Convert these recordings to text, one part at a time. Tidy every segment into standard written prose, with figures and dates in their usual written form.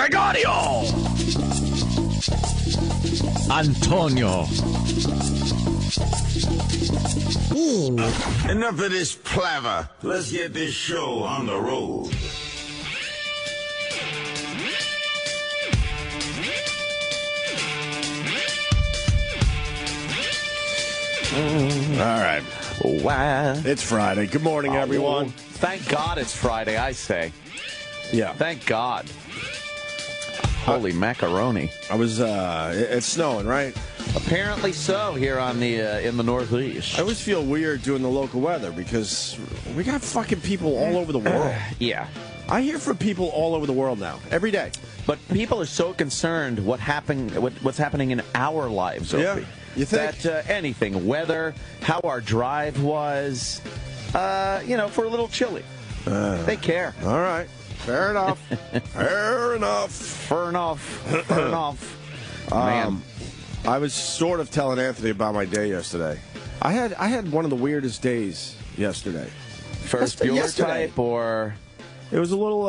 Gregorio! Antonio. Enough of this palaver. Let's get this show on the road. All right. Wow. It's Friday. Good morning, everyone. Thank God it's Friday, I say. Yeah. Thank God. Holy macaroni. It's snowing, right? Apparently so here on the in the Northeast. I always feel weird doing the local weather because we got fucking people all over the world. Yeah. I hear from people all over the world now, every day. But people are so concerned what's happening in our lives, Opie. Yeah. You think? That anything, weather, how our drive was, for a little chilly. They care. All right. Fair enough. Fair enough. Fair enough. Fair enough. Man. I was sort of telling Anthony about my day yesterday. I had one of the weirdest days yesterday. First Bueller type, or it was a little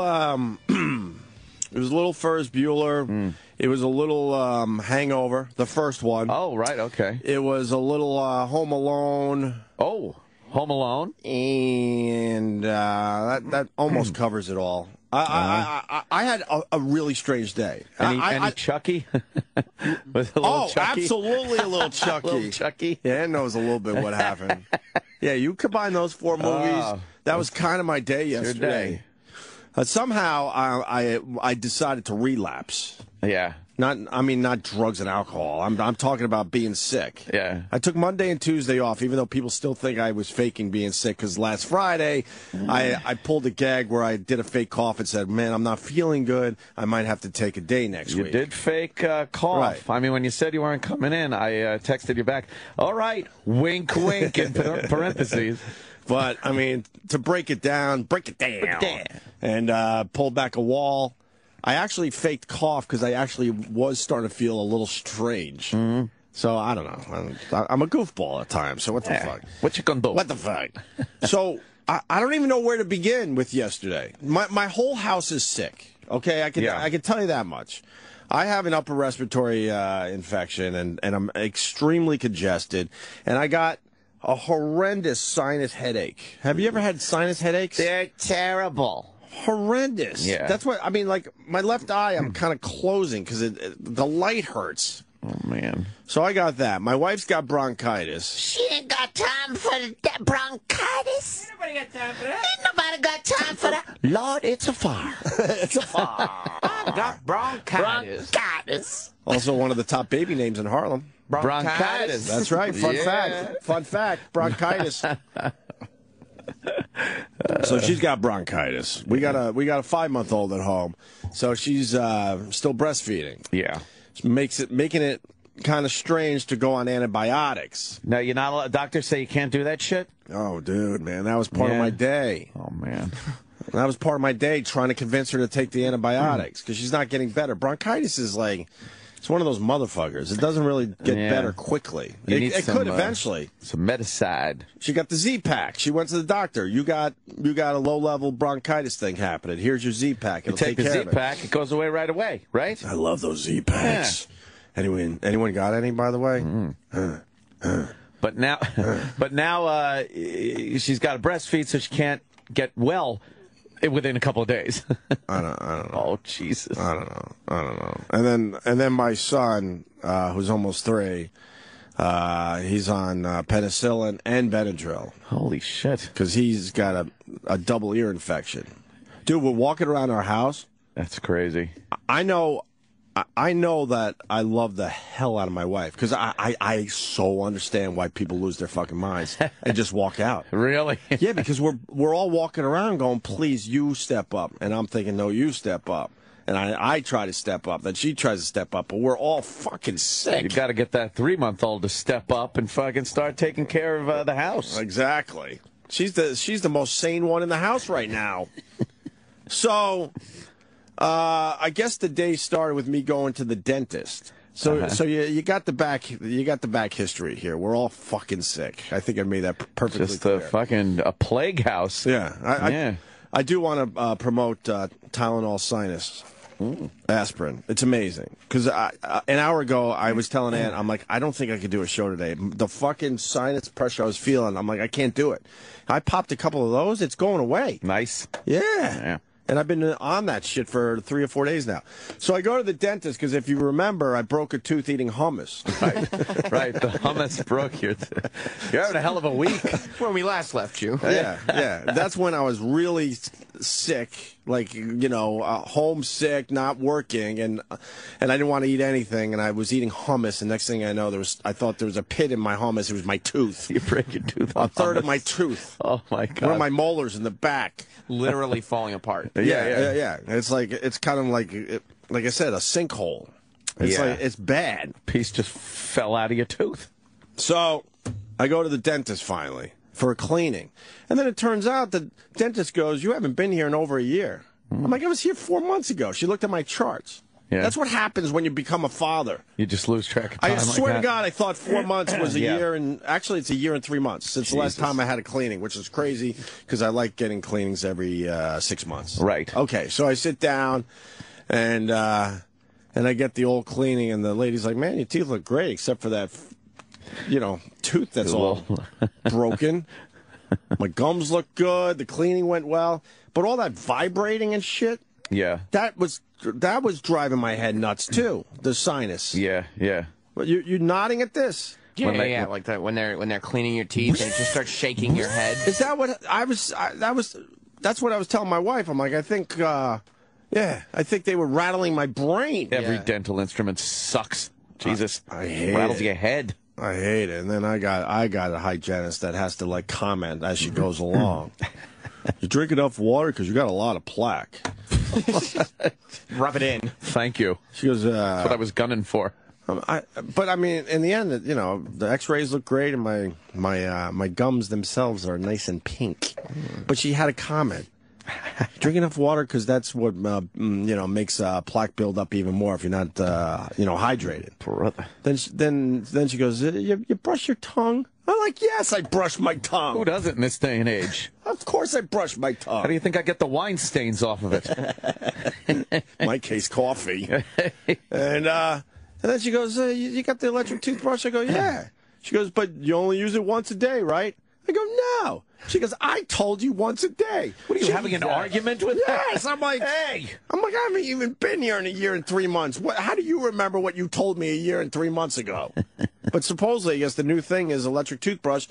it was a little Ferris Bueller. It was a little Hangover, the first one. Oh, right, okay. It was a little Home Alone. Oh, Home Alone, and that almost covers it all. I had a really strange day. Any Chucky? Was it a little Chucky? Absolutely a little Chucky. Little Chucky? Yeah, it knows a little bit what happened. Yeah, you combine those four movies. That was kind of my day yesterday. Somehow I decided to relapse. Yeah. Not drugs and alcohol. I'm talking about being sick. Yeah. I took Monday and Tuesday off, even though people still think I was faking being sick, because last Friday I pulled a gag where I did a fake cough and said, man, I'm not feeling good. I might have to take a day next week. You did fake cough. Right. I mean, when you said you weren't coming in, I texted you back, all right, wink, wink, in parentheses. But, I mean, to break it down, and pull back a wall. I actually faked cough because I actually was starting to feel a little strange. Mm-hmm. So, I don't know. I'm a goofball at times, so what the fuck? What you gonna do? What the fuck? So, I don't even know where to begin with yesterday. My whole house is sick, okay? I can tell you that much. I have an upper respiratory infection, and I'm extremely congested, and I got a horrendous sinus headache. Have you ever had sinus headaches? They're terrible. Horrendous. Yeah. That's what I mean. Like my left eye, I'm kind of closing because the light hurts. Oh man. So I got that. My wife's got bronchitis. She ain't got time for that bronchitis. Ain't nobody got time for that. Ain't nobody got time for that. Lord, it's a fire. It's a fire. I got bronchitis. Also, one of the top baby names in Harlem. Bronchitis. That's right. Fun fact. Fun fact. Bronchitis. So she's got bronchitis. We got a 5-month-old at home, so she's still breastfeeding. Yeah, making it kind of strange to go on antibiotics. Now you're not. Doctors say you can't do that shit. Oh, dude, man, that was part of my day. Oh man, that was part of my day trying to convince her to take the antibiotics because she's not getting better. Bronchitis is like. It's one of those motherfuckers. It doesn't really get better quickly. It could eventually. Some Medicide. She got the Z-Pack. She went to the doctor. You got a low-level bronchitis thing happening. Here's your Z-Pack. You take the Z-Pack, it goes away right away, right? I love those Z-Packs. Yeah. Anyone got any, by the way? But now she's got to breastfeed, so she can't get well within a couple of days. I don't know. Oh, Jesus. I don't know. And then my son, who's almost 3, he's on penicillin and Benadryl. Holy shit. Because he's got a double ear infection. Dude, we're walking around our house. That's crazy. I know that I love the hell out of my wife because I so understand why people lose their fucking minds and just walk out. Really? Yeah, because we're all walking around going, please, you step up. And I'm thinking, no, you step up. And I try to step up. Then she tries to step up. But we're all fucking sick. You got to get that 3-month-old to step up and fucking start taking care of the house. Exactly. She's the most sane one in the house right now. So... I guess the day started with me going to the dentist. So you got the back history here. We're all fucking sick. I think I made that perfectly clear. Just a plague house. Yeah. I do want to promote Tylenol Sinus. Aspirin. It's amazing. Because an hour ago, I was telling Ann, I'm like, I don't think I could do a show today. The fucking sinus pressure I was feeling, I'm like, I can't do it. I popped a couple of those. It's going away. Nice. Yeah. And I've been on that shit for 3 or 4 days now. So I go to the dentist because if you remember, I broke a tooth eating hummus. Right. The hummus broke your You're having a hell of a week. When we last left you. Yeah. That's when I was really sick, like, homesick, not working, and I didn't want to eat anything, and I was eating hummus, and next thing I know, I thought there was a pit in my hummus. It was my tooth. You break your tooth on A third of hummus. my tooth. Oh, my God. One of my molars in the back. Literally falling apart. Yeah. It's kind of like I said, a sinkhole. It's bad. Piece just fell out of your tooth. So I go to the dentist finally for a cleaning. And then it turns out the dentist goes, you haven't been here in over a year. I'm like, I was here 4 months ago. She looked at my charts. Yeah. That's what happens when you become a father. You just lose track of time. I swear to God, I thought 4 months was a Yeah. year, and actually it's a year and 3 months since the last time I had a cleaning, which is crazy because I like getting cleanings every 6 months. Right. Okay, so I sit down, and I get the old cleaning, and the lady's like, man, your teeth look great, except for that, tooth that's all broken. My gums look good. The cleaning went well. But all that vibrating and shit, Yeah. that was driving my head nuts, too. The sinus. Yeah. But you're nodding at this? Yeah, like that when they're cleaning your teeth and it just starts shaking your head. Is that what that's what I was telling my wife. I'm like, I think they were rattling my brain. Every dental instrument sucks. Jesus. I hate Rattles it. your head. I hate it. And then I got a hygienist that has to comment as she goes along. You drink enough water because you got a lot of plaque. Rub it in. Thank you. She goes, That's what I was gunning for. but I mean, in the end, the X-rays look great, and my gums themselves are nice and pink. But she had a comment. Drink enough water because that's what makes plaque build up even more if you're not hydrated. Brother. Then she goes, you brush your tongue? I'm like, yes, I brush my tongue. Who doesn't in this day and age? Of course I brush my tongue. How do you think I get the wine stains off of it? In my case, coffee. And then she goes, you got the electric toothbrush? I go, yeah. She goes, but you only use it once a day, right? I go, no. She goes, I told you once a day. What are you having an argument with? Yes. I'm like, hey. I haven't even been here in a year and 3 months. How do you remember what you told me a year and 3 months ago? But supposedly, I guess the new thing is electric toothbrush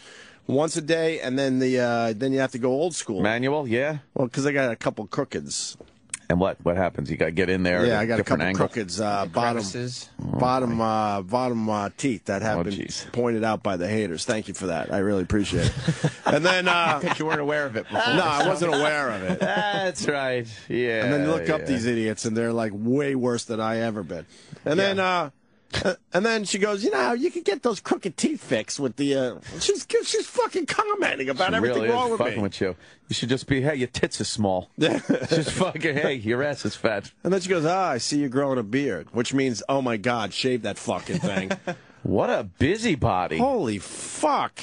once a day, and then then you have to go old school. Manual, yeah. Well, because I got a couple crookeds. And what happens? You got to get in there. Yeah, I got a couple angle. crookeds, Crevices. bottom teeth that have been pointed out by the haters. Thank you for that. I really appreciate it. And then Because you weren't aware of it before. no, I wasn't aware of it. That's right. Yeah. And then you look up these idiots, and they're like way worse than I ever been. And then she goes, you can get those crooked teeth fixed with the. She's fucking commenting about everything really wrong is with fucking me. with you. You should just be, hey, your tits are small. Just fucking, hey, your ass is fat. And then she goes, I see you're growing a beard, which means, oh my God, shave that fucking thing. What a busybody. Holy fuck.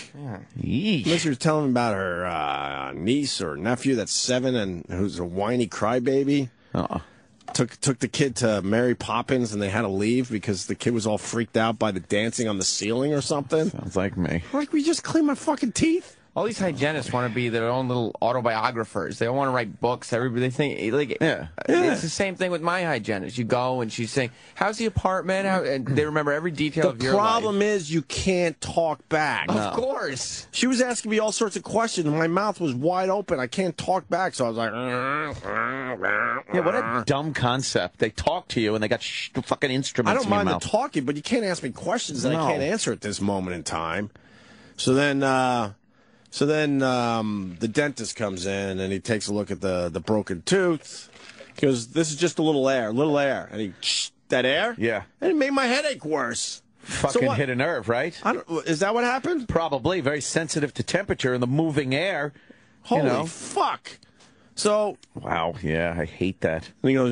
Yeesh. She was telling me about her niece or nephew that's 7 and who's a whiny crybaby. Took the kid to Mary Poppins, and they had to leave because the kid was all freaked out by the dancing on the ceiling or something. Sounds like me. Like, we just clean my fucking teeth? All these hygienists want to be their own little autobiographers. They all want to write books. Everybody think it's the same thing with my hygienist. You go and she's saying, "How's the apartment?" And they remember every detail of your life. The problem is you can't talk back. Of course. She was asking me all sorts of questions, and my mouth was wide open. I can't talk back, so I was like, Yeah, what a dumb concept. They talk to you, and they got fucking instruments I don't in your mind mouth. the talking, but you can't ask me questions that I can't answer at this moment in time. So then the dentist comes in, and he takes a look at the broken tooth. He goes, this is just a little air. And he, that air? Yeah. And it made my headache worse. Fucking hit a nerve, right? Is that what happened? Probably. Very sensitive to temperature and the moving air. Holy fuck. So. Wow, yeah, I hate that. And he goes,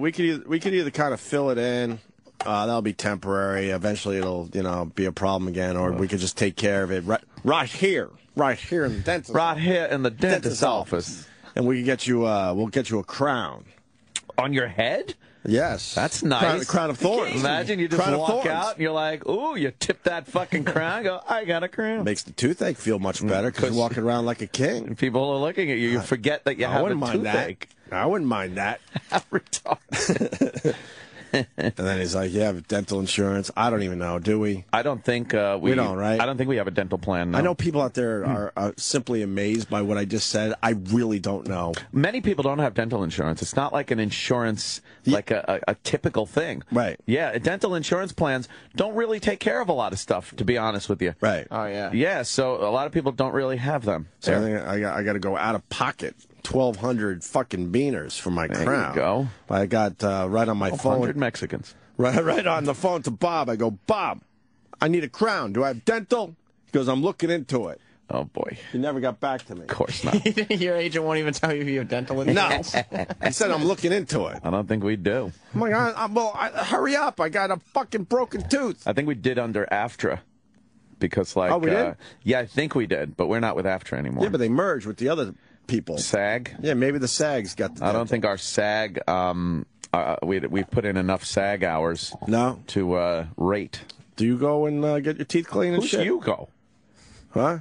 we could either kind of fill it in. That'll be temporary. Eventually it'll, be a problem again, or we could just take care of it right here in the dentist. Right here in the dentist's office. And we can get you, we'll get you a crown. On your head? Yes. That's nice. Crown of thorns. Imagine you just walk out and you're like, ooh, you tip that fucking crown. Go, I got a crown. Makes the toothache feel much better because you're walking around like a king. People are looking at you. You forget that you have a toothache. I wouldn't mind that. How retarded. And then he's like, you have dental insurance. I don't even know, do we? I don't think we don't, right? I don't think we have a dental plan, no. I know people out there are simply amazed by what I just said. I really don't know. Many people don't have dental insurance. It's not like an insurance, like a typical thing. Right. Yeah, dental insurance plans don't really take care of a lot of stuff, to be honest with you. Right. Oh, yeah. Yeah, so a lot of people don't really have them. So I think I got to go out of pocket. 1,200 fucking beaners for my crown. There you go. I got right on my phone. 100 Mexicans. Right on the phone to Bob. I go, Bob, I need a crown. Do I have dental? He goes, I'm looking into it. Oh, boy. He never got back to me. Of course not. Your agent won't even tell you if you have dental insurance? No. He said, I'm looking into it. I don't think we do. I'm like, hurry up. I got a fucking broken tooth. I think we did under AFTRA. Because, like, oh, we did? Yeah, I think we did, but we're not with AFTRA anymore. Yeah, but they merged with the other people. SAG? Yeah, maybe the SAG's got the dental. I don't think our SAG, we put in enough SAG hours to rate. Do you go and get your teeth cleaned and shit? You go? Huh?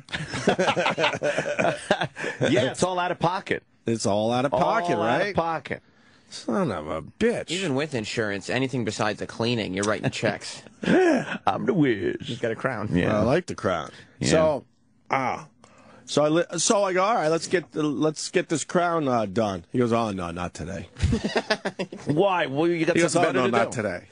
Yeah, it's all out of pocket. It's all out of pocket, right? Out of pocket. Son of a bitch. Even with insurance, anything besides the cleaning, you're writing checks. I'm the whiz. You've got a crown. Yeah. I like the crown. Yeah. So I go, all right, let's get this crown done. He goes, oh no, not today. Why? Well, you got something better to do. Not today.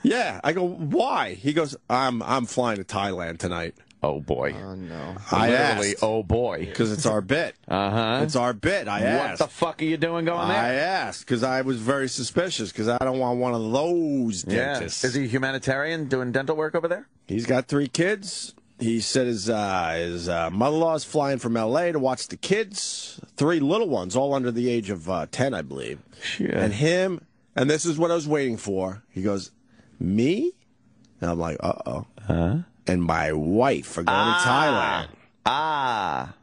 Yeah, I go, why? He goes, I'm flying to Thailand tonight. Oh boy. Oh no. I Literally, asked. oh boy. Because it's our bit. It's our bit. I asked. What the fuck are you doing going there? I asked because I was very suspicious because I don't want one of those dentists. Is he a humanitarian doing dental work over there? He's got 3 kids. He said his mother-in-law is flying from L.A. to watch the kids. 3 little ones, all under the age of 10, I believe. Shit. And him, and this is what I was waiting for. He goes, me? And I'm like, uh-oh. Huh? And my wife are going to Thailand.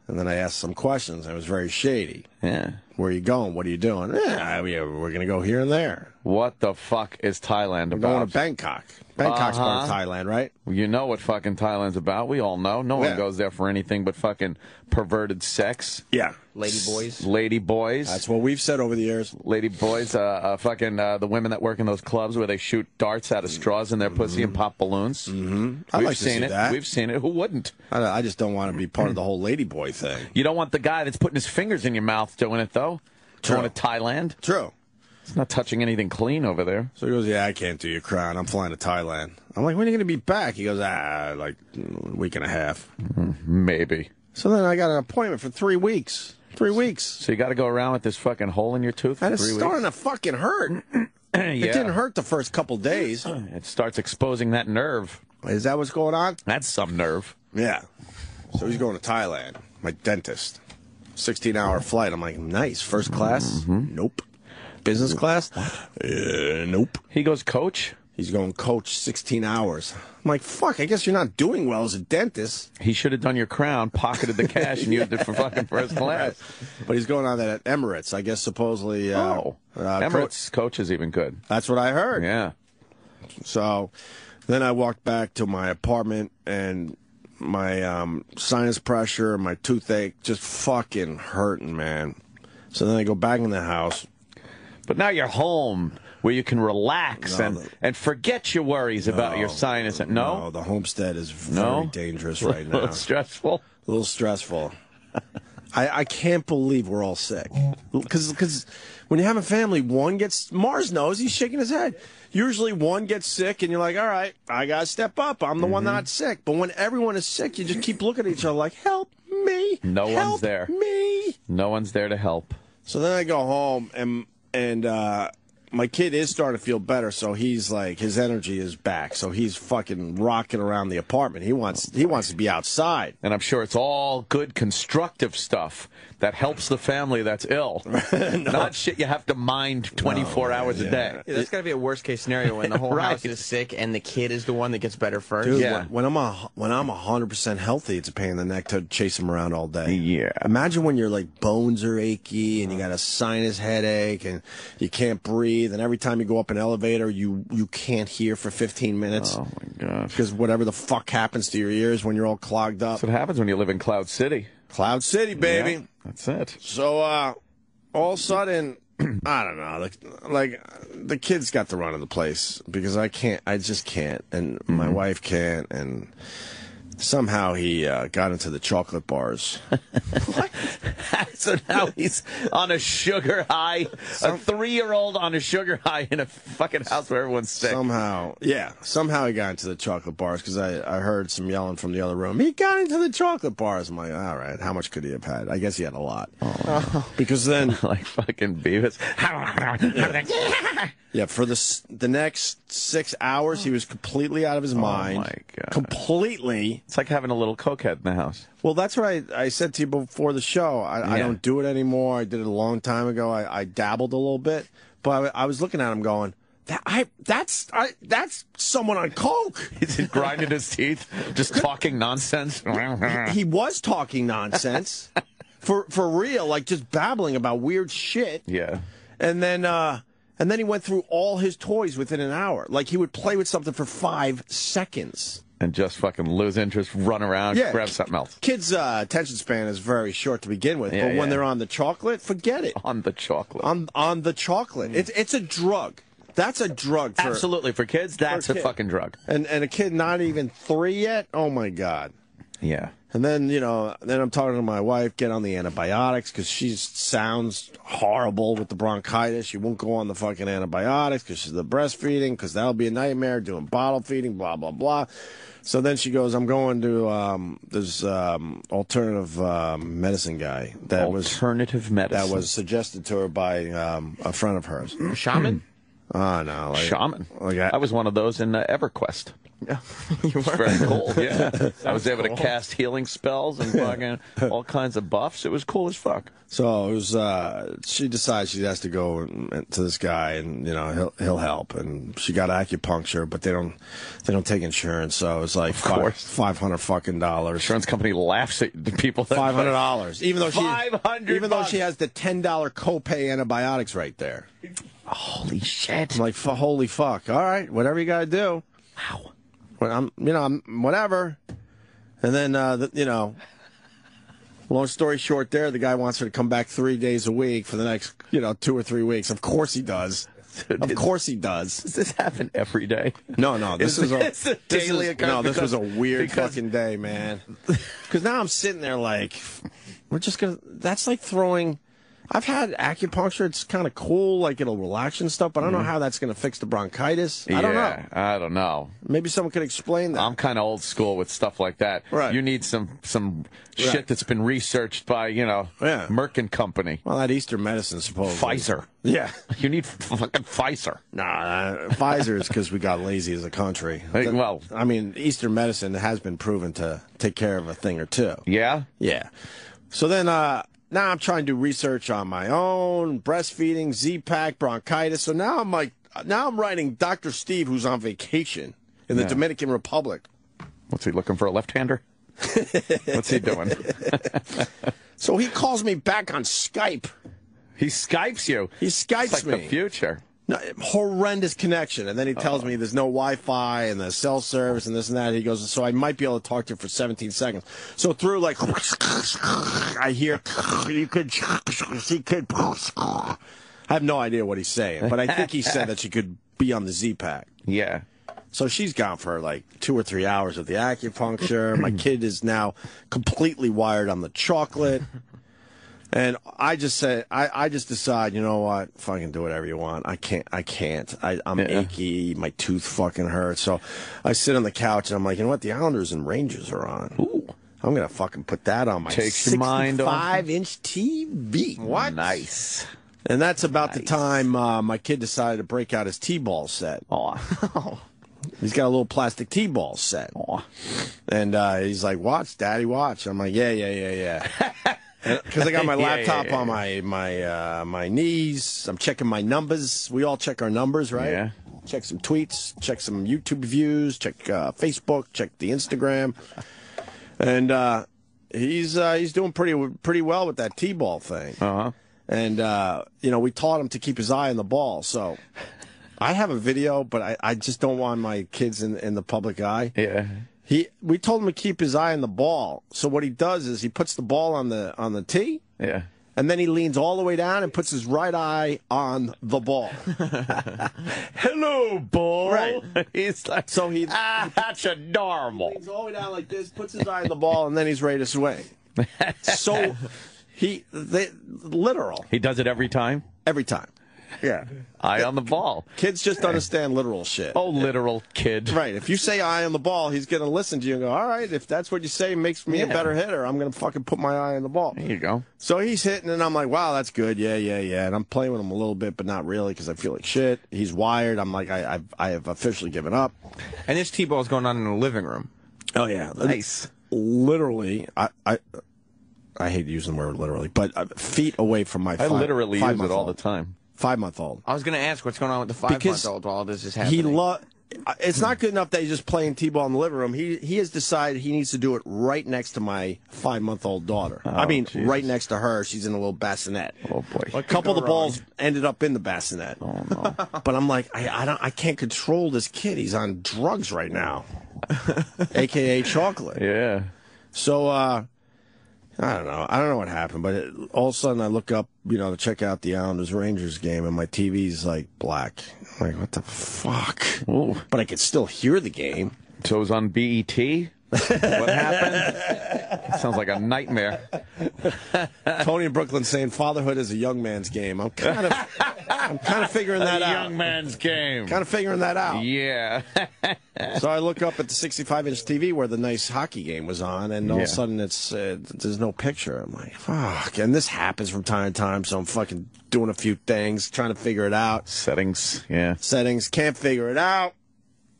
And then I asked some questions. And it was very shady. Yeah. Where are you going? What are you doing? Yeah, we're going to go here and there. What the fuck is Thailand about? We're going to Bangkok. Bangkok's part of Thailand, right? You know what fucking Thailand's about. We all know. No one goes there for anything but fucking perverted sex. Yeah. Lady boys. Lady boys. That's what we've said over the years. Lady boys, fucking the women that work in those clubs where they shoot darts out of straws in their pussy and pop balloons. Mm-hmm. I'd like to see that. We've seen it. Who wouldn't? I just don't want to be part of the whole lady boy thing. You don't want the guy that's putting his fingers in your mouth doing it, though. True. Going to Thailand. True. It's not touching anything clean over there. So he goes, yeah, I can't do your crown. I'm flying to Thailand. I'm like, when are you going to be back? He goes, like a week and a half. Maybe. So then I got an appointment for 3 weeks. 3 weeks. So you got to go around with this fucking hole in your tooth for 3 weeks? And it's starting to fucking hurt. It didn't hurt the first couple days. It starts exposing that nerve. Is that what's going on? That's some nerve. Yeah. So he's going to Thailand. My dentist. 16-hour flight. I'm like, nice. First class? Nope. Business class? Nope. He goes coach? He's going coach 16 hours. I'm like, fuck, I guess you're not doing well as a dentist. He should have done your crown, pocketed the cash, and used it for fucking first class. But he's going on that at Emirates. I guess supposedly... Emirates coach is even good. That's what I heard. Yeah. So then I walked back to my apartment, and my sinus pressure, my toothache just fucking hurting, man. So then I go back in the house. But now you're home where you can relax and forget your worries about your sinus. No, the homestead is very dangerous right now. A little stressful? A little stressful. I can't believe we're all sick. Because when you have a family, one gets... Mars knows, he's shaking his head. Usually one gets sick, and you're like, all right, I got to step up. I'm the one not sick. But when everyone is sick, you just keep looking at each other like, help me. No one's there. Me. No one's there to help. So then I go home, and my kid is starting to feel better, so he's like, his energy is back. So he's fucking rocking around the apartment. He wants to be outside. And I'm sure it's all good, constructive stuff that helps the family that's ill. Not shit you have to mind 24 hours a day. Yeah, that's got to be a worst-case scenario when the whole Right. house is sick and the kid is the one that gets better first. Dude, Yeah. when I'm 100% healthy, it's a pain in the neck to chase him around all day. Yeah. Imagine when your like bones are achy and you got a sinus headache and you can't breathe, and every time you go up an elevator, you can't hear for 15 minutes. Oh, my gosh. Because whatever the fuck happens to your ears when you're all clogged up. That's what happens when you live in Cloud City. Cloud City, baby. Yeah, that's it. So, all of a sudden, I don't know, like the kids got the run of the place because I just can't, and my wife can't, and somehow he got into the chocolate bars. So now he's on a sugar high. A 3-year-old on a sugar high in a fucking house where everyone's sick. Somehow he got into the chocolate bars because I heard some yelling from the other room. He got into the chocolate bars. I'm like, all right, how much could he have had? I guess he had a lot. Because then, Like fucking Beavis. yeah, for the next 6 hours, he was completely out of his mind. Oh my God. Completely. It's like having a little cokehead in the house. Well, that's what I said to you before the show. I don't do it anymore. I did it a long time ago. I dabbled a little bit, but I was looking at him going, that's someone on coke. He's grinding his teeth, just talking nonsense. He was talking nonsense for real, like just babbling about weird shit. Yeah. And then he went through all his toys within an hour. Like he would play with something for 5 seconds. And just fucking lose interest, run around, grab something else. Kids' attention span is very short to begin with, but when they're on the chocolate, forget it. On the chocolate. On the chocolate. It's a drug. That's a drug. Absolutely. For kids, that's a fucking drug. And a kid not even 3 yet? Oh, my God. Yeah. And then, then I'm talking to my wife, get on the antibiotics, because she sounds horrible with the bronchitis. She won't go on the fucking antibiotics because she's the breastfeeding, because that'll be a nightmare, doing bottle feeding, blah, blah, blah. So then she goes, I'm going to this alternative medicine guy. Alternative medicine. That was suggested to her by a friend of hers. Shaman? Oh, no. Shaman. Like I was one of those in EverQuest. Yeah, you were. Very cool, yeah. I was able to cast healing spells and fucking all kinds of buffs. It was cool as fuck. So it was. She decides she has to go to this guy, and he'll help. And she got acupuncture, but they don't take insurance. So it's like $500 fucking dollars. Insurance company laughs at the people. $500, even though $500. she has the $10 copay antibiotics right there. Holy shit! I'm like, holy fuck! All right, whatever you gotta do. Wow. But I'm whatever. And then, long story short there, the guy wants her to come back 3 days a week for the next, 2 or 3 weeks. Of course he does. Of course he does. Does this happen every day? No. This was a weird fucking day, man. Because now I'm sitting there like, that's like throwing... I've had acupuncture. It's kind of cool, like it'll relax and stuff, but I don't know how that's going to fix the bronchitis. I don't know. Maybe someone could explain that. I'm kind of old school with stuff like that. Right. You need some shit that's been researched by, Merck and Company. Well, that Eastern medicine, supposedly. Pfizer. Yeah. You need fucking Pfizer. Nah, Pfizer is because we got lazy as a country. Eastern medicine has been proven to take care of a thing or two. Yeah? Yeah. So then, now I'm trying to do research on my own, breastfeeding, Z-Pack, bronchitis. So now I'm writing Dr. Steve, who's on vacation in the Dominican Republic. What's he, looking for a left-hander? What's he doing? So he calls me back on Skype. He Skypes you? He Skypes it's like me. the future. No, horrendous connection. And then he tells me there's no Wi-Fi and the cell service and this and that. He goes, so I might be able to talk to you for 17 seconds. So through like, I hear, she could. I have no idea what he's saying, but I think he said that she could be on the Z-Pack. Yeah. So she's gone for like 2 or 3 hours of the acupuncture. My kid is now completely wired on the chocolate. And I just said, I just decide, you know what, fucking do whatever you want. I can't. I'm achy. My tooth fucking hurts. So I sit on the couch and I'm like, you know what, the Islanders and Rangers are on. Ooh. I'm going to fucking put that on my 65-inch TV. What? Nice. And that's about the time my kid decided to break out his T-ball set. Oh. He's got a little plastic T-ball set. Aw. And he's like, watch, Daddy, watch. I'm like, yeah. because I got my laptop on my knees. I'm checking my numbers. We all check our numbers, right? Yeah. Check some tweets, check some YouTube views, check Facebook, check the Instagram, and he's doing pretty well with that T-ball thing. Uh-huh. And we taught him to keep his eye on the ball. So I have a video, but I just don't want my kids in the public eye. Yeah. We told him to keep his eye on the ball. So what he does is he puts the ball on the tee. Yeah. And then he leans all the way down and puts his right eye on the ball. Hello, ball. Right. He's like, so that's adorable. Leans all the way down like this, puts his eye on the ball, and then he's ready to swing. So literal. He does it every time? Every time. Yeah. Eye on the ball. Kids just understand literal shit. Oh, literal kid. Right. If you say eye on the ball, he's going to listen to you and go, all right, if that's what you say makes me a better hitter, I'm going to fucking put my eye on the ball. There you go. So he's hitting, and I'm like, wow, that's good. Yeah. And I'm playing with him a little bit, but not really because I feel like shit. He's wired. I'm like, I have officially given up. And this T-ball is going on in the living room. Oh, yeah. Nice. Literally, I hate using the word literally, but feet away from my I literally use it all old. the time. 5-month-old. I was going to ask what's going on with the 5-month-old while all this is happening. It's not good enough that he's just playing T-ball in the living room. He has decided he needs to do it right next to my 5-month-old daughter. Jesus. Right next to her. She's in a little bassinet. Oh, boy. A couple of the balls ended up in the bassinet. Oh, no. But I'm like, I can't control this kid. He's on drugs right now, a.k.a. chocolate. Yeah. So, I don't know. I don't know what happened, but all of a sudden I look up, to check out the Islanders-Rangers game, and my TV's like black. I'm like, what the fuck? Ooh. But I could still hear the game. So it was on BET? What happened? Sounds like a nightmare. Tony in Brooklyn saying fatherhood is a young man's game. I'm kind of figuring that out. Young man's game. Kind of figuring that out. Yeah. So I look up at the 65-inch TV where the nice hockey game was on, and all of a sudden there's no picture. I'm like, fuck. And this happens from time to time, so I'm fucking doing a few things, trying to figure it out. Settings, yeah. Settings, can't figure it out.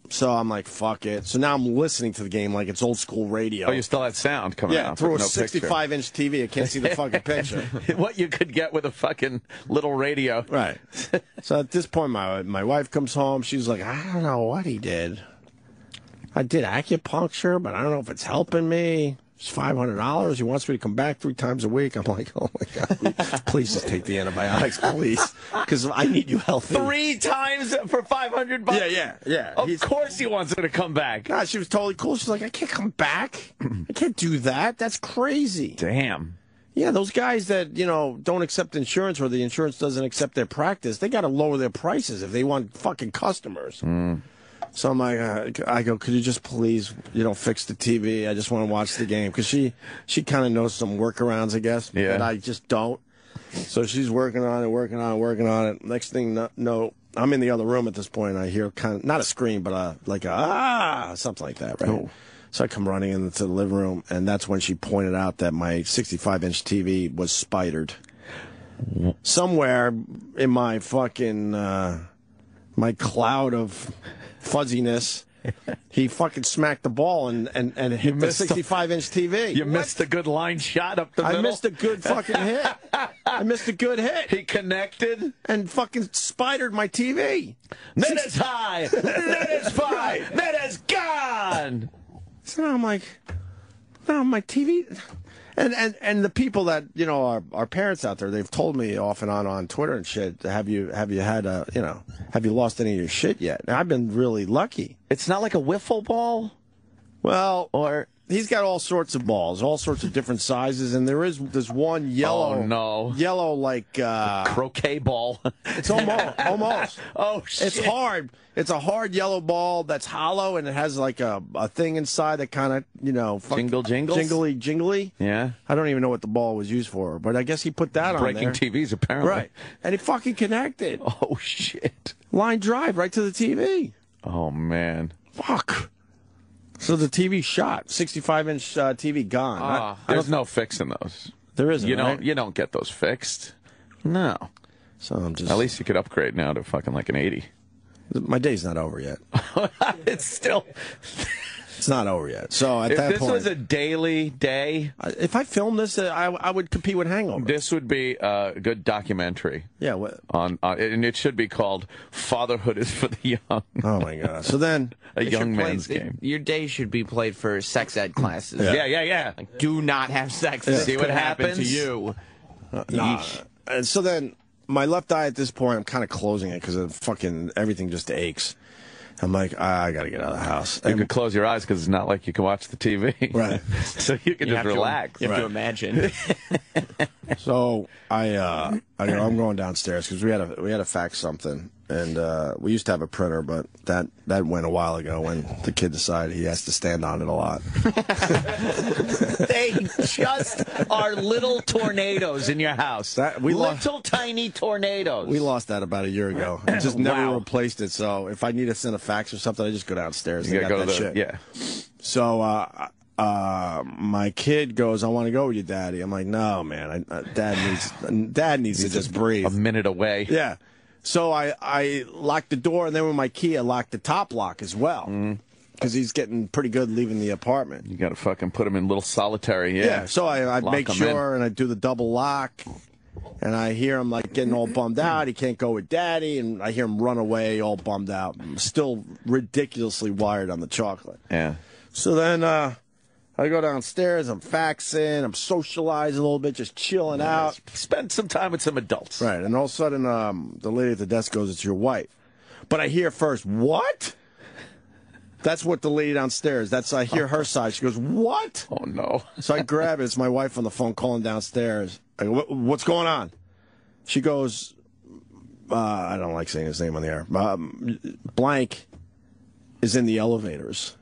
So I'm like, fuck it. So now I'm listening to the game like it's old school radio. Oh, you still had sound coming out. Yeah, through a 65-inch TV. I can't see the fucking picture. What you could get with a fucking little radio. Right. So at this point, my wife comes home. She's like, I don't know what he did. I did acupuncture, but I don't know if it's helping me. It's $500. He wants me to come back 3 times a week. I'm like, oh, my God. Please just take the antibiotics, please. Because I need you healthy. 3 times for $500? Yeah. Of course he wants her to come back. God, she was totally cool. She's like, I can't come back. I can't do that. That's crazy. Damn. Yeah, those guys that, don't accept insurance or the insurance doesn't accept their practice, they got to lower their prices if they want fucking customers. So I'm like, I go, could you just please, fix the TV? I just want to watch the game. Because she kind of knows some workarounds, I guess. Yeah. But I just don't. So she's working on it. Next thing, no, I'm in the other room at this point. And I hear kind of, not a scream, but something like that, right? Oh. So I come running into the living room. And that's when she pointed out that my 65-inch TV was spidered. Somewhere in my fucking, my cloud of fuzziness, he fucking smacked the ball and hit the 65-inch TV. You missed a good line shot up the middle. I missed a good fucking hit. I missed a good hit. He connected and fucking spidered my TV. Net is high. Net is high. Net is gone. So now I'm like, my TV. And the people that are parents out there, they've told me off and on Twitter and shit. Have you had have you lost any of your shit yet? And I've been really lucky. It's not like a wiffle ball. Well, or he's got all sorts of balls, all sorts of different sizes, and there's one yellow. Oh no! Yellow like croquet ball. It's almost. Oh shit! It's hard. It's a hard yellow ball that's hollow, and it has like a thing inside that kind of jingly. Yeah. I don't even know what the ball was used for, but I guess he put that Breaking on there. TVs apparently. Right, and it fucking connected. Oh shit! Line drive right to the TV. Oh man. Fuck. So the TV shot, 65-inch TV gone. There's no fixing those. There isn't. You don't get those fixed. No. So I'm just. At least you could upgrade now to fucking like an 80. My day's not over yet. It's still It's not over yet. So at that If this point, was a daily day, if I filmed this, I would compete with Hangover. this would be a good documentary. Yeah. And it should be called "Fatherhood is for the Young." Oh my God. So then a young man's game. Your day should be played for sex ed classes. Yeah. Like, do not have sex. Yeah. See what happens to you. Nah. And so then my left eye at this point, I'm kind of closing it because fucking everything just aches. I'm like, I got to get out of the house. You can close your eyes because it's not like you can watch the TV. Right. So you can just relax. You have to imagine. So I'm going downstairs because we had to fax something, and we used to have a printer, but that went a while ago when the kid decided he has to stand on it a lot. They just are little tornadoes in your house. Little tiny tornadoes. We lost that about a year ago. I just never replaced it. So if I need to send a fax or something, I just go downstairs. You and gotta got go that to shit. Yeah. So my kid goes, I want to go with you, Daddy. I'm like, no, man. Dad needs to just breathe. A minute away. Yeah. So I locked the door, and then with my key, I locked the top lock as well. Because he's getting pretty good leaving the apartment. You got to fucking put him in little solitary. Yeah. So I make sure, in. and I do the double lock. And I hear him like getting all bummed out. He can't go with Daddy, and I hear him run away all bummed out. I'm still ridiculously wired on the chocolate. Yeah. So then I go downstairs. I'm faxing. I'm socializing a little bit, just chilling out. Spend some time with some adults. Right. And all of a sudden, the lady at the desk goes, "It's your wife." But I hear first, "What?" That's what the lady downstairs. I hear her side. She goes, "What?" Oh no. So I grab it. It's my wife on the phone calling downstairs. I go, "What's going on?" She goes, I don't like saying his name on the air. Blank is in the elevators.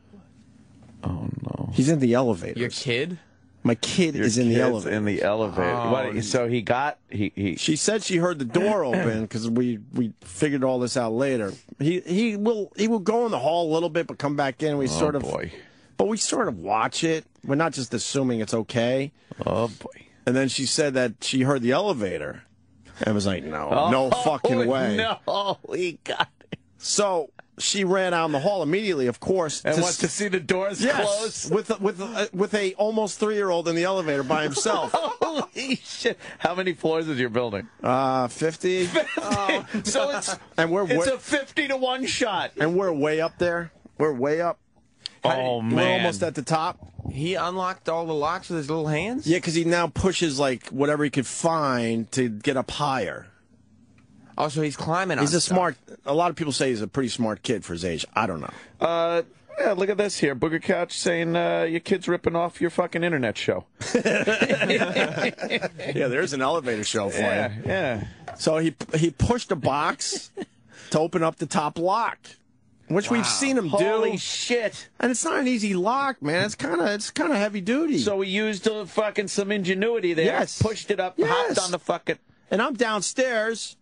Oh no. He's in the elevators. Your kid? My kid is in the elevator. In the elevator. Oh, so he got he. She said she heard the door open because we figured all this out later. He will go in the hall a little bit, but come back in. We sort of watch it. We're not just assuming it's okay. Oh boy. And then she said that she heard the elevator, and was like, no fucking way. No, he got it. So she ran out in the hall immediately, of course, and wants to see the doors close with a almost 3-year-old in the elevator by himself. Holy shit! How many floors is your building? 50. 50. So it's a 50-to-1 shot, and we're way up there. We're way up. Oh man, we're almost at the top. He unlocked all the locks with his little hands? Yeah, because he now pushes like whatever he could find to get up higher. Oh, so he's climbing on He's a stuff. smart... A lot of people say he's a pretty smart kid for his age. I don't know. Yeah, look at this here. Booger Couch saying your kid's ripping off your fucking internet show. Yeah, there's an elevator show for you. Yeah. So he pushed a box to open up the top lock, which we've seen him do. Holy shit! And it's not an easy lock, man. It's kind of heavy duty. So he used fucking some ingenuity there. Yes. Pushed it up, hopped on the fucking... And I'm downstairs,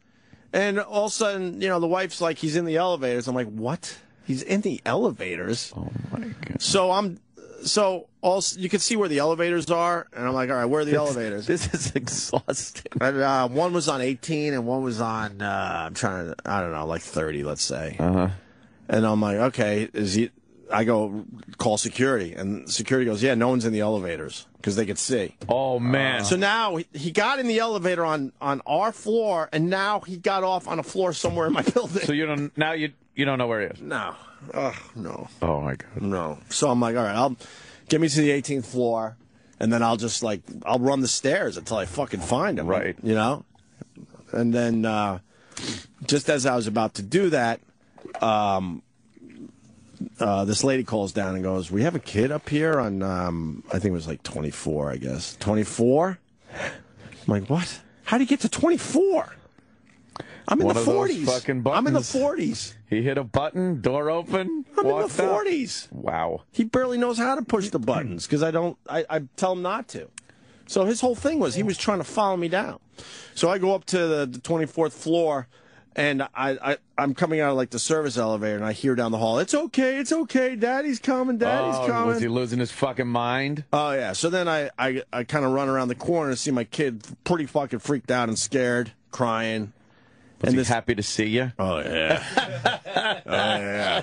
and all of a sudden, the wife's like, he's in the elevators. I'm like, what? He's in the elevators? Oh, my God. So also, you can see where the elevators are, and I'm like, all right, where are the elevators? This is exhausting. And, one was on 18, and one was on, I don't know, like 30, let's say. Uh-huh. And I'm like, okay, I go, call security, and security goes, yeah, no one's in the elevators, because they could see. Oh, man. So now, he got in the elevator on our floor, and now he got off on a floor somewhere in my building. So you don't know where he is? No. No. Oh, my God. No. So I'm like, all right, get me to the 18th floor, and then I'll just, I'll run the stairs until I fucking find him. Right. And then, just as I was about to do that, this lady calls down and goes, we have a kid up here on, I think it was like 24, I guess. 24? I'm like, what? How do you get to 24? I'm in the 40s. Fucking buttons. I'm in the 40s. He hit a button, door open, I'm in the walked out. 40s. Wow. He barely knows how to push the buttons because I tell him not to. So his whole thing was he was trying to follow me down. So I go up to the 24th floor, and I'm coming out of like the service elevator, and I hear down the hall, it's okay, Daddy's coming, coming. Was he losing his fucking mind? Oh, yeah. So then I kind of run around the corner and see my kid pretty fucking freaked out and scared, crying. Was he happy to see you? Oh, yeah. Oh, yeah.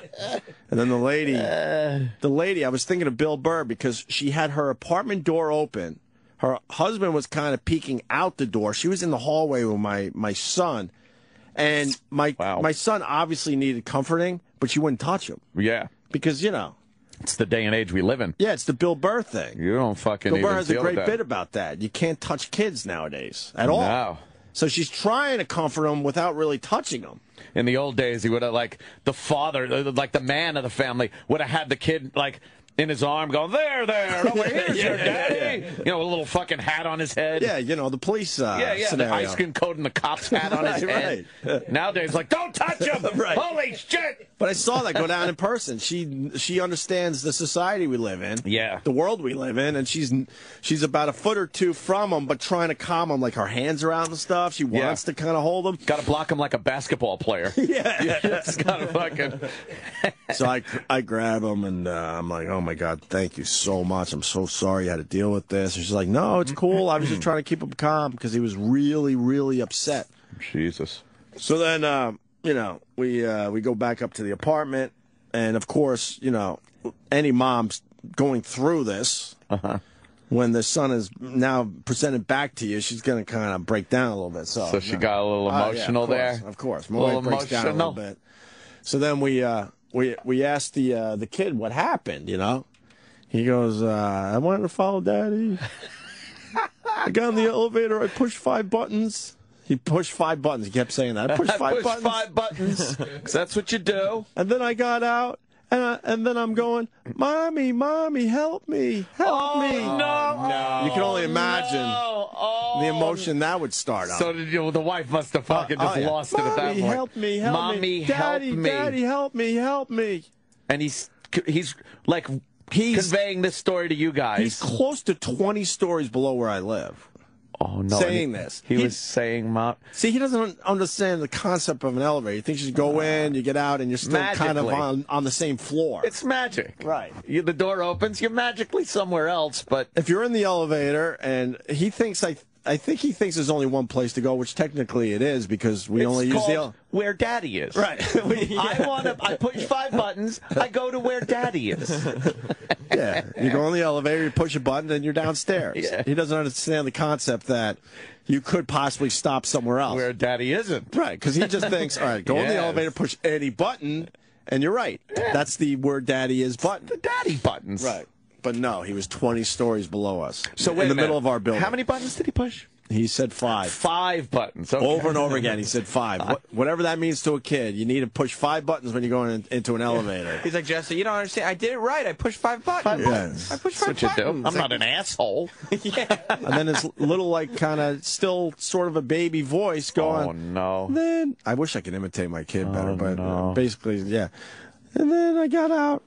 And then the lady, I was thinking of Bill Burr because she had her apartment door open. Her husband was kind of peeking out the door. She was in the hallway with my son. And my son obviously needed comforting, but she wouldn't touch him. Yeah. Because, you know. It's the day and age we live in. Yeah, it's the Bill Burr thing. You don't fucking Bill even Burr has a deal great with that. bit about that. You can't touch kids nowadays at all. No. So she's trying to comfort him without really touching him. In the old days, he would have, like, the father, like the man of the family, would have had the kid, like, in his arm going, there, over here's your daddy. You know, with a little fucking hat on his head. Yeah, you know, the police scenario. The ice cream coat and the cop's hat on his head. Right. Nowadays, like, don't touch him! Right. Holy shit! But I saw that go down in person. She understands the society we live in. Yeah. The world we live in, and she's about a foot or two from him, but trying to calm him. Like, her hands are out and stuff. She wants to kind of hold him. Got to block him like a basketball player. Yeah. You just got to fucking... So I grab him, and I'm like, oh, my God, thank you so much. I'm so sorry you had to deal with this. And she's like, no, it's cool. I was just trying to keep him calm because he was really, really upset. Jesus. So then, you know, we go back up to the apartment, and of course, you know, any mom's going through this. When the son is now presented back to you, she's going to kind of break down a little bit. So she got a little emotional there. Of course, my wife breaks down a little bit. So then we asked the kid what happened. You know, he goes, "I wanted to follow Daddy. I got in the elevator. I pushed 5 buttons." He pushed 5 buttons. He kept saying that. I pushed 5 buttons. 5 buttons. 'Cause that's what you do. And then I got out, and then I'm going, Mommy, help me, help me. No. You can only imagine the emotion that would start on. So the wife must have fucking just lost it at that point. Help me, help Mommy, me. help me. Daddy, help me, help me. And he's like conveying this story to you guys. He's close to 20 stories below where I live. Oh, no. Saying this. He was saying, Mom. See, he doesn't understand the concept of an elevator. He thinks you go in, you get out, and you're still kind of on the same floor. It's magic. Right. The door opens, you're magically somewhere else, but... If you're in the elevator, and he thinks, I think he thinks there's only one place to go, which technically it is, because we only use the elevator. Where Daddy is. Right. I push 5 buttons, I go to where Daddy is. Yeah. You go in the elevator, you push a button, and you're downstairs. Yeah. He doesn't understand the concept that you could possibly stop somewhere else. Where Daddy isn't. Right, because he just thinks, all right, go in the elevator, push any button, and you're right. Yeah. That's the where Daddy is button. The Daddy buttons. Right. But no, he was 20 stories below us. So in the middle of our building. How many buttons did he push? He said 5. 5 buttons. Okay. Over and over again, he said 5. Whatever that means to a kid, you need to push 5 buttons when you're going into an elevator. He's like, Jesse, you don't understand. I did it right. I pushed 5 buttons. 5 buttons. I pushed 5 That's what buttons. you do. I'm not an asshole. Yeah. And then his little, like, kind of still sort of a baby voice going, oh, no. Then, I wish I could imitate my kid better, but no. basically, yeah. And then I got out.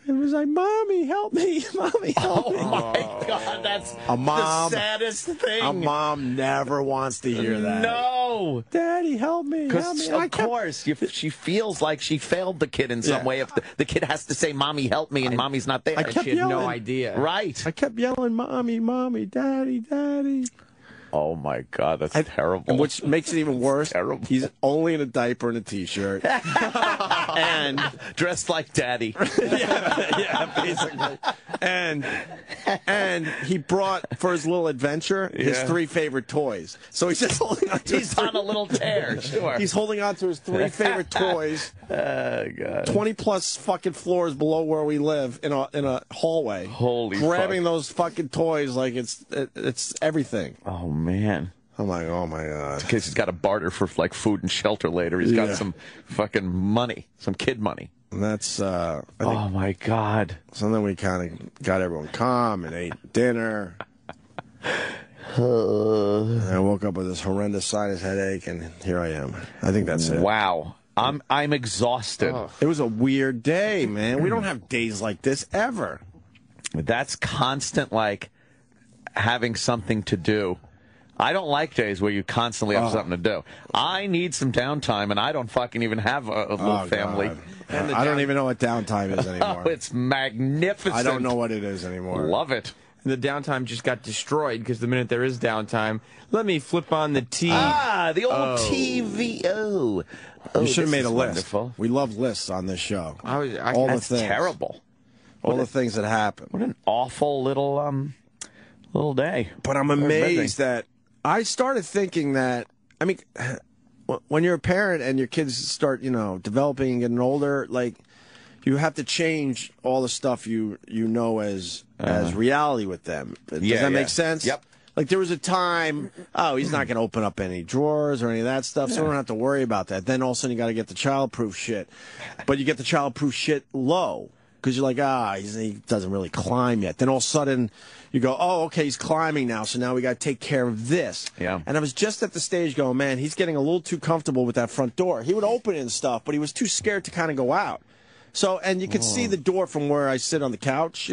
It was like, Mommy, help me. Mommy, help me. Oh, my God. That's the saddest thing. A mom never wants to hear that. No. Daddy, help me. Help me. Because, of course, she feels like she failed the kid in some way. If the kid has to say, Mommy, help me, and Mommy's not there. I kept she had yelling. no idea. Right. I kept yelling, Mommy, Mommy, Daddy, Daddy. Oh, my God. That's terrible. And which makes it even worse. Terrible. He's only in a diaper and a T-shirt. And dressed like Daddy. yeah, basically. And he brought, for his little adventure, his 3 favorite toys. So he's just holding on to He's on a little tear, sure. He's holding on to his 3 favorite toys. Oh, God. 20-plus fucking floors below where we live in a hallway. Holy grabbing fuck. those fucking toys like it's everything. Oh, man. I'm like, oh, my God. In case he's got to barter for, like, food and shelter later. He's got some fucking money, some kid money. And that's, I think, oh, my God. So then we kind of got everyone calm and ate dinner. And I woke up with this horrendous sinus headache, and here I am. I think that's it. Wow. I'm exhausted. Oh. It was a weird day, man. We don't have days like this ever. That's constant, like, having something to do. I don't like days where you constantly have something to do. I need some downtime, and I don't fucking even have a little family. And I don't even know what downtime is anymore. Oh, it's magnificent. I don't know what it is anymore. Love it. And the downtime just got destroyed because the minute there is downtime, let me flip on the TV. Ah, the old TV. Oh, you should have made a list. Wonderful. We love lists on this show. That's terrible. All the things that happen. What an awful little day. But I'm amazed that I started thinking that, I mean, when you're a parent and your kids start, developing and getting older, like, you have to change all the stuff you know as reality with them. Does that make sense? Yep. Like, there was a time, he's not going to open up any drawers or any of that stuff, so we don't have to worry about that. Then all of a sudden you got to get the childproof shit. But you get the childproof shit low. Because you're like, he doesn't really climb yet. Then all of a sudden, you go, okay, he's climbing now, so now we got to take care of this. Yeah. And I was just at the stage going, man, he's getting a little too comfortable with that front door. He would open it and stuff, but he was too scared to kind of go out. So, and you could see the door from where I sit on the couch,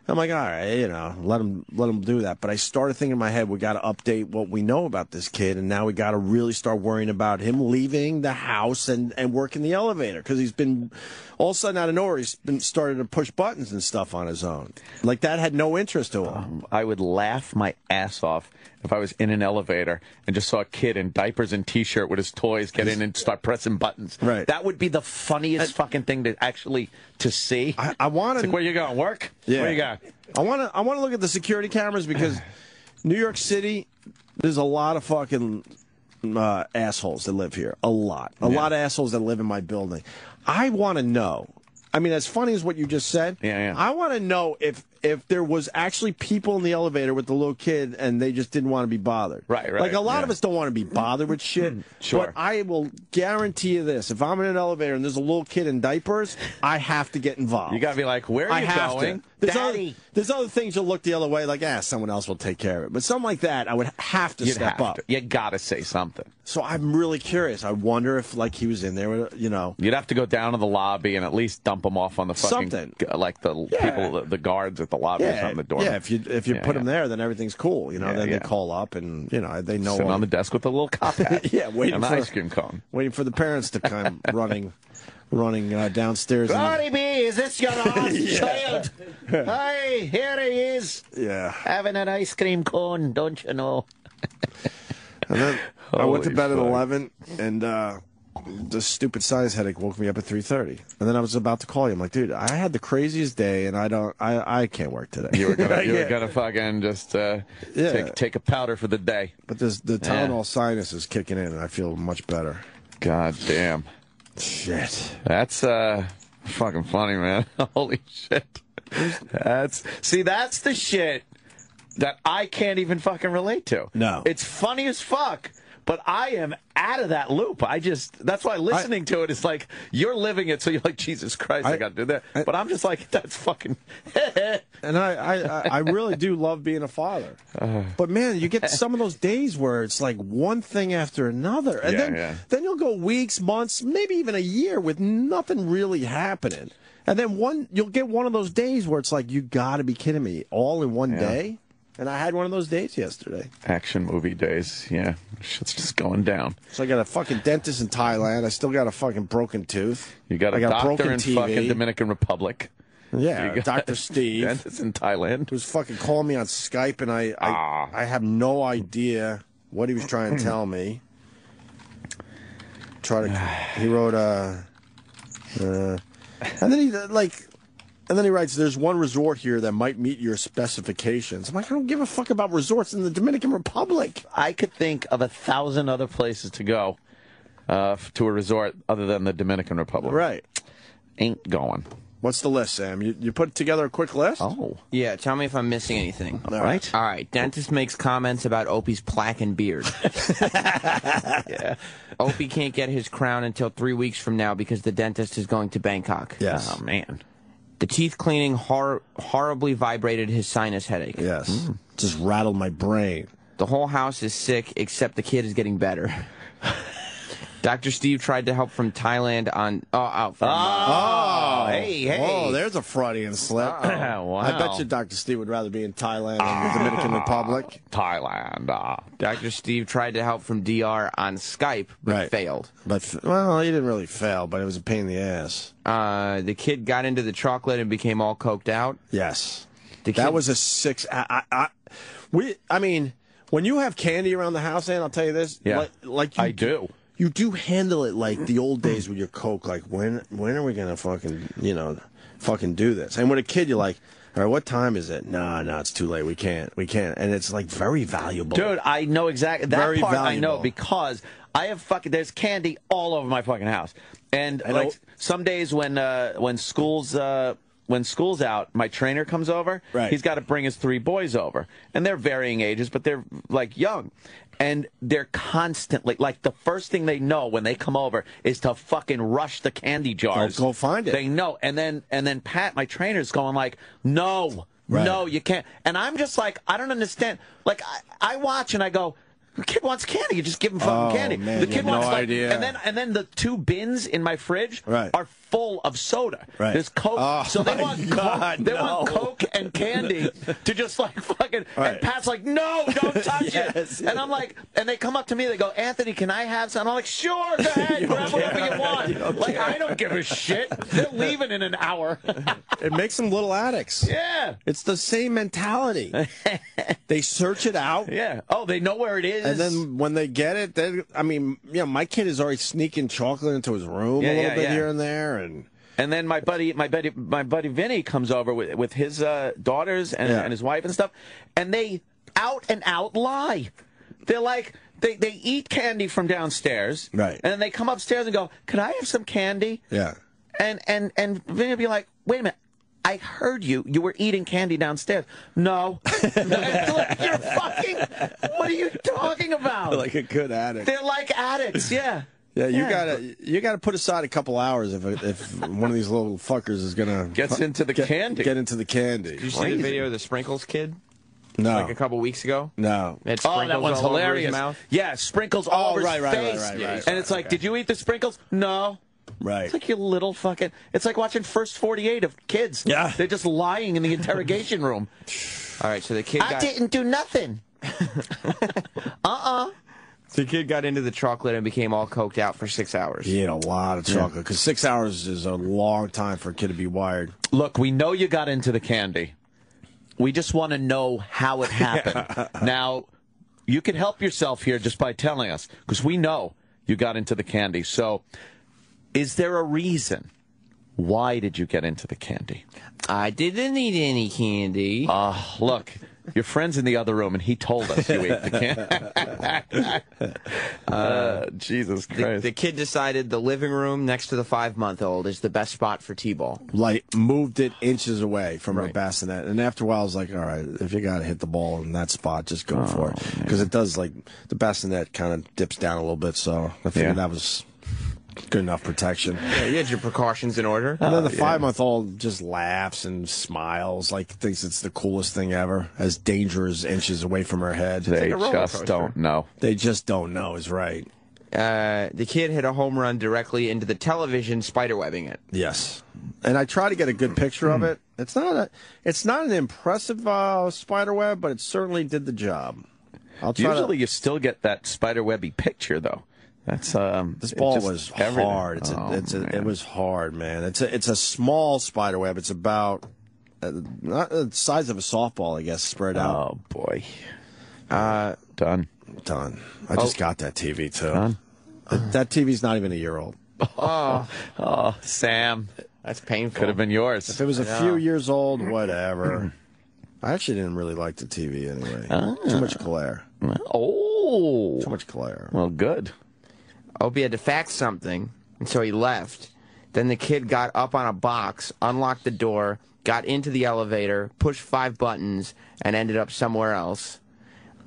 I'm like, all right, let him do that. But I started thinking in my head, we got to update what we know about this kid, and now we got to really start worrying about him leaving the house and working the elevator, because he's been all of a sudden out of nowhere, he's been started to push buttons and stuff on his own. Like, that had no interest to him. I would laugh my ass off if I was in an elevator and just saw a kid in diapers and T-shirt with his toys get in and start pressing buttons. Right. That would be the funniest fucking thing to see. I want to. Like, where you going? Work? Yeah. Where you going? I want to look at the security cameras, because New York City, there's a lot of fucking assholes that live here. A lot of assholes that live in my building. I want to know. I mean, as funny as what you just said, I want to know if there was actually people in the elevator with the little kid and they just didn't want to be bothered. Right. Like, a lot of us don't want to be bothered with shit. Sure. But I will guarantee you this. If I'm in an elevator and there's a little kid in diapers, I have to get involved. You got to be like, where are you going? There's other things you'll look the other way, like, someone else will take care of it. But something like that, I would have to step up. You got to say something. So I'm really curious. I wonder if, like, he was in there, You'd have to go down to the lobby and at least dump him off on the fucking... Something. Like the people, the guards at the lobby or something, the door. Yeah, if you put him there, then everything's cool. Then they call up and, they know... Sitting on the desk with a little cop hat. waiting for an ice cream cone. Waiting for the parents to come running downstairs. Ronnie B, is this your child? Hi, here he is. Yeah. Having an ice cream cone, don't you know? And then I went to bed at 11, and the stupid sinus headache woke me up at 3:30. And then I was about to call you. I'm like, dude, I had the craziest day, and I can't work today. You were gonna fucking just take a powder for the day. But the Tylenol sinus is kicking in, and I feel much better. God damn. Shit. That's fucking funny, man. Holy shit. That's the shit that I can't even fucking relate to. No. It's funny as fuck, but I am out of that loop. That's why listening to it is like, you're living it, so you're like, Jesus Christ, I got to do that. But I'm just like, that's fucking... And I really do love being a father. But, man, you get some of those days where it's like one thing after another. And then you'll go weeks, months, maybe even a year with nothing really happening. And then you'll get one of those days where it's like, you got to be kidding me, all in one day? And I had one of those days yesterday. Action movie days, yeah. Shit's just going down. So I got a fucking dentist in Thailand. I still got a fucking broken tooth. You got a doctor in fucking Dominican Republic. Yeah, Dr. Steve. Dentist in Thailand. Who's fucking calling me on Skype, and I have no idea what he was trying to tell me. He wrote and then he writes, there's one resort here that might meet your specifications. I'm like, I don't give a fuck about resorts in the Dominican Republic. I could think of 1,000 other places to go to a resort other than the Dominican Republic. Right. Ain't going. What's the list, Sam? You put together a quick list? Oh. Yeah, tell me if I'm missing anything. All right. All right. Dentist makes comments about Opie's plaque and beard. Yeah. Opie can't get his crown until 3 weeks from now because the dentist is going to Bangkok. Yes. Oh, man. The teeth cleaning horribly vibrated his sinus headache. Yes. Just rattled my brain. The whole house is sick, except the kid is getting better. Dr. Steve tried to help from Thailand on... Hey. Oh, there's a Freudian slip. Wow. I bet you Dr. Steve would rather be in Thailand than the Dominican Republic. Thailand. Dr. Steve tried to help from DR on Skype, but failed. Well, he didn't really fail, but it was a pain in the ass. The kid got into the chocolate and became all coked out. Yes. That was a 6. I mean, when you have candy around the house, and I'll tell you this, like you, I do. You do handle it like the old days with your Coke. Like when are we gonna fucking do this? And with a kid, you're like, all right, what time is it? No, it's too late. We can't. And it's like very valuable. Dude, I know exactly that very part. Valuable. I know because I have there's candy all over my fucking house. And like some days when school's out, my trainer comes over. Right. He's got to bring his 3 boys over, and they're varying ages, but they're like young. And they're constantly, like, the first thing they know when they come over is to fucking rush the candy jars. Go find it. They know. And then Pat, my trainer's going like, no, you can't. And I'm just like, I don't understand. Like, I watch and I go, the kid wants candy. You just give him fucking candy. Man, the kid wants no idea. And then the 2 bins in my fridge are full of soda. Right. There's Coke. Oh, so they want God, Coke. They want Coke and candy to just like fucking. Right. And Pat's like, no, don't touch Yes. it. And I'm like, and they come up to me. They go, Anthony, can I have some? I'm like, sure, go ahead, grab whatever you want. Like, I don't give a shit. They're leaving in an hour. It makes them little addicts. Yeah. It's the same mentality. They search it out. Yeah. Oh, they know where it is. And then when they get it, my kid is already sneaking chocolate into his room a little bit here and there, and then my buddy Vinny comes over with his daughters and his wife and stuff, and they out and out lie. They're like they eat candy from downstairs, right? And then they come upstairs and go, "Can I have some candy?" Yeah. And Vinny will be like, "Wait a minute. I heard you were eating candy downstairs." No. Like, you're fucking, what are you talking about? Like a good addict. They're like addicts, yeah. Yeah, you gotta put aside a couple hours if one of these little fuckers is gonna Gets into the candy. Get into the candy. Did you see the video of the Sprinkles kid? No. Like a couple weeks ago? No. It had sprinkles that one's all over his hilarious. mouth? Yeah, sprinkles all over his face. Right. And it's like, did you eat the sprinkles? No. Right. It's like you little fucking. It's like watching First 48 of kids. Yeah. They're just lying in the interrogation room. All right, so the kid I didn't do nothing. The kid got into the chocolate and became all coked out for 6 hours. He ate a lot of chocolate because 6 hours is a long time for a kid to be wired. Look, we know you got into the candy. We just want to know how it happened. Now, you can help yourself here just by telling us, because we know you got into the candy. So, is there a reason? Why did you get into the candy? I didn't eat any candy. Look, your friend's in the other room, and he told us you ate the candy. Jesus Christ. The kid decided the living room next to the 5-month-old is the best spot for T-ball. Like, moved it inches away from her bassinet. And after a while, I was like, all right, if you got to hit the ball in that spot, just go for it. Because it does, like, the bassinet kind of dips down a little bit, so I figured that was good enough protection. Yeah, you had your precautions in order. And then the 5-month-old just laughs and smiles, like thinks it's the coolest thing ever, as danger is inches away from her head. They just don't know. They just don't know is right. The kid hit a home run directly into the television, spiderwebbing it. Yes. And I try to get a good picture of it. It's not an impressive spiderweb, but it certainly did the job. Usually you still get that spiderwebby picture, though. That's this ball was hard. It was hard, man. It's a small spider web. It's about not the size of a softball, I guess, spread out. Oh boy. Done. I just got that TV too. Done. That TV's not even a year old. Oh, Sam. That's painful. Could have been yours. If it was a few years old, whatever. I actually didn't really like the TV anyway. Too much glare. Oh. Too much glare. Well, good. Opie had to fax something, and so he left. Then the kid got up on a box, unlocked the door, got into the elevator, pushed 5 buttons, and ended up somewhere else.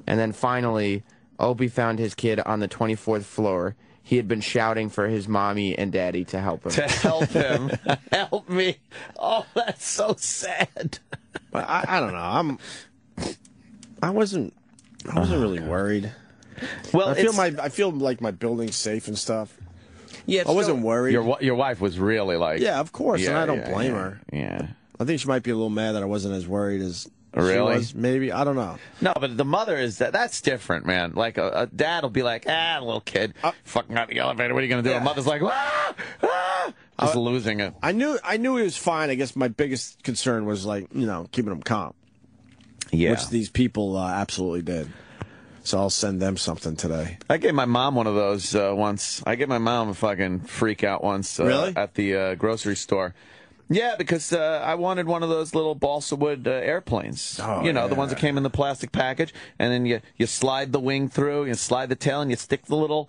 And then finally, Opie found his kid on the 24th floor. He had been shouting for his mommy and daddy to help him. To help him. Help me. Oh, that's so sad. But I don't know. I wasn't really worried. Well, I feel like my building's safe and stuff. Yeah, I wasn't worried. Your wife was really like. Yeah, of course, and I don't blame her. Yeah. I think she might be a little mad that I wasn't as worried as she was. Maybe, I don't know. No, but the mother is that's different, man. Like a dad will be like, little kid, fucking out the elevator. What are you gonna do? A mother's like, just losing it. I knew he was fine. I guess my biggest concern was like, keeping him calm. Yeah. Which these people absolutely did. So I'll send them something today. I gave my mom one of those once. I gave my mom a fucking freak out once really? At the grocery store. Yeah, because I wanted one of those little balsa wood airplanes. Oh, you know, the ones that came in the plastic package, and then you slide the wing through, you slide the tail, and you stick the little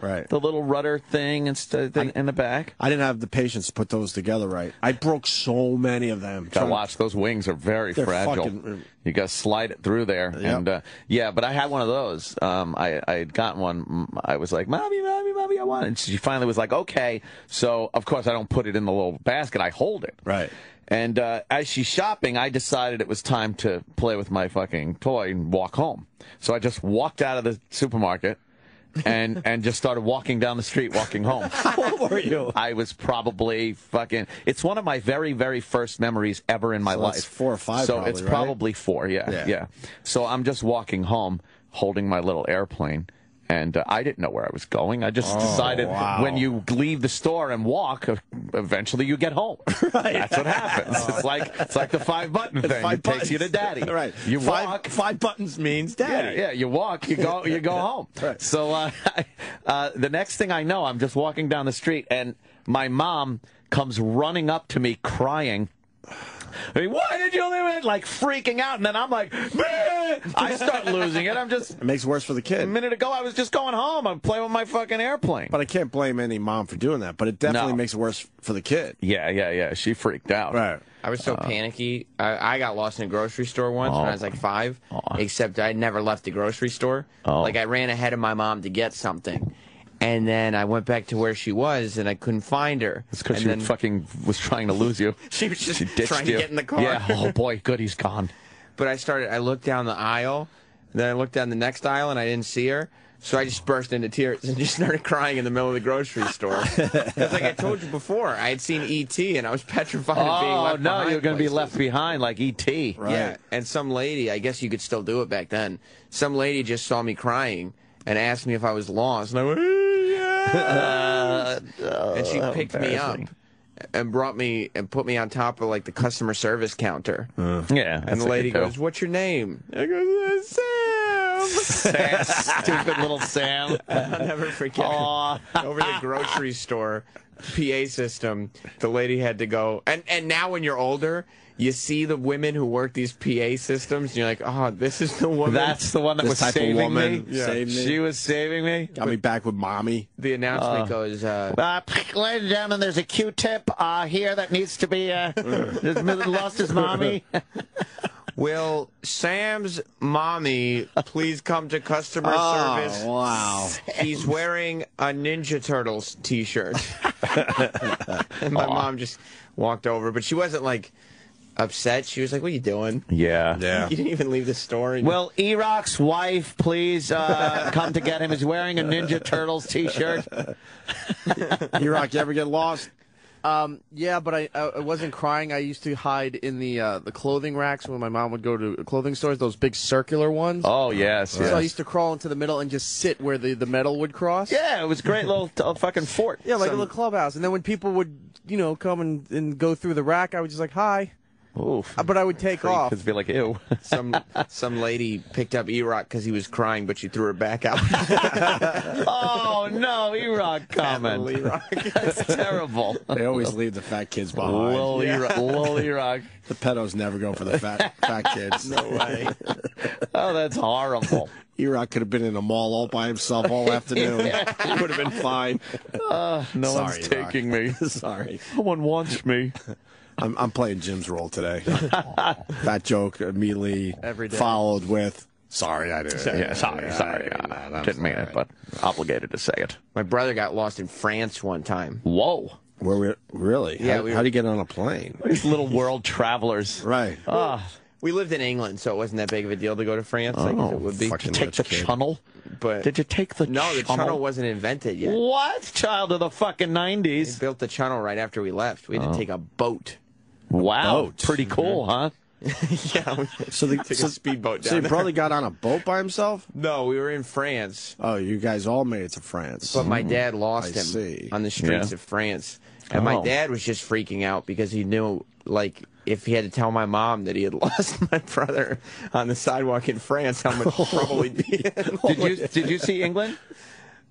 rudder thing in the back. I didn't have the patience to put those together right. I broke so many of them. Gotta watch, those wings are very fragile. You gotta slide it through there. Yep. And yeah, but I had one of those. I had gotten one. I was like, Mommy, I want it. And she finally was like, okay. So of course I don't put it in the little basket. I hold it. Right. And as she's shopping, I decided it was time to play with my fucking toy and walk home. So I just walked out of the supermarket and just started walking down the street, walking home. How old were you? I was probably fucking... It's one of my very, very first memories ever in my life. That's 4 or 5, so probably, it's right? probably 4, yeah. So I'm just walking home, holding my little airplane. And I didn't know where I was going. I just decided when you leave the store and walk, eventually you get home. Right. That's what happens. It's like the 5-button thing. It takes you to daddy. Right. You walk. 5 buttons means daddy. Yeah. You walk. You go home. Right. So the next thing I know, I'm just walking down the street, and my mom comes running up to me crying. I mean, why did you leave it? Like freaking out, and then I'm like, bleh! I start losing it. It makes it worse for the kid. A minute ago, I was just going home. I'm playing with my fucking airplane. But I can't blame any mom for doing that. But it definitely makes it worse for the kid. Yeah. She freaked out. Right. I was so panicky. I got lost in a grocery store once when I was like 5, except I never left the grocery store. Like I ran ahead of my mom to get something. And then I went back to where she was, and I couldn't find her. It's because she fucking was trying to lose you. She was just ditched trying you. to get in the car. Yeah, oh boy, good, he's gone. But I looked down the aisle, then I looked down the next aisle, and I didn't see her. So I just burst into tears and just started crying in the middle of the grocery store. Because like I told you before, I had seen E.T., and I was petrified of being left behind. Oh, no, you're going to be left behind like E.T. Right. Yeah, and some lady, I guess you could still do it back then, some lady just saw me crying and asked me if I was lost. And I went, and she picked me up and brought me and put me on top of like the customer service counter. Yeah. And the lady goes, "What's your name?" I go, "Sam." Stupid little Sam. I'll never forget. Over the grocery store PA system, the lady had to go. And now when you're older, you see the women who work these PA systems, and you're like, oh, this is the woman. That's the one that was saving me. Yeah. Saved me. She was saving me. Got me back with mommy. The announcement goes, ladies and gentlemen, there's a Q-tip here that needs to be lost his mommy. will Sam's mommy please come to customer service? Wow. He's wearing a Ninja Turtles t-shirt. And my mom just walked over, but she wasn't like upset. She was like, what are you doing? Yeah. You didn't even leave the store. Will E-Rock's wife please come to get him? He's wearing a Ninja Turtles t-shirt. E-Rock, you ever get lost? Yeah, but I wasn't crying. I used to hide in the clothing racks when my mom would go to clothing stores, those big circular ones. Oh, yes. So I used to crawl into the middle and just sit where the metal would cross. Yeah, it was a great little fucking fort. Yeah, like a little clubhouse. And then when people would, come and go through the rack, I would just like, hi. Oof. But I would take off. Because be like, ew. Some lady picked up E-Rock because he was crying, but she threw her back out. Oh, no, E-Rock comment. That's terrible. They always leave the fat kids behind. Lil E-Rock. The pedos never go for the fat kids. No way. Oh, that's horrible. E-Rock could have been in a mall all by himself all afternoon. He would have been fine. No Sorry, one's taking me. Sorry. No one wants me. I'm playing Jim's role today. That joke immediately followed with, sorry, I did. Yeah, sorry. Didn't mean it, but obligated to say it. My brother got lost in France one time. Whoa. Really? Yeah, how do you get on a plane? These little world travelers. Right. We lived in England, so it wasn't that big of a deal to go to France. I guess it would be. fucking Did you take the channel? But Did you take the No, the channel? channel wasn't invented yet. What? Child of the fucking They 90s. built the channel right after we left. We had to take a boat. Wow. boat. Pretty cool, huh? Yeah, So took a speedboat down So your there. brother got on a boat by himself? No, we were in France, Oh, you guys all made it to France. but my dad lost I him see. on the streets Yeah. of France. And my Oh. dad was just freaking out because he knew, like, if he had to tell my mom that he had lost my brother on the sidewalk in France, how much trouble he'd be in. Did you see England?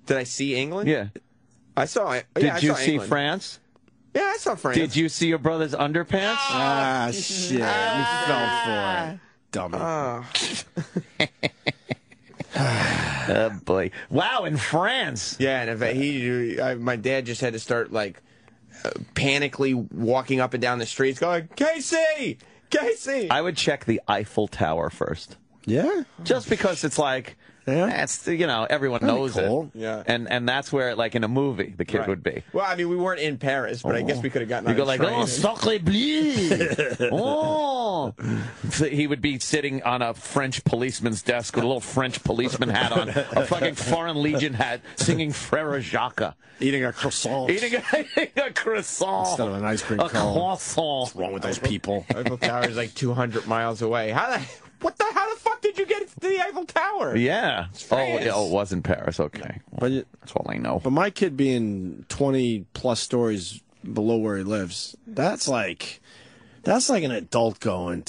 Did I see England? Yeah. I saw it. Did you see France? Yeah, I saw France. Did you see your brother's underpants? Ah, shit. You fell for it. Dummy. Oh, boy. Wow, in France. Yeah, and if my dad just had to start, like, panically walking up and down the streets going, Casey! Casey! I would check the Eiffel Tower first. Yeah? Just because it's like, that's, everyone knows cool. it. Yeah. And that's where, like, in a movie, the kid would be. Well, I mean, we weren't in Paris, but I guess we could have gotten on You go a like, train. oh, sacre bleu. Oh. So he would be sitting on a French policeman's desk with a little French policeman hat on, a fucking Foreign Legion hat, singing Frere Jacques. Eating a croissant. Eating a croissant. Instead of an ice cream cone. Croissant. What's wrong with those people? Eiffel Tower is like 200 miles away. How the fuck did you get to the Eiffel Tower? Yeah. France. Oh, it was in Paris. Okay. Well, that's all I know. But my kid being 20-plus stories below where he lives, that's like an adult going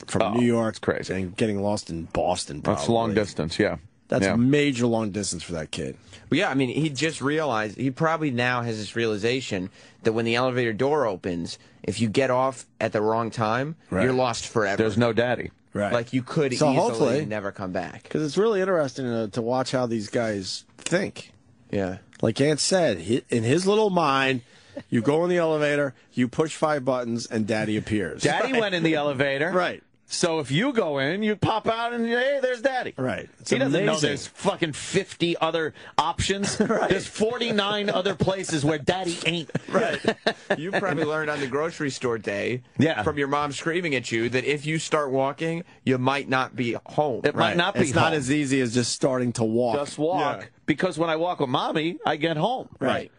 from New York crazy. and getting lost in Boston, probably. That's long distance, yeah. That's a major long distance for that kid. Well, yeah, I mean, he just realized, he probably now has this realization that when the elevator door opens, if you get off at the wrong time, you're lost forever. There's no daddy. Right. Like, you could easily never come back. Because it's really interesting to watch how these guys think. Yeah. Like Ant said, in his little mind, you go in the elevator, you push 5 buttons, and Daddy appears. Daddy went in the elevator. Right. So if you go in, you pop out and, hey, there's Daddy. Right. He doesn't know there's fucking 50 other options. There's 49 other places where Daddy ain't. Right. You probably learned on the grocery store day from your mom screaming at you that if you start walking, you might not be home. It might not be It's not as easy as just starting to walk. Just walk. Yeah. Because when I walk with Mommy, I get home. Right.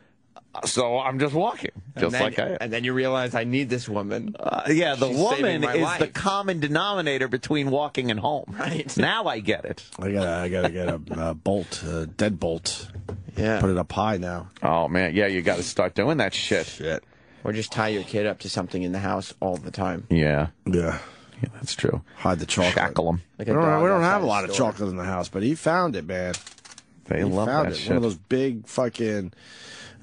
So I'm just walking, just like I am. And then you realize I need this woman. Yeah, the She's woman saving my is life. the common denominator between walking and home. Right. Now I get it. I gotta get a bolt, a deadbolt. Yeah. Put it up high now. Oh, man. Yeah, you got to start doing that shit. Or just tie your kid up to something in the house all the time. Yeah. Yeah. Yeah, that's true. Hide the chocolate. Shackle them. Like We a dog don't have outside a lot the of store. chocolate in the house, but he found it, man. They He love found that it. shit. One of those big fucking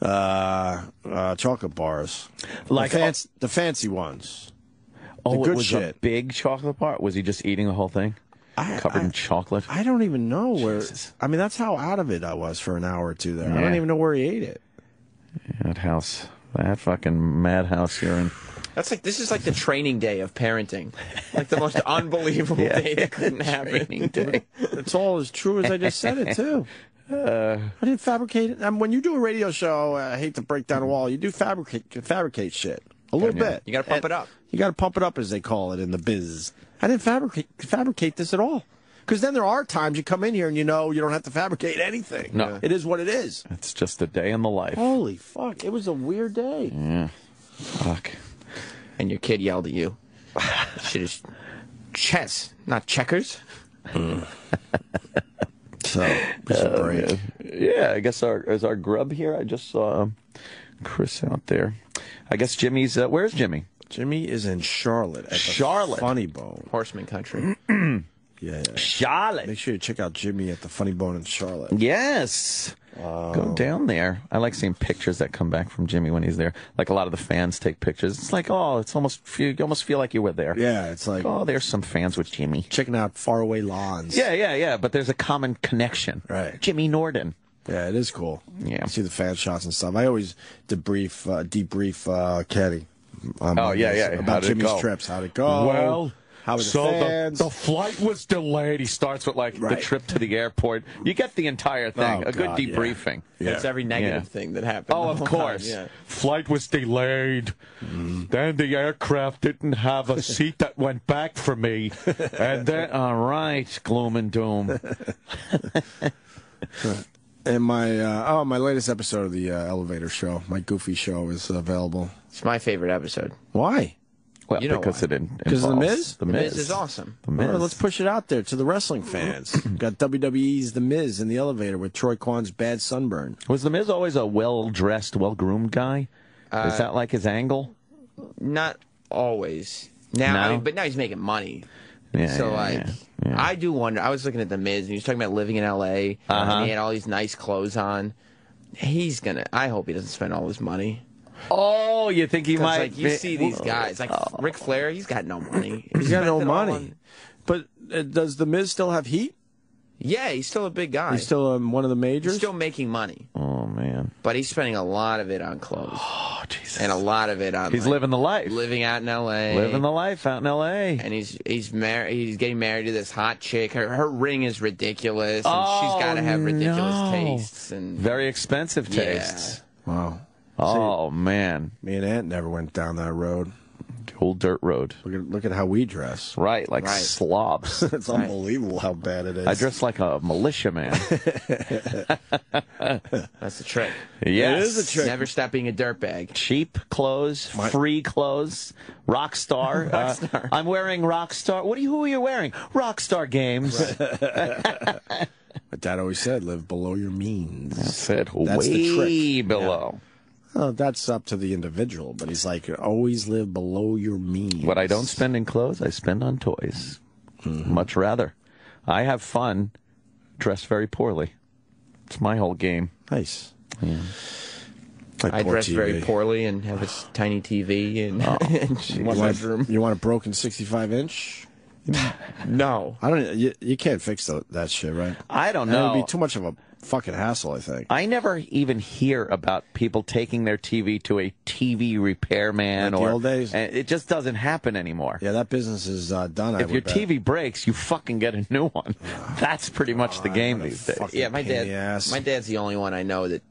chocolate bars. Like the fancy ones. Oh, the good it was shit. a big chocolate bar? Was he just eating the whole thing? Covered in chocolate? I don't even know where. Jesus. I mean, that's how out of it I was for an hour or two there. I Yeah. don't even know where he ate it. That house. That fucking madhouse you're in. This is like the training day of parenting. Like the most unbelievable day that couldn't happen. Day. It's all as true as I just said it, too. I didn't fabricate it. When you do a radio show, I hate to break down a wall, you do fabricate shit. A little bit. You got to pump it up. You got to pump it up, as they call it in the biz. I didn't fabricate this at all. Because then there are times you come in here and you know you don't have to fabricate anything. No. It is what it is. It's just a day in the life. Holy fuck. It was a weird day. Yeah. Fuck. And your kid yelled at you. Shit is chess, not checkers. So, it's a break. Yeah, I guess is our grub here? I just saw Chris out there. I guess Jimmy's, where's Jimmy? Jimmy is in Charlotte. At the Charlotte. Funny Bone. Horseman country. Yeah. Charlotte. Make sure you check out Jimmy at the Funny Bone in Charlotte. Yes. Go down there. I like seeing pictures that come back from Jimmy when he's there. Like a lot of the fans take pictures. It's like, oh, you almost feel like you were there. Yeah, it's like, oh, there's some fans with Jimmy. checking out faraway lawns. Yeah. But there's a common connection. Right. Jimmy Norden. Yeah, it is cool. Yeah. See the fan shots and stuff. I always debrief Kenny. Oh, yeah. About How'd it Jimmy's go? trips. How'd it go? Well, how were the fans? the flight was delayed. He starts with the Right. trip to the airport. You get the entire thing. Oh, a good God, debriefing. Yeah. That's every negative thing that happened. Oh, the of whole course. time, yeah. Flight was delayed. Then the aircraft didn't have a seat that went back for me. And then, all right, gloom and doom. And my latest episode of the Elevator Show, my Goofy show, is available. It's my favorite episode. Why? Well, You know because why. it involves Because of The Miz? The The Miz. Miz is awesome. The Miz. All right, let's push it out there to the wrestling fans. Got WWE's The Miz in the elevator with Troy Kwan's bad sunburn. Was The Miz always a well-dressed, well-groomed guy? Is that like his angle? Not always. Now, I mean, but now he's making money. Yeah, so, yeah. I do wonder. I was looking at The Miz, and he was talking about living in L.A., and he had all these nice clothes on. I hope he doesn't spend all his money. Oh, you think he might? Like, you see these guys, like Ric Flair, he's got no money. He's got no money. But does The Miz still have heat? Yeah, he's still a big guy. He's still one of the majors? He's still making money. Oh, man. But he's spending a lot of it on clothes. Oh, Jesus. And a lot of it on... He's living the life. Living out in L.A. Living the life out in L.A. And he's married. He's getting married to this hot chick. Her ring is ridiculous. And she's got to have ridiculous tastes. And very expensive tastes. Yeah. Wow. Oh, man. Me and Aunt never went down that road. Old dirt road. Look at how we dress. Right, like slobs. It's unbelievable how bad it is. I dress like a militia man. That's the trick. Yes. It is a trick. Never stop being a dirtbag. Cheap clothes, free clothes, Rockstar. Rockstar. I'm wearing Rockstar. Who are you wearing? Rockstar games. Right. But Dad always said, live below your means. That's it. That's way the trick. below. Yeah. Oh, that's up to the individual, but he's like, always live below your means. What I don't spend in clothes, I spend on toys. Much rather. I have fun, dress very poorly. It's my whole game. Nice. Yeah. I dress very poorly and have a tiny TV in one bedroom. You want a broken 65-inch? No. I don't. You can't fix that shit, right? I don't know. It would be too much of a fucking hassle, I think. I never even hear about people taking their TV to a TV repairman Like the old days? And it just doesn't happen anymore. Yeah, that business is done. If your TV breaks, you fucking get a new one. That's pretty much the game these days. Yeah, my dad's the only one I know that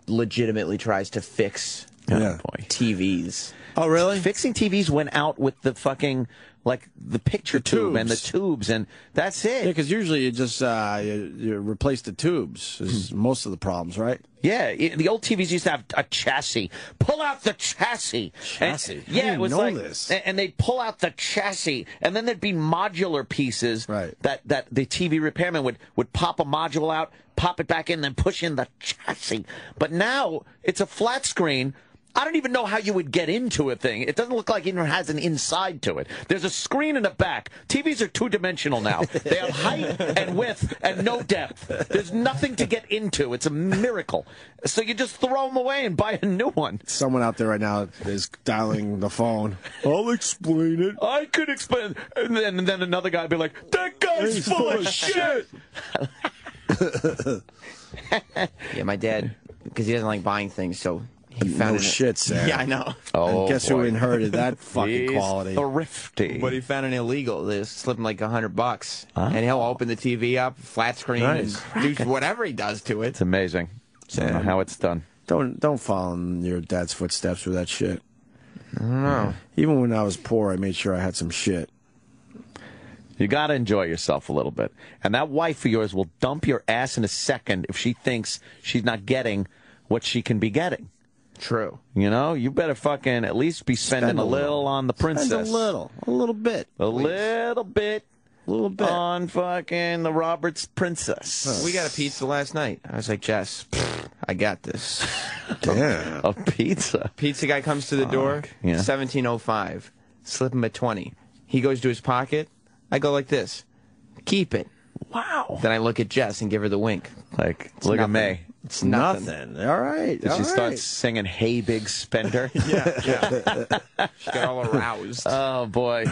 legitimately tries to fix TVs. Oh, really? Fixing TVs went out with the fucking, like, the picture tube and the tubes, and that's it. Yeah, because usually you just you replace the tubes is most of the problems, right? Yeah, the old TVs used to have a chassis. Pull out the chassis. Chassis? Yeah, it was like this. And they'd pull out the chassis, and then there'd be modular pieces that the TV repairman would pop a module out, pop it back in, then push in the chassis. But now it's a flat screen. I don't even know how you would get into a thing. It doesn't look like it even has an inside to it. There's a screen in the back. TVs are two-dimensional now. They have height and width and no depth. There's nothing to get into. It's a miracle. So you just throw them away and buy a new one. Someone out there right now is dialing the phone. I'll explain it. I could explain it. And then another guy would be like, that guy's full of shit. Yeah, my dad, because he doesn't like buying things, so... He found shit, Sam. Yeah, I know. Oh, and guess who inherited that fucking quality? Thrifty. But he found an illegal. They slipped him like $100, and he'll open the TV up, flat screen, and do whatever he does to it. It's amazing. I don't know how it's done. Don't follow in your dad's footsteps with that shit. I don't know. Even when I was poor, I made sure I had some shit. You got to enjoy yourself a little bit. And that wife of yours will dump your ass in a second if she thinks she's not getting what she can be getting. True. You know, you better fucking at least be spending a little on the princess. Spend a little bit. A little bit on fucking the Roberts princess. We got a pizza last night. I was like, Jess, I got this. Damn. A pizza. Pizza guy comes to the door, yeah. 1705. Slip him a 20. He goes to his pocket. I go like this. Keep it. Wow. Then I look at Jess and give her the wink. Like, look at me. It's nothing. All right. Did she start singing "Hey Big Spender"? Yeah. She got all aroused. Oh boy.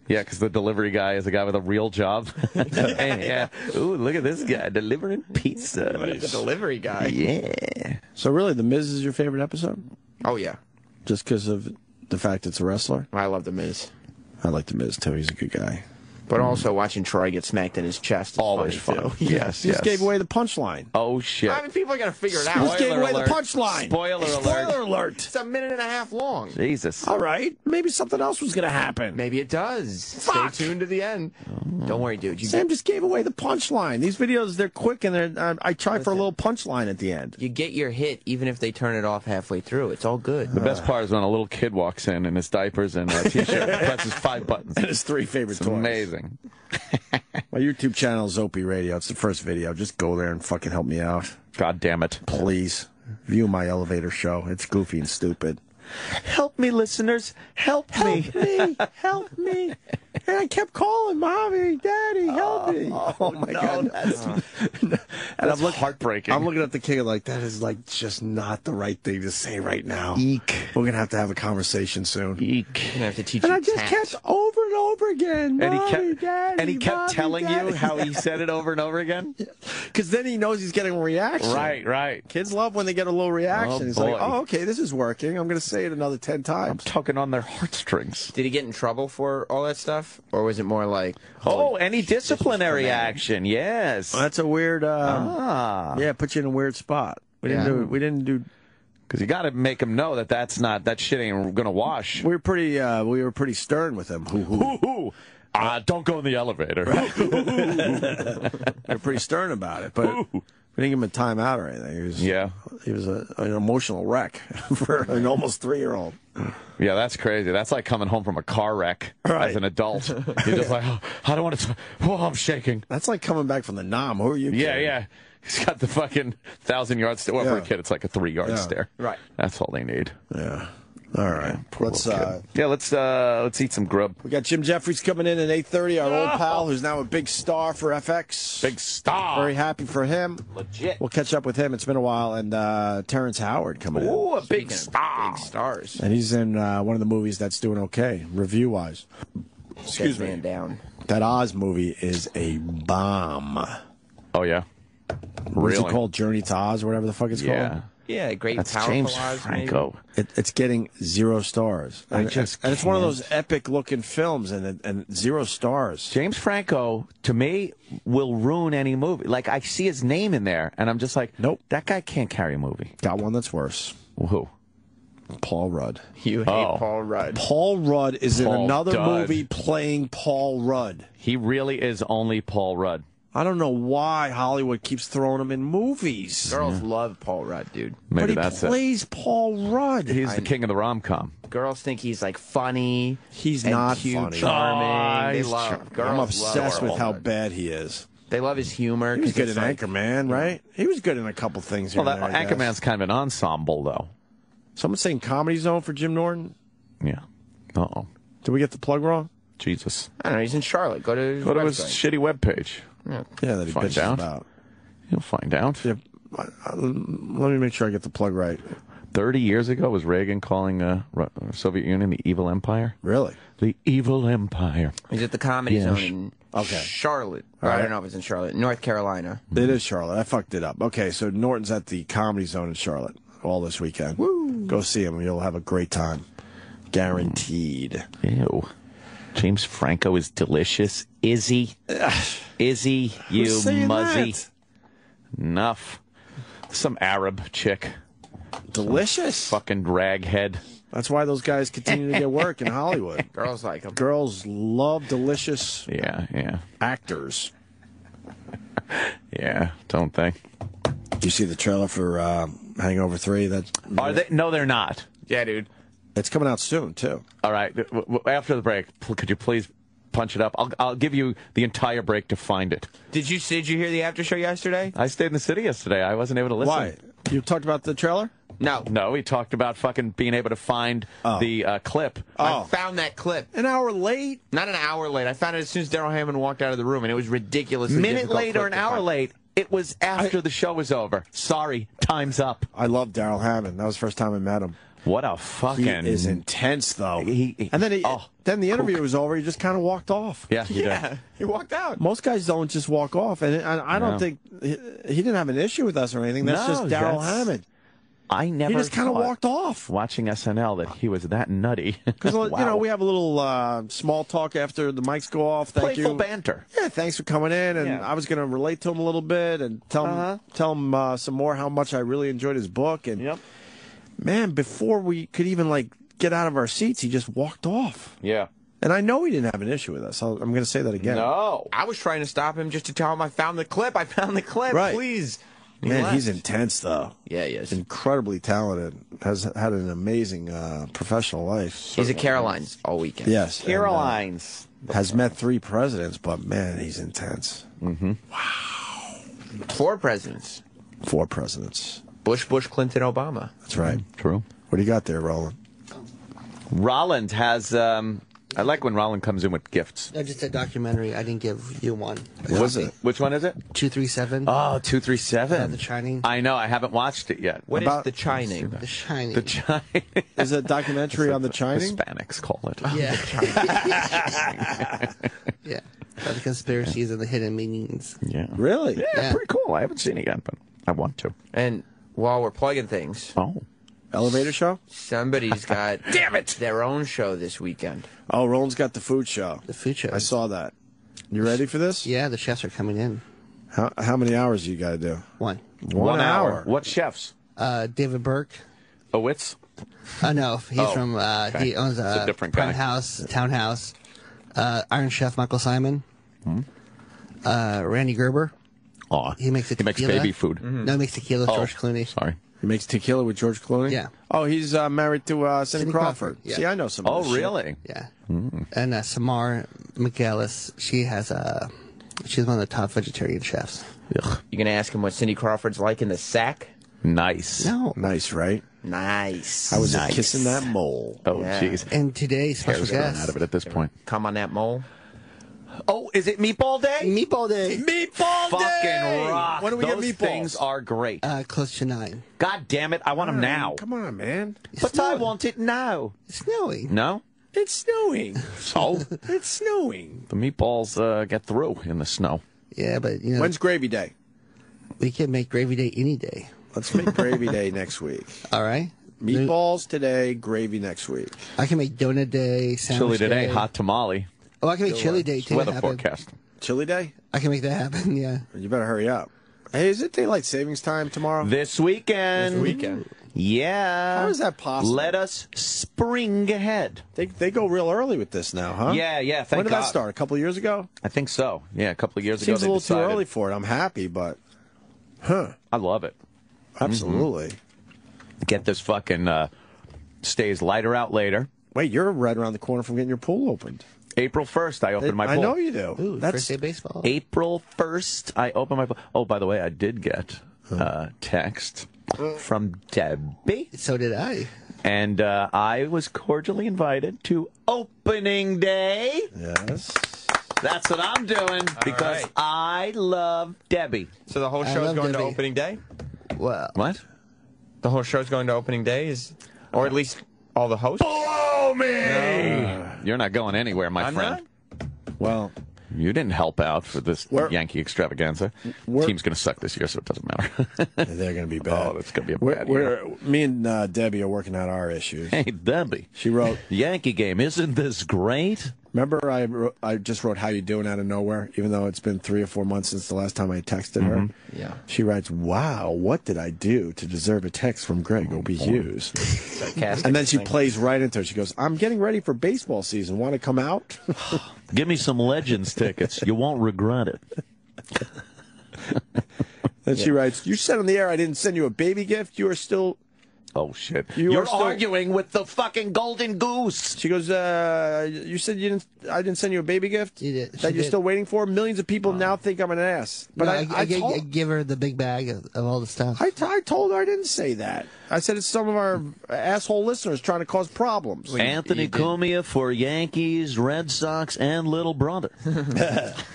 Yeah, because the delivery guy is a guy with a real job. Yeah. Ooh, look at this guy delivering pizza. The delivery guy. Yeah. So really, The Miz is your favorite episode? Oh yeah. Just because of the fact it's a wrestler? I love The Miz. I like The Miz too. He's a good guy. But also watching Troy get smacked in his chest is always funny fun. too. Yes, He just gave away the punchline. Oh shit. I mean, people are gonna figure it He out. just gave away the punchline. Spoiler alert. It's a minute and a half long. Jesus. All right. Maybe something else was going to happen. Maybe it does. Fuck. Stay tuned to the end. Don't worry, dude. Sam just gave away the punchline. These videos, they're quick, and I try for a little punchline at the end. You get your hit even if they turn it off halfway through. It's all good. The best part is when a little kid walks in his diapers and a t-shirt and presses 5 buttons. And his 3 favorite It's toys. amazing. My YouTube channel is Opie Radio. It's the first video. Just go there and fucking help me out. God damn it. Please. View my elevator show. It's goofy and stupid. Help me, listeners. Help me. Help me. And I kept calling, Mommy, Daddy, help me. Oh, my God. That's heartbreaking. I'm looking at the kid like, that is like just not the right thing to say right now. Eek. We're going to have a conversation soon. Eek. You're gonna have to teach And you I just tact. kept over and over again, Mommy, Daddy, and he kept Mommy, telling Daddy. you how he said it over and over again? Because then he knows he's getting a reaction. Right. Kids love when they get a little reaction. Oh, He's boy. like, oh, okay, this is working. I'm going to say it another 10 times. Tugging on their heartstrings. Did he get in trouble for all that stuff, or was it more like? Oh, any disciplinary action? Yes. Well, that's a weird. Yeah, put you in a weird spot. We didn't do. Because you got to make him know that shit ain't gonna wash. We were pretty stern with him. Don't go in the elevator. We're pretty stern about it, but we didn't give him a timeout or anything. He was an emotional wreck for an almost 3-year-old. Yeah, that's crazy. That's like coming home from a car wreck as an adult. You're just like, I don't want to. I'm shaking. That's like coming back from the Nam. Who are you? Yeah. He's got the fucking 1,000-yard stare. Well, for a kid, it's like a 3-yard stare. Right. That's all they need. Yeah. All right. Let's eat some grub. We got Jim Jefferies coming in at 8:30. Our old pal, who's now a big star for FX. Big star. Very happy for him. Legit. We'll catch up with him. It's been a while. And Terrance Howard coming in. Ooh, a big star. Big stars. And he's in one of the movies that's doing okay, review-wise. Excuse me. Man down. That Oz movie is a bomb. Oh, yeah? What is Really? it called? Journey to Oz or whatever the fuck it's called? Yeah, great. That's powerful James Oz, Franco. It's getting 0 stars. And it's one of those epic-looking films, and 0 stars. James Franco, to me, will ruin any movie. Like, I see his name in there, and I'm just like, nope. That guy can't carry a movie. Got one that's worse. Who? Paul Rudd. You hate Paul Rudd. Paul Rudd is in another does. movie playing Paul Rudd. He really is only Paul Rudd. I don't know why Hollywood keeps throwing him in movies. Girls love Paul Rudd, dude. Maybe but he that's plays Paul Rudd. He's the king of the rom-com. Girls think he's like funny. He's and not cute, funny. charming. They he's love. Girls I'm obsessed love with how Rudd. bad he is. They love his humor. He was good in like, Anchorman, right? He was good in a couple things here. Well, and there, I guess. Anchorman's kind of an ensemble, though. Someone's saying Comedy Zone for Jim Norton. Yeah. Uh-oh. Did we get the plug wrong? Jesus. I don't know. He's in Charlotte. Go to his his website. shitty webpage. Yeah, that he Find bitches out. about. You'll find out. Yeah, let me make sure I get the plug right. 30 years ago, was Reagan calling Soviet Union the evil empire? Really? The evil empire. He's at the Comedy Zone in Okay. Charlotte. All I right. don't know if it's in Charlotte. North Carolina. It is Charlotte. I fucked it up. Okay, so Norton's at the Comedy Zone in Charlotte all this weekend. Woo! Go see him. You'll have a great time. Guaranteed. Ew. James Franco is delicious. Is he? Is he? You Who's saying muzzy. that? Enough. Some Arab chick. Delicious. Fucking raghead. That's why those guys continue to get work in Hollywood. Girls like him. Girls love delicious Yeah. actors. Yeah, don't they? Do you see the trailer for Hangover 3? Are they? No, they're not. Yeah, dude. It's coming out soon, too. All right. After the break, could you please punch it up? I'll give you the entire break to find it. Did you hear the after show yesterday? I stayed in the city yesterday. I wasn't able to listen. Why? You talked about the trailer? No. No, we talked about fucking being able to find the clip. I found that clip. An hour late? Not an hour late. I found it as soon as Daryl Hammond walked out of the room, and it was ridiculously Minute difficult late or clip an to hour find. late. It was after the show was over. Sorry, time's up. I love Daryl Hammond. That was the first time I met him. What a fucking... He is intense, though. He- and then then the interview Coke. was over. He just kind of walked off. Yeah, he Yeah, did. he walked out. Most guys don't just walk off, and I don't No. think he didn't have an issue with us or anything. That's No, just Daryl that's- Hammond. I never He just kind of thought, walked off. watching SNL, that he was that nutty. Because Wow. you know we have a little small talk after the mics go off. Thank Playful you. banter. Yeah, thanks for coming in. And Yeah. I was going to relate to him a little bit and tell him some more how much I really enjoyed his book. And Yep. man, before we could even like get out of our seats, he just walked off. Yeah. And I know he didn't have an issue with us. I'm going to say that again. No. I was trying to stop him just to tell him I found the clip. I found the clip. Right. Please. He Man, left. he's intense though. Yeah, he is. Incredibly talented. Has had an amazing professional life. He's at Caroline's all weekend. Yes. Caroline's. And, has met 3 presidents, but man, he's intense. 4 presidents. 4 presidents. Bush, Clinton, Obama. That's right. True. What do you got there, Roland? Rolland has. I like when Rolland comes in with gifts. No, just a documentary. I didn't give you one. Was it? Which one is it? 237. Oh, 237. The Shining. I know. I haven't watched it yet. What is The Shining? The Shining. The Shining. Is it a documentary on The Shining? Hispanics call it. Yeah. Yeah. About the conspiracies and the hidden meanings. Yeah. Really? Yeah, pretty cool. I haven't seen it yet, but I want to. And while we're plugging things, Elevator show? somebody's got Damn it! their own show this weekend. Oh, Roland's got the food show. The food show. I saw that. You ready for this? Yeah, the chefs are coming in. How many hours do you got to do? One. 1 hour. What chefs? David Burke. Owitz? No, he's from, he owns a different guy. Townhouse. Iron Chef Michael Simon. Randy Gerber. Aw. He makes baby food. No, he makes tequila. George Clooney. Sorry. He makes tequila with George Clooney? Yeah. Oh, he's married to Cindy Crawford. Yeah. See, I know some of Oh, this shit. really? Yeah. And Samar McGillis, she has she's one of the top vegetarian chefs. Ugh. You gonna ask him what Cindy Crawford's like in the sack? Nice. No. Nice, right? Nice. I was kissing that mole. Oh, Yeah. jeez. And today's special Hair's gone guest. out of it at this point. Come on that mole. Oh, is it Meatball Day? Meatball Day. Meatball Fucking rock. When do we Those get meatballs? things are great. Close to 9. God damn it. I want them now. Come on, man. But I snowing. want it now. It's snowing. No? It's snowing. So? It's snowing. The meatballs get through in the snow. Yeah, but you know, When's Gravy Day? we can make Gravy Day any day. Let's make Gravy Day next week. All right. Meatballs today, gravy next week. I can make Donut Day, Chili Sandwich today, Day. hot tamale. Oh, I can make Chili Day too. Weather happen. forecast. Chili Day? I can make that happen. Yeah. You better hurry up. Hey, is it daylight savings time tomorrow? This weekend. Yeah. How is that possible? Let us spring ahead. They go real early with this now, huh? Yeah, thank When did God. that start? A couple of years ago? I think so. Yeah, a couple of years Seems ago. a little they decided. too early for it. I'm happy, but I love it. absolutely. Get this fucking stays lighter out later. Wait, you're right around the corner from getting your pool opened. April 1st, I opened my pool. I know you do. Ooh, first day of baseball. April 1st, I opened my pool. Oh, by the way, I did get a text from Debbie. So did I. And I was cordially invited to opening day. Yes. That's what I'm doing because right. I love Debbie. So the whole I show's love going to Debbie. opening day? Well, What? The whole show's going to opening day? Or at least all the hosts? Blow me! You're not going anywhere, my I'm friend. Well, You didn't help out for this Yankee extravaganza. Team's going to suck this year, so it doesn't matter. they're going to be bad. Oh, it's going to be a bad year. Me and Debbie are working out our issues. Hey, Debbie. She wrote, Yankee game, isn't this great? remember I just wrote how you doing out of nowhere, even though it's been 3 or 4 months since the last time I texted her. Yeah. She writes, wow, what did I do to deserve a text from Greg Opie Hughes? Sarcastic. And then she plays right into it. She goes, I'm getting ready for baseball season. Want to come out? Give me some Legends tickets. You won't regret it. Then she writes, you said on the air I didn't send you a baby gift. You are still... Oh, shit. You You're are still- arguing with the fucking golden goose. She goes, you said I didn't send you a baby gift? You did. That She you're did. still waiting for? Millions of people now think I'm an ass. But no, I I give her the big bag of all the stuff. I told her I didn't say that. I said it's some of our asshole listeners trying to cause problems. Anthony Cumia for Yankees, Red Sox, and little brother.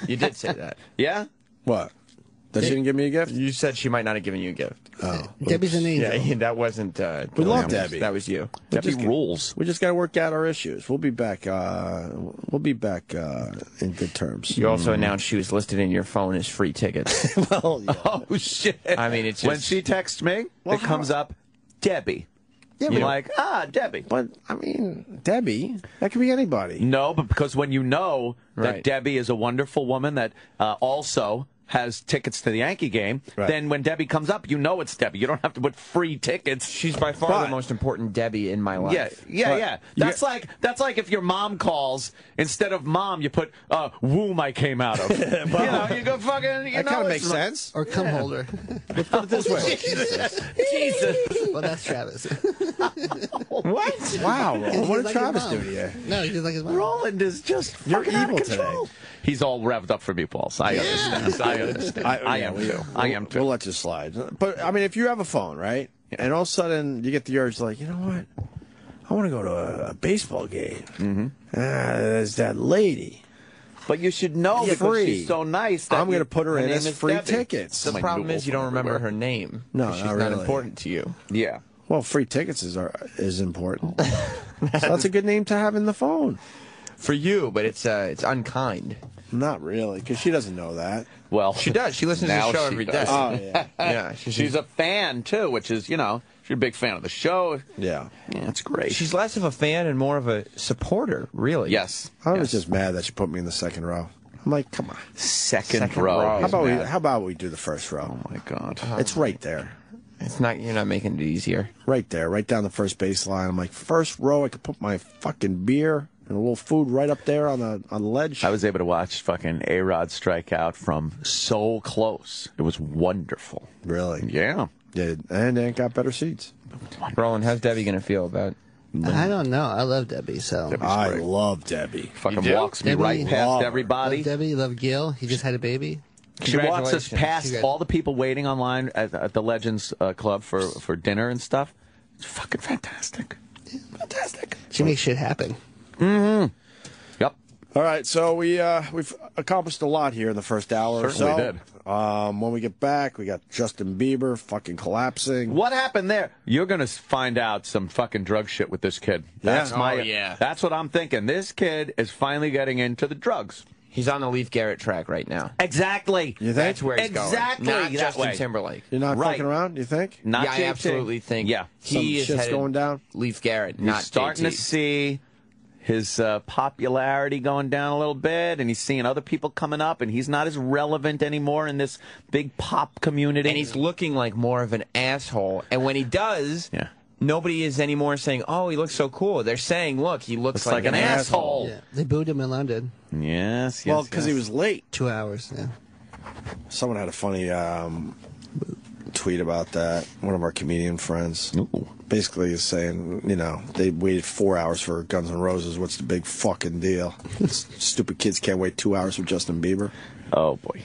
You did say that. Yeah? What? That she didn't give me a gift? You said she might not have given you a gift. Oh. Debbie's an angel. Yeah, that wasn't... We love that was- Debbie. That was you. Debbie rules. We just got to work out our issues. We'll be back. We'll be back in good terms. You also announced she was listed in your phone as free tickets. Well, yeah. Oh, shit. I mean, it's When just... she texts me, it comes up, Debbie. Yeah, You're but- like, Debbie. But I mean, Debbie, that could be anybody. No, but because when you know that Right. Debbie is a wonderful woman that also has tickets to the Yankee game, Right. then when Debbie comes up, you know it's Debbie. You don't have to put free tickets. She's by far But- the most important Debbie in my life. Yeah. That's like if your mom calls, instead of mom, you put womb I came out of. You go fucking. That kind of makes sense. Or cum holder. Let's put it this way. Jesus. Well, that's Travis. What? Wow, Roland, what did He's like Travis his do mom. to you? No, he's just like his mom. Roland is just You're fucking out of evil control. today. He's all revved up for meatballs. I understand. I understand. I am too. I am too. We'll let you slide. But I mean, if you have a phone, right, and all of a sudden you get the urge, like, you know what? I want to go to a baseball game. There's that lady. But you should know because free. she's so nice. That I'm going to put her in name as is free Debbie. tickets. The problem is you don't remember her name. No, she's not not really. important to you. Yeah. Well, free tickets is important. So that's a good name to have in the phone. For you, but it's unkind. Not really, because she doesn't know that. Well, She does. She listens to now the show she every does. day. Oh, yeah. Yeah, She's a fan, too, which is, you know, she's a big fan of the show. Yeah. Yeah, it's great. She's less of a fan and more of a supporter, really. Yes. I was just mad that she put me in the second row. I'm like, come on. Second row. How about we do the first row? Oh, my God. It's right there. It's not. You're not making it easier. Right there, right down the first baseline. I'm like, first row, I could put my fucking beer and a little food right up there on the ledge. I was able to watch fucking A-Rod strike out from so close. It was wonderful. Really? Yeah. Yeah, and it got better seats. Roland, how's Debbie going to feel about I don't know. I love Debbie, so. Debbie's I great. love Debbie. Fucking You do? walks me Debbie, right past love her. everybody. Love Debbie, love Gil. He just had a baby. She walks us Congratulations. past Congrats. all the people waiting online at the Legends Club for dinner and stuff. It's fucking fantastic. Fantastic. She makes shit happen. Yep. All right, so we've accomplished a lot here in the first hour Certainly or so. did. When we get back, we got Justin Bieber fucking collapsing. What happened there? You're gonna find out some fucking drug shit with this kid. That's Yeah? my. Oh, yeah. That's what I'm thinking. This kid is finally getting into the drugs. He's on the Leif Garrett track right now. Exactly. You think? That's where he's Exactly going. Not that Justin way. Timberlake. You're not Right. fucking around, you think? Not Yeah, I JT. absolutely think. Yeah. Some He is shit's headed going down? Leif Garrett, You're not starting JT. to see his popularity going down a little bit, and he's seeing other people coming up, and he's not as relevant anymore in this big pop community. And he's looking like more of an asshole. And when he does, Yeah. nobody is anymore saying, "Oh, he looks so cool." They're saying, "Look, he looks like an asshole." Yeah. They booed him in London. Yes, yes. Well, because yes. he was late. 2 hours, yeah. Someone had a funny tweet about that. One of our comedian friends. Ooh. Basically is saying, you know, they waited 4 hours for Guns N' Roses. What's the big fucking deal? Stupid kids can't wait 2 hours for Justin Bieber. Oh boy.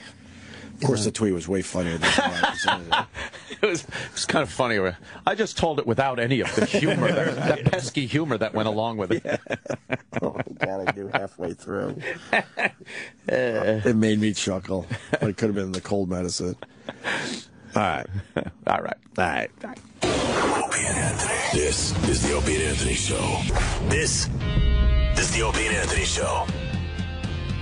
Of course, the tweet was way funnier than how I presented it. It was kind of funny. I just told it without any of the humor, that pesky humor that went along with it. Oh, God, I knew halfway through. It made me chuckle. But it could have been the cold medicine. All right. All right. All right. Opie and Anthony. This is the Opie and Anthony Show. This is the Opie and Anthony Show.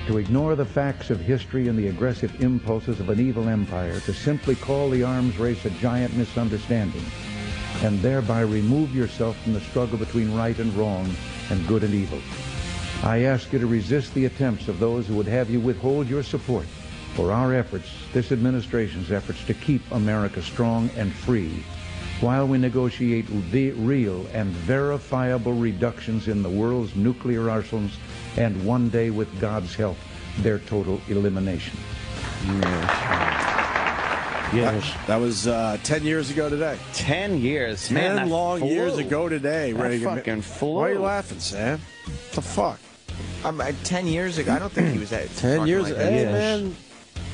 To ignore the facts of history and the aggressive impulses of an evil empire, to simply call the arms race a giant misunderstanding, and thereby remove yourself from the struggle between right and wrong and good and evil. I ask you to resist the attempts of those who would have you withhold your support for our efforts, this administration's efforts, to keep America strong and free, while we negotiate the real and verifiable reductions in the world's nuclear arsenals, and one day, with God's help, their total elimination. Yes. That was 10 years ago today. 10 years. 10 Man, that long flew. years ago today. That Reagan. fucking flew. Why are you laughing, Sam? What the fuck? 10 years ago, I don't think he was at 10 years like ago. that. Hey, man.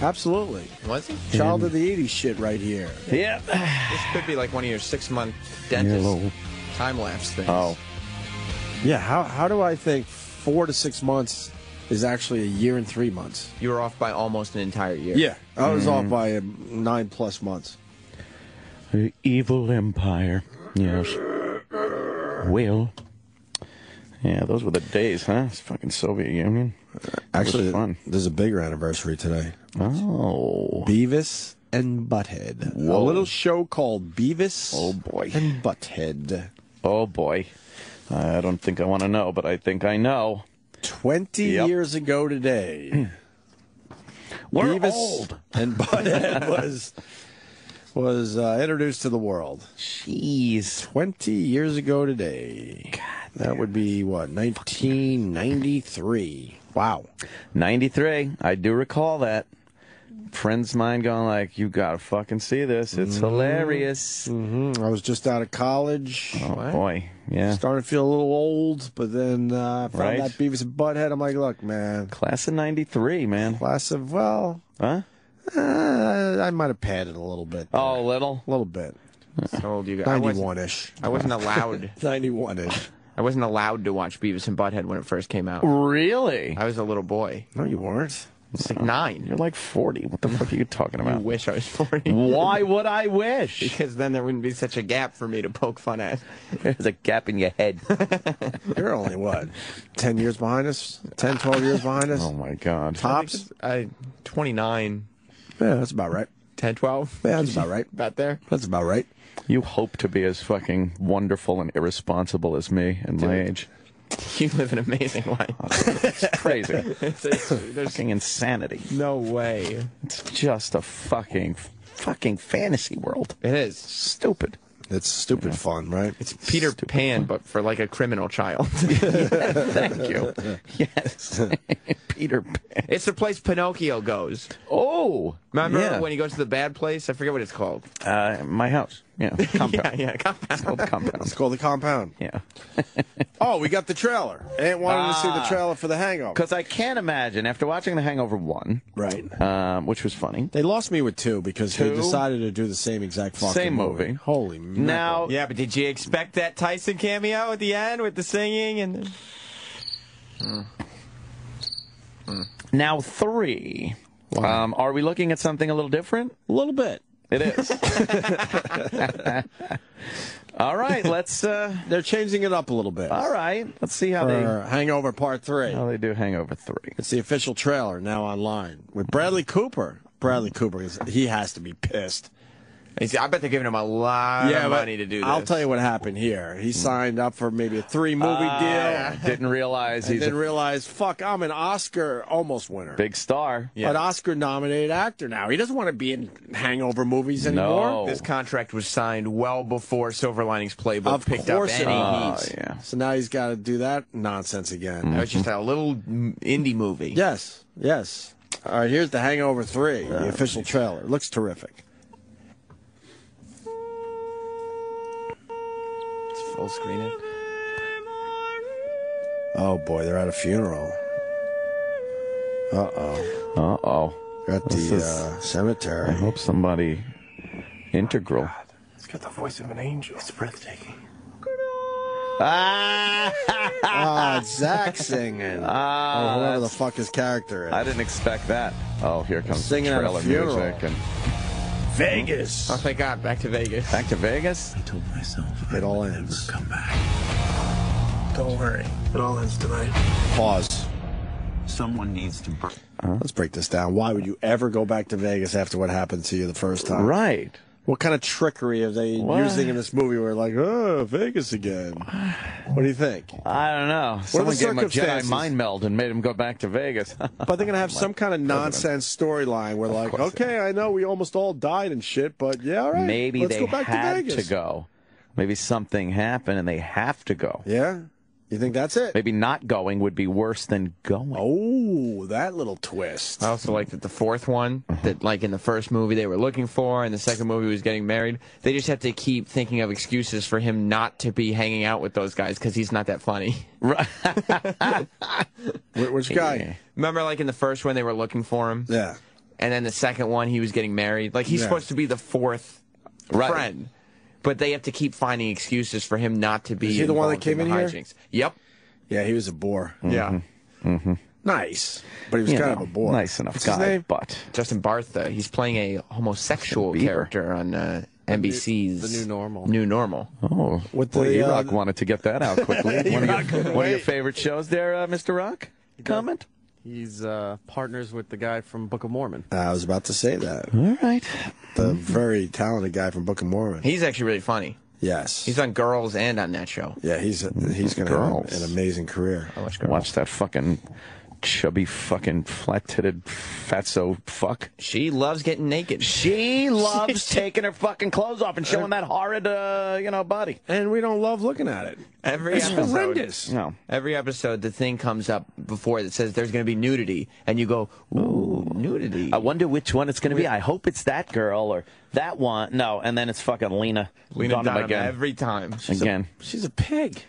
Absolutely. Was he? Child of the 80s shit right here. Yeah. This could be like one of your 6-month dentist time-lapse things. Oh. Yeah, how do I think 4 to 6 months is actually a year and 3 months? You were off by almost an entire year. Yeah, I was off by 9+ months. The evil empire. Yes. Well. Yeah, those were the days, huh? It's fucking Soviet Union. Actually, fun. there's a bigger anniversary today. Oh. Beavis and Butthead. Whoa. A little show called Beavis Oh, boy. and Butthead. Oh, boy. I don't think I want to know, but I think I know. 20 Yep. years ago today. We're Beavis old. and Butthead was introduced to the world. Jeez. 20 years ago today. That would be, what, 1993. Wow. 93. I do recall that. Friends of mine going like, you gotta fucking see this. It's hilarious. I was just out of college. Oh, boy. Yeah. Starting to feel a little old, but then I found Right. that Beavis and Butthead. I'm like, look, man. Class of 93, man. Class of, well, Huh? I might have padded a little bit. there. Oh, a little? A little bit. So old you guys. 91-ish. I wasn't allowed. 91-ish. I wasn't allowed to watch Beavis and Butthead when it first came out. Really? I was a little boy. No, you weren't. It's like 9. You're like 40. What the fuck are you talking about? I wish I was 40. Why would I wish? Because then there wouldn't be such a gap for me to poke fun at. There's a gap in your head. You're only, what, 10 years behind us? 10, 12 years behind us? Oh, my God. Tops? 29. Yeah, that's about right. 10, 12? Yeah, that's about right. About there? That's about right. You hope to be as fucking wonderful and irresponsible as me and my age. You live an amazing life. It's crazy. There's Fucking insanity. no way. It's just a fucking fantasy world. It is. Stupid. It's stupid fun, right? It's Peter Pan, but for like a criminal child. Thank you. Yes. Peter Pan. It's the place Pinocchio goes. Oh. Remember when he goes to the bad place? I forget what it's called. My house. Yeah. Compound. Yeah, compound. It's called the compound. It's called the compound. Yeah. Oh, we got the trailer. Aunt wanted to see the trailer for The Hangover. Because I can't imagine, after watching The Hangover 1, right, which was funny. They lost me with 2 because they 2? decided to do the same exact fucking Same movie. Holy Now, Yeah, but did you expect that Tyson cameo at the end with the singing and? Now 3. Are we looking at something a little different? A little bit. It is. All right, let's. They're changing it up a little bit. All right, let's see how For Hangover Part 3. how they do Hangover 3. It's the official trailer now online with Bradley Cooper. Bradley Cooper, he has to be pissed. I bet they're giving him a lot of money to do this. I'll tell you what happened here. He signed up for maybe a 3-movie deal. Didn't realize And then realized, fuck, I'm an Oscar almost winner. big star. An Oscar-nominated actor now. He doesn't want to be in Hangover movies anymore. No. This contract was signed well before Silver Linings Playbook picked up course it any was. heat. Yeah. So now he's got to do that nonsense again. That was just a little indie movie. Yes, yes. All right, here's The Hangover 3, the official trailer. It looks terrific. Full screen it. Oh, boy, they're at a funeral. Uh-oh. Uh-oh. At the cemetery. I hope somebody integral. It's got the voice of an angel. It's breathtaking. Ah, it's Zach singing. Or whoever the fuck his character is. I didn't expect that. Oh, here comes Singing the at a trailer funeral. music. And Vegas. Oh, thank God. Back to Vegas. back to Vegas? I told myself It all I'd ends. never come back. Don't worry. It all ends tonight. Pause. Someone needs to burn. Let's break this down. Why would you ever go back to Vegas after what happened to you the first time? Right. What kind of trickery are they using in this movie where like, oh, Vegas again? What do you think? I don't know. Someone gave him a Jedi circumstances? mind meld and made him go back to Vegas. But they're going to have some kind of nonsense storyline where like, course okay, I know we almost all died and shit, but yeah, all right. Maybe let's they go back had to Vegas. to go. Maybe something happened and they have to go. Yeah? You think that's it? Maybe not going would be worse than going. Oh, that little twist. I also like that the fourth one, that like in the first movie they were looking for, and the second movie was getting married. They just have to keep thinking of excuses for him not to be hanging out with those guys because he's not that funny. Right. Which guy? Yeah. Remember, like in the first one they were looking for him, Yeah. and then the second one he was getting married. Like he's Yeah. supposed to be the fourth friend, but they have to keep finding excuses for him not to be. Is he the one that involved came in in the here? hijinks. Yep. Yeah, he was a bore. Yeah. Nice. But he was You kind know, of a bore. nice enough What's his guy, name? but Justin Bartha. He's playing a homosexual Justin Bieber. character on NBC's The New Normal. New Normal. oh, With boy, the, E-Rock wanted to get that out quickly. one of your favorite shows there, Mr. Rock? Comment? He's partners with the guy from Book of Mormon. I was about to say that. All right. The very talented guy from Book of Mormon. He's actually really funny. Yes. He's on Girls and on that show. Yeah, he's going to Girls. have an amazing career. I watch Girls. Watch that fucking chubby fucking flat-titted fatso fuck. She loves getting naked. She loves taking her fucking clothes off and showing that horrid, body. And we don't love looking at it. Every It's episode, horrendous. No. every episode, the thing comes up before that says there's going to be nudity, and you go, ooh, nudity. I wonder which one it's going to be. I hope it's that girl or that one. No, and then it's fucking Lena. Lena Dunham Dunham again. every time. Again. She's a pig.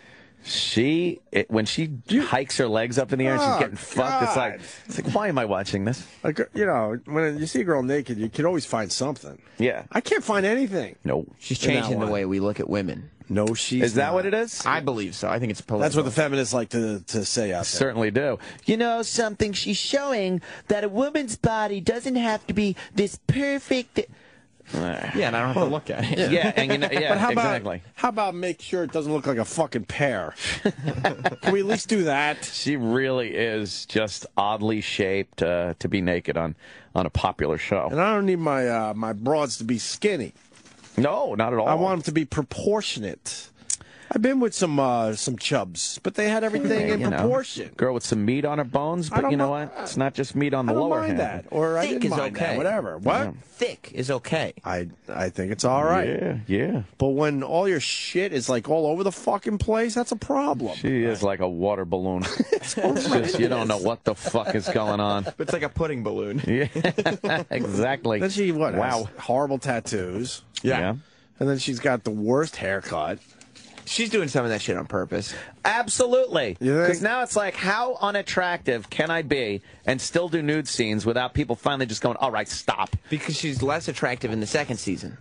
When she hikes her legs up in the air and she's Oh, getting fucked, God. it's like, why am I watching this? When you see a girl naked, you can always find something. Yeah. I can't find anything. No. She's In that changing the one. way we look at women. No, she's Is that not. what it is? I believe so. I think it's political. That's what the feminists like to say out there. Certainly do. You know something? She's showing that a woman's body doesn't have to be this perfect. Yeah, and I don't have to look at it. Yeah, and you know, yeah, But exactly. How about make sure it doesn't look like a fucking pear? Can we at least do that? She really is just oddly shaped to be naked on a popular show. And I don't need my my broads to be skinny. No, not at all. I want them to be proportionate. I've been with some chubs, but they had everything in proportion. Girl with some meat on her bones, but you know what? It's not just meat on the I don't lower mind hand. that, or I Thick didn't is mind okay. that, whatever. What? Yeah. Thick is okay. I think it's all right. Yeah, yeah. But when all your shit is like all over the fucking place, that's a problem. She is like a water balloon. It's just, you don't know what the fuck is going on. It's like a pudding balloon. Yeah, exactly. Then she Wow. has horrible tattoos. Yeah. And then she's got the worst haircut. She's doing some of that shit on purpose. Absolutely. You think? Because now it's like, how unattractive can I be and still do nude scenes without people finally just going, all right, stop? Because she's less attractive in the second season.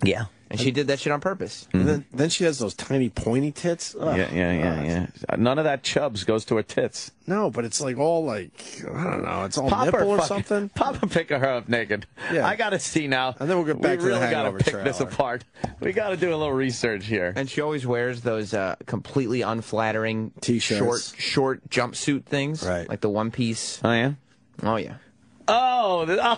Yeah. And she did that shit on purpose. And then she has those tiny pointy tits. Ugh. Yeah. None of that chubs goes to her tits. No, but it's like all like, I don't know, it's all Pop nipple her or fucking- something. Pop a pic of her up naked. Yeah. I got to see now. And then we'll get back to we the really got Hangover to pick this trailer. apart. We got to do a little research here. And she always wears those completely unflattering T-shirts. short jumpsuit things. Right. Like the one piece. Oh, yeah? Oh, yeah.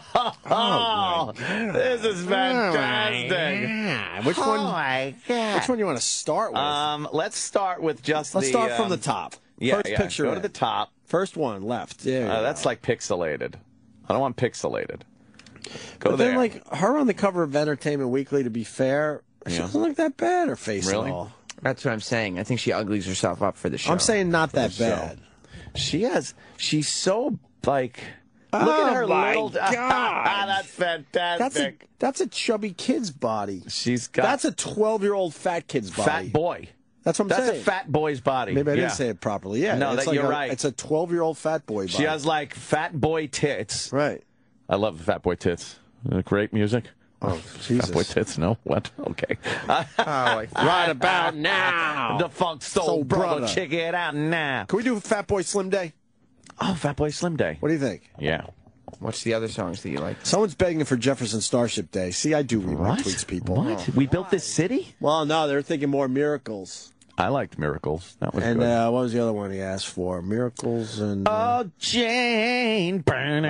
This is fantastic. Yeah. Which one? my God. Which one you want to start with? Let's start with just Let's the... start from the top. Yeah, First yeah. picture. Go to the top. First one, left. Yeah. That's like pixelated. I don't want pixelated. Go But there. then, like, her on the cover of Entertainment Weekly, to be fair, she Yeah. doesn't look that bad, her face Really? at all. That's what I'm saying. I think she uglies herself up for the show. I'm saying not that show. bad. She's so, like... Look at her my little... God. That's fantastic. That's a chubby kid's body. She's got... That's a 12-year-old fat kid's body. fat boy. That's what I'm That's saying. a fat boy's body. Maybe I Yeah. didn't say it properly. Yeah, No, it's that- like you're right. It's a 12-year-old fat boy body. She has, like, fat boy tits. Right. I love the fat boy tits. Great music. Oh, Jesus. Fat boy tits, no? What? Okay. Right about now. The Funk Soul Brother. Check it out now. Can we do Fat Boy Slim Day? Oh, Fat Boy Slim Day. What do you think? Yeah. What's the other songs that you like? Someone's begging for Jefferson Starship Day. See, I do read my tweets, people. What? We built this city? Well, no, they're thinking more Miracles. I liked Miracles. That was And good. what was the other one he asked for? Miracles and... Oh, Jane. Find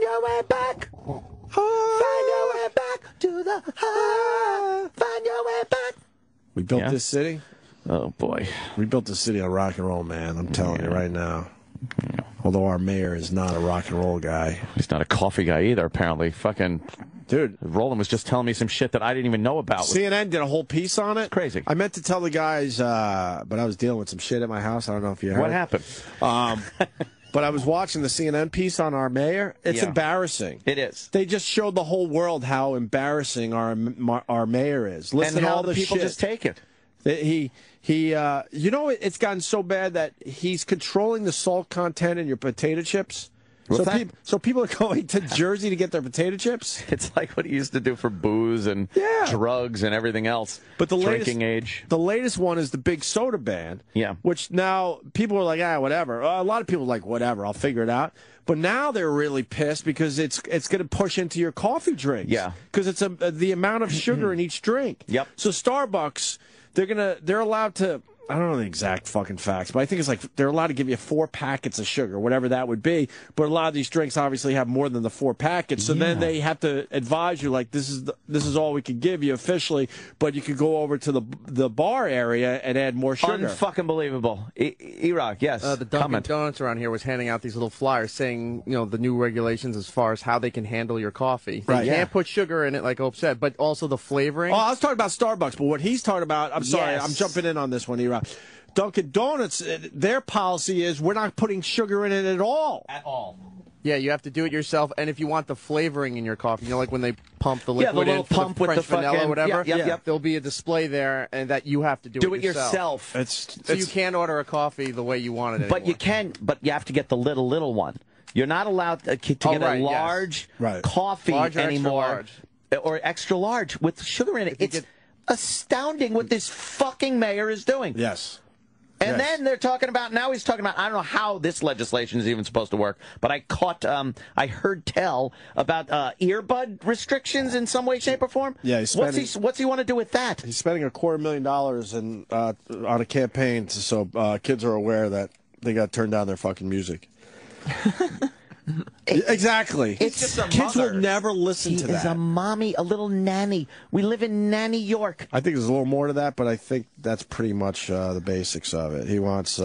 your way back. Find your way back to the heart. Find your way back. We built Yeah. this city? Oh, boy. We built this city on rock and roll, man. I'm telling you right now. Although our mayor is not a rock and roll guy. He's not a coffee guy either, apparently. Fucking... Dude. Roland was just telling me some shit that I didn't even know about. CNN did a whole piece on it. Crazy. I meant to tell the guys, but I was dealing with some shit at my house. I don't know if you heard. What happened? But I was watching the CNN piece on our mayor. It's Yeah. embarrassing. It is. They just showed the whole world how embarrassing our mayor is. Listen And to how all the the people shit. just take it. You know, it's gotten so bad that he's controlling the salt content in your potato chips. What's that? So people are going to Jersey to get their potato chips. It's like what he used to do for booze and drugs and everything else. But the drinking age. The latest one is the big soda ban. Yeah. Which now people are like, whatever. A lot of people are like, whatever, I'll figure it out. But now they're really pissed because it's going to push into your coffee drinks. Yeah. Because it's the amount of sugar in each drink. Yep. So Starbucks, they're allowed to. I don't know the exact fucking facts, but I think it's like they're allowed to give you 4 packets of sugar, whatever that would be. But a lot of these drinks obviously have more than the 4 packets, so then they have to advise you like this is all we can give you officially, but you could go over to the bar area and add more sugar. Unfucking believable. E-Rock, yes. The Dunkin' Comment. Donuts around here was handing out these little flyers saying, the new regulations as far as how they can handle your coffee. They Right. can't put sugar in it, like Ope said, but also the flavoring. Oh, I was talking about Starbucks, but what he's talking about, I'm sorry, Yes. I'm jumping in on this one, E-Rock. Dunkin' Donuts, their policy is we're not putting sugar in it at all. At all. Yeah, you have to do it yourself, and if you want the flavoring in your coffee, like when they pump the Yeah, the liquid little in for pump the with French the vanilla fucking- or whatever, yep. there'll be a display there, and that you have to do Do it yourself. So you can't order a coffee the way you want it anymore. But you can, but you have to get the little one. You're not allowed to get right, a yes. large Right. coffee Large or extra anymore. large. or extra large with sugar in it. It's astounding what this fucking mayor is doing. Yes. And then they're talking about, now he's talking about, I don't know how this legislation is even supposed to work, but I heard tell about earbud restrictions in some way, shape, or form. Yeah, what's he want to do with that? He's spending $250,000 on a campaign so kids are aware that they got to turn down their fucking music. Exactly. It's just a kids will never listen to that. He is a mommy, a little nanny. We live in Nanny York. I think there's a little more to that, but I think that's pretty much the basics of it. He wants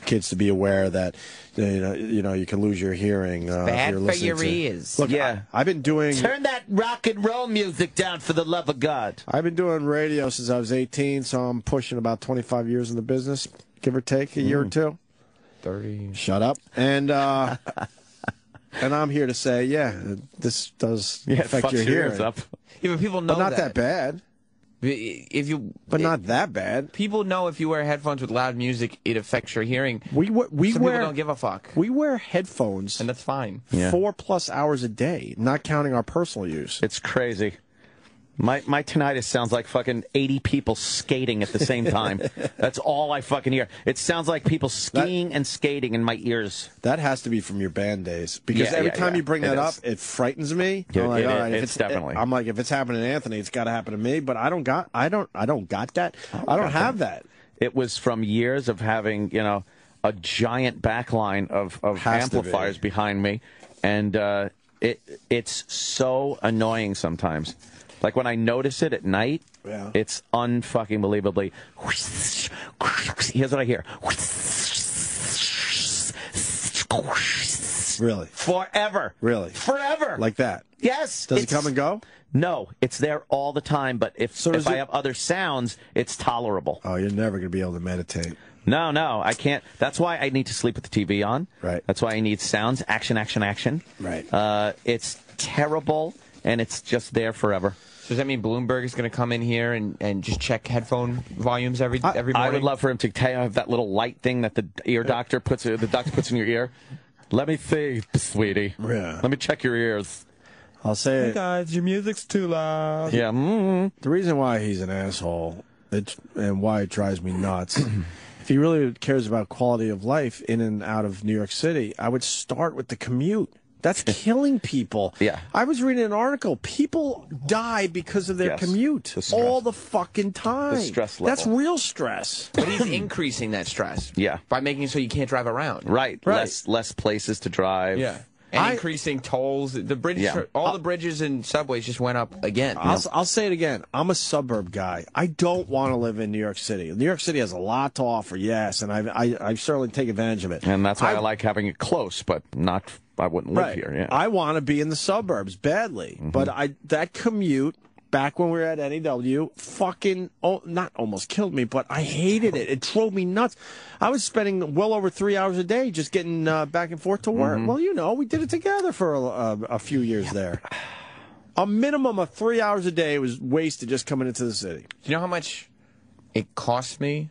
kids to be aware that you can lose your hearing. Bad if you're for your ears. Look, I've been doing. Turn that rock and roll music down, for the love of God. I've been doing radio since I was 18, so I'm pushing about 25 years in the business, give or take a year or two. 30. Shut up. And and I'm here to say, this does affect your hearing. Up. Yeah, but people know not that bad. Not that bad. People know if you wear headphones with loud music, it affects your hearing. Some people don't give a fuck. We wear headphones, and that's fine. 4+ hours a day, not counting our personal use. It's crazy. My tinnitus sounds like fucking 80 people skating at the same time. That's all I fucking hear. It sounds like people skiing and skating in my ears. That has to be from your band days. Because every time you bring that up, it frightens me. I'm like, all right, it's definitely. I'm like, if it's happening to Anthony, it's got to happen to me. But I don't got that. I don't have that. It was from years of having, a giant backline of amplifiers behind me. And it's so annoying sometimes. Like when I notice it at night, it's unfucking believably. Here's what I hear. Really? Forever. Really? Forever. Like that? Yes. Does it come and go? No, it's there all the time. But if I have other sounds, it's tolerable. Oh, you're never going to be able to meditate. No, I can't. That's why I need to sleep with the TV on. Right. That's why I need sounds. Action, action, action. Right. It's terrible, and it's just there forever. So does that mean Bloomberg is going to come in here and just check headphone volumes every morning? I would love for him to have that little light thing that the doctor puts in your ear. Let me see, sweetie. Yeah. Let me check your ears. I'll say Hey guys, your music's too loud. Yeah. The reason why he's an asshole and why it drives me nuts, if he really cares about quality of life in and out of New York City, I would start with the commute. That's killing people. Yeah. I was reading an article. People die because of their commute all the fucking time. The stress level. That's real stress. But he's increasing that stress. Yeah. By making it so you can't drive around. Right. Less places to drive. Yeah. And increasing tolls. The bridges, all the bridges and subways just went up again. I'll say it again. I'm a suburb guy. I don't want to live in New York City. New York City has a lot to offer, yes, and I certainly take advantage of it. And that's why I like having it close, but not. I wouldn't live here. Yeah. I want to be in the suburbs badly, but that commute back when we were at NEW fucking not almost killed me, but I hated it. It drove me nuts. I was spending well over 3 hours a day just getting back and forth to work. Well, we did it together for a few years there. A minimum of 3 hours a day was wasted just coming into the city. Do you know how much it cost me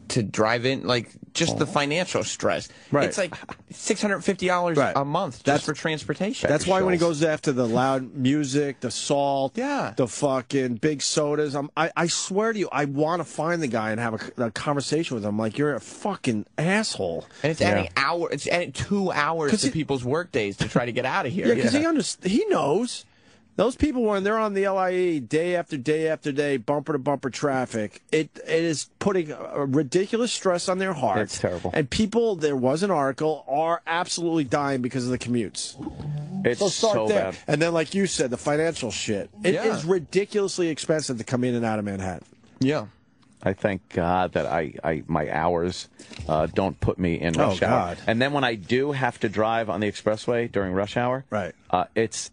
to drive in? Like, just the financial stress. Right. It's like $650 a month just for transportation. That's why when he goes after the loud music, the salt, Yeah. the fucking big sodas, I swear to you, I want to find the guy and have a conversation with him. Like, you're a fucking asshole. And it's adding it's adding 2 hours to people's work days to try to get out of here. Yeah, because he knows. Those people, when they're on the LIE day after day after day, bumper to bumper traffic, it is putting a ridiculous stress on their hearts. It's terrible. And people, there was an article, are absolutely dying because of the commutes. It's so bad. And then, like you said, the financial shit. It is ridiculously expensive to come in and out of Manhattan. Yeah. I thank God that my hours don't put me in rush hour. And then when I do have to drive on the expressway during rush hour, it's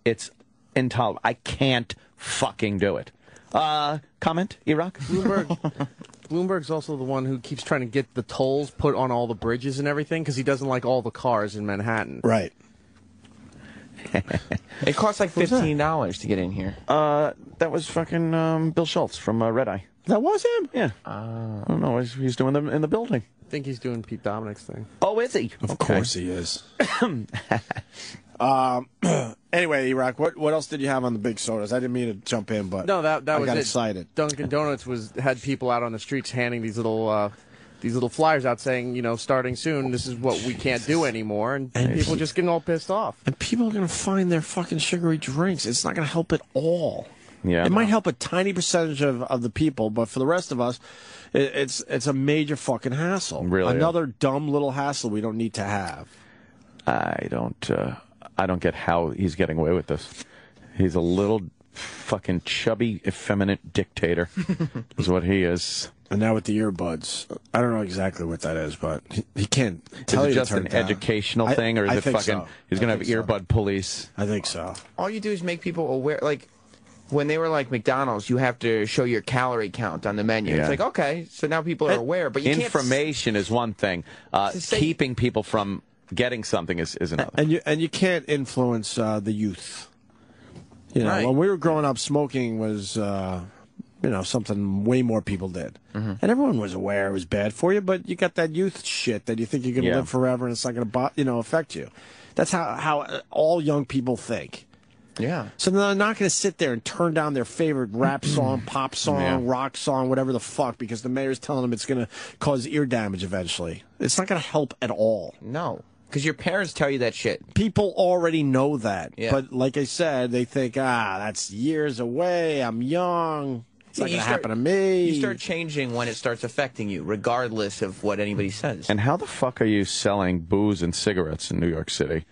intolerable. I can't fucking do it. Comment, Iraq? Bloomberg's also the one who keeps trying to get the tolls put on all the bridges and everything because he doesn't like all the cars in Manhattan. Right. It costs like $15 to get in here. That was fucking Bill Schultz from Red Eye. That was him? Yeah. I don't know. He's doing them in the building. think he's doing Pete Dominic's thing. Oh, is he? Of course he is. Anyway, E-Rock, what else did you have on the big sodas? I didn't mean to jump in, but no, that I was got it. excited. Dunkin' Donuts had people out on the streets handing these little flyers out saying, you know, starting soon, this is what we can't do anymore, and people just getting all pissed off. And people are going to find their fucking sugary drinks. It's not going to help at all. Yeah, it might help a tiny percentage of the people, but for the rest of us, it's a major fucking hassle. Really, another dumb little hassle we don't need to have. I don't get how he's getting away with this. He's a little fucking chubby, effeminate dictator, is what he is. And now with the earbuds, I don't know exactly what that is, but he can't tell you. Is it just an educational thing, or is it fucking? So. He's gonna have earbud police. I think so. All you do is make people aware, like. When they were like McDonald's, you have to show your calorie count on the menu. Yeah. It's like, okay, so now people are aware, but you information is one thing. Keeping people from getting something is another. And you can't influence the youth. You know, when we were growing up, smoking was something way more people did, and everyone was aware it was bad for you. But you got that youth shit that you think you're going to live forever, and it's not going to affect you. That's how all young people think. Yeah. So they're not going to sit there and turn down their favorite rap song, pop song, rock song, whatever the fuck, because the mayor's telling them it's going to cause ear damage eventually. It's not going to help at all. No. Because your parents tell you that shit. People already know that. Yeah. But like I said, they think, that's years away. I'm young. It's not going to happen to me. You start changing when it starts affecting you, regardless of what anybody says. And how the fuck are you selling booze and cigarettes in New York City?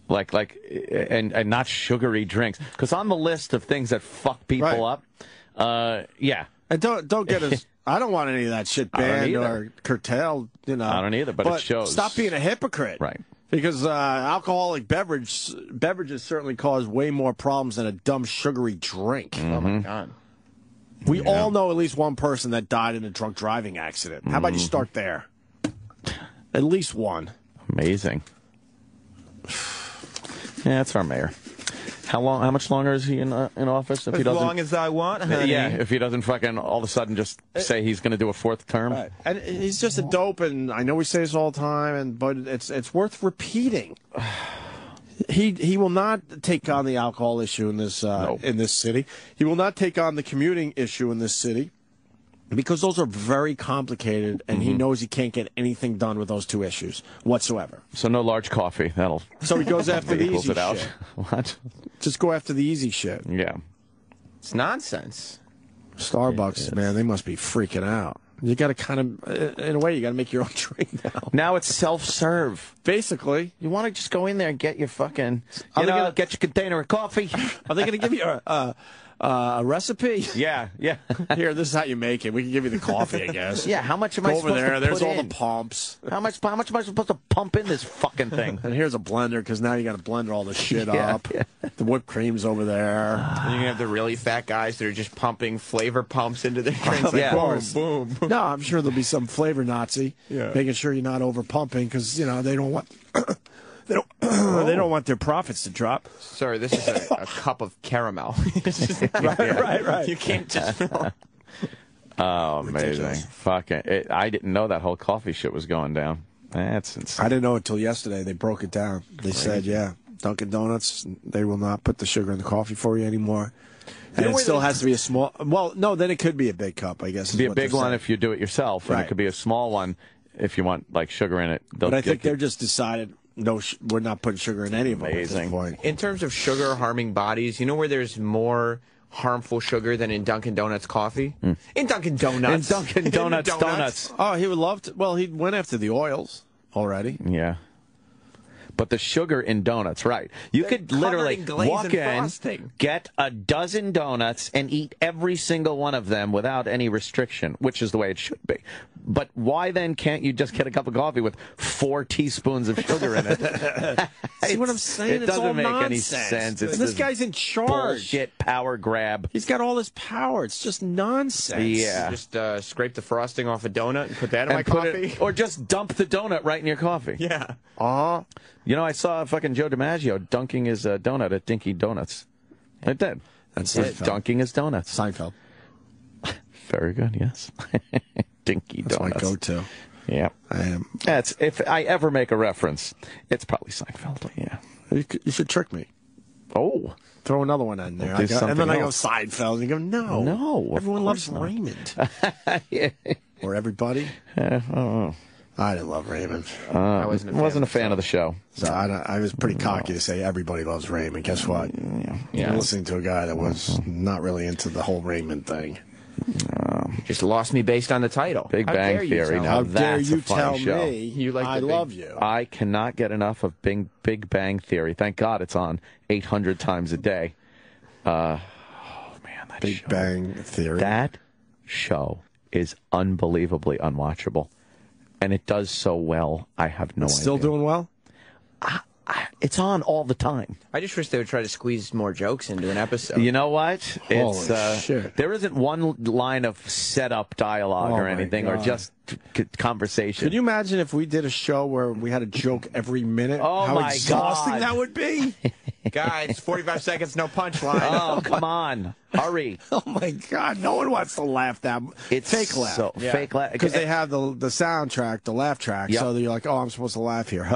And not sugary drinks, because on the list of things that fuck people up, yeah. And don't get us. I don't want any of that shit banned or curtailed. You know, I don't either. But it shows. Stop being a hypocrite, right? Because alcoholic beverages certainly cause way more problems than a dumb sugary drink. Oh my god. We all know at least one person that died in a drunk driving accident. How about you start there? At least one. Amazing. Yeah, that's our mayor. How much longer is he in office? If as long as I want, honey. Yeah, if he doesn't fucking all of a sudden just say he's going to do a fourth term. Right. And he's just a dope, and I know we say this all the time, but it's worth repeating. He will not take on the alcohol issue in this city. He will not take on the commuting issue in this city. Because those are very complicated, and he knows he can't get anything done with those two issues whatsoever. So no large coffee. So he goes after the easy out. shit. What? Just go after the easy shit. Yeah. It's nonsense. Starbucks, man, they must be freaking out. You got to kind of, in a way, you got to make your own drink now. Now it's self-serve. Basically. You want to just go in there and get your fucking, get your container of coffee. Are they going to give you a recipe? Yeah. Here, this is how you make it. We can give you the coffee, I guess. Yeah, how much am I supposed to put There's all in? the pumps. How much am I supposed to pump in this fucking thing? And here's a blender, because now you got to blend all this shit up. Yeah. The whipped cream's over there. And you have the really fat guys that are just pumping flavor pumps into their drinks. Boom, boom. No, I'm sure there'll be some flavor Nazi making sure you're not over pumping, because they don't want they don't want their profits to drop. Sorry, this is a cup of caramel. right. You can't just. Oh, amazing! Fucking, I didn't know that whole coffee shit was going down. That's insane. I didn't know it till yesterday. They broke it down. They said, Dunkin' Donuts, they will not put the sugar in the coffee for you anymore. And it still has to be a small. Well, no, then it could be a big cup, I guess. It could be a big one if you do it yourself, and it could be a small one if you want sugar in it. But I think they're just decided. No, we're not putting sugar in any of them at this point. In terms of sugar harming bodies, you know where there's more harmful sugar than in Dunkin' Donuts coffee? In Dunkin' Donuts. In Dunkin' Donuts donuts. Oh, he would love to. Well, he went after the oils already. Yeah. But the sugar in donuts, right. You could literally walk in, get a dozen donuts, and eat every single one of them without any restriction, which is the way it should be. But why then can't you just get a cup of coffee with 4 teaspoons of sugar in it? See what I'm saying? It doesn't make any sense. It's this guy's in charge. Bullshit power grab. He's got all this power. It's just nonsense. Yeah. Just scrape the frosting off a donut and put that in my coffee? Or just dump the donut right in your coffee. Yeah. You know, I saw fucking Joe DiMaggio dunking his donut at Dinky Donuts. I did. That's dunking his donuts. Seinfeld. Very good, yes. Dinky That's Donuts. my go-to. Yeah. I am. That's if I ever make a reference, it's probably Seinfeld. Yeah. You should trick me. Oh. Throw another one in there. Do And then I go else. Seinfeld. And you go, no. No. Everyone loves not. Raymond. Yeah. Or everybody. I don't know. I didn't love Raymond. I wasn't a fan of the show. So I was pretty cocky to say everybody loves Raymond. Guess what? Yeah. I'm listening to a guy that was not really into the whole Raymond thing. Just lost me based on the title. Big How Bang dare you Theory. tell Now How me? dare that's you a funny tell show. me You like I the love big- you? I cannot get enough of Big Bang Theory. Thank God it's on 800 times a day. Oh man, that Big show. Bang Theory. That show is unbelievably unwatchable, and it does so well. I have no idea. Still doing well? It's on all the time. I just wish they would try to squeeze more jokes into an episode. You know what? Holy shit. There isn't one line of setup dialogue Oh or my anything, or God. just conversation. Could you imagine if we did a show where we had a joke every minute? Oh, How my exhausting God. that would be! Guys, 45 seconds, no punchline. Oh, come on. Hurry. Oh my God! No one wants to laugh that. It's fake laugh. So, fake laugh. Because they have the soundtrack, the laugh track, Yep. so that you're like, oh, I'm supposed to laugh here.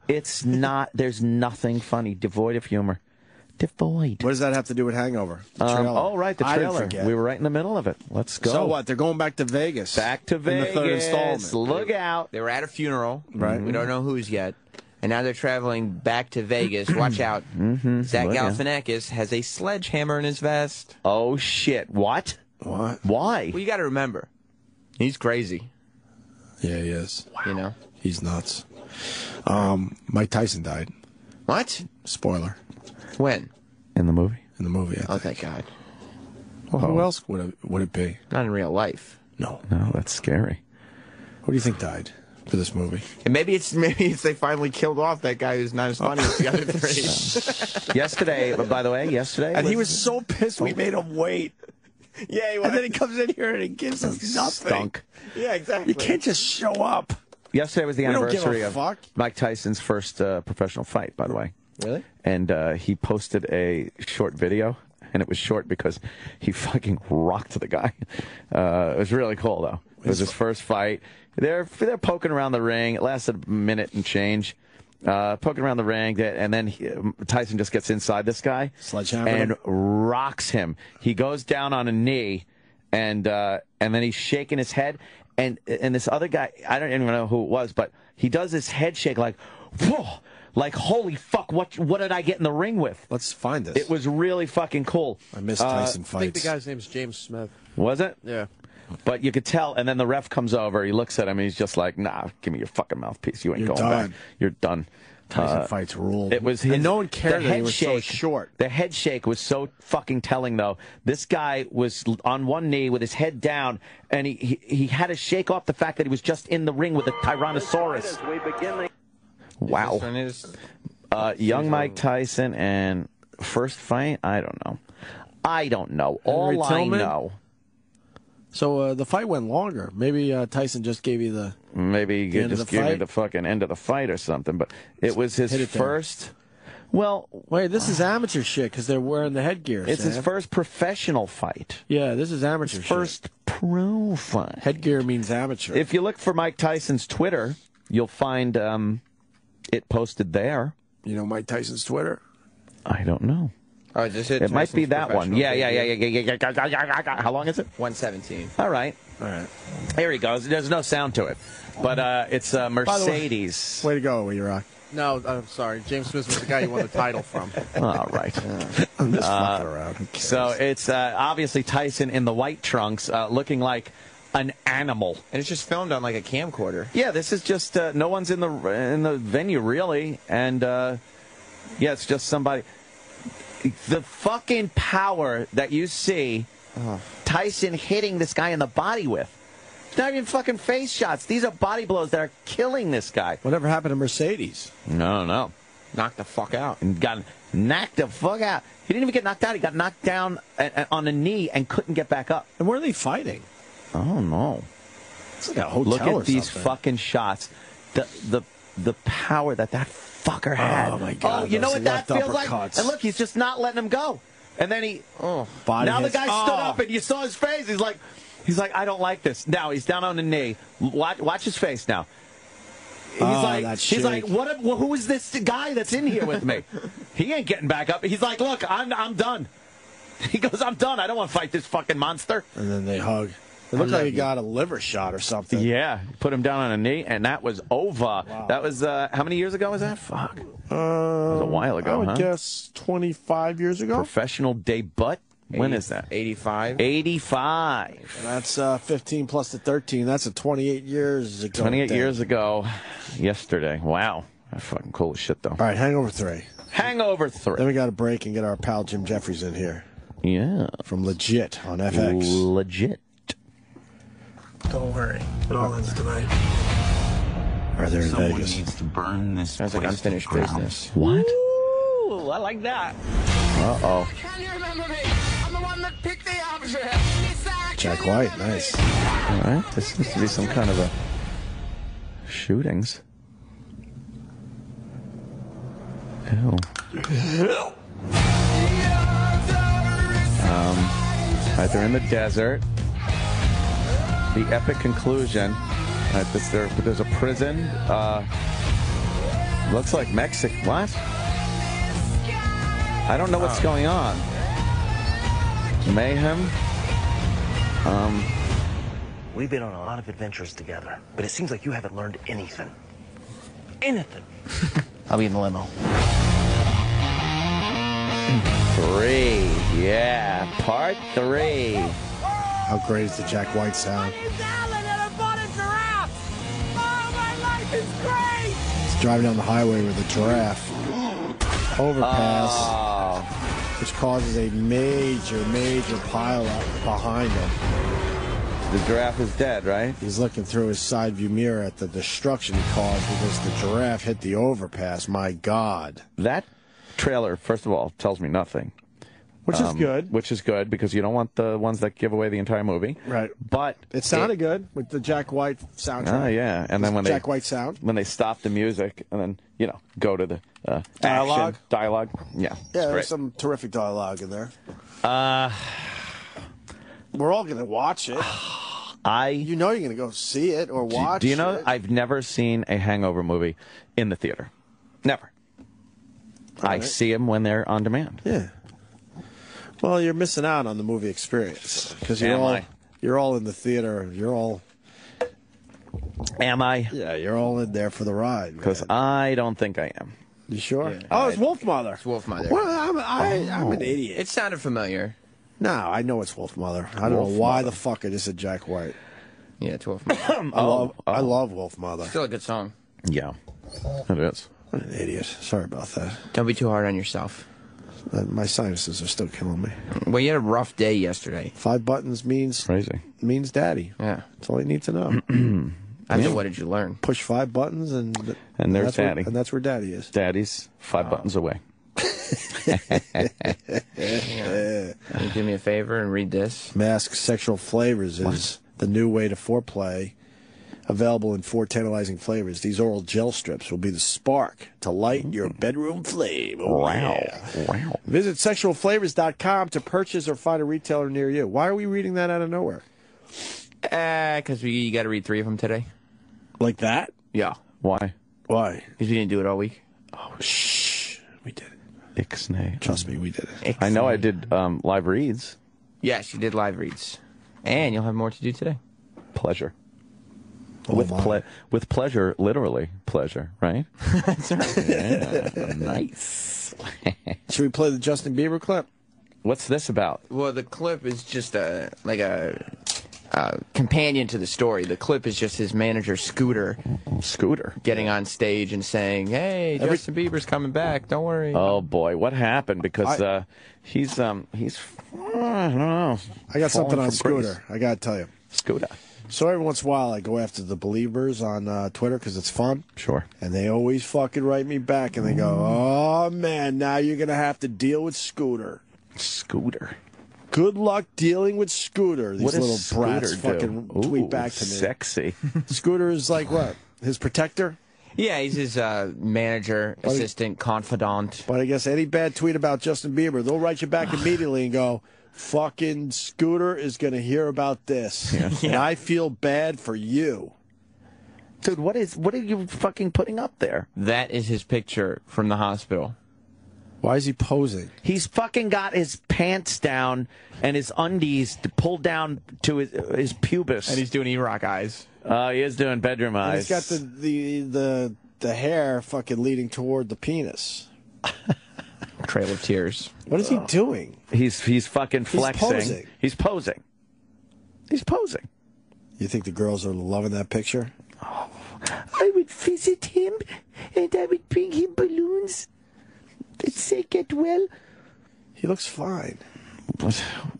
It's not, there's nothing funny, devoid of humor. Devoid. What does that have to do with Hangover? The trailer. Oh, right, the I didn't trailer. forget. We were right in the middle of it. Let's go. So what? They're going back to Vegas. Back to in Vegas. the third installment. Look out. They were at a funeral. Right. We don't know whose yet. And now they're traveling back to Vegas. Watch out. Zach Look out. Galifianakis has a sledgehammer in his vest. Oh, shit. What? What? Why? Well, you got to remember, he's crazy. Yeah, he is. You know? He's nuts. Mike Tyson died. What? Spoiler. When? In the movie? In the movie, I Oh, think. thank God. Well, who else would it be? Not in real life. No. No, that's scary. Who do you think died for this movie? And maybe it's they finally killed off that guy who's not as funny as the other three. Yesterday, by the way, And he was so pissed we made him wait. Yeah, he And then he comes in here and he gives us nothing. stunk. Yeah, exactly. You can't just show up. Yesterday was the We don't give a anniversary of fuck. Mike Tyson's first professional fight, by the way. Really? And he posted a short video, and it was short because he fucking rocked the guy. It was really cool, though. It was his first fight. They're poking around the ring. It lasted a minute and change. Poking around the ring, and then Tyson just gets inside this guy. Sledgehammer and him? rocks him. He goes down on a knee, and then he's shaking his head. And this other guy, I don't even know who it was, but he does his head shake like, whoa, like holy fuck, what did I get in the ring with? Let's find this. It was really fucking cool. I miss Tyson I think the fights. guy's name's James Smith. Was it? Yeah. But you could tell, and then the ref comes over, he looks at him, and he's just like, nah, give me your fucking mouthpiece. You ain't You're going done. back. You're done. Tyson fights rule. It was and no one cared the that he head was so short. The head shake was so fucking telling, though. This guy was on one knee with his head down, and he had to shake off the fact that he was just in the ring with a Tyrannosaurus. Wow. This one is Young Mike Tyson and first fight? I don't know. Henry All I Tillman? know. So the fight went longer. Maybe Tyson just gave you the... Maybe you The end could of just the give me fight? the fucking end of the fight or something. But it was his Hit it there. first. Well, Wait, this is amateur shit because they're wearing the headgear. it's his Sam. first professional fight. Yeah, this is amateur shit. First pro fight. Headgear means amateur. If you look for Mike Tyson's Twitter, you'll find it posted there. You know Mike Tyson's Twitter? I don't know. Oh, is this it? It might be Tyson's that one. professional Yeah. How long is it? 117. All right. All right. There he goes. There's no sound to it. But it's Mercedes. Way to go, E-Rock. No, I'm sorry. James Smith was the guy you won the title from. All right. I'm just fucking around. Who cares? So it's obviously Tyson in the white trunks looking like an animal. And it's just filmed on like a camcorder. Yeah, this is just no one's in the venue really, and yeah, it's just somebody. The fucking power that you see Tyson hitting this guy in the body with. It's not even fucking face shots. These are body blows that are killing this guy. Whatever happened to Mercedes? No. Knock the fuck out. And got knocked the fuck out. He didn't even get knocked out. He got knocked down on a knee and couldn't get back up. And where are they fighting? Oh no! It's like a hotel Look or at these something. fucking shots. The power that fucker had. Oh, my God, Oh, you know those what that left feels like? uppercuts. And look, he's just not letting him go. And then now the hits. guy stood up, and you saw his face. He's like, I don't like this. Now he's down on the knee. Watch his face now. He's like, who is this guy that's in here with me? He ain't getting back up. He's like, look, I'm done. He goes, I'm done. I don't want to fight this fucking monster. And then they hug. It looked like he got a liver shot or something. Yeah, put him down on a knee, and that was over. Wow. That was, how many years ago was that? Fuck. It was a while ago, I would guess 25 years ago. Professional debut? When is that? 85. 85. That's 15 plus the 13. That's 28 years ago. 28 years ago yesterday. Wow. That's fucking cool as shit, though. All right, Hangover 3. Hangover 3. Then we got to break and get our pal Jim Jefferies in here. Yeah. From Legit on FX. Legit. Don't worry. It all ends tonight. Are there in Someone Vegas? needs to burn this. Sounds like unfinished business. What? Ooh, I like that. Uh-oh. Can you remember me? I'm the one that picked the opposite. Jack White, nice. All right. This seems to be some kind of a shootings. Ew. Right, they're in the desert. The epic conclusion. There's a prison. Looks like Mexico. What? I don't know what's going on. Mayhem. We've been on a lot of adventures together, but it seems like you haven't learned anything. Anything. I'll be in the limo. 3. Yeah, part 3. How great is the Jack White sound? He's driving down the highway with a giraffe. Overpass. Which causes a major pileup behind him. The giraffe is dead, right? He's looking through his side view mirror at the destruction he caused because the giraffe hit the overpass. My God. That trailer, first of all, tells me nothing. Which is good. Which is good, because you don't want the ones that give away the entire movie. Right. But it sounded good with the Jack White soundtrack. Oh, yeah. And then when Jack White sound. When they stop the music and then, go to the dialogue. Action, dialogue. Yeah. Yeah, there's some terrific dialogue in there. We're all going to watch it. You know you're going to go see it or watch it. Do you know, I've never seen a Hangover movie in the theater. Never. I see them when they're on demand. Yeah. Well, you're missing out on the movie experience because you're all in the theater. You're all. Am I? Yeah, you're all in there for the ride. Because I don't think I am. You sure? Yeah. Oh, it's Wolfmother. It's Wolfmother. Well, I'm an idiot. It sounded familiar. No, I know it's Wolfmother. I don't know why the fuck I just said Jack White. Yeah, it's Wolfmother. I love Wolfmother. Still a good song. Yeah, it is. What an idiot. Sorry about that. Don't be too hard on yourself. My sinuses are still killing me. Well, you had a rough day yesterday. 5 buttons means daddy. Yeah. That's all you need to know. What did you learn? Push 5 buttons and there's daddy. And that's where daddy is. Daddy's 5 buttons away. Can you do me a favor and read this? Mask Sexual Flavors is the new way to foreplay. Available in 4 tantalizing flavors. These oral gel strips will be the spark to light your bedroom flame. Oh, wow. Visit sexualflavors.com to purchase or find a retailer near you. Why are we reading that out of nowhere? Because you got to read 3 of them today. Like that? Yeah. Why? Why? Because we didn't do it all week. Oh, shh. We did it. Ixnay. Trust me, we did it. I know I did live reads. Yes, you did live reads. And you'll have more to do today. Pleasure. Oh, with pleasure, literally pleasure, right? That's right. Yeah, nice. Should we play the Justin Bieber clip? What's this about? Well, the clip is just a companion to the story. The clip is just his manager, Scooter, getting on stage and saying, "Hey, Justin Bieber's coming back. Don't worry." Oh boy, what happened? Because he's I don't know. I got something on Scooter. I got to tell you. Scooter. So every once in a while, I go after the Believers on Twitter because it's fun. Sure. And they always fucking write me back, and they go, "Oh man, now you're gonna have to deal with Scooter." Scooter. Good luck dealing with Scooter. These what little Scooter brats do? fucking tweet back to me. Sexy. Scooter is like what? His protector? Yeah, he's his manager, assistant, confidant. But I guess any bad tweet about Justin Bieber, they'll write you back immediately and go, fucking Scooter is going to hear about this. Yeah. And I feel bad for you. Dude, what are you fucking putting up there? That is his picture from the hospital. Why is he posing? He's fucking got his pants down and his undies pulled down to his pubis. And he's doing E-Rock eyes. He is doing bedroom And eyes. he's got the hair fucking leading toward the penis. Trail of Tears. What is he doing? He's fucking flexing. He's posing. He's posing. You think the girls are loving that picture? Oh, I would visit him and I would bring him balloons. Let's say get well. He looks fine.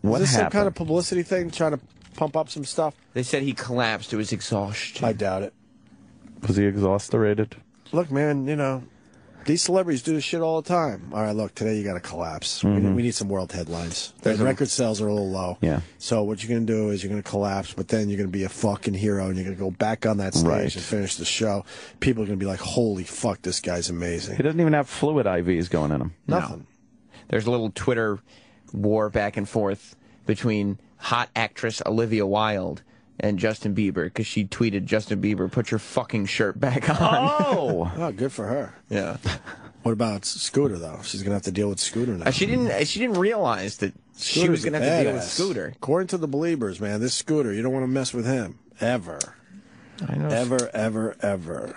What Is this some kind of publicity thing, trying to pump up some stuff? They said he collapsed to his exhaustion. I doubt it. Was he exhausted? Look, man, you know, these celebrities do this shit all the time. All right, look, today you got to collapse. Mm-hmm. We need some world headlines. The record sales are a little low. Yeah. So what you're going to do is you're going to collapse, but then you're going to be a fucking hero, and you're going to go back on that stage and finish the show. People are going to be like, holy fuck, this guy's amazing. He doesn't even have fluid IVs going in him. Nothing. No. There's a little Twitter war back and forth between hot actress Olivia Wilde and Justin Bieber, because she tweeted, Justin Bieber, put your fucking shirt back on. Oh, good for her. Yeah. What about Scooter, though? She's going to have to deal with Scooter now. She didn't realize that she was going to have to deal with Scooter. According to the Beliebers, man, this Scooter, you don't want to mess with him. Ever. I know. Ever.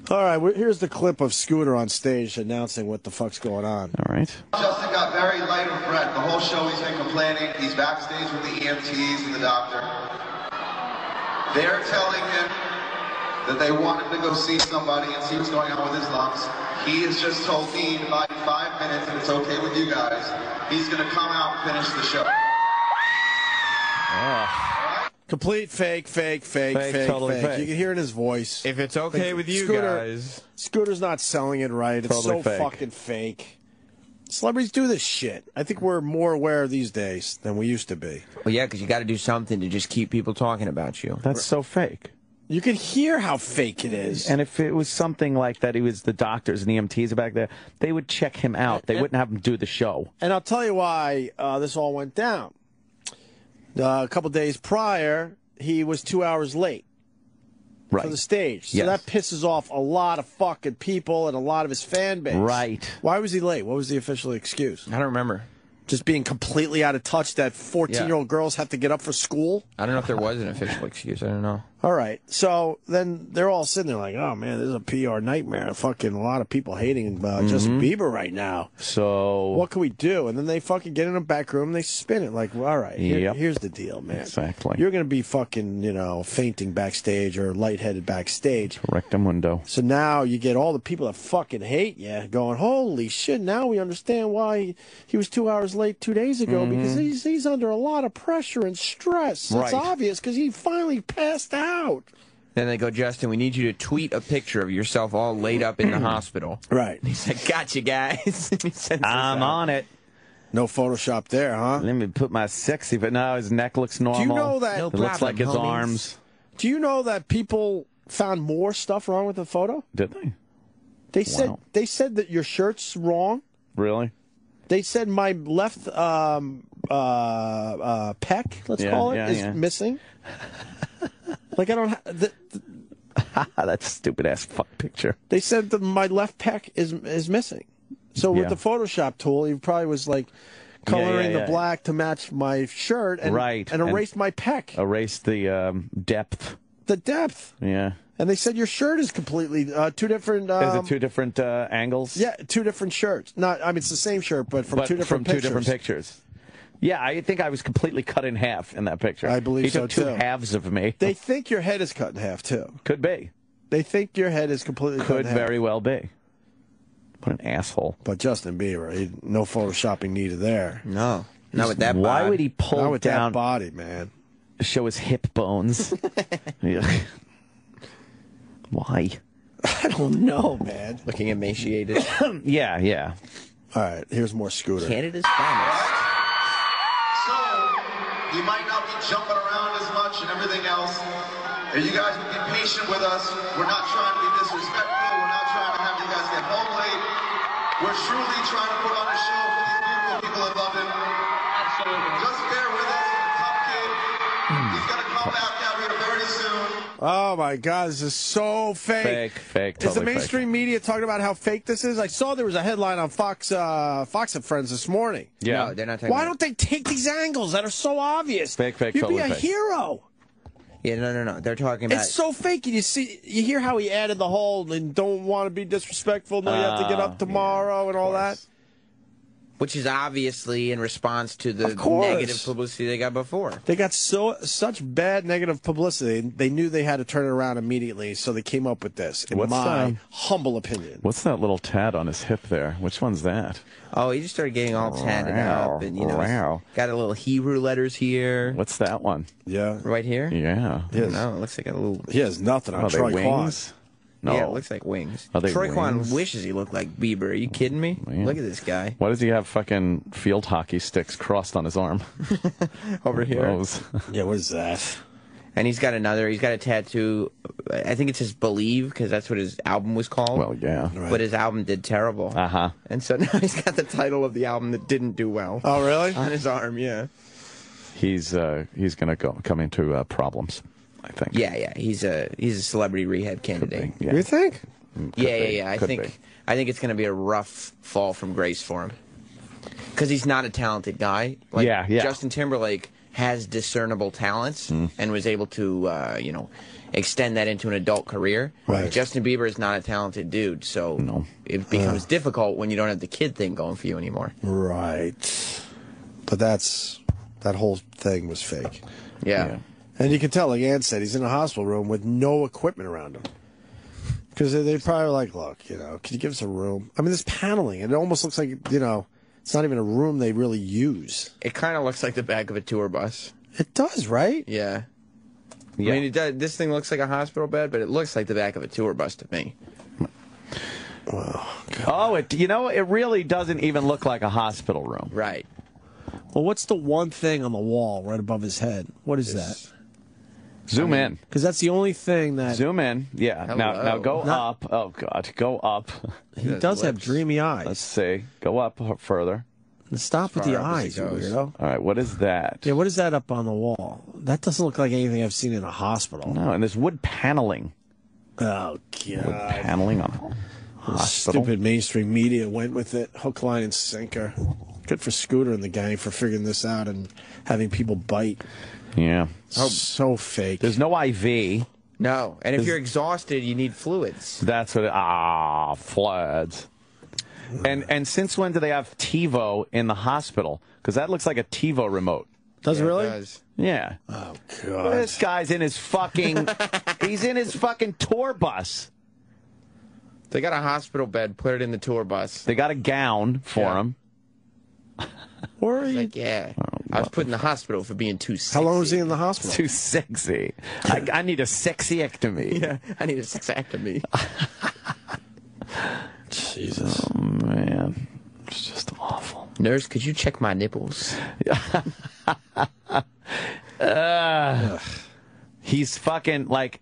All right, here's the clip of Scooter on stage announcing what the fuck's going on. All right. Justin got very light of breath. The whole show he's been complaining. He's backstage with the EMTs and the doctor. They're telling him that they want him to go see somebody and see what's going on with his lungs. He has just told me to buy 5 minutes, if it's okay with you guys. He's going to come out and finish the show. Complete fake. Totally fake. You can hear it in his voice. If it's okay with you guys. Scooter's not selling it right. It's Totally so fake. fucking fake. Celebrities do this shit. I think we're more aware these days than we used to be. Well, yeah, because you got to do something to just keep people talking about you. That's so fake. You can hear how fake it is. And if it was something like that, he was the doctors and EMTs back there, they would check him out. They wouldn't have him do the show. And I'll tell you why this all went down. A couple days prior, he was 2 hours late for the stage. So that pisses off a lot of fucking people and a lot of his fan base. Right. Why was he late? What was the official excuse? I don't remember. Just being completely out of touch that 14-year-old girls have to get up for school? I don't know if there was an official excuse. I don't know. All right. So then they're all sitting there like, oh, man, this is a PR nightmare. Fucking a lot of people hating Justin Bieber right now. So what can we do? And then they fucking get in a back room and they spin it like, well, all right, here's the deal, man. Exactly. You're going to be fucking, fainting backstage or lightheaded backstage. Rectamundo. So now you get all the people that fucking hate you going, holy shit, now we understand why he was 2 hours late 2 days ago, because he's under a lot of pressure and stress. It's obvious because he finally passed out. Then they go, Justin, we need you to tweet a picture of yourself all laid up in the hospital. Right. And he's like, gotcha, guys. I'm on it. No Photoshop there, huh? Let me put my sexy, but now his neck looks normal. Do you know that? It looks like his arms. Do you know that people found more stuff wrong with the photo? Did they? They said that your shirt's wrong. Really? They said my left peck, let's call it, is missing. Like I don't. That stupid ass fuck picture. They said that my left peck is missing. So with the Photoshop tool, he probably was like coloring the black to match my shirt and erased my peck. Erased the depth. The depth. Yeah. And they said your shirt is completely two different. Is it two different angles? Yeah, two different shirts. It's the same shirt, but from two different pictures. Yeah, I think I was completely cut in half in that picture. I believe so, too. He took two halves of me. They think your head is cut in half, too. Could be. They think your head is completely cut in half. Could very well be. What an asshole. But Justin Bieber, no photoshopping needed there. No. Not with that body. Why would he pull Not with down... that body, man. Show his hip bones. Why? I don't know, man. Looking emaciated. Yeah. All right, here's more Scooter. Canada's finest. So, you might not to be jumping around as much and everything else. If you guys would be patient with us, we're not trying to be disrespectful. We're not trying to have you guys get home late. We're truly trying to put on a show for these beautiful people that love him. Absolutely. Just bear with us. He's a tough kid. He's going to come back out here very soon. Oh my God, this is so fake. Fake, Is the totally mainstream media talking about how fake this is? I saw there was a headline on Fox and Friends this morning. Yeah. No, they're not talking Why about don't they take these angles that are so obvious? Fake, You'd totally be a fake. hero. Yeah, no. They're talking about... It's so fake. And you hear how he added the whole and don't want to be disrespectful. No, you have to get up tomorrow and all that. Which is obviously in response to the negative publicity they got before. They got such bad negative publicity. They knew they had to turn it around immediately, so they came up with this, in my humble opinion. What's that little tat on his hip there? Which one's that? Oh, he just started getting all tatted up, and got a little Hebrew letters here. What's that one? Yeah, right here. Yeah, no, it looks like a little. He has nothing on Troy wings. No. Yeah, it looks like wings. Are they Troy wings? Kwan wishes he looked like Bieber. Are you kidding me? Man. Look at this guy. Why does he have fucking field hockey sticks crossed on his arm? Over here. Yeah, what is that? And he's got a tattoo. I think it says Believe, because that's what his album was called. Well, yeah. Right. But his album did terrible. Uh-huh. And so now he's got the title of the album that didn't do well. Oh, really? On his arm, yeah. He's going to come into problems, I think. Yeah. He's a celebrity rehab candidate. Yeah. You think? Yeah. I think it's going to be a rough fall from grace for him. Because he's not a talented guy. Like, yeah. Justin Timberlake has discernible talents and was able to, extend that into an adult career. Right. Justin Bieber is not a talented dude, so it becomes difficult when you don't have the kid thing going for you anymore. Right. But that whole thing was fake. Yeah. And you can tell, like Ann said, he's in a hospital room with no equipment around him. Because they probably were like, look, can you give us a room? I mean, there's paneling. And it almost looks like, it's not even a room they really use. It kind of looks like the back of a tour bus. It does, right? Yeah. I mean, it does, this thing looks like a hospital bed, but it looks like the back of a tour bus to me. Oh, God. Oh, it really doesn't even look like a hospital room. Right. Well, what's the one thing on the wall right above his head? What is that? Zoom in. Because that's the only thing that... Zoom in. Yeah. Hello. Now go up. Oh, God. Go up. He does have dreamy eyes. Let's see. Go up further. And stop with the eyes, you weirdo. All right. What is that? Yeah, what is that up on the wall? That doesn't look like anything I've seen in a hospital. No, and there's wood paneling. Oh, God. Wood paneling on a hospital. Stupid mainstream media went with it. Hook, line, and sinker. Good for Scooter and the gang for figuring this out and having people bite. Yeah. So fake. There's no IV. No. And if you're exhausted, you need fluids. That's what fluids. And since when do they have TiVo in the hospital? Because that looks like a TiVo remote. Does it really? It does. Yeah. Oh, God. This guy's in his fucking... he's in his fucking tour bus. They got a hospital bed, put it in the tour bus. They got a gown for him. Where are you? Like, yeah. I was put in the hospital for being too sexy. How long was he in the hospital? Too sexy. I need a sexyectomy. Yeah, I need a sexectomy. Jesus. Oh, man. It's just awful. Nurse, could you check my nipples? He's fucking, like...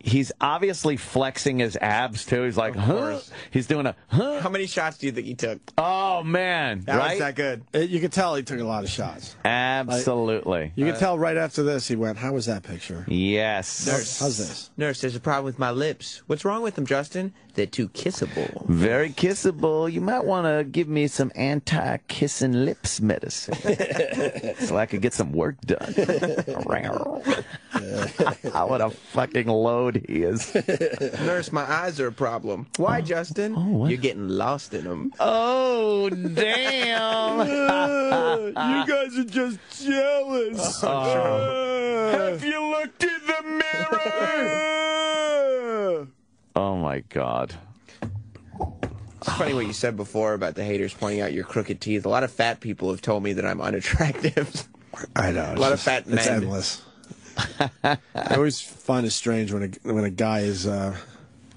He's obviously flexing his abs, too. He's like, huh? He's doing a, huh? How many shots do you think he took? Oh, man. That right? was that good. You could tell he took a lot of shots. Absolutely. You could tell right after this, he went, how was that picture? Yes. Nurse. How's this? Nurse, there's a problem with my lips. What's wrong with them, Justin? They're too kissable. Very kissable. You might want to give me some anti-kissing lips medicine so I could get some work done. What a fucking load he is. Nurse, my eyes are a problem. Why, Justin? You're getting lost in them. Oh, damn. You guys are just jealous. Have you looked in the mirror? Oh, my God. It's funny what you said before about the haters pointing out your crooked teeth. A lot of fat people have told me that I'm unattractive. I know. A lot of fat men. It's endless. I always find it strange when a guy is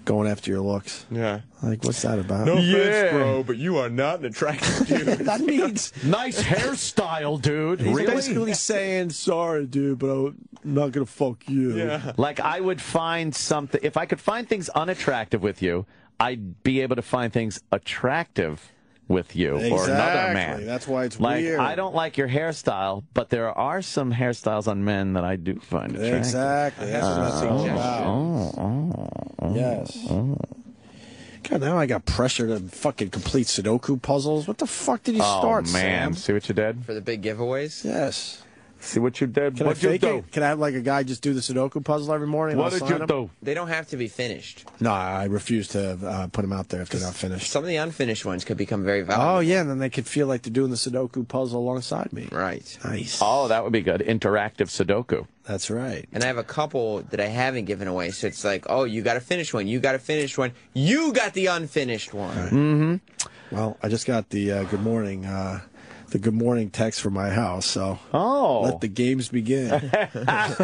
going after your looks. Yeah. Like, what's that about? No offense, bro, but you are not an attractive dude. That means nice hairstyle, dude. He's really? basically saying, sorry, dude, but I'm not going to fuck you. Yeah. Like, I would find something, if I could find things unattractive with you, I'd be able to find things attractive with you or another man. That's why it's like, weird. I don't like your hairstyle, but there are some hairstyles on men that I do find attractive. Exactly. That's what that's all about. Yes. God, now I got pressure to fucking complete Sudoku puzzles. What the fuck did you start, Oh, man. Sam? See what you did? For the big giveaways? Yes. See what you did? Can I fake it? Can I have like a guy just do the Sudoku puzzle every morning? What did you do? They don't have to be finished. No, I refuse to put them out there if they're not finished. Some of the unfinished ones could become very valuable. Oh, yeah, and then they could feel like they're doing the Sudoku puzzle alongside me. Right. Nice. Oh, that would be good. Interactive Sudoku. That's right. And I have a couple that I haven't given away, so it's like, oh, you got a finished one, you got a finished one, you got the unfinished one. Right. Mm-hmm. Well, I just got the good morning text from my house, so let the games begin.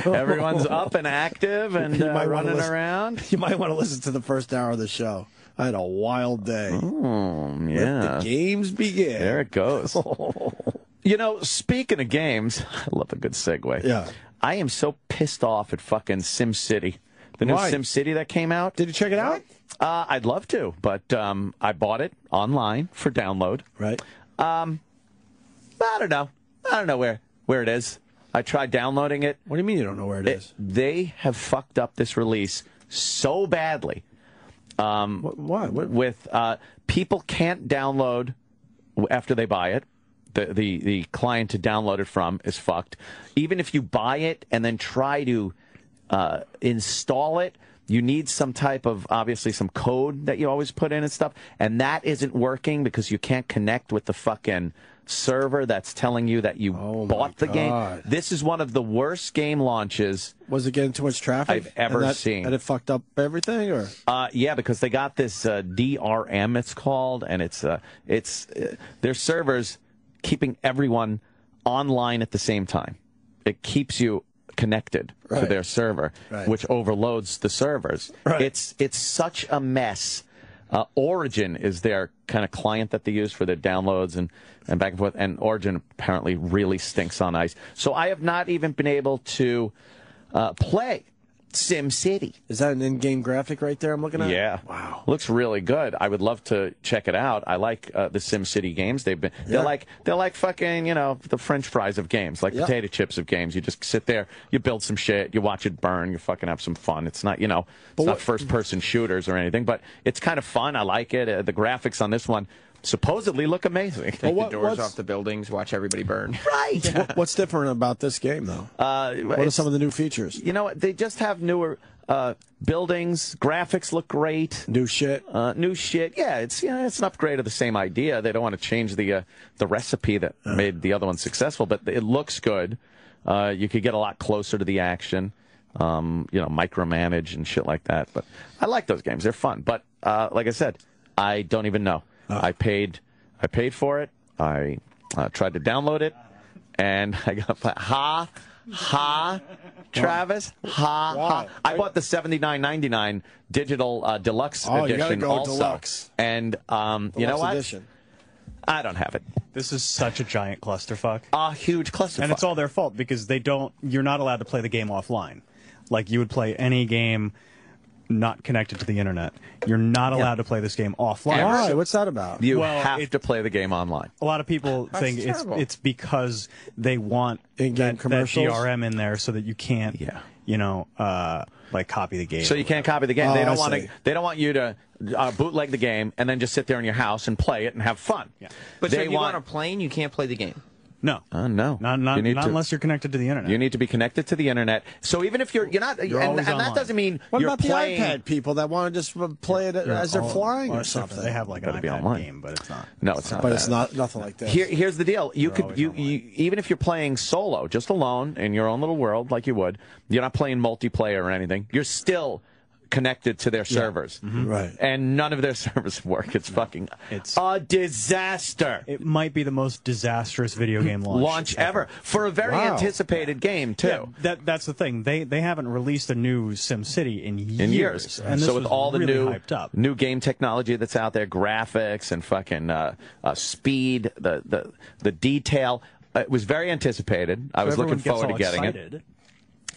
Everyone's up and active and running around. You might want to listen to the first hour of the show. I had a wild day. Oh, yeah. Let the games begin. There it goes. You know, speaking of games, I love a good segue. Yeah. I am so pissed off at fucking SimCity. The new Why? SimCity that came out. Did you check it out? I'd love to, but I bought it online for download. Right. I don't know. I don't know where it is. I tried downloading it. What do you mean you don't know where it is? They have fucked up this release so badly. Why? With people can't download after they buy it. The client to download it from is fucked. Even if you buy it and then try to install it, you need some type of, obviously, some code that you always put in and stuff. And that isn't working because you can't connect with the fucking server that's telling you that you bought the game. This is one of the worst game launches. Was it getting too much traffic I've ever seen. And it fucked up everything, or? Yeah, because they got this DRM, it's called, and it's their servers keeping everyone online at the same time. It keeps you connected to their server, which overloads the servers. It's such a mess. Origin is their kind of client that they use for their downloads and back and forth, and Origin apparently really stinks on ice. So I have not even been able to play SimCity. Is that an in-game graphic right there I'm looking at? Yeah. Wow. Looks really good. I would love to check it out. I like the SimCity games. They're like fucking, the French fries of games, like potato chips of games. You just sit there, you build some shit, you watch it burn, you fucking have some fun. It's not, it's not first-person shooters or anything, but it's kind of fun. I like it. The graphics on this one supposedly look amazing. Take the doors off the buildings, watch everybody burn. Right. What's different about this game, though? What are some of the new features? You know what? They just have newer buildings. Graphics look great. New shit. New shit. Yeah, it's an upgrade of the same idea. They don't want to change the recipe that made the other one successful, but it looks good. You could get a lot closer to the action. Micromanage and shit like that. But I like those games. They're fun. But like I said, I don't even know. I paid for it. I tried to download it, and I got Travis, I bought the $79.99 digital deluxe edition. You gotta go also. deluxe. And you know what? Edition. I don't have it. This is such a giant clusterfuck. A huge clusterfuck. And it's all their fault because you're not allowed to play the game offline. Like you would play any game not connected to the internet. You're not allowed to play this game offline. Why? What's that about? You have to play the game online. A lot of people think it's because they want in-game commercials, that DRM in there so that you can't, like copy the game. So you can't copy the game. They don't want to. They don't want you to bootleg the game and then just sit there in your house and play it and have fun. Yeah. But if you want a plane, you can't play the game. No. No. Not unless you're connected to the internet. You need to be connected to the internet. So even if you're not, and that doesn't mean what you're about playing. The iPad people that want to just play it as they're flying or something? They have like an iPad game, but it's not. No, it's not. But it's not nothing like that. Here's the deal. You even if you're playing solo, just alone in your own little world, like you would, you're not playing multiplayer or anything. You're still connected to their servers. Right. And none of their servers work. It's fucking a disaster. It might be the most disastrous video game launch ever. For a very anticipated game, too. Yeah, that's the thing. They haven't released a new SimCity in years. And this so with was all the really hyped up. new game technology that's out there, graphics and fucking speed, the detail, it was very anticipated. I was looking forward to getting it.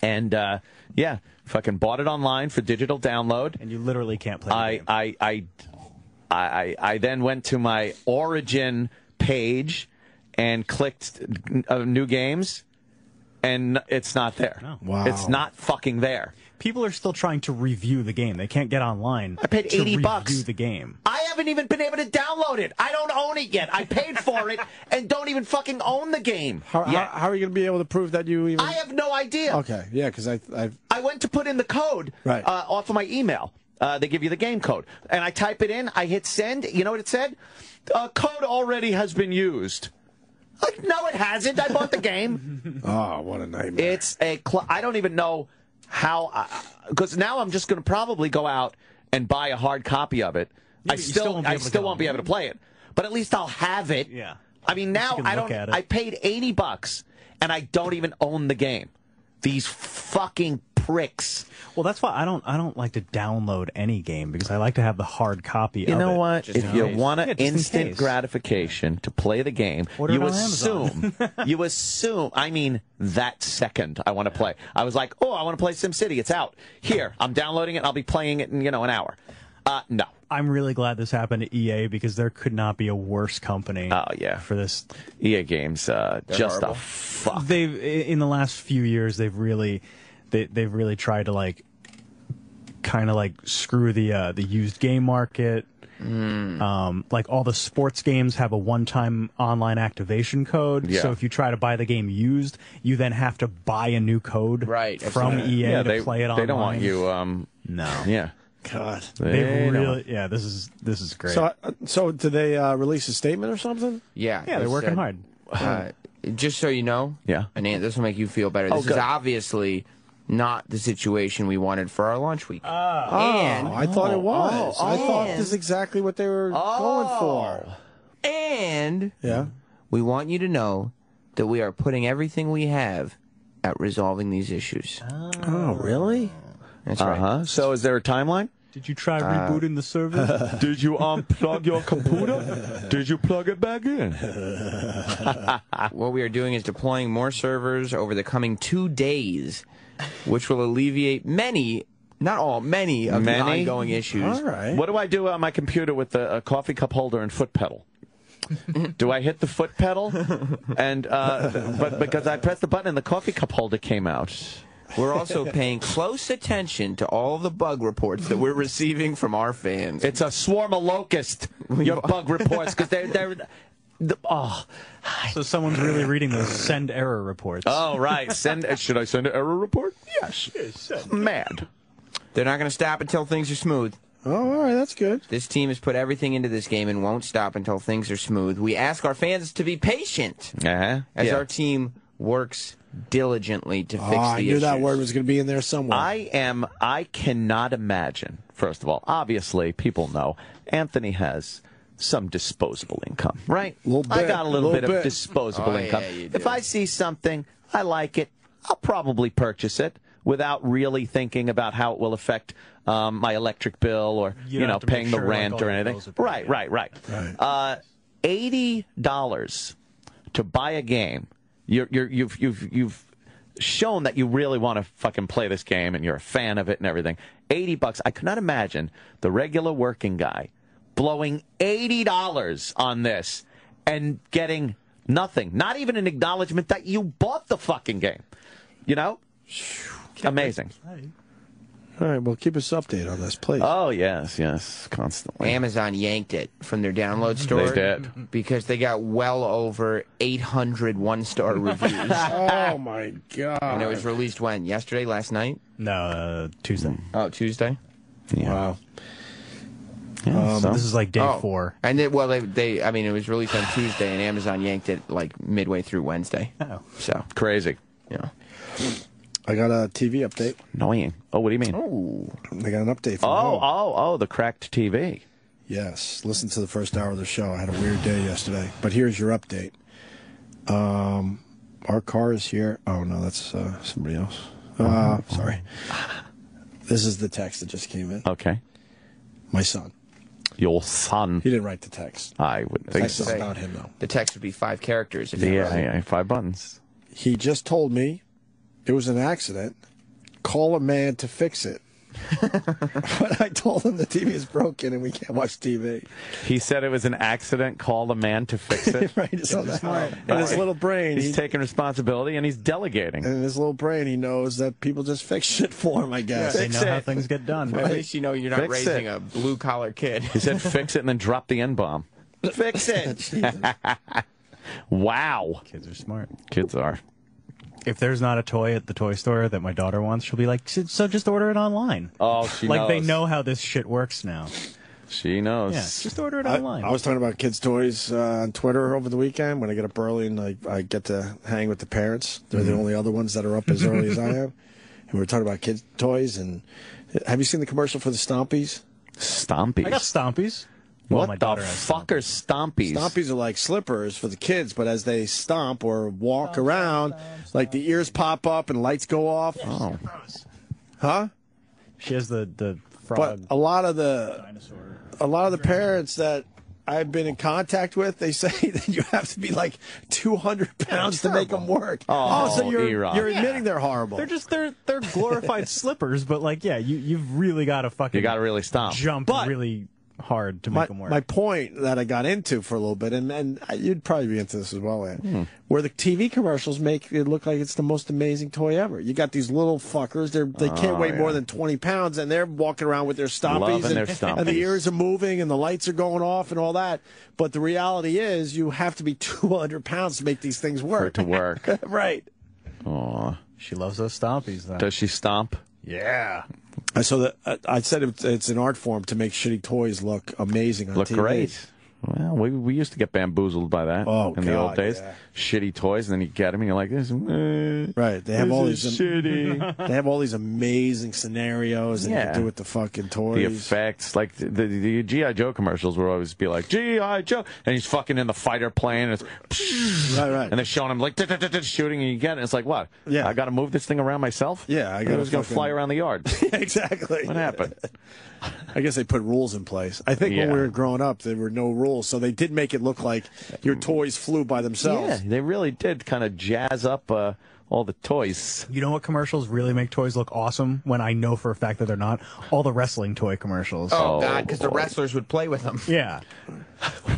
And yeah, fucking bought it online for digital download. And you literally can't play the game. I then went to my Origin page and clicked new games, and it's not there. No. Wow. It's not fucking there. People are still trying to review the game. They can't get online. I paid $80 to review the game. I haven't even been able to download it. I don't own it yet. I paid for it and don't even fucking own the game. How are you going to be able to prove that you even... I have no idea. Okay, yeah, because I went to put in the code off of my email. They give you the game code. And I type it in. I hit send. You know what it said? Code already has been used. Like, no, it hasn't. I bought the game. Oh, what a nightmare. It's I don't even know how... Because now I'm just going to probably go out and buy a hard copy of it. I still won't be able to play it. But at least I'll have it. Yeah. I mean, now I paid $80 and I don't even own the game. These fucking pricks. Well, that's why I don't like to download any game, because I like to have the hard copy of it. You know what? If you want instant gratification to play the game, you assume, I mean, that second I want to play. I was like, oh, I want to play SimCity. It's out. Here, I'm downloading it. I'll be playing it in, an hour. No. I'm really glad this happened to EA, because there could not be a worse company for this. EA games, just horrible. A fuck. In the last few years, they've really tried to kind of screw the used game market. Like all the sports games have a one-time online activation code. Yeah. So if you try to buy the game used, you then have to buy a new code from EA to play it online. They don't want you. No. Yeah. God. This is great. So did they release a statement or something? Yeah. Yeah, they're working hard. Just so you know, and this will make you feel better. This is obviously not the situation we wanted for our launch week. I thought it was. I thought this is exactly what they were going for. And we want you to know that we are putting everything we have at resolving these issues. Oh, really? That's right. So is there a timeline? Did you try rebooting the server? Did you unplug your computer? Did you plug it back in? What we are doing is deploying more servers over the coming 2 days, which will alleviate many, not all, many of the ongoing issues. All right. What do I do on my computer with a coffee cup holder and foot pedal? Do I hit the foot pedal? And but because I pressed the button and the coffee cup holder came out. We're also paying close attention to all the bug reports that we're receiving from our fans. It's a swarm of locusts, your bug reports, because they're So someone's really reading those send error reports. Oh, right. Should I send an error report? Yes. Mad. They're not going to stop until things are smooth. Oh, all right, that's good. This team has put everything into this game and won't stop until things are smooth. We ask our fans to be patient as our team works diligently to fix the issues. I knew that word was going to be in there somewhere. I cannot imagine, first of all, obviously, people know, Anthony has some disposable income, right? I got a little bit of disposable income. Yeah, if I see something, I like it, I'll probably purchase it without really thinking about how it will affect my electric bill or paying the rent or anything. Right. $80 to buy a game. You've shown that you really want to fucking play this game and you're a fan of it and everything. $80. I could not imagine the regular working guy blowing $80 on this and getting nothing. Not even an acknowledgement that you bought the fucking game. Amazing. All right, well, keep us updated on this, please. Oh, yes, constantly. Amazon yanked it from their download store. They did. Because they got well over 800 one-star reviews. Oh, my God. And it was released when? Yesterday? Last night? No, Tuesday. Oh, Tuesday? Yeah. Wow. Yeah, so this is like day 4. And it was released on Tuesday, and Amazon yanked it like midway through Wednesday. Oh. So crazy. Yeah. I got a TV update. Annoying. Oh, what do you mean? Oh, they got an update from home. The cracked TV. Yes. Listen to the first hour of the show. I had a weird day yesterday. But here's your update. Our car is here. Oh, no, that's somebody else. Sorry. This is the text that just came in. Okay. My son. Your son. He didn't write the text. I would think so. It's about him, though. The text would be 5 characters. If yeah, 5 buttons. He just told me it was an accident. Call a man to fix it. But I told him the TV is broken and we can't watch TV. He said it was an accident. Call the man to fix it. Right. So in his little brain, he's taking responsibility and he's delegating. And in his little brain, he knows that people just fix shit for him, I guess. They know how things get done. At least you know you're not raising a blue-collar kid. He said fix it and then drop the N-bomb. Fix it. Wow. Kids are smart. Kids are. If there's not a toy at the toy store that my daughter wants, she'll be like, so just order it online. Oh, she knows. Like, they know how this shit works now. She knows. Yeah, just order it online. I was talking about kids' toys on Twitter over the weekend when I get up early and I get to hang with the parents. They're the only other ones that are up as early as I am. And we were talking about kids' toys. And have you seen the commercial for the Stompies? Stompies? I got Stompies. What the fuck are Stompies? Stompies are like slippers for the kids, but as they stomp or walk around, like the ears pop up and lights go off. Oh. Huh? She has the frog. But a lot of the parents that I've been in contact with, they say that you have to be like 200 pounds to make them work. So you're admitting they're horrible. They're glorified slippers, but like, yeah, you've really got to fucking. You got to really stomp. Jump really hard to make them work. My point that I got into for a little bit, and you'd probably be into this as well, Ed, where the TV commercials make it look like it's the most amazing toy ever. You got these little fuckers, they can't weigh more than 20 pounds, and they're walking around with their Stompies, and the ears are moving, and the lights are going off, and all that. But the reality is, you have to be 200 pounds to make these things work. For it to work. Right. Aw. She loves those Stompies, though. Does she stomp? Yeah. So I said it's an art form to make shitty toys look amazing on TV. Look great. Well, we used to get bamboozled by that in the old days. Yeah. Shitty toys, and then you get them, and you're like, "This, right?" They have all these shitty. They have all these amazing scenarios, and you can do with the fucking toys. The effects, like the GI Joe commercials, will always be like GI Joe, and he's fucking in the fighter plane, and it's right, and they're showing him like shooting, and you get it. It's like, what? Yeah, I got to move this thing around myself. Yeah, I was going to fly around the yard. Exactly. What happened? I guess they put rules in place. I think when we were growing up, there were no rules, so they did make it look like your toys flew by themselves. Yeah, they really did kind of jazz up all the toys. You know what commercials really make toys look awesome? When I know for a fact that they're not? All the wrestling toy commercials. Oh God, because the wrestlers would play with them. Yeah.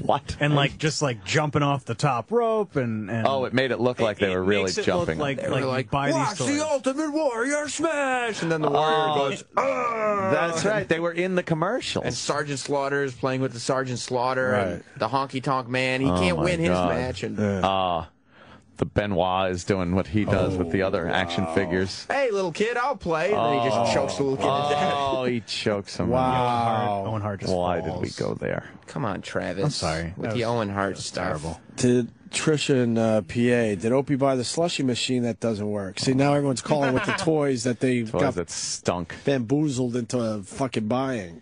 What? And like just like jumping off the top rope and it made it look like they were really jumping. Like buy watch these toys. the Ultimate Warrior Smash, and then the Warrior goes. That's right. They were in the commercials. And Sergeant Slaughter is playing with the Sergeant Slaughter, and the Honky Tonk Man. He Oh can't my win his God. match. And the Benoit is doing what he does with the other action figures. hey, little kid, I'll play. And then he just chokes the little kid to death. Oh, he chokes him. Wow. Owen Hart just Why falls. did we go there? Come on, Travis. I'm sorry. With the Owen Hart stuff. Terrible. To Trisha and PA, did Opie buy the slushy machine that doesn't work? See, now everyone's calling with the toys that they got that stunk. bamboozled into fucking buying.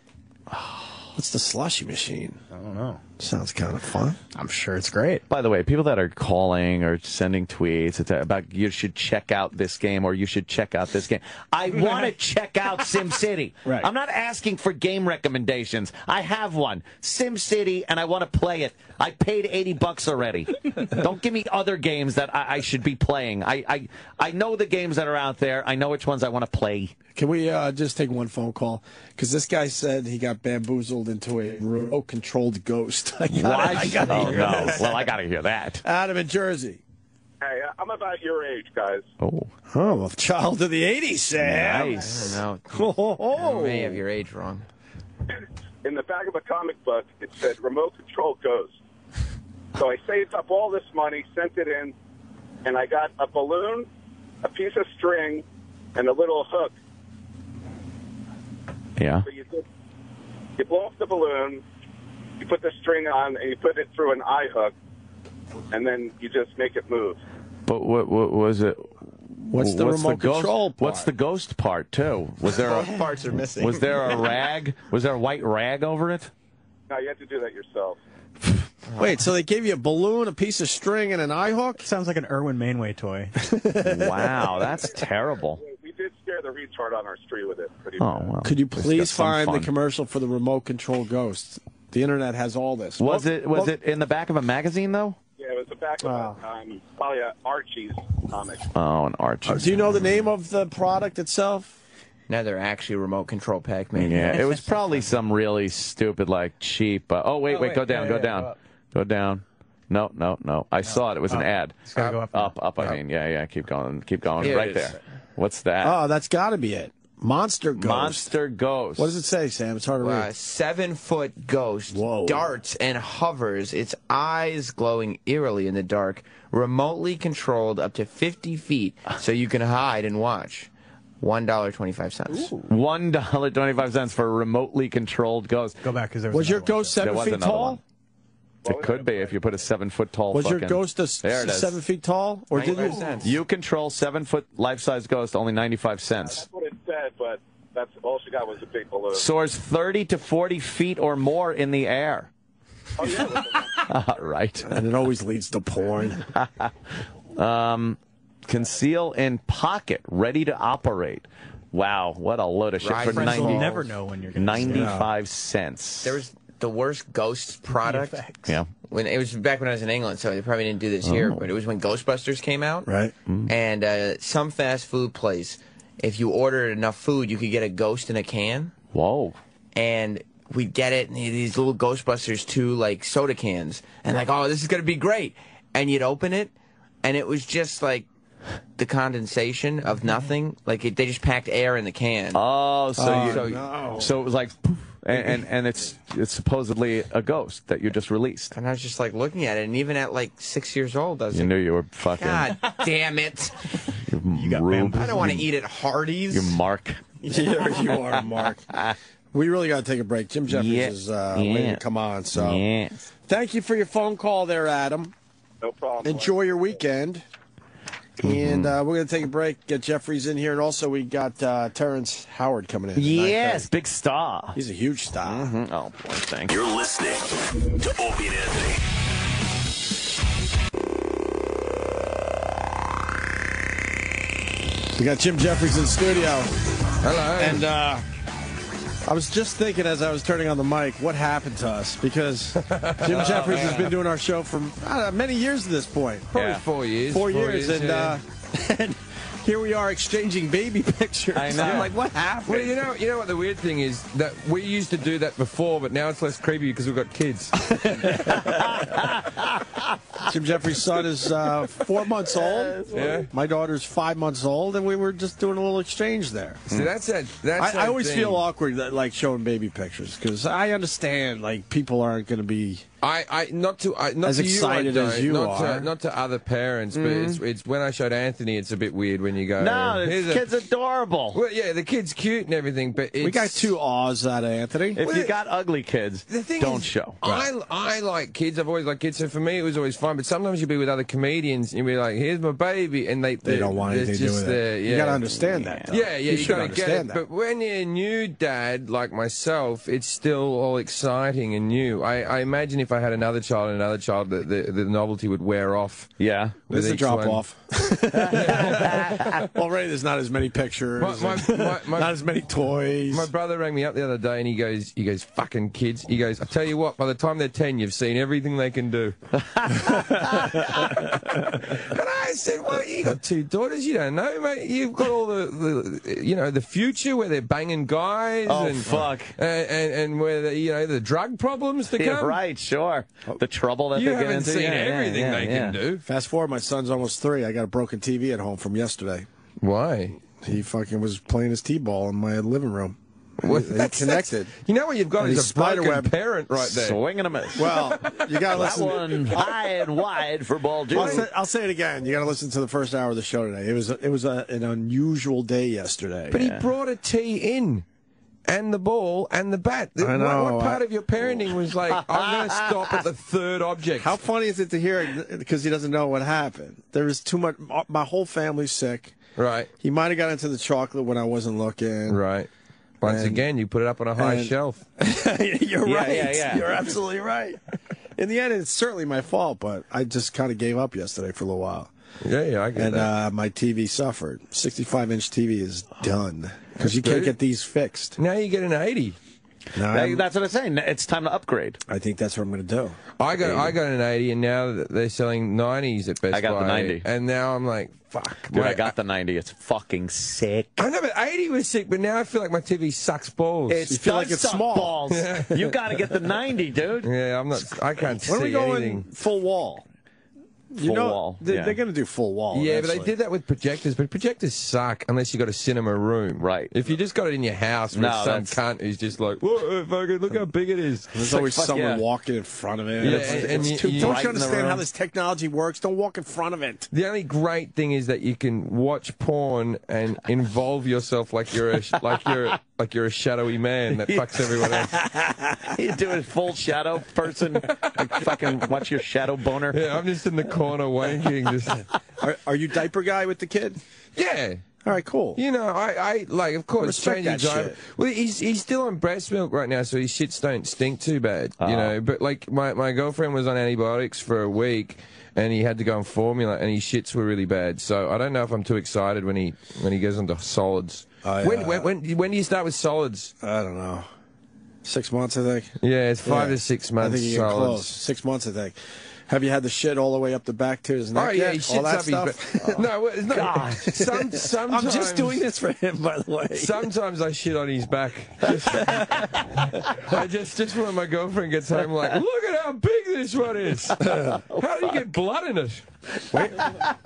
What's the slushy machine? I don't know. Sounds kind of fun. I'm sure it's great. By the way, people that are calling or sending tweets about you should check out this game or you should check out this game. I want to check out SimCity. Right. I'm not asking for game recommendations. I have one, SimCity, and I want to play it. I paid $80 already. Don't give me other games that I should be playing. I know the games that are out there. I know which ones I want to play. Can we just take one phone call? Because this guy said he got bamboozled into a remote-controlled ghost. I gotta hear this. Well, I got to hear that. Adam in Jersey. Hey, I'm about your age, guys. Oh, a child of the 80s, Sam. Nice. I don't know. You may have your age wrong. In the back of a comic book, it said remote control ghost. So I saved up all this money, sent it in, and I got a balloon, a piece of string, and a little hook. Yeah. So you blow off the balloon, you put the string on, and you put it through an eye hook, and then you just make it move. But what was it? What's the remote control part? What's the ghost part, too? Was there Both parts are missing. Was there a rag? Was there a white rag over it? No, you have to do that yourself. Wait, so they gave you a balloon, a piece of string, and an eye hook? Sounds like an Erwin Mainway toy. Wow, that's terrible. We did scare the retard on our street with it. Pretty bad. Well, could you please find the commercial for the remote control ghost? The internet has all this. Was it in the back of a magazine, though? Yeah, it was the back of probably Archie's comic. Oh, an Archie. Do you know the name of the product itself? No, they're actually remote control Pac-Man. Yeah, it was probably some really stupid, like, cheap... wait, go down. Go down. No. I saw it. It was an ad. It's gotta go up. Up. I mean, yeah. Keep going. Here Right it is. there. What's that? Oh, that's got to be it. Monster Ghost. Monster Ghost. What does it say, Sam? It's hard to read. 7-foot ghost darts and hovers, its eyes glowing eerily in the dark, remotely controlled up to 50 feet so you can hide and watch. $1.25. $1.25 for a remotely controlled ghost. Go back, because there was your ghost 7 feet tall? It could be if you put a 7-foot tall. Was your ghost 7 feet tall, or did you control 7-foot life-size ghost? Only 95 cents. That's what it said, but that's all she got was a big balloon. Soars 30 to 40 feet or more in the air. Oh yeah. Right. And it always leads to porn. Conceal in pocket, ready to operate. Wow, what a load of shit for 90. You'll never know when you're going to 95 cents. There was the worst ghost product. Yeah. When it was back when I was in England, so they probably didn't do this here, but it was when Ghostbusters came out. Right. And some fast food place, if you ordered enough food, you could get a ghost in a can. Whoa. And we'd get it, and these little Ghostbusters 2, like, soda cans. And like, oh, this is going to be great. And you'd open it, and it was just like the condensation of nothing. Like, they just packed air in the can. Oh, so no. it was like... And it's supposedly a ghost that you just released. And I was just like looking at it, and even at like 6 years old, I was You knew you were fucking... God damn it. You got I don't want to eat at Hardee's. You Mark. Yeah, you are, Mark. We really got to take a break. Jim Jefferies is waiting to come on. So thank you for your phone call there, Adam. No problem. Enjoy your weekend. And we're going to take a break, get Jefferies in here, and also we got Terrance Howard coming in. Yes, big star. He's a huge star. Oh, boy, thank you. You're listening to Opie and Anthony. We got Jim Jefferies in the studio. Hello. And I was just thinking as I was turning on the mic, what happened to us? Because Jim Jefferies has been doing our show for many years at this point. Probably 4 years. 4 years. Yeah. And here we are exchanging baby pictures. I know. I'm like, what happened? Well, you know what the weird thing is? That we used to do that before, but now it's less creepy because we've got kids. Jim Jeffries' son is 4 months old. Yeah. My daughter's 5 months old, and we were just doing a little exchange there. See, that's I always thing. feel awkward like showing baby pictures because I understand like people aren't going to be not as to excited you, I as you don't. are. Not to other parents, but it's when I showed Anthony, it's a bit weird when you go. No, the kid's adorable. Well, yeah, the kid's cute and everything, but We got 2 awes out of Anthony. If you got ugly kids, don't show. I like kids. I've always liked kids, so for me it was always fun. But sometimes you'll be with other comedians and you'll be like, "Here's my baby," and they don't want anything to do with it. Yeah. You got to understand that. Though. Yeah, you should got to get it. understand that. But when you're a new dad like myself, it's still all exciting and new. I imagine if I had another child, the novelty would wear off. Yeah, there's a drop one. off. Already, there's not as many pictures, not as many toys. My brother rang me up the other day and he goes, "Fucking kids." He goes, "I tell you what, by the time they're 10, you've seen everything they can do." And I said, "Well, you got 2 daughters, you don't know, mate. You've got all the future where they're banging guys. Oh, and fuck. And where the drug problems to come. Yeah, right, sure. The trouble that they get into. You haven't seen everything they can do. Fast forward, my son's almost 3. I got a broken TV at home from yesterday. Why? He fucking was playing his T-ball in my living room. That's connected. You know what you've got is a broken parent right there. Swing and a miss. Well, you got to listen. That one high and wide for ball 2. I'll say it again. You got to listen to the first hour of the show today. It was an unusual day yesterday. But he brought a tee in. And the ball and the bat. I know. What part of your parenting was like, I'm going to stop at the 3rd object? How funny is it to hear it because he doesn't know what happened? There was too much. My whole family's sick. Right. He might have got into the chocolate when I wasn't looking. Right. Once again, you put it up on a high shelf. You're Yeah, right. yeah. You're absolutely right. In the end, it's certainly my fault, but I just kind of gave up yesterday for a little while. Yeah, I get that. And my TV suffered. 65-inch TV is done because you can't get these fixed. Now you get an 80. That's what I'm saying. It's time to upgrade. I think that's what I'm going to do. I got an 80, and now they're selling 90s at Best Buy. I got the 90. And now I'm like, fuck. Dude, I got the 90. It's fucking sick. I know, but 80 was sick, but now I feel like my TV sucks balls. You feel like it's small. Balls. You got to get the 90, dude. Yeah, I can't see When are we going anything. full wall? Full wall. They're going to do full wall. Yeah, eventually. but they did that with projectors. But projectors suck unless you got a cinema room. Right. If you just got it in your house with some cunt who's just like, whoa, fucking look how big it is. There's always someone walking in front of it. Yeah, it's too don't you understand how this technology works? Don't walk in front of it. The only great thing is that you can watch porn and involve yourself like you're a shadowy man that fucks everyone else. You do a full shadow person, like fucking watch your shadow boner. Yeah, I'm just in the corner wanking. Are you diaper guy with the kid? Yeah. All right, cool. You know, I like, of course, Respect changing that diaper. shit. Well, he's still on breast milk right now, so his shits don't stink too bad. You know, but like my girlfriend was on antibiotics for a week, and he had to go on formula, and his shits were really bad. So I don't know if I'm too excited when he goes onto solids. When do you start with solids? I don't know. 6 months, I think. Yeah, it's 5 to 6 months. I think you're solids. close. 6 months, I think. Have you had the shit all the way up the back to his neck? Oh yeah, yet? he shits all that up his stuff. back. No, it's not. God. Sometimes I'm just doing this for him, by the way. Sometimes I shit on his back. Just when my girlfriend gets home, like, look at how big this one is. How do you get blood in it?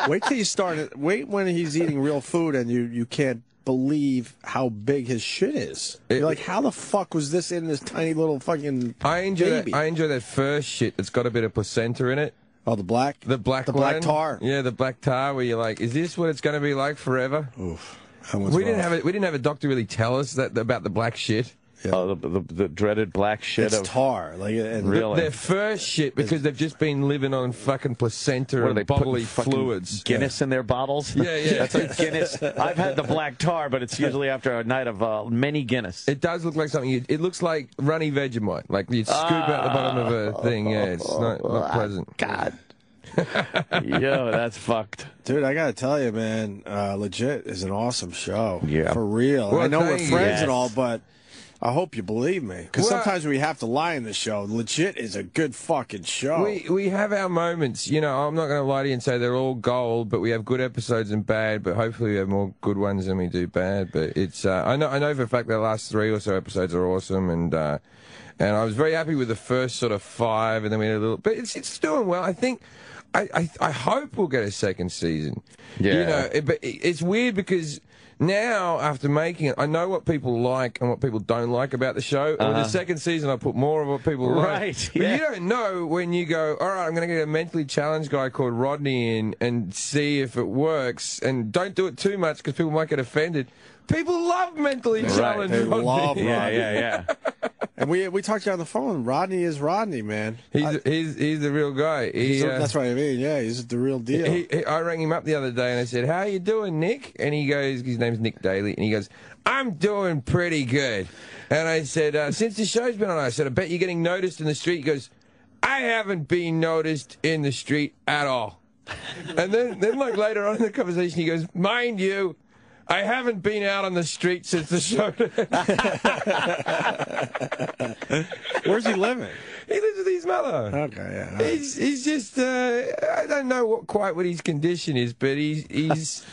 Wait till you start it. Wait when he's eating real food and you can't believe how big his shit is. You're like, how the fuck was this in this tiny little fucking I enjoy baby? that first shit that's got a bit of placenta in it. Oh, the black? The black tar. Yeah, the black tar where you're like, is this what it's going to be like forever? Oof. We didn't have a doctor really tell us that about the black shit. Yeah. Oh, the dreaded black shit It's of tar. Like, and really? Their first shit, because they've just been living on fucking placenta What, and are they bodily putting fluids. Guinness in their bottles? Yeah. That's like Guinness. I've had the black tar, but it's usually after a night of many Guinness. It does look like something. It looks like runny Vegemite. Like you'd scoop out the bottom of a thing. Yeah, it's not pleasant. God. Yo, that's fucked. Dude, I gotta tell you, man, Legit is an awesome show. Yeah. For real. Well, I know we're thank friends you. and all, but I hope you believe me. Because Well, sometimes we have to lie in the show. Legit is a good fucking show. We have our moments. You know, I'm not going to lie to you and say they're all gold, but we have good episodes and bad. But hopefully, we have more good ones than we do bad. But it's I know for a fact the last 3 or so episodes are awesome, and I was very happy with the first sort of 5, and then we had a little. But it's doing well. I think. I hope we'll get a second season. Yeah. You know, but it's weird because now, after making it, I know what people like and what people don't like about the show. And with the second season, I put more of what people like. Right, But yeah. you don't know when you go, all right, I'm going to get a mentally challenged guy called Rodney in and see if it works. And don't do it too much because people might get offended. People love mentally challenged They Rodney. love Rodney. Yeah. And we talked to you on the phone. Rodney is Rodney, man. He's the real guy. That's what I mean. Yeah, he's the real deal. I rang him up the other day and I said, how you doing, Nick? And he goes, his name's Nick Daly, and he goes, I'm doing pretty good. And I said, since the show's been on, I said, I bet you're getting noticed in the street. He goes, I haven't been noticed in the street at all. And then like later on in the conversation, he goes, mind you, I haven't been out on the street since the show. Where's he living? He lives with his mother. Okay, yeah. Right. He's just I don't know quite what his condition is, but he's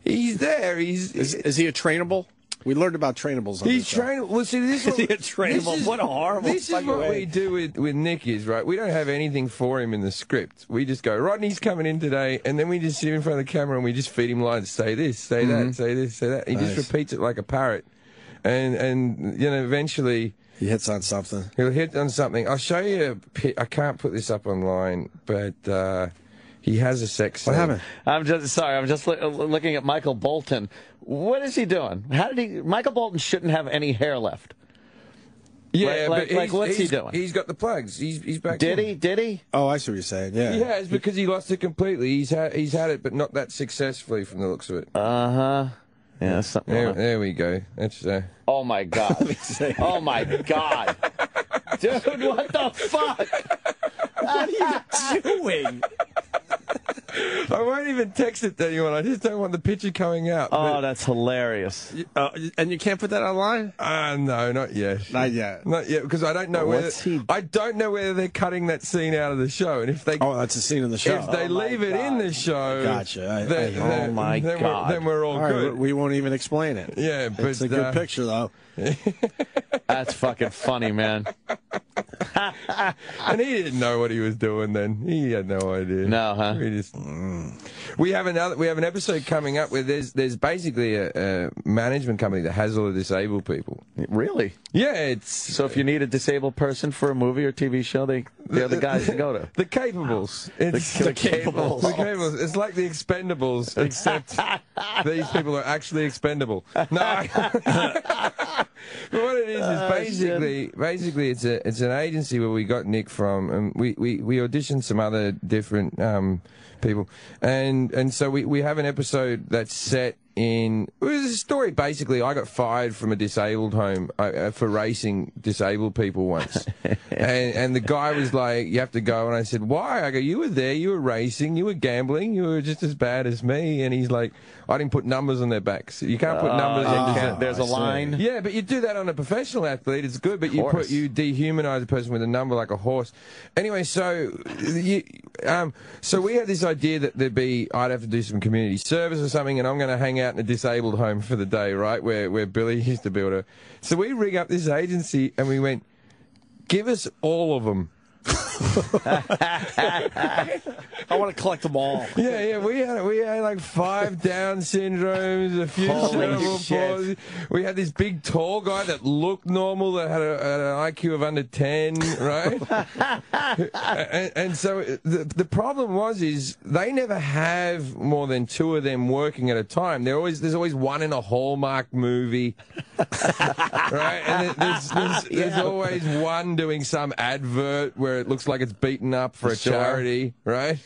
there. Is he a trainable? We learned about trainables on He's this show. trainable. Well, see, this Is he a trainable? What a horrible This is fucking what way. we do with Nick is, right? We don't have anything for him in the script. We just go, Rodney's coming in today, and then we just sit in front of the camera and we just feed him lines. Say this, say that, say this, say that. He just repeats it like a parrot. And you know, eventually... He hits on something. He'll hit on something. I'll show you I can't put this up online, but... he has a sex scene. What happened? I'm just looking at Michael Bolton. What is he doing? Michael Bolton shouldn't have any hair left. Yeah, like what's he doing? He's got the plugs. He's back. Did he? Oh, I see what you're saying. Yeah. He has, because he lost it completely. He's had it, but not that successfully from the looks of it. Yeah, that's something. There we go. That's. Oh my God! Oh my God! Dude, what the fuck? What are you doing? I won't even text it to anyone. I just don't want the picture coming out. Oh, that's hilarious. And you can't put that online? No, not yet. Not yet. Not yet, because I don't know I don't know whether they're cutting that scene out of the show, and if they. Oh, that's a scene in the show. If they leave it in the show. Gotcha. Then we're all good. We won't even explain it. Yeah, but it's a good picture though. That's fucking funny, man. And he didn't know what he was doing then. He had no idea. No, huh? We have an episode coming up where there's basically a management company that has all the disabled people. Really? Yeah, it's so if you need a disabled person for a movie or TV show, they're the guys to go to. The Capables. It's the Capables. The Capables. It's like the Expendables, except these people are actually expendable. No. But what it is basically it's an agency where we got Nick from, and we auditioned some other different people, and so we have an episode that's set in. It was a story basically. I got fired from a disabled home for racing disabled people once, and the guy was like, "You have to go," and I said, "Why?" I go, "You were there. You were racing. You were gambling. You were just as bad as me." And he's like, "I didn't put numbers on their backs. You can't put numbers. There's a line." Yeah, but you do that on a professional athlete. It's good, but you dehumanize a person with a number like a horse. Anyway, so we had this idea that I'd have to do some community service or something, and I'm going to hang out in a disabled home for the day, right, where Billy used to build her. So we ring up this agency and we went, "Give us all of them." I want to collect them all. Yeah. We had like 5 Down syndromes, a few cerebral palsy. We had this big tall guy that looked normal, that had an IQ of under 10, right? and so the problem is they never have more than 2 of them working at a time. There's always one in a Hallmark movie, right? And there's always one doing some advert where it looks like it's beaten up for a charity, right?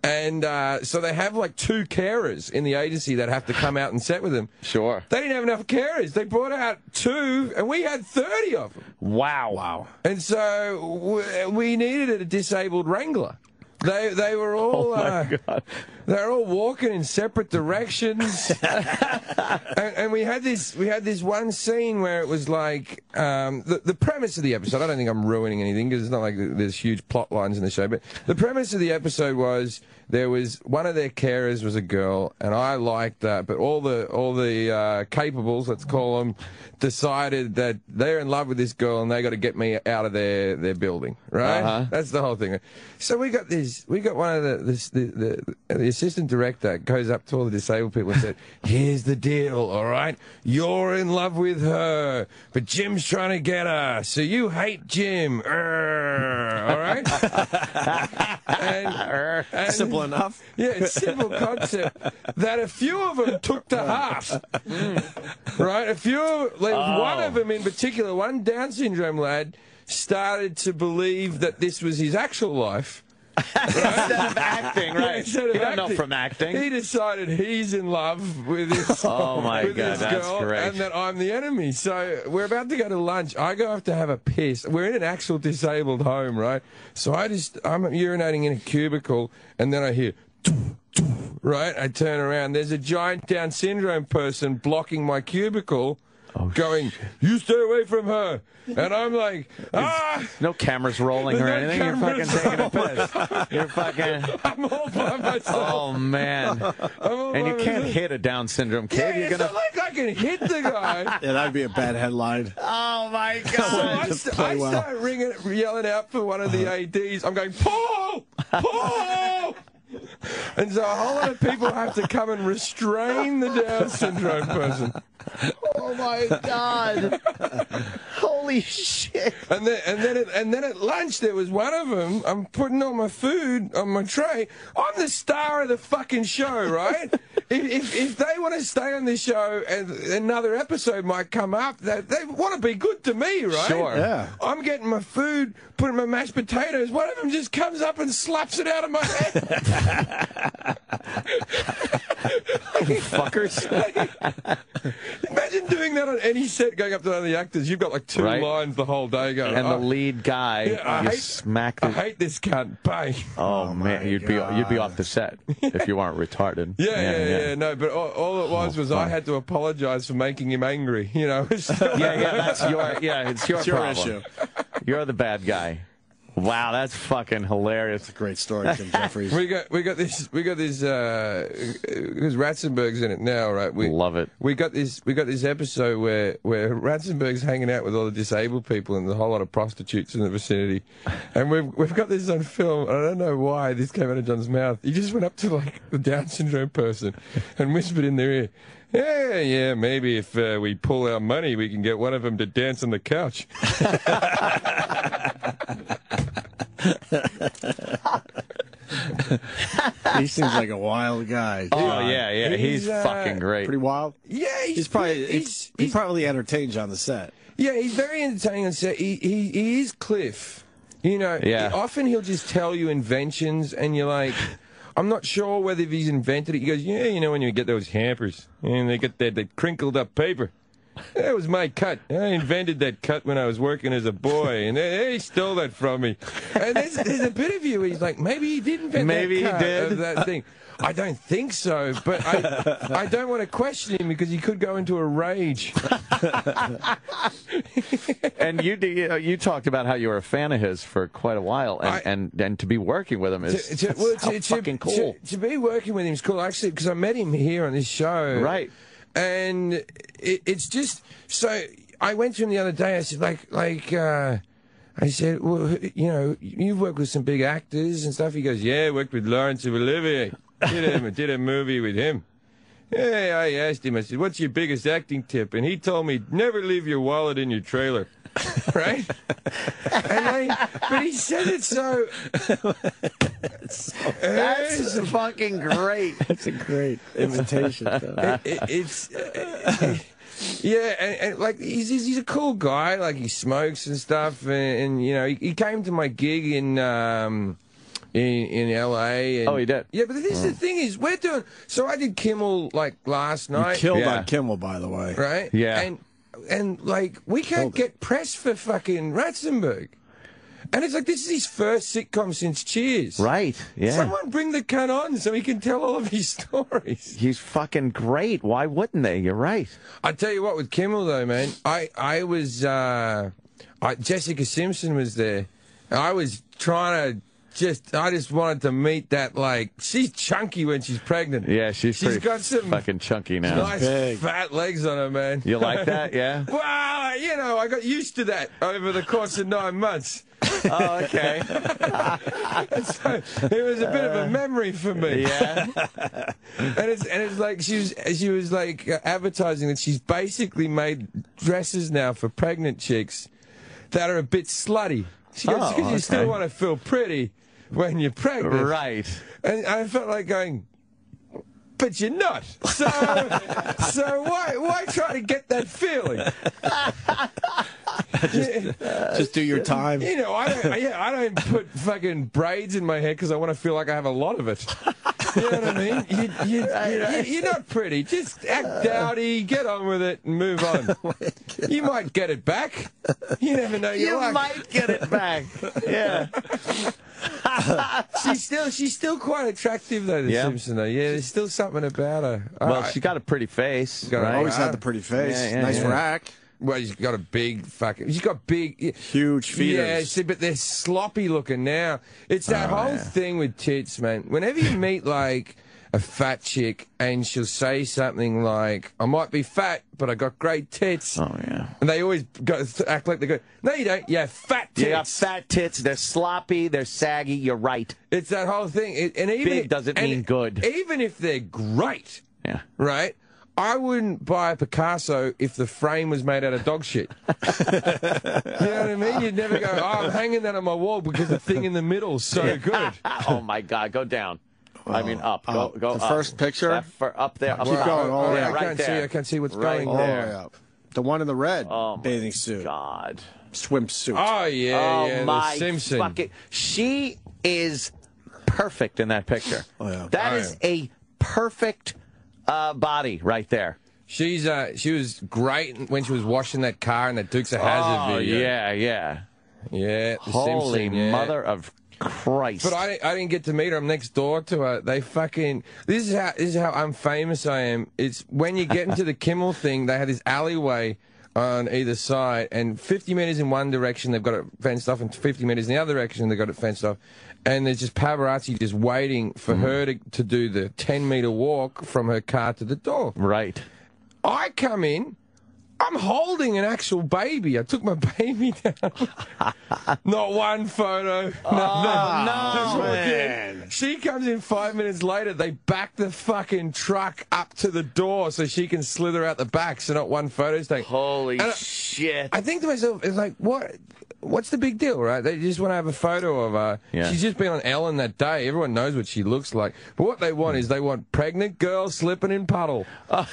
And so they have like 2 carers in the agency that have to come out and set with them. Sure. They didn't have enough carers. They brought out 2, and we had 30 of them. Wow. And so we needed a disabled wrangler. They were all they were all walking in separate directions, and we had this one scene where it was like the premise of the episode. I don't think I'm ruining anything because it's not like there's huge plot lines in the show. But the premise of the episode was there was one of their carers was a girl, and I liked that. But all the capables, let's call them, decided that they're in love with this girl and they got to get me out of their building. Right? That's the whole thing. So we got one of the assistant director goes up to all the disabled people and said, "Here's the deal, all right? You're in love with her, but Jim's trying to get her, so you hate Jim. All right?" and simple enough. Yeah, it's simple concept that a few of them took to heart. Right? One of them in particular, one Down syndrome lad, started to believe that this was his actual life. Right? Instead of acting, right? He don't know from acting. He decided he's in love with this, oh my God, this that's girl, great. and that I'm the enemy. So we're about to go to lunch. I go off to have a piss. We're in an actual disabled home, right? So I'm urinating in a cubicle, and then I hear, right? I turn around. There's a giant Down syndrome person blocking my cubicle. Going, "You stay away from her." And I'm like, no cameras rolling or anything. You're fucking taking a piss. You're fucking. I'm all by myself. Oh, man. And you can't hit a Down syndrome kid. Yeah, You're it's gonna. not like I can hit the guy. Yeah, that'd be a bad headline. Oh, my God. So I start yelling out for one of the ADs. I'm going, "Paul! Paul!" And so a whole lot of people have to come and restrain the Down syndrome person. Oh my God! Holy shit! And then at lunch there was one of them. I'm putting all my food on my tray. I'm the star of the fucking show, right? if they want to stay on this show and another episode might come up, they want to be good to me, right? Sure. Yeah. I'm getting my food, putting my mashed potatoes. One of them just comes up and slaps it out of my head. Fuckers. Imagine doing that on any set, going up to one of the actors. You've got like 2 lines the whole day going. And the lead guy, I hate this cunt. Bang. Oh man, you'd be off the set if you weren't retarded. Yeah. No, but all it was I had to apologize for making him angry. You know. It's your problem. issue. You're the bad guy. Wow, that's fucking hilarious. It's a great story, Tim Jefferies. we got this because Ratzenberg's in it now, right? We love it. We got this episode where Ratzenberg's hanging out with all the disabled people and there's a whole lot of prostitutes in the vicinity, and we've got this on film. I don't know why this came out of John's mouth. He just went up to like the Down syndrome person and whispered in their ear, Yeah, maybe if we pull our money, we can get one of them to dance on the couch. He seems like a wild guy. Oh yeah, he's fucking great. Pretty wild. Yeah, he's probably entertained on the set. Yeah, he's very entertaining on set. He is Cliff. You know, often he'll just tell you inventions, and you're like, I'm not sure whether he's invented it. He goes, yeah, you know, when you get those hampers, and they get that crinkled up paper. That was my cut. I invented that cut when I was working as a boy, and they stole that from me. And there's a bit of you where he's like, maybe he did invent that cut of that thing. I don't think so, but I don't want to question him because he could go into a rage. And you talked about how you were a fan of his for quite a while, and to be working with him is fucking cool. To be working with him is cool, actually, because I met him here on this show. Right. And it's just so. I went to him the other day. I said, I said, well, you know, you've worked with some big actors and stuff. He goes, yeah, I worked with Laurence Olivier. Did a movie with him. Yeah, I asked him. I said, what's your biggest acting tip? And he told me, never leave your wallet in your trailer. Right? But he said it so. That's fucking great. That's a great invitation. And like he's a cool guy. Like he smokes and stuff, and you know he came to my gig in LA. And, he did. Yeah, but the thing is, we're doing. So I did Kimmel like last night. You killed on Kimmel, by the way. Right? Yeah. And like we can't get press for fucking Ratzenberg. And it's like, this is his first sitcom since Cheers. Right, yeah. Someone bring the cunt on so he can tell all of his stories. He's fucking great. Why wouldn't they? You're right. I tell you what, with Kimmel, though, man, I was, Jessica Simpson was there. I was trying to I just wanted to meet that, like, she's chunky when she's pregnant. Yeah, she's got some fucking chunky now. Nice fat legs on her, man. You like that, yeah? Well, you know, I got used to that over the course of 9 months. Oh, okay. So it was a bit of a memory for me. Yeah. and it's like she was like advertising that she's basically made dresses now for pregnant chicks that are a bit slutty. She goes, because you still want to feel pretty when you're pregnant. Right. And I felt like going, but you're not. So why try to get that feeling? Just do your time. You know, I don't put fucking braids in my head because I want to feel like I have a lot of it. You know what I mean? You're not pretty. Just act dowdy, get on with it, and move on. You might get it back. You never know. You might get it back. Yeah. She's still quite attractive though, the Simpson though. Yeah, there's still something about her. Well, she's got a pretty face. Always had the pretty face. Nice rack. Well, she's got a big fucking. She's got big, huge feeders. Yeah, see, but they're sloppy looking now. It's that whole thing with tits, man. Whenever you meet like a fat chick and she'll say something like, "I might be fat, but I got great tits." Oh yeah. And they always act like they go, "No, you don't. You have fat tits. You got fat tits. They're sloppy. They're saggy. You're right." It's that whole thing. And even big doesn't mean good. Even if they're great, yeah, right. I wouldn't buy a Picasso if the frame was made out of dog shit. You know what I mean? You'd never go, oh, I'm hanging that on my wall because the thing in the middle's so good. Oh, my God. Go down. I mean, up. Go the up. first picture? Up there. Up Keep top. going all the way Yeah, up. right there. I can't see what's Right going All the there. way up. The one in the red bathing suit. God. Swimsuit. Oh, yeah, Oh, my the Simpson. fucking... She is perfect in that picture. Oh, yeah. That is a perfect body right there. She was great when she was washing that car in that Dukes of Hazzard video. Yeah. Yeah, the Holy Simpson, yeah. mother of Christ. But I didn't get to meet her. I'm next door to her. They fucking... This is how unfamous I am. It's when you get into the Kimmel thing, they have this alleyway on either side, and 50 metres in one direction, they've got it fenced off, and 50 metres in the other direction, they've got it fenced off. And there's just paparazzi just waiting for her to do the 10-metre walk from her car to the door. Right. I come in, I'm holding an actual baby. I took my baby down. Not one photo. No, man. She comes in 5 minutes later. They back the fucking truck up to the door so she can slither out the back, so not one photo's taken. Holy shit. I think to myself, it's like, what's the big deal, right? They just want to have a photo of her. Yeah. She's just been on Ellen that day. Everyone knows what she looks like. But what they want is they want pregnant girl slipping in puddle. Yes.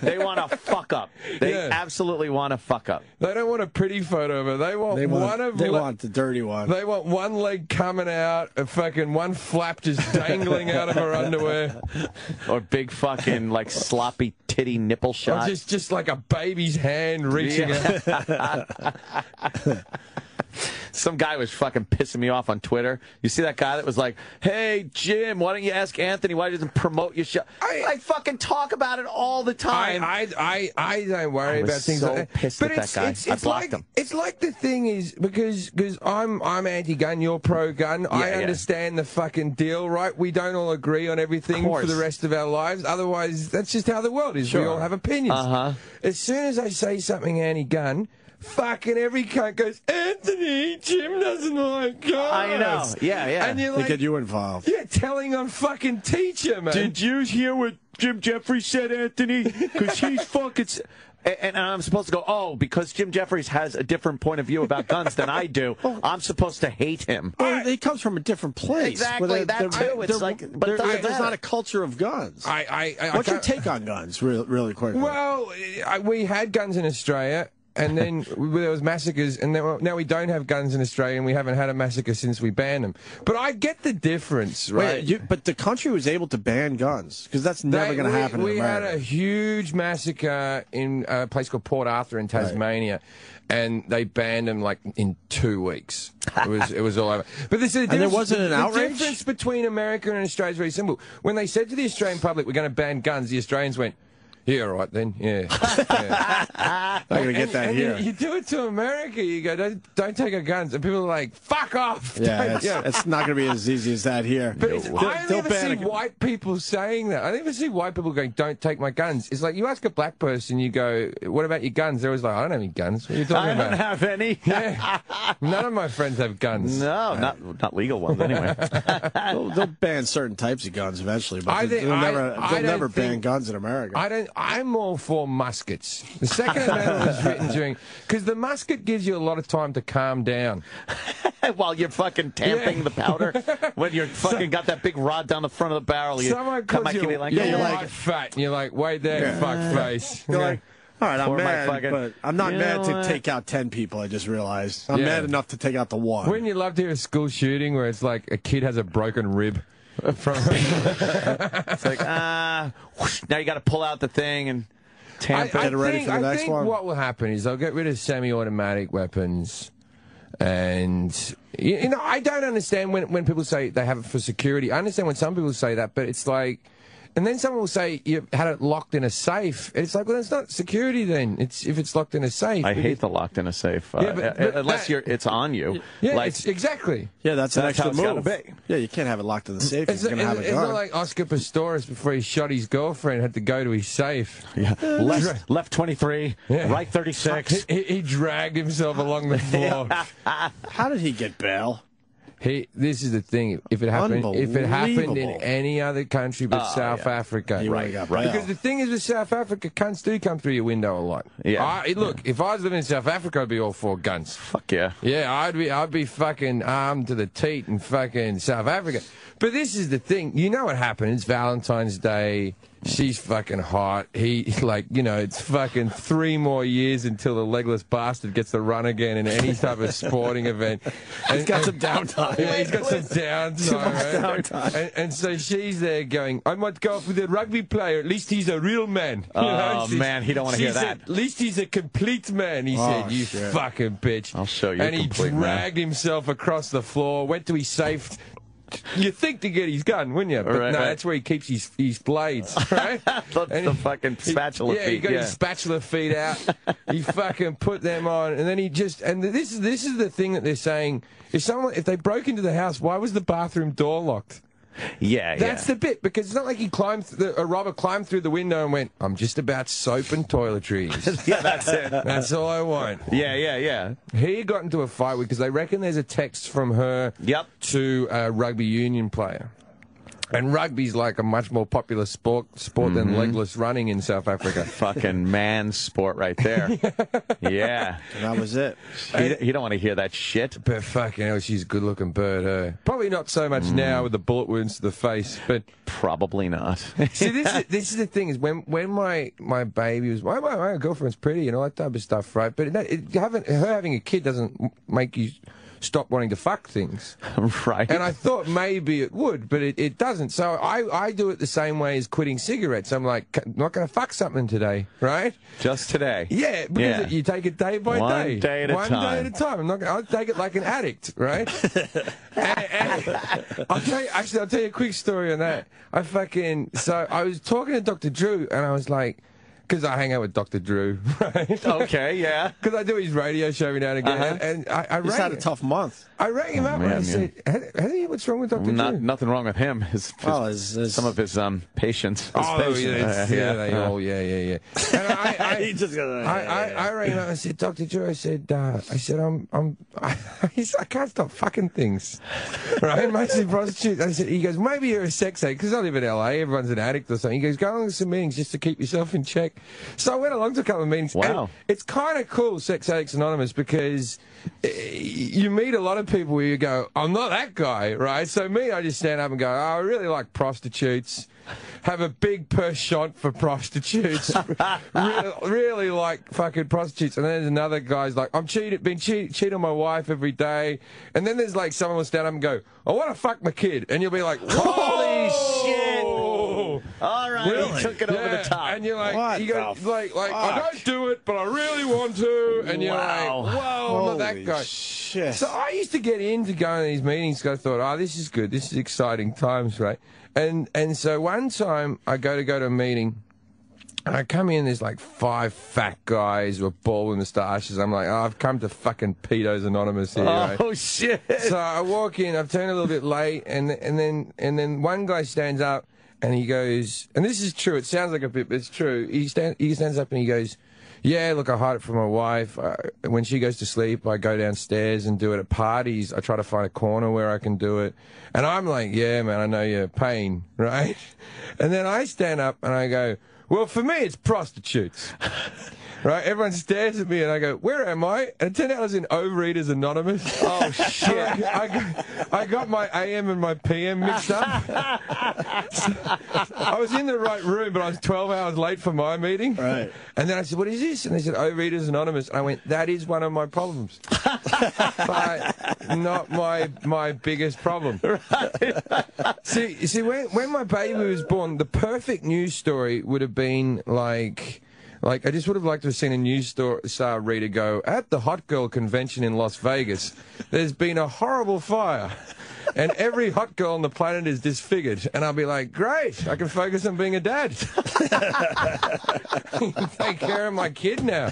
They want a fuck up. They absolutely want a fuck up. They don't want a pretty photo of her. They want They want the dirty one. They want one leg coming out, a fucking one flap just dangling out of her underwear. Or big fucking like sloppy titty nipple shot. Or just like a baby's hand reaching out. Some guy was fucking pissing me off on Twitter. You see that guy that was like, "Hey Jim, why don't you ask Anthony why he doesn't promote your show?" I fucking talk about it all the time. I don't worry about things so like that. pissed But at that guy. I blocked him. It's like the thing is because I'm anti-gun, you're pro-gun. I understand the fucking deal, right? We don't all agree on everything for the rest of our lives. Otherwise, that's just how the world is. Sure. We all have opinions. Uh-huh. As soon as I say something anti-gun, fucking every cunt goes, "Anthony, Jim doesn't like guns." I know. Yeah. And you're They like, get you involved. yeah, telling on fucking teacher, man. Did you hear what Jim Jefferies said, Anthony? Because he's fucking... And I'm supposed to go, oh, because Jim Jefferies has a different point of view about guns than I do, I'm supposed to hate him. Well, he comes from a different place. Exactly, that too. It's like, but it doesn't there's matter. not a culture of guns. What's your can't- take on guns, really quickly? Well, we had guns in Australia, and then there was massacres, and now we don't have guns in Australia, and we haven't had a massacre since we banned them. But I get the difference, right? Wait, but the country was able to ban guns, because that's never going to happen in We America. had a huge massacre in a place called Port Arthur in Tasmania. And they banned them like in 2 weeks. It was all over. But there wasn't an outrage? The difference between America and Australia is very simple. When they said to the Australian public, "We're going to ban guns," the Australians went, "Yeah, all right then. Yeah." Not going to get that and here. You do it to America. You go, don't take our guns, and people are like, "Fuck off." Yeah, it's not going to be as easy as that here. But I never see white people saying that. I never see white people going, "Don't take my guns." It's like you ask a black person, you go, "What about your guns?" They're always like, "I don't have any guns." What are you talking about? I don't have any. Yeah. None of my friends have guns. No, not legal ones anyway. They'll ban certain types of guns eventually, but they'll never ban guns in America. I'm all for muskets. The Second Amendment was written during... Because the musket gives you a lot of time to calm down. While you're fucking tamping the powder, when you're fucking got that big rod down the front of the barrel, you Someone calls you like, you're like fat, and you're like, wait there, fuck face. You're like, all right, I'm Or my mad, fucking- but I'm not You mad know to what? take out 10 people, I just realized. I'm Yeah. mad enough to take out the one. Wouldn't you love to hear a school shooting where it's like a kid has a broken rib? It's like, whoosh, now you got to pull out the thing and tamp it. I think what will happen is they'll get rid of semi-automatic weapons. And, you know, I don't understand when people say they have it for security. I understand when some people say that, but it's like... And then someone will say you had it locked in a safe. It's like, well, that's not security then. If it's locked in a safe. I hate the locked in a safe. Unless it's on you. Yeah, like, it's exactly. Yeah, that's an how extra it's gotta move. be. Yeah, you can't have it locked in the safe. It's You're going to have a gun. not like Oscar Pistorius before he shot his girlfriend had to go to his safe. Yeah. Left 23, right 36. He dragged himself along the floor. How did he get bail? This is the thing. If it happened in any other country but South Africa, right? Because the thing is with South Africa, cunts do come through your window a lot. Yeah. Look, if I was living in South Africa, I'd be all for guns. Fuck yeah. Yeah, I'd be fucking armed to the teeth in fucking South Africa. But this is the thing. You know what happened? It's Valentine's Day. She's fucking hot. It's fucking 3 more years until the legless bastard gets to run again in any type of sporting event. He's got some downtime. Yeah, he's got some downtime. Right? And so she's there going, I might go off with a rugby player. At least he's a real man. Man, he don't want to hear that. At least he's a complete man, he said. You fucking bitch. I'll show you. And he dragged himself across the floor, went to his safe. You think to get his gun, wouldn't you? But that's where he keeps his blades, right? the fucking spatula feet. Yeah, he got his spatula feet out. He fucking put them on, and then this is the thing that they're saying. If they broke into the house, why was the bathroom door locked? Yeah, That's the bit, because it's not like a robber climbed through the window and went, I'm just about soap and toiletries. Yeah, that's it. That's all I want. Yeah. He got into a fight because they reckon there's a text from her to a rugby union player. And rugby's like a much more popular sport than legless running in South Africa. Fucking man sport right there. Yeah. And that was it. You don't want to hear that shit. But fucking hell, she's a good-looking bird, her. Probably not so much now with the bullet wounds to the face, but... Probably not. See, this is the thing, is when my baby was... My girlfriend's pretty and all that type of stuff, right? But her having a kid doesn't make you... stop wanting to fuck things. Right. And I thought maybe it would, but it doesn't. So I do it the same way as quitting cigarettes. I'm like, I'm not going to fuck something today, right? Just today. Yeah, because you take it day by day. One day at a time. One day at a time. I'll take it like an addict, right? and I'll tell you a quick story on that. So I was talking to Dr. Drew, and I was like, because I hang out with Dr. Drew, right? Okay, yeah. Because I do his radio show every now and again. And I He's had a tough month. I rang him up and I said, what's wrong with Dr. Drew? Nothing wrong with him. Some of his patients. Yeah. And I rang him up and I said, Dr. Drew, I said, I can't stop fucking things. Right? Mostly prostitutes. I said, he goes, maybe you're a sex addict, because I live in LA, everyone's an addict or something. He goes, go along to some meetings just to keep yourself in check. So I went along to a couple of meetings. Wow. And it's kind of cool, Sex Addicts Anonymous, because you meet a lot of people where you go, I'm not that guy, right? So I just stand up and go, I really like prostitutes. Have a big penchant for prostitutes. really like fucking prostitutes. And then there's another guy's like, I'm cheating on my wife every day. And then there's like someone will stand up and go, I want to fuck my kid. And you'll be like, holy shit. All right, really? Took it over the top. And you're like, I don't do it, but I really want to. And you're like, whoa, I'm not that guy. Shit. So I used to get into going to these meetings because I thought, this is good. This is exciting times, right? And so one time I go to a meeting. And I come in, there's like 5 fat guys with bald moustaches. I'm like, I've come to fucking Pedos Anonymous here. Right? Oh, shit. So I walk in, I've turned a little bit late, and then one guy stands up and he goes, and this is true, it sounds like a bit, but it's true. He stands up and he goes, yeah, look, I hide it from my wife. When she goes to sleep, I go downstairs and do it at parties. I try to find a corner where I can do it. And I'm like, yeah, man, I know your pain, right? And then I stand up and I go, well, for me, it's prostitutes. Right? Everyone stares at me and I go, where am I? And it turned out I was in Overeaters Anonymous. Oh, shit. I got my AM and my PM mixed up. I was in the right room, but I was 12 hours late for my meeting. Right. And then I said, what is this? And they said, Overeaters Anonymous. And I went, that is one of my problems. But not my biggest problem. Right. See, when my baby was born, the perfect news story would have been like, I just would have liked to have seen a news star reader go, at the Hot Girl Convention in Las Vegas, there's been a horrible fire, and every hot girl on the planet is disfigured. And I'll be like, great, I can focus on being a dad. Take care of my kid now.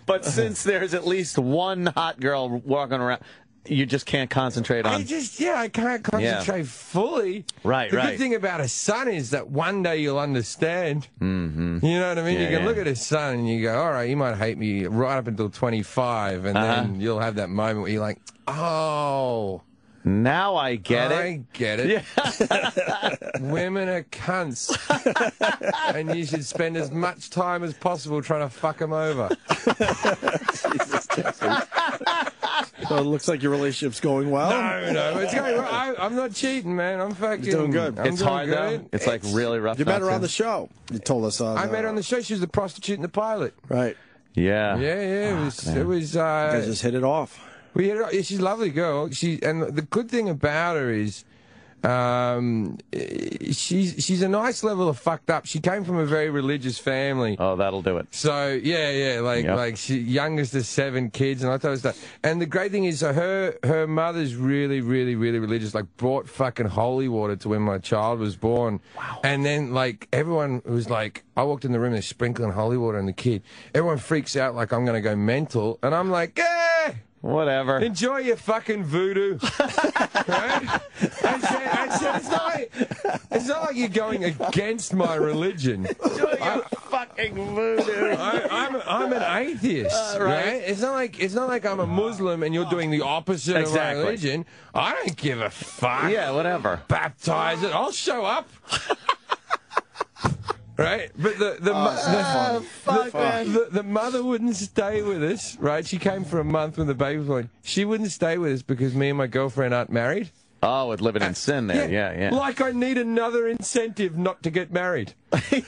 But since there's at least one hot girl walking around, you just can't concentrate on. I can't concentrate fully. Right, the right. good thing about a son is that one day you'll understand. Mm-hmm. You know what I mean? Yeah, you can look at his son and you go, all right, you might hate me right up until 25, and then you'll have that moment where you're like, oh. Now I get it. I get it. Yeah. Women are cunts. And you should spend as much time as possible trying to fuck them over. Jesus, Jefferies. So it looks like your relationship's going well? No, it's going well. I'm not cheating, man. I'm fucking... You're doing good. It's hard, though. It's like really rough. You met her on the show. You told us on... I met her on the show. She was the prostitute in the pilot. Right. Yeah. Yeah. It was you guys just hit it off. We hit it off. Yeah, she's a lovely girl. And the good thing about her is... she's a nice level of fucked up. She came from a very religious family. Oh, that'll do it. So like she youngest of 7 kids and all that type of stuff. And the great thing is, her mother's really, really, really religious. Like brought fucking holy water to when my child was born. Wow. And then like everyone was like, I walked in the room, they're sprinkling holy water on the kid. Everyone freaks out like I'm gonna go mental, and I'm like, whatever. Enjoy your fucking voodoo. Right? I said, it's not like you're going against my religion. Enjoy your fucking voodoo. I'm an atheist, right? It's not like I'm a Muslim and you're doing the opposite of my religion. I don't give a fuck. Yeah, whatever. Baptize it. I'll show up. Right, but the mother wouldn't stay with us. Right, she came for a month when the baby was born. She wouldn't stay with us because me and my girlfriend aren't married. Oh, with living in sin there. Yeah. Like I need another incentive not to get married.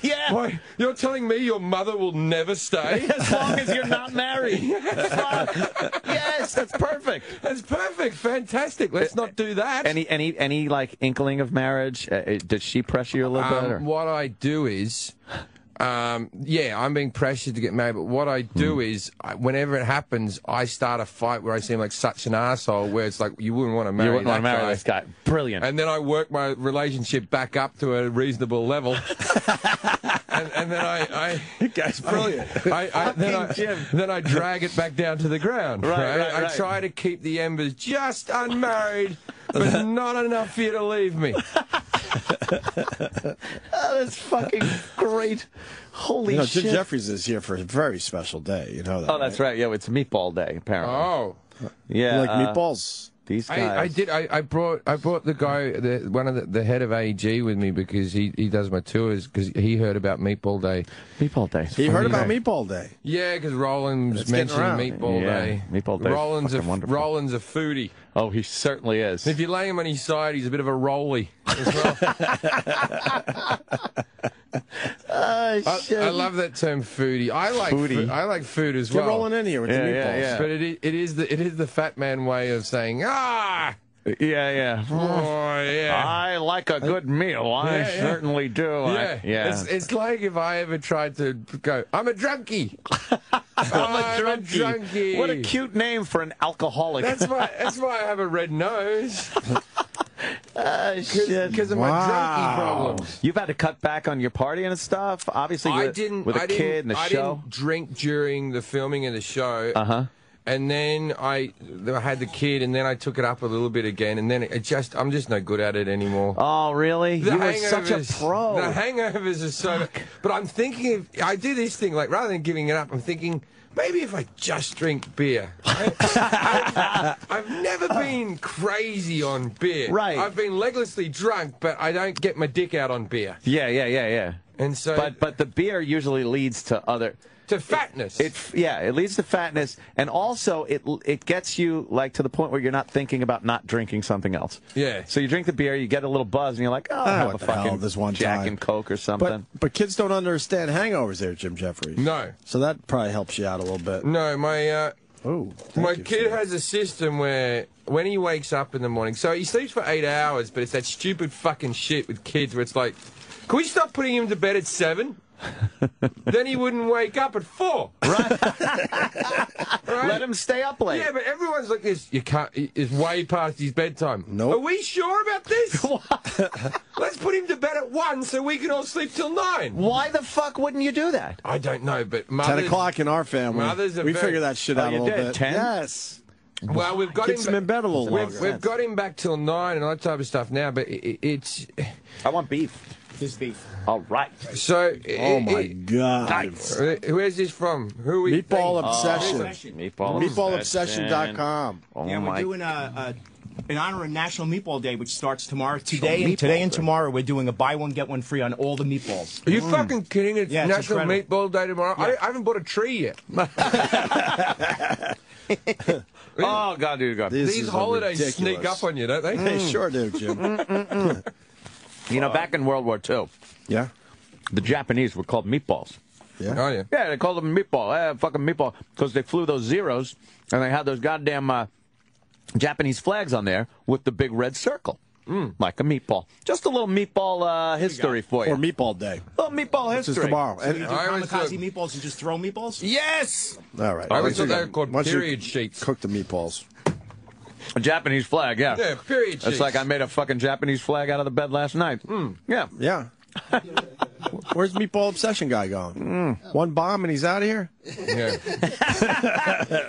Yeah. Why, you're telling me your mother will never stay? As long as you're not married. Yes, that's perfect. That's perfect. Fantastic. Let's not do that. Any like inkling of marriage? Did she pressure you a little bit? Or? What I do is... I'm being pressured to get married, but what I do is, whenever it happens, I start a fight where I seem like such an asshole, where it's like, you wouldn't want to marry this guy. Brilliant. And then I work my relationship back up to a reasonable level. and then I guy's brilliant. Then I drag it back down to the ground. Right. I try to keep the embers just unmarried, but not enough for you to leave me. That's fucking great. Holy shit. Jim Jefferies is here for a very special day. You know that. Oh, that's right. Yeah, it's Meatball Day, apparently. Oh. Yeah. Like meatballs? These guys. I brought the guy, one of the head of AEG with me because he does my tours because he heard about Meatball Day. Meatball Day. He heard about Meatball Day. Yeah, because Roland's mentioned Meatball Day. Meatball Day. Roland's a foodie. Oh, he certainly is. If you lay him on his side, he's a bit of a rolly as well. I love that term foodie. I like food. I like food as well. You're rolling in here with the meatballs. Yeah. But it is the fat man way of saying Yeah. Oh, yeah. I like a good meal. I certainly do. Yeah. It's like if I ever tried to go, I'm a drunkie. I'm a drunkie. What a cute name for an alcoholic. That's why I have a red nose. Because of my drunkie problems. You've had to cut back on your partying and stuff, obviously, with a kid and the show. I didn't drink during the filming of the show. Uh-huh. And then I had the kid, and then I took it up a little bit again, and then I'm just no good at it anymore. Oh, really? You were such a pro. The hangovers are so... But I'm thinking, I do this thing, like, rather than giving it up, I'm thinking... Maybe if I just drink beer. I've never been crazy on beer. Right. I've been leglessly drunk, but I don't get my dick out on beer. Yeah. And so, but the beer usually leads to other... To fatness. It leads to fatness, and also it gets you like to the point where you're not thinking about not drinking something else. Yeah. So you drink the beer, you get a little buzz, and you're like, I'll have a fucking this one Jack and Coke or something. But kids don't understand hangovers there, Jim Jefferies. No. So that probably helps you out a little bit. No, my my kid has a system where when he wakes up in the morning, so he sleeps for 8 hours, but it's that stupid fucking shit with kids where it's like, can we stop putting him to bed at 7? Then he wouldn't wake up at 4. Right. Let him stay up late. Yeah, but everyone's like this. You can't. It's way past his bedtime. Nope. Are we sure about this? Let's put him to bed at 1 so we can all sleep till 9. Why the fuck wouldn't you do that? I don't know, but 10 o'clock in our family. We figure that shit out a little bit. 10? Yes. Well, we've got Keeps him in bed a little longer. We've got him back till 9 and all that type of stuff now, but it's... I want beef. This beef. All right. So... Oh, my God. Where's this from? Who are we... Meatball Obsession. Meatballobsession.com. Yeah, we're doing in honor of National Meatball Day, which starts tomorrow. Today and tomorrow, we're doing a buy one, get one free on all the meatballs. Are you fucking kidding? It's Yeah, National Meatball Day tomorrow? Yeah. I haven't bought a tree yet. Oh, God, dude, God. These holidays sneak up on you, don't they? They sure do, Jim. You know, back in World War II, yeah, the Japanese were called meatballs. Yeah. Oh, yeah. Yeah, they called them meatball. Fucking meatball. Because they flew those zeros, and they had those goddamn Japanese flags on there with the big red circle. Like a meatball. Just a little meatball history for you. Or Meatball Day. Little meatball This is history. tomorrow. So you do kamikaze meatballs and just throw meatballs? Yes! All right. I always thought they were called period sheets. Cook the meatballs. A Japanese flag, yeah. Yeah, period sheets. It's like I made a fucking Japanese flag out of the bed last night. Yeah. Yeah. Where's Meatball Obsession guy going? One bomb and he's out of here? Yeah.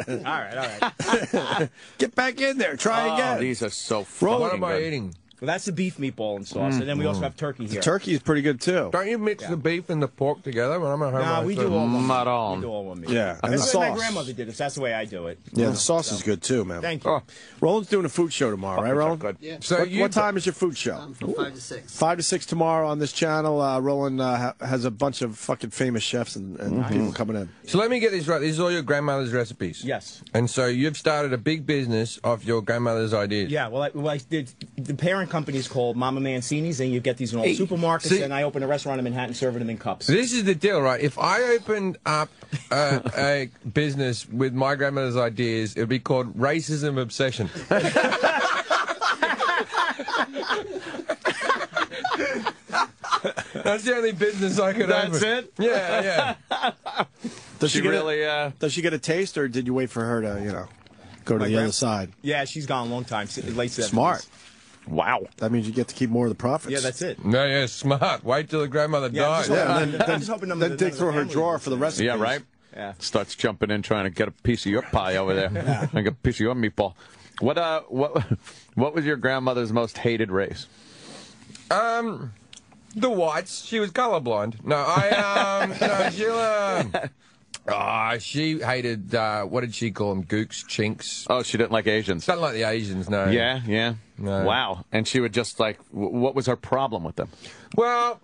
All right. Get back in there. Try again. These are so fucking What am I good. eating? Well, that's the beef meatball and sauce, and then we also have turkey here. Turkey is pretty good, too. Don't you mix the beef and the pork together when I'm at home? Nah, we do all one. Not on. We do all one meat. Yeah, and the That's the way my sauce. grandmother did it. That's the way I do it. Yeah, the sauce is good, too, man. Thank you. Roland's doing a food show tomorrow, right, Roland? Good. Yeah. So What time is your food show? From 5 to 6. 5 to 6 tomorrow on this channel. Roland has a bunch of fucking famous chefs and people coming in. So let me get this right. These are all your grandmother's recipes. Yes. And so you've started a big business off your grandmother's ideas. Yeah, well, I did. The parent company is called Mama Mancini's, and you get these in all supermarkets, see- and I opened a restaurant in Manhattan serving them in cups. This is the deal, right? If I opened up a business with my grandmother's ideas, it would be called Racism Obsession. That's the only business I could open. That's it? Yeah. Does she really, does she get a taste, or did you wait for her to, go to the other side? Yeah, she's gone a long time, late 70s. Smart. Wow. That means you get to keep more of the profits. Yeah, that's it. No, yeah, smart. Wait till the grandmother dies. And then dig through her drawer for the recipes. Yeah, right? Yeah. Starts jumping in trying to get a piece of your pie over there. And get a piece of your meatball. What was your grandmother's most hated race? The whites. She was colorblind. No, she hated, what did she call them? Gooks, chinks. Oh, she didn't like Asians. Something like the Asians, no. Yeah. No. Wow. And she would just what was her problem with them? Well,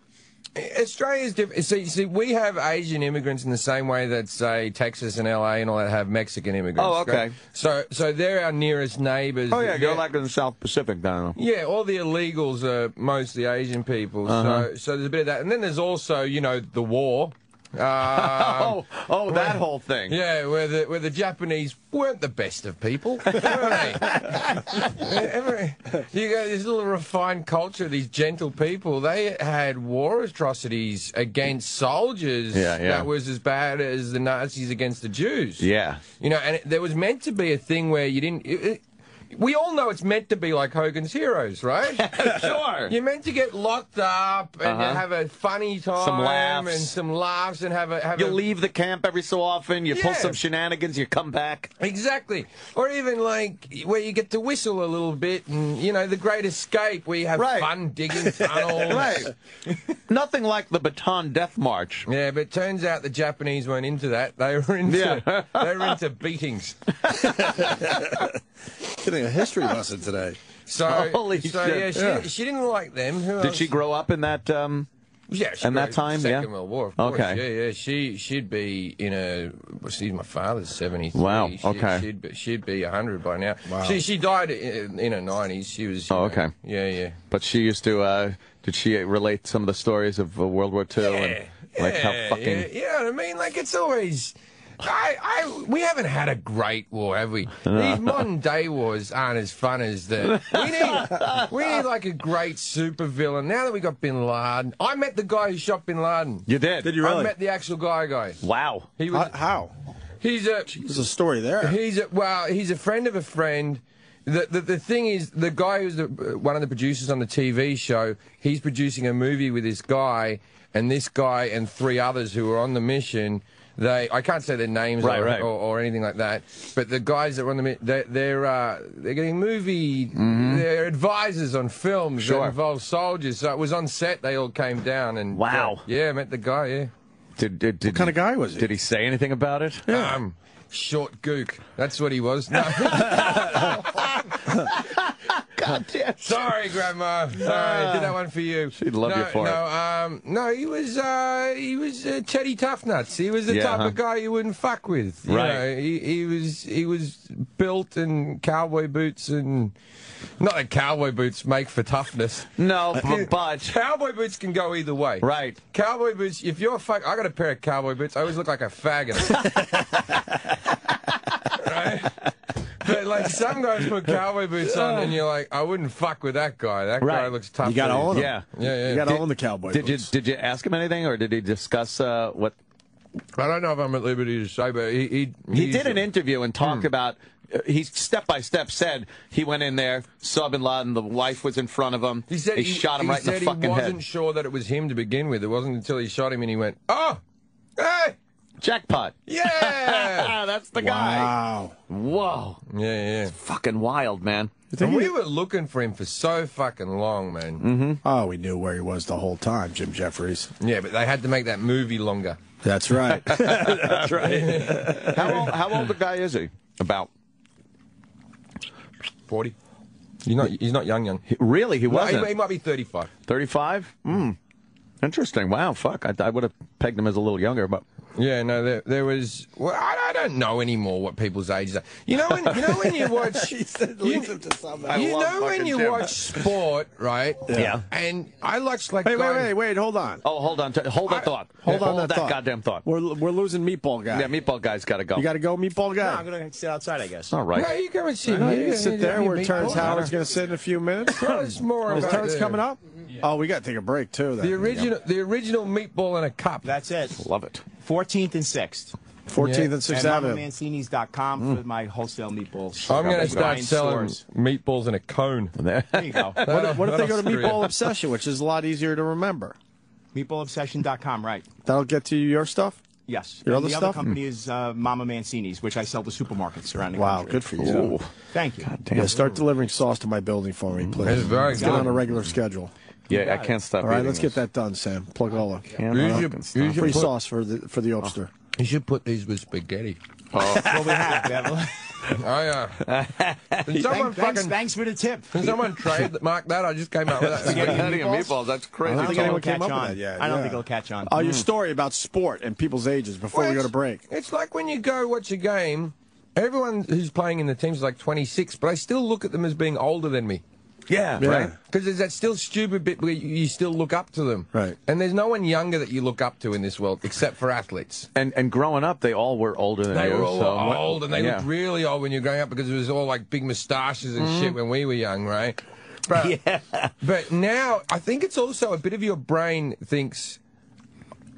Australia's different. See, we have Asian immigrants in the same way that, say, Texas and LA and all that have Mexican immigrants. Oh, okay. Right? So they're our nearest neighbours. Oh, yeah, you're like in the South Pacific down there. Yeah, all the illegals are mostly Asian people. So there's a bit of that. And then there's also, the war. That whole thing. Yeah, where the Japanese weren't the best of people, were they? You got this little refined culture, these gentle people. They had war atrocities against soldiers that was as bad as the Nazis against the Jews. Yeah. And there was meant to be a thing where you didn't... we all know it's meant to be like Hogan's Heroes, right? Sure. You're meant to get locked up and have a funny time, some laughs, and have you leave the camp every so often. You pull some shenanigans. You come back. Exactly. Or even like where you get to whistle a little bit, and the Great Escape, where you have fun digging tunnels. Right. Nothing like the Baton Death March. Yeah, but it turns out the Japanese weren't into that. They were into beatings. Getting a history lesson today. Holy shit. Yeah, she didn't like them. Did she grow up in that? Yeah, in that time. Second World War. Of course. Okay. Yeah. She'd be she's my father's 73. Wow. Okay. She'd be 100 by now. Wow. She died in her 90s. She was. Okay. Yeah. But she used to. Did she relate some of the stories of World War II and how fucking? Yeah. I mean, like it's always. We haven't had a great war, have we? These modern day wars aren't as fun as the. We need like a great super villain. Now that we got Bin Laden, I met the guy who shot Bin Laden. You did? Did you really? I met the actual guy. Wow. He was. How? There's a story there. He's a friend of a friend. The thing is, the guy who's one of the producers on the TV show, he's producing a movie with this guy. and this guy and 3 others who were on the mission. I can't say their names or anything like that, but the guys that were on the they're getting they're advisors on films that involve soldiers. So it was on set. They all came down and wow, met the guy. Yeah, what kind of guy was he? Did he say anything about it? Yeah. Short gook. That's what he was. No. God damn. Sorry, Grandma. Sorry, I did that one for you. She'd love you for it. No, he was Teddy Toughnuts. He was the type of guy you wouldn't fuck with. You know, he was built in cowboy boots and. Not that cowboy boots make for toughness. No, but cowboy boots can go either way. Right. Cowboy boots. If you're I got a pair of cowboy boots. I always look like a faggot. Right. But like some guys put cowboy boots on, and you're like, I wouldn't fuck with that guy. That guy looks tough. You gotta own him. Yeah. You gotta own the cowboy boots. Did you ask him anything, or did he discuss what? I don't know if I'm at liberty to say, but he did an interview and talked about. He step by step said he went in there, saw Bin Laden, the wife was in front of him. He said he shot him right in the fucking head. He wasn't sure that it was him to begin with. It wasn't until he shot him and he went, "Oh, hey, jackpot!" Yeah, that's the guy. Wow. Whoa. Yeah. It's fucking wild, man. And we were looking for him for so fucking long, man. Mm-hmm. Oh, we knew where he was the whole time, Jim Jefferies. Yeah, but they had to make that movie longer. That's right. That's right. How old a guy is he? About 40. He's not young. Really? He wasn't? He might be 35. 35? Interesting. Wow, fuck. I would have pegged him as a little younger, but... Yeah, no, there was... Well, I don't know anymore what people's ages are. You know when you watch... He said, leave him to somebody. When you watch sport, right? Yeah. And I watch like... Wait, hold on. Oh, hold on. Hold that thought. Hold on that goddamn thought. We're losing Meatball Guy. Yeah, Meatball Guy's got to go. You got to go, Meatball Guy? No, I'm going to sit outside, I guess. All right. No, you go and sit. You can sit there where Terrance Howard's going to sit in a few minutes. Tell us more Is about Terrance coming up? Yeah. Oh, we got to take a break, too. Then. The original meatball in a cup. That's it. Love it. 14th and 6th. 14th and 6th Avenue. And MamaMancinis.com for my wholesale meatballs. I'm going to start selling meatballs in a cone. There you go. What if they go to Meatball Obsession, which is a lot easier to remember? MeatballObsession.com, right. That'll get to you your stuff? Yes. Your other stuff? company is Mama Mancini's, which I sell to supermarkets around the country. Wow, good for you. Ooh. Thank you. God damn. Yeah, start delivering sauce to my building for me, please. It's very Let's get on a regular schedule. Yeah, I can't stop. All right, let's get that done, Sam. Plug all up. Free sauce for the Obster. You should put these with spaghetti. Oh, well, we have. Thanks for the tip. Can someone trademark that? I just came up with that. Spaghetti and meatballs. That's crazy. I don't think anyone came up with that yet. I don't think it'll catch on. Oh, your story about sport and people's ages before we go to break. It's like when you go watch a game, everyone who's playing in the teams is like 26, but I still look at them as being older than me. Yeah. Right? Because there's that still stupid bit where you still look up to them. Right. And there's no one younger that you look up to in this world except for athletes. And growing up, they all were older than you. They were all old, and they looked really old when you were growing up because it was all like big moustaches and shit when we were young, right? But, but now, I think it's also a bit of your brain thinks...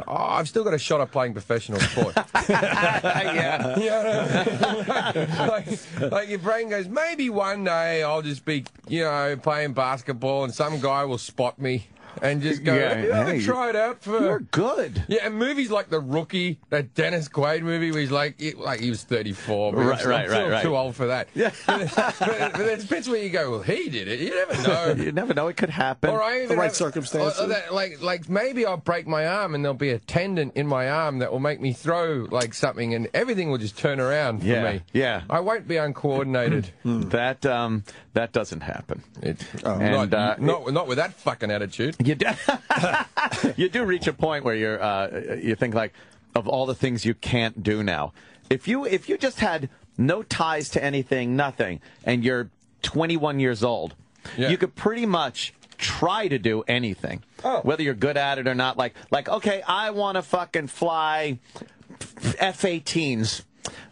Oh, I've still got a shot at playing professional sport. Yeah. You know what I mean? like your brain goes, maybe one day I'll just be, playing basketball and some guy will spot me and just go, have you ever tried out for... You're good. Yeah, and movies like The Rookie, that Dennis Quaid movie where he's like he was 34. But right. Too old for that. Yeah. but there's bits where you go, well, he did it. You never know. You never know. It could happen. Or I even the right circumstances. Like maybe I'll break my arm and there'll be a tendon in my arm that will make me throw like something and everything will just turn around for me. Yeah. I won't be uncoordinated. That doesn't happen. Not with that fucking attitude. You do reach a point where you think like of all the things you can't do now. If you just had no ties to anything, nothing, and you're 21 years old, you could pretty much try to do anything, whether you're good at it or not. Like okay, I want to fucking fly F-18s.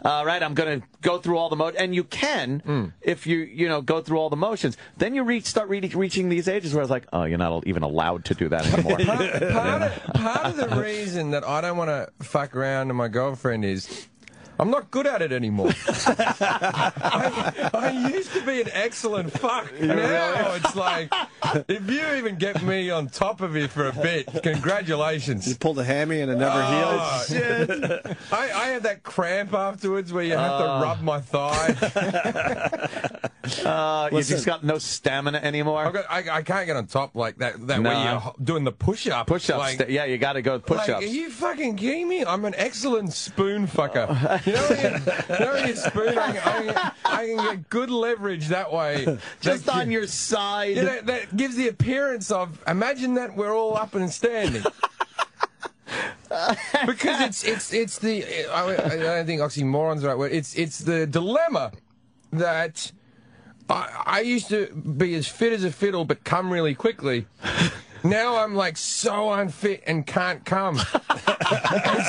Right, I'm going to go through all the motions, and you can if you go through all the motions. Then you start reaching these ages where it's like, oh, you're not even allowed to do that anymore. Part of the reason that I don't want to fuck around with my girlfriend is I'm not good at it anymore. I used to be an excellent fuck. Now it's like, if you even get me on top of it for a bit, congratulations. You pulled a hammy and it never healed. Shit. I have that cramp afterwards where you have to rub my thigh. You just got no stamina anymore? I can't get on top like that where you're doing the push-up. Push-ups. Like, Yeah, you got to go push-ups. Like, are you fucking kidding me? I'm an excellent spoon fucker. You know when you spoon, I can get good leverage that way. Just on your side. Yeah, that gives the appearance of, imagine that we're all up and standing. Because it's the, I don't think oxymoron's the right word, it's the dilemma that I used to be as fit as a fiddle but come really quickly. Now I'm like so unfit and can't come. And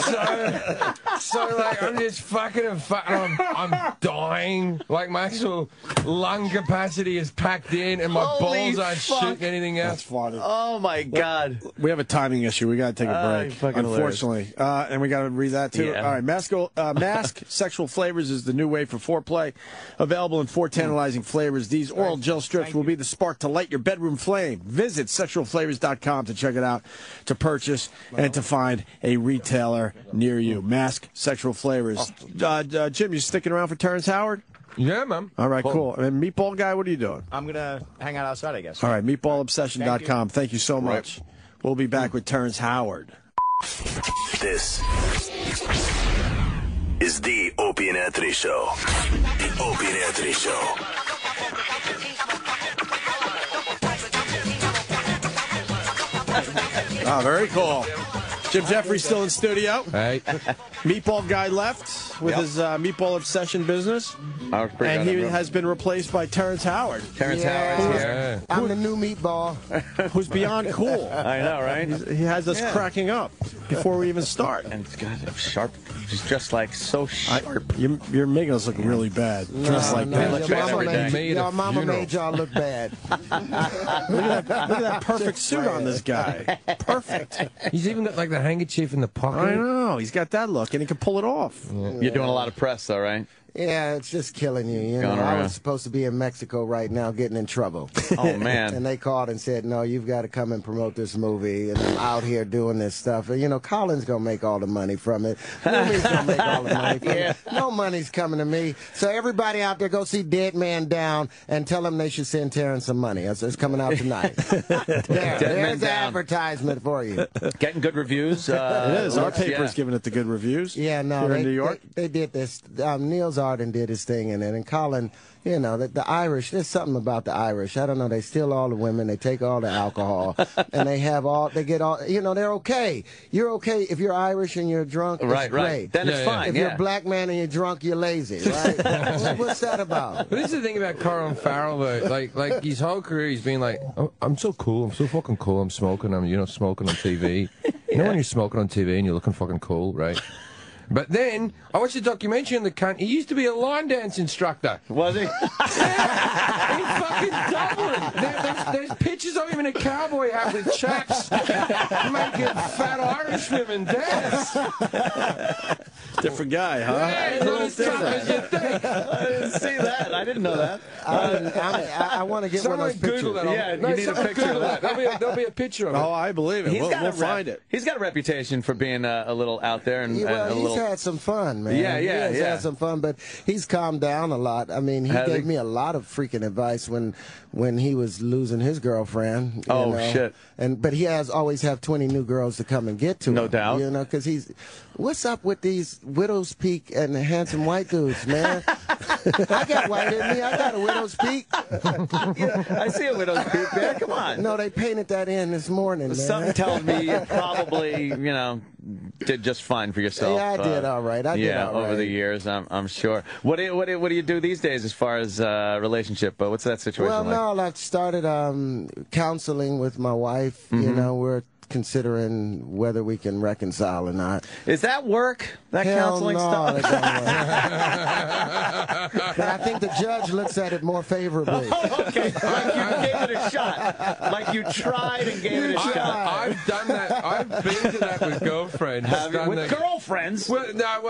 so like I'm just fucking I'm dying. Like my actual lung capacity is packed in and my balls aren't shooting anything else. That's funny. Oh my God. We have a timing issue. We got to take a break, unfortunately. And we got to read that too. Yeah. All right, Mask Sexual Flavors is the new way for foreplay. Available in 4 tantalizing flavors. These oral gel strips will be the spark to light your bedroom flame. Visit sexualflavors.com to check it out, to purchase, and to find a retailer near you. Mask Sexual Flavors. Jim, you sticking around for Terrance Howard? Yeah, man. All right, cool. And Meatball Guy, what are you doing? I'm going to hang out outside, I guess. All right, meatballobsession.com. Thank you so much. We'll be back with Terrance Howard. This is the Opie and Anthony Show. The Opie and Anthony Show. Oh, very cool. Jim Jefferies still in studio. Hey. Meatball Guy left with his meatball obsession business. And he has been replaced by Terrance Howard. Terrance Howard's here. I'm the new meatball. Who's beyond cool. I know, right? He has us cracking up before we even start. And it's got a sharp, he's just like so sharp. You're making us look really bad. Dressed like that. Your mama made y'all look bad. Look at that perfect suit on this guy. Perfect. He's even got like the handkerchief in the pocket. I know. He's got that look, and he can pull it off. You're doing a lot of press, though, right? Yeah, it's just killing you. You know, I was supposed to be in Mexico right now getting in trouble. Oh, man. And they called and said, no, you've got to come and promote this movie. And I'm out here doing this stuff. And, you know, Colin's going to make all the money from it. Lumi's going to make all the money from it. No money's coming to me. So everybody out there, go see Dead Man Down and tell them they should send Terrance some money. It's coming out tonight. There's the advertisement for you. Getting good reviews. It is. Our paper's giving it the good reviews. Yeah, no. Here in New York. They did this. Neil Arden did his thing in it, and Colin, you know, the Irish, there's something about the Irish. I don't know, they steal all the women, they take all the alcohol, and they get all, you know, they're okay. You're okay if you're Irish and you're drunk, it's great. Then it's fine, If you're a black man and you're drunk, you're lazy, right? What's that about? But this is the thing about Colin Farrell, though. Like his whole career, he's been like, oh, I'm so cool, I'm so fucking cool, I'm smoking, smoking on TV. You know when you're smoking on TV and you're looking fucking cool, right? But then, I watched a documentary on the cunt. He used to be a line dance instructor. Was he? Yeah, in fucking Dublin. There's pictures of him in a cowboy hat with chaps making fat Irish women dance. Different guy, huh? Yeah, he's not as tough as you think. I didn't see that. I didn't know that. I want to get one of those pictures. Google that. Yeah, you need a picture of that. There'll be a picture of it. Oh, I believe it. We'll find it. He's got a reputation for being a little out there and a little. He's had some fun, man. Yeah. He's had some fun, but he's calmed down a lot. I mean, he gave me a lot of freaking advice when he was losing his girlfriend. You know? Shit. But he always have 20 new girls to come and get to him. No doubt. You know, because what's up with these Widow's Peak and the handsome white dudes, man? I got white in me. I got a Widow's Peak. I see a Widow's Peak there. Come on. No, they painted that in this morning, man. Something tells me you probably, did just fine for yourself. Yeah, I did all right. I did all right. Over the years, I'm sure. What do you do these days as far as relationship? What's that situation like? Well, no, I've started counseling with my wife. You know, we're considering whether we can reconcile or not. Is that work? That Hell counseling no, stuff? it don't work. But I think the judge looks at it more favorably. Okay, like you gave it a shot. Like you tried and gave it a shot. I've done that. I've been to that with girlfriends. With girlfriends? Well, no,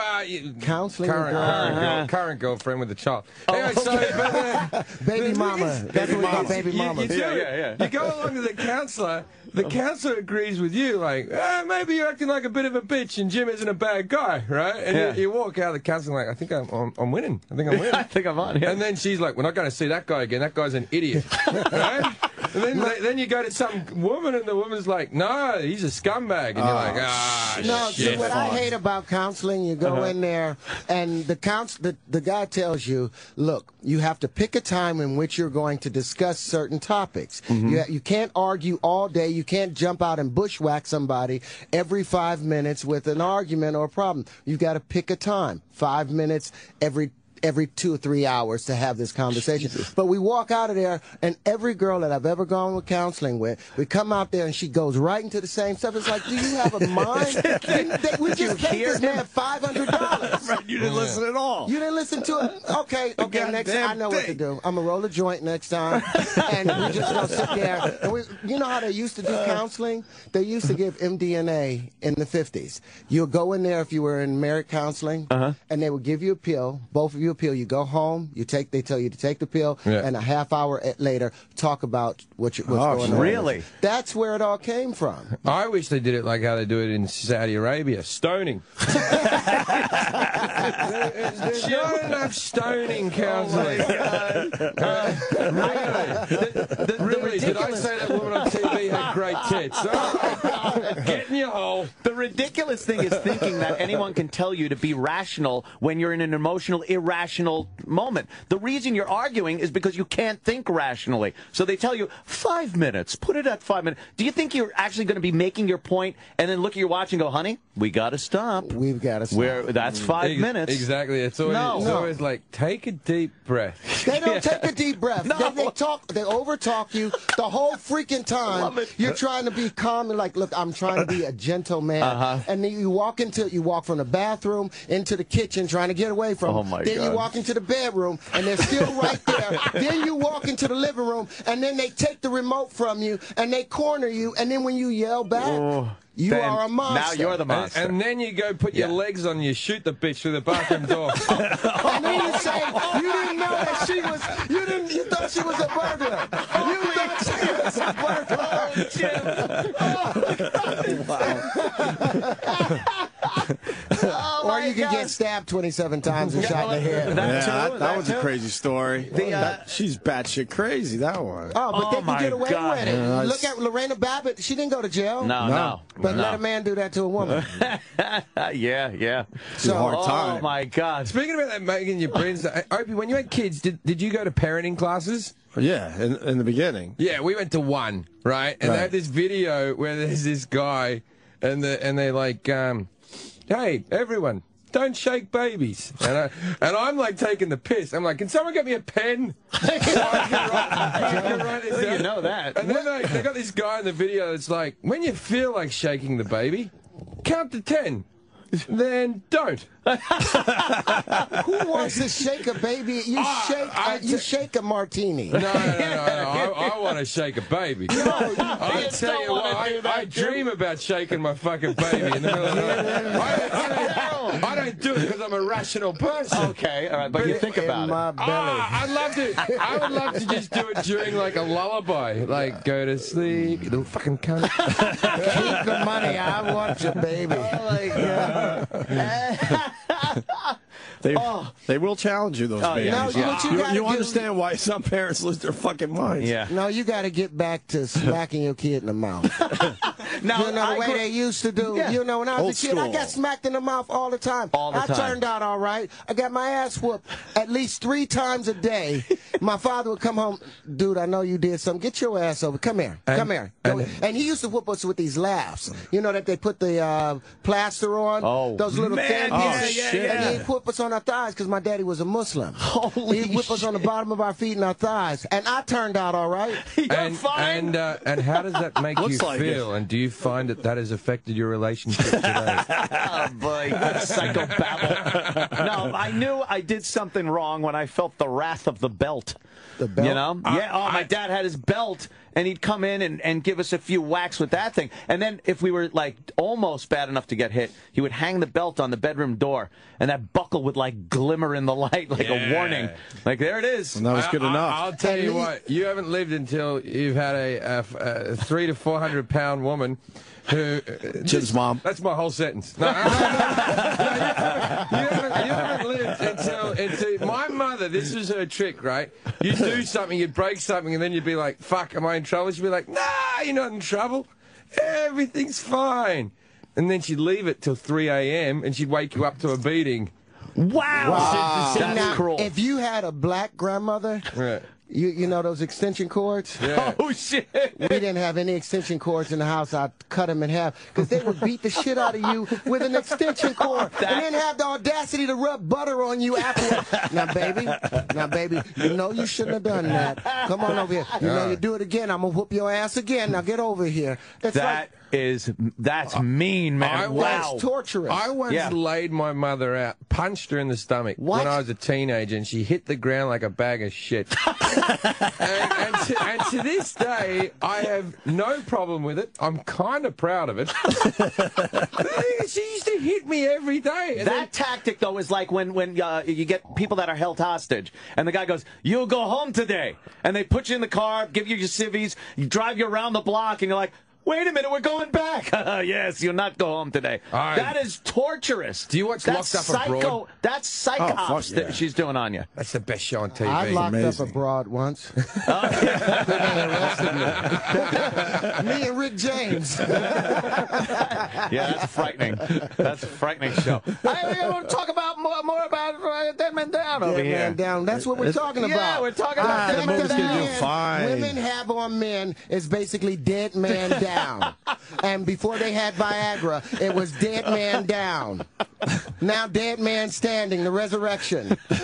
counseling current girlfriend with a child. Oh, Anyway, okay. Baby mama. That's what we call baby mama. You go along to the counselor. The counselor agrees with you, like, maybe you're acting like a bit of a bitch and Jim isn't a bad guy, right? And you walk out of the counselor like, I think I'm winning. I think I'm winning. I think I'm on. Yeah. And then she's like, we're not going to see that guy again. That guy's an idiot. Right? And then you go to some woman and the woman's like, no, he's a scumbag. And you're like, no, shit. see, what I hate about counseling, you go in there and the guy tells you, look, you have to pick a time in which you're going to discuss certain topics. You can't argue all day. You can't jump out and bushwhack somebody every 5 minutes with an argument or a problem. You've got to pick a time, 5 minutes every 2 or 3 hours to have this conversation. But we walk out of there, and every girl that I've ever gone with counseling with, we come out there and she goes right into the same stuff. It's like, do you have a mind? We just paid this man $500. Right, you didn't listen at all. You didn't listen to it? Okay, next I know what to do. I'm going to roll a joint next time, and we're just going to sit there. And you know how they used to do counseling? They used to give MDMA in the 50s. You'll go in there if you were in married counseling, and they would give you a pill, both of you a pill. You go home, they tell you to take the pill, and a half hour later talk about what's going on. Really? That's where it all came from. I wish they did it like how they do it in Saudi Arabia, stoning. There's not enough stoning counseling. Really? Did I say that woman on TV had great tits? Get in your hole. The ridiculous thing is thinking that anyone can tell you to be rational when you're in an emotional, irrational moment. The reason you're arguing is because you can't think rationally. So they tell you 5 minutes. Put it at 5 minutes. Do you think you're actually going to be making your point and then look at your watch and go, honey, we got to stop. We've got to stop. That's 5 minutes. Exactly. It's always like, take a deep breath. They don't take a deep breath. No. They over-talk you the whole freaking time. You're trying to be calm and like, look, I'm trying to be a gentleman. And then you walk from the bathroom into the kitchen trying to get away from them. my Then God. you walk into the bedroom and they're still right there. Then you walk into the living room and then they take the remote from you and they corner you. And then when you yell back, you are a monster. Now you're the monster. And then you go put your legs on you, shoot the bitch through the bathroom door. And then you say, you didn't know that she was, you thought she was a burglar. You thought she was a burglar. Or you can get stabbed 27 times and shot in the head. That was a crazy story. She's batshit crazy, that one. Oh, but they can get away with it. Look at Lorena Babbitt. She didn't go to jail. No. But let a man do that to a woman. Yeah. It's a hard time. Oh, my God. Speaking about that making your brains, Opie, when you had kids, did you go to parenting classes? Yeah, in the beginning. Yeah, we went to one, right? And they had this video where there's this guy, and they're like, hey, everyone, don't shake babies. And I'm like taking the piss. I'm like, can someone get me a pen? So I can write this down? You know that. And then they got this guy in the video that's like, when you feel like shaking the baby, count to 10. Then don't. Who wants to shake a baby? You shake a martini. No. I want to shake a baby. I tell you what, I dream about shaking my fucking baby in the middle of the night. I don't do it because I'm a rational person. Okay, all right, but you think about it. I would love to just do it during like a lullaby, like go to sleep, you little fucking cunt. Keep the money. I want your baby. Oh my God. They will challenge you, those babies. No, you understand why some parents lose their fucking minds. Yeah. No, you got to get back to smacking your kid in the mouth. Now, you know the way they used to do. Yeah. You know, when I was a kid, I school. got smacked in the mouth all the time. I turned out all right. I got my ass whooped at least 3 times a day. My father would come home, dude, I know you did something. Get your ass over. Come here. Come here. And he used to whoop us with these laughs. You know that they put the plaster on? Oh, those little thin pieces. Yeah. And he'd whip us on our thighs because my daddy was a Muslim. He'd whip us on the bottom of our feet and our thighs. And I turned out all right. And how does that make you feel? And do you you find that has affected your relationship today? Oh, boy. Psychobabble. No, I knew I did something wrong when I felt the wrath of the belt. The belt? You know? My dad had his belt, and he'd come in and give us a few whacks with that thing. And then if we were, like, almost bad enough to get hit, he would hang the belt on the bedroom door, and that buckle would, like, glimmer in the light like a warning. Like, there it is. And that was good enough. I'll tell you what, you haven't lived until you've had a 300 to 400 pound woman who... Jim's mom. That's my whole sentence. No, you haven't lived until... My mother, this was her trick, right? You'd do something, you'd break something, and then you'd be like, fuck, am I in trouble? She'd be like, nah, you're not in trouble. Everything's fine. And then she'd leave it till 3 a.m. and she'd wake you up to a beating. Wow. That's now, cruel. if you had a black grandmother... Right. You know those extension cords? Yeah. Oh, shit. We didn't have any extension cords in the house. I'd cut them in half because they would beat the shit out of you with an extension cord and then have the audacity to rub butter on you afterwards. Now, baby, you know you shouldn't have done that. Come on over here. You know you do it again, I'm going to whoop your ass again. Now get over here. That's mean, man. That's torturous. I once laid my mother out, punched her in the stomach when I was a teenager, and she hit the ground like a bag of shit. and to this day, I have no problem with it. I'm kind of proud of it. She used to hit me every day. That tactic, though, is like when you get people that are held hostage, and the guy goes, "You'll go home today," and they put you in the car, give you your civvies, drive you around the block, and you're like, wait a minute, we're going back. Yes, you'll not go home today. That is torturous. Do you watch Locked Up Abroad? That's psychops that she's doing on you. That's the best show on TV. I locked up abroad once. Me and Rick James. Yeah, that's frightening. That's a frightening show. I want to talk about more about Dead Man Down over here. Man Down. That's what we're talking about. Yeah, we're talking about Dead Man Down. Women have on men is basically Dead Man Down. And before they had Viagra, it was Dead Man Down. Now Dead Man Standing, the resurrection. So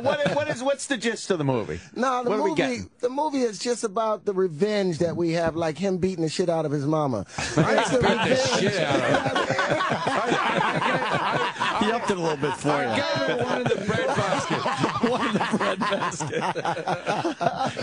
what's the gist of the movie? No, the movie is just about the revenge that we have, like him beating the shit out of his mama. I beat the shit out of He upped it a little bit for you. I gave her one in the bread basket. One in the bread basket.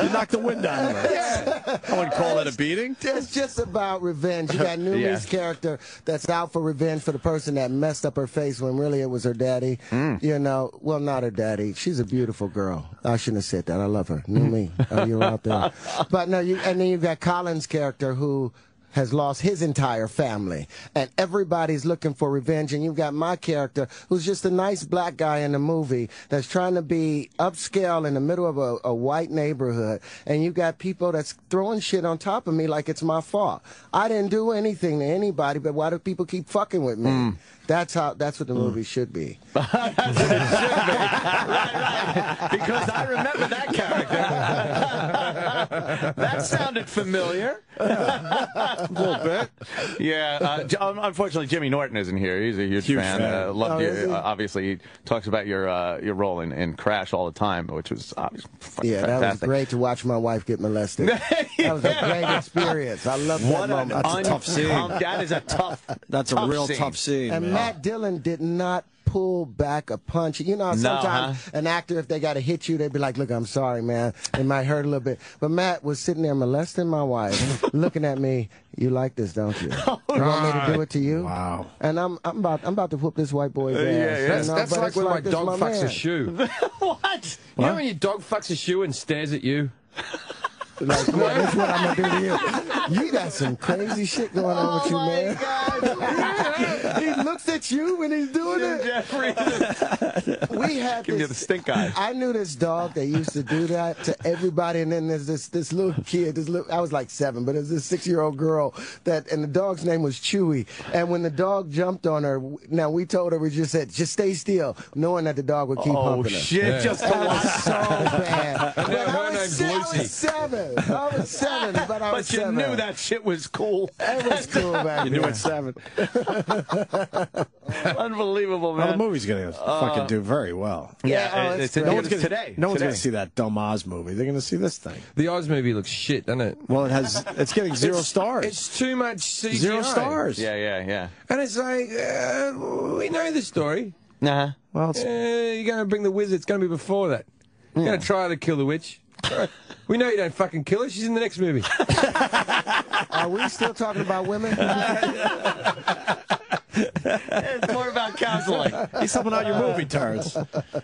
You knocked the wind out of her. Yeah. I wouldn't call that a beating. It's just about revenge. You got Numi's character that's out for revenge for the person that messed up her face when really it was her daddy. You know, well, not her daddy. She's a beautiful girl. I shouldn't have said that. I love her. Numi, you're out there. But no, and then you've got Colin's character who has lost his entire family, and everybody's looking for revenge. And you've got my character, who's just a nice black guy in the movie that's trying to be upscale in the middle of a white neighborhood. And you got people that's throwing shit on top of me like it's my fault. I didn't do anything to anybody, but why do people keep fucking with me? That's what the movie should be. That's what it should be. Right. Because I remember that character. That sounded familiar. A little bit. Yeah. Unfortunately, Jimmy Norton isn't here. He's a huge fan. Loved you. Obviously, he talks about your role in Crash all the time, which was fantastic. That was great to watch my wife get molested. That was a great experience. I love that moment. That's a tough scene. That is a tough. That's a real tough scene. And Matt Dillon did not pull back a punch. You know, sometimes an actor, if they got to hit you, they'd be like, look, I'm sorry, man. It might hurt a little bit. But Matt was sitting there molesting my wife, looking at me. You like this, don't you? You want me to do it to you? Wow. And I'm about to whoop this white boy's ass. Yeah. That's like when my dog fucks a shoe. What? You know when your dog fucks a shoe and stares at you? Like, well, that's what I'm gonna do to you. You got some crazy shit going on with you, man. He looks at you when he's doing it. Jefferies. We had Give you the stink eye. I knew this dog that used to do that to everybody, and then there's this little kid. I was like 7, but it was this 6-year-old girl and the dog's name was Chewy. And when the dog jumped on her, now we told her, we just said, just stay still, knowing that the dog would keep humping her. Oh shit! Just to watch. So bad. Her name's Lucy. I was 7, but I was 7. You knew that shit was cool. It was cool back You then. knew at 7. Unbelievable, man. Well, the movie's going to fucking do very well. Yeah, it's no one's gonna, today. No one's Today. going to see that dumb Oz movie. They're going to see this thing. The Oz movie looks shit, doesn't it? Well, it's getting 0 stars. It's too much CGI. 0 stars. Yeah. And it's like, we know the story. Uh-huh. Well, you're going to bring the wizard. It's going to be before that. You're going to try to kill the witch. We know you don't fucking kill her. She's in the next movie. Are we still talking about women? It's more about counseling. He's helping out your movie, Terrance.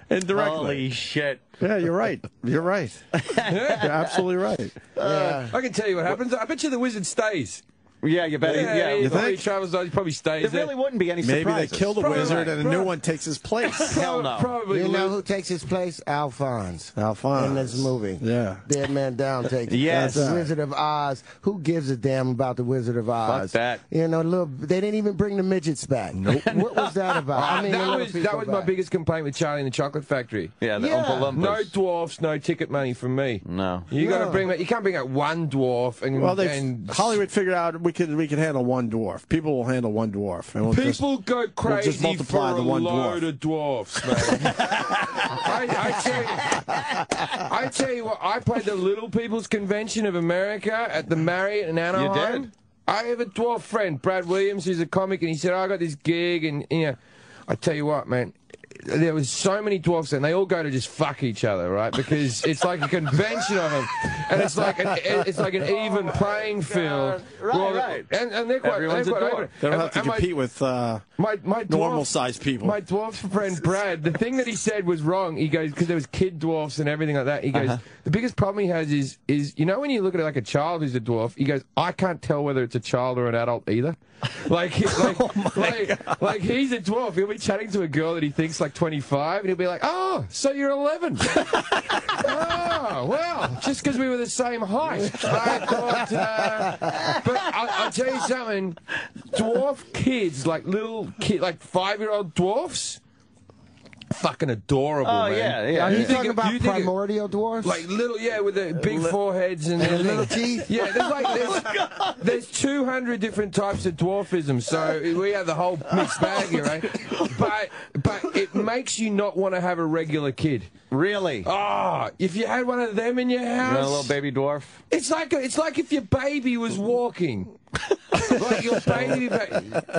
Indirectly. Holy shit. Yeah, you're right. You're right. You're absolutely right. I can tell you what happens. I bet you the wizard stays. Yeah, you bet. Yeah, he you probably think? travels. He probably stays. There really wouldn't be any Maybe surprises. they kill the Probably wizard right. and a new one takes his place. Hell no. Probably. You know Luke. who takes his place? Alphonse. Alphonse. In this movie. Yeah. Dead Man Down takes Yes. the Wizard of Oz. Who gives a damn about the Wizard of Oz? Fuck that. You know, they didn't even bring the midgets back. Nope. What was that about? I mean, that was my biggest complaint with Charlie and the Chocolate Factory. Yeah, the Yeah. Oompa Loompas. No dwarfs, no ticket money from me. No. You got to bring back. You can't bring out one dwarf and. Well, and Hollywood figured out we could handle one dwarf. People will handle one dwarf. And we'll people go we'll crazy just multiply for the a one load dwarf. of dwarfs, man. I tell you what, I played the Little People's Convention of America at the Marriott in Anaheim. You did? I have a dwarf friend, Brad Williams, who's a comic, and he said, I got this gig, and I tell you what, man, there was so many dwarfs, and they all go to just fuck each other, right? Because it's like a convention of them, and it's like an even playing field. Right. And they're quite. Everyone's a dwarf. They don't have to compete with normal-sized people. My dwarf friend Brad, the thing that he said was wrong. He goes, because there was kid dwarfs and everything like that. He goes, the biggest problem he has is you know when you look at it like a child who's a dwarf, he goes, I can't tell whether it's a child or an adult either. Like he's a dwarf. He'll be chatting to a girl that he thinks like 25, and he'll be like, oh, so you're 11. Oh, well, just because we were the same height. I thought, but I'll tell you something, dwarf kids, like little kid, like 5-year-old dwarfs, fucking adorable, man. Are you talking about primordial dwarfs? Like little, with the big foreheads and little teeth? Yeah, there's 200 different types of dwarfism, so we have the whole mixed bag here, right? But it makes you not want to have a regular kid. Really? Oh, if you had one of them in your house, You know, a little baby dwarf. it's like if your baby was walking. Like your baby,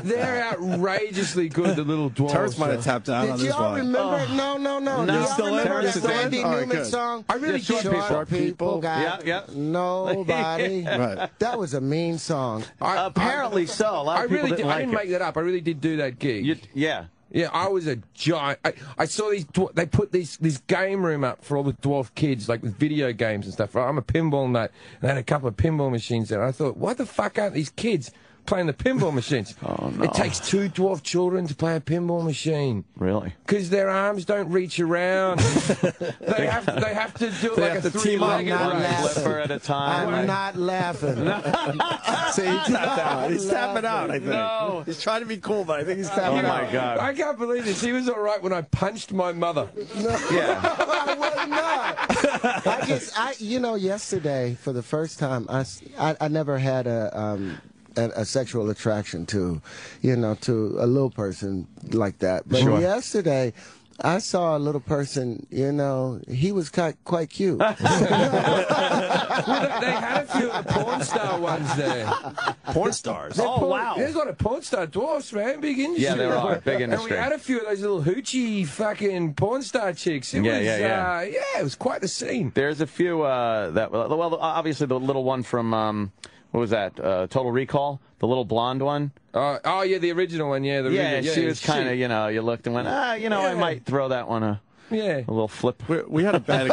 they're outrageously good. The little dwarves. Terrance might have tapped out on Did this y'all one. remember? No. Do y'all still in? remember Terrance that is in? Randy All right, Newman good. song? I really did. Short people got nobody. Right. That was a mean song. Apparently so. A lot of people didn't I like didn't it. make that up. I really did do that gig. Yeah. Yeah, I was a giant. I saw these. They put this game room up for all the dwarf kids, like with video games and stuff. I'm a pinball nut, and they had a couple of pinball machines there. I thought, why the fuck aren't these kids playing the pinball machines? Oh, no. It takes 2 dwarf children to play a pinball machine. Really? Because their arms don't reach around. they have to do it like a 3-legged race. Flipper at a time. I'm not laughing. See, he tapped out. He's tapping out, I think. No. He's trying to be cool, but I think he's tapping out. Oh, my God. I can't believe this. He was all right when I punched my mother. Yeah. I was not. Yesterday, for the first time, I never had a sexual attraction to a little person like that. But yesterday, I saw a little person, he was quite cute. Well, they had a few of the porn star ones there. Porn stars? Wow. There's a lot of porn star dwarfs, man. Big industry. Yeah, there are. Big And industry. we had a few of those little hoochie fucking porn star chicks. It was quite the scene. There's a few well, obviously the little one from, what was that, Total Recall? The little blonde one? Oh, yeah, the original one, yeah. She was kind of, you looked and went, I might throw that one a little flip. We had a bad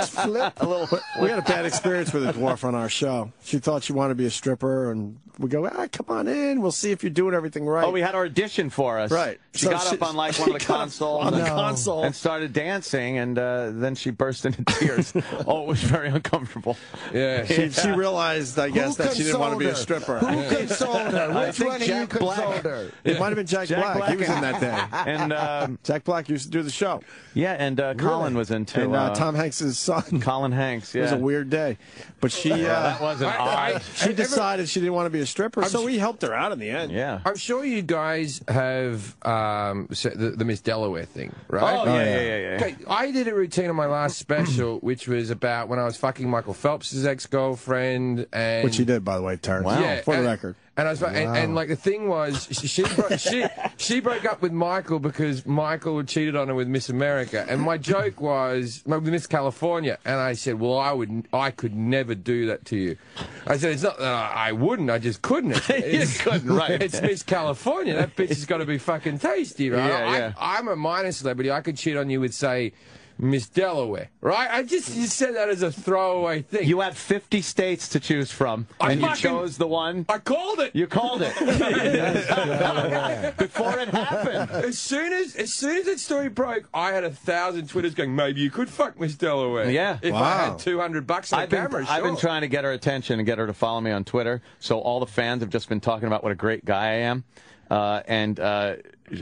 we had a bad experience with a dwarf on our show. She thought she wanted to be a stripper, and we go, come on in. We'll see if you're doing everything right. Oh, we had her audition for us. Right. She got up on like one of the consoles and started dancing, and then she burst into tears. Oh, it was very uncomfortable. Yeah. She realized, I guess, that she didn't want to be a stripper. Who consoled her? Which one of you consoled her? It might have been Jack Black. He was in that day. And Jack Black used to do the show. Yeah, and a Colin was into. And Tom Hanks' son. Colin Hanks, yeah. It was a weird day. But she that wasn't odd. She decided she didn't want to be a stripper, so we helped her out in the end. Yeah. I'm sure you guys have the Miss Delaware thing, right? Oh, yeah. Okay, I did a routine on my last special, which was about when I was fucking Michael Phelps' ex-girlfriend. And Which he did, by the way, Terrance. Wow. Yeah, For the record. And I was, and like the thing was, she broke up with Michael because Michael had cheated on her with Miss America, and my joke was with Miss California, and I said, well, I could never do that to you. I said, it's not that I wouldn't, I just couldn't. You couldn't, right? It's Miss California. That bitch has got to be fucking tasty, right? Yeah. I'm a minor celebrity. I could cheat on you with, say, Miss Delaware, right? I just said that as a throwaway thing. You had 50 states to choose from, and you chose the one. I called it. You called it before it happened. As soon as that story broke, I had 1,000 Twitters going, maybe you could fuck Miss Delaware. Yeah. If I had $200 on camera, I've been trying to get her attention and get her to follow me on Twitter. So all the fans have just been talking about what a great guy I am. And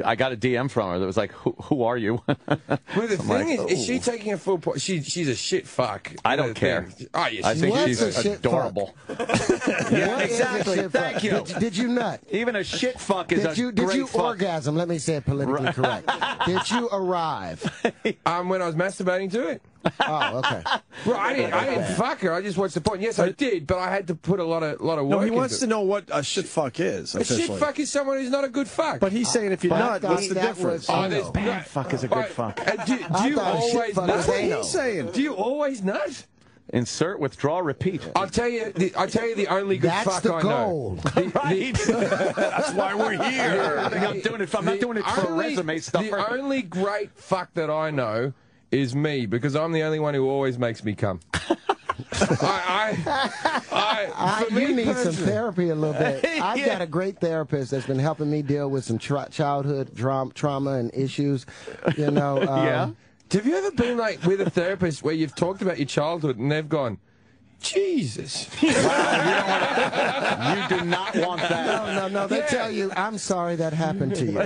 I got a DM from her that was like, "Who are you?" Well, the thing is she taking a full point? She's a shit fuck. I don't care. Oh, yeah, I think she's adorable. Yeah, exactly. Thank you. Did you nut? Even a shit fuck is Did you fuck. orgasm? Let me say it politically correct. Did you arrive? When I was masturbating to it. Oh, okay. Well, I didn't fuck her. I just watched the point. Yes, I did, but I had to put a lot of work. No, he wants into to know what a shit fuck is. A shit fuck is someone who's not a good fuck. But he's saying if you're not, what's the difference? There's bad fuck is a good fuck. Do you always nut? That's what he's saying. Do you always nut? Insert, withdraw, repeat. I'll tell you the only good fuck I know. Right. That's why we're here. I'm not doing it for resume stuff. The only great fuck that I know is me, because I'm the only one who always makes me come. You need some therapy a little bit. I've got a great therapist that's been helping me deal with some childhood trauma and issues. You know. Yeah. Have you ever been like with a therapist where you've talked about your childhood and they've gone, Jesus. Wow, you do not want that. No. They tell you, I'm sorry that happened to you.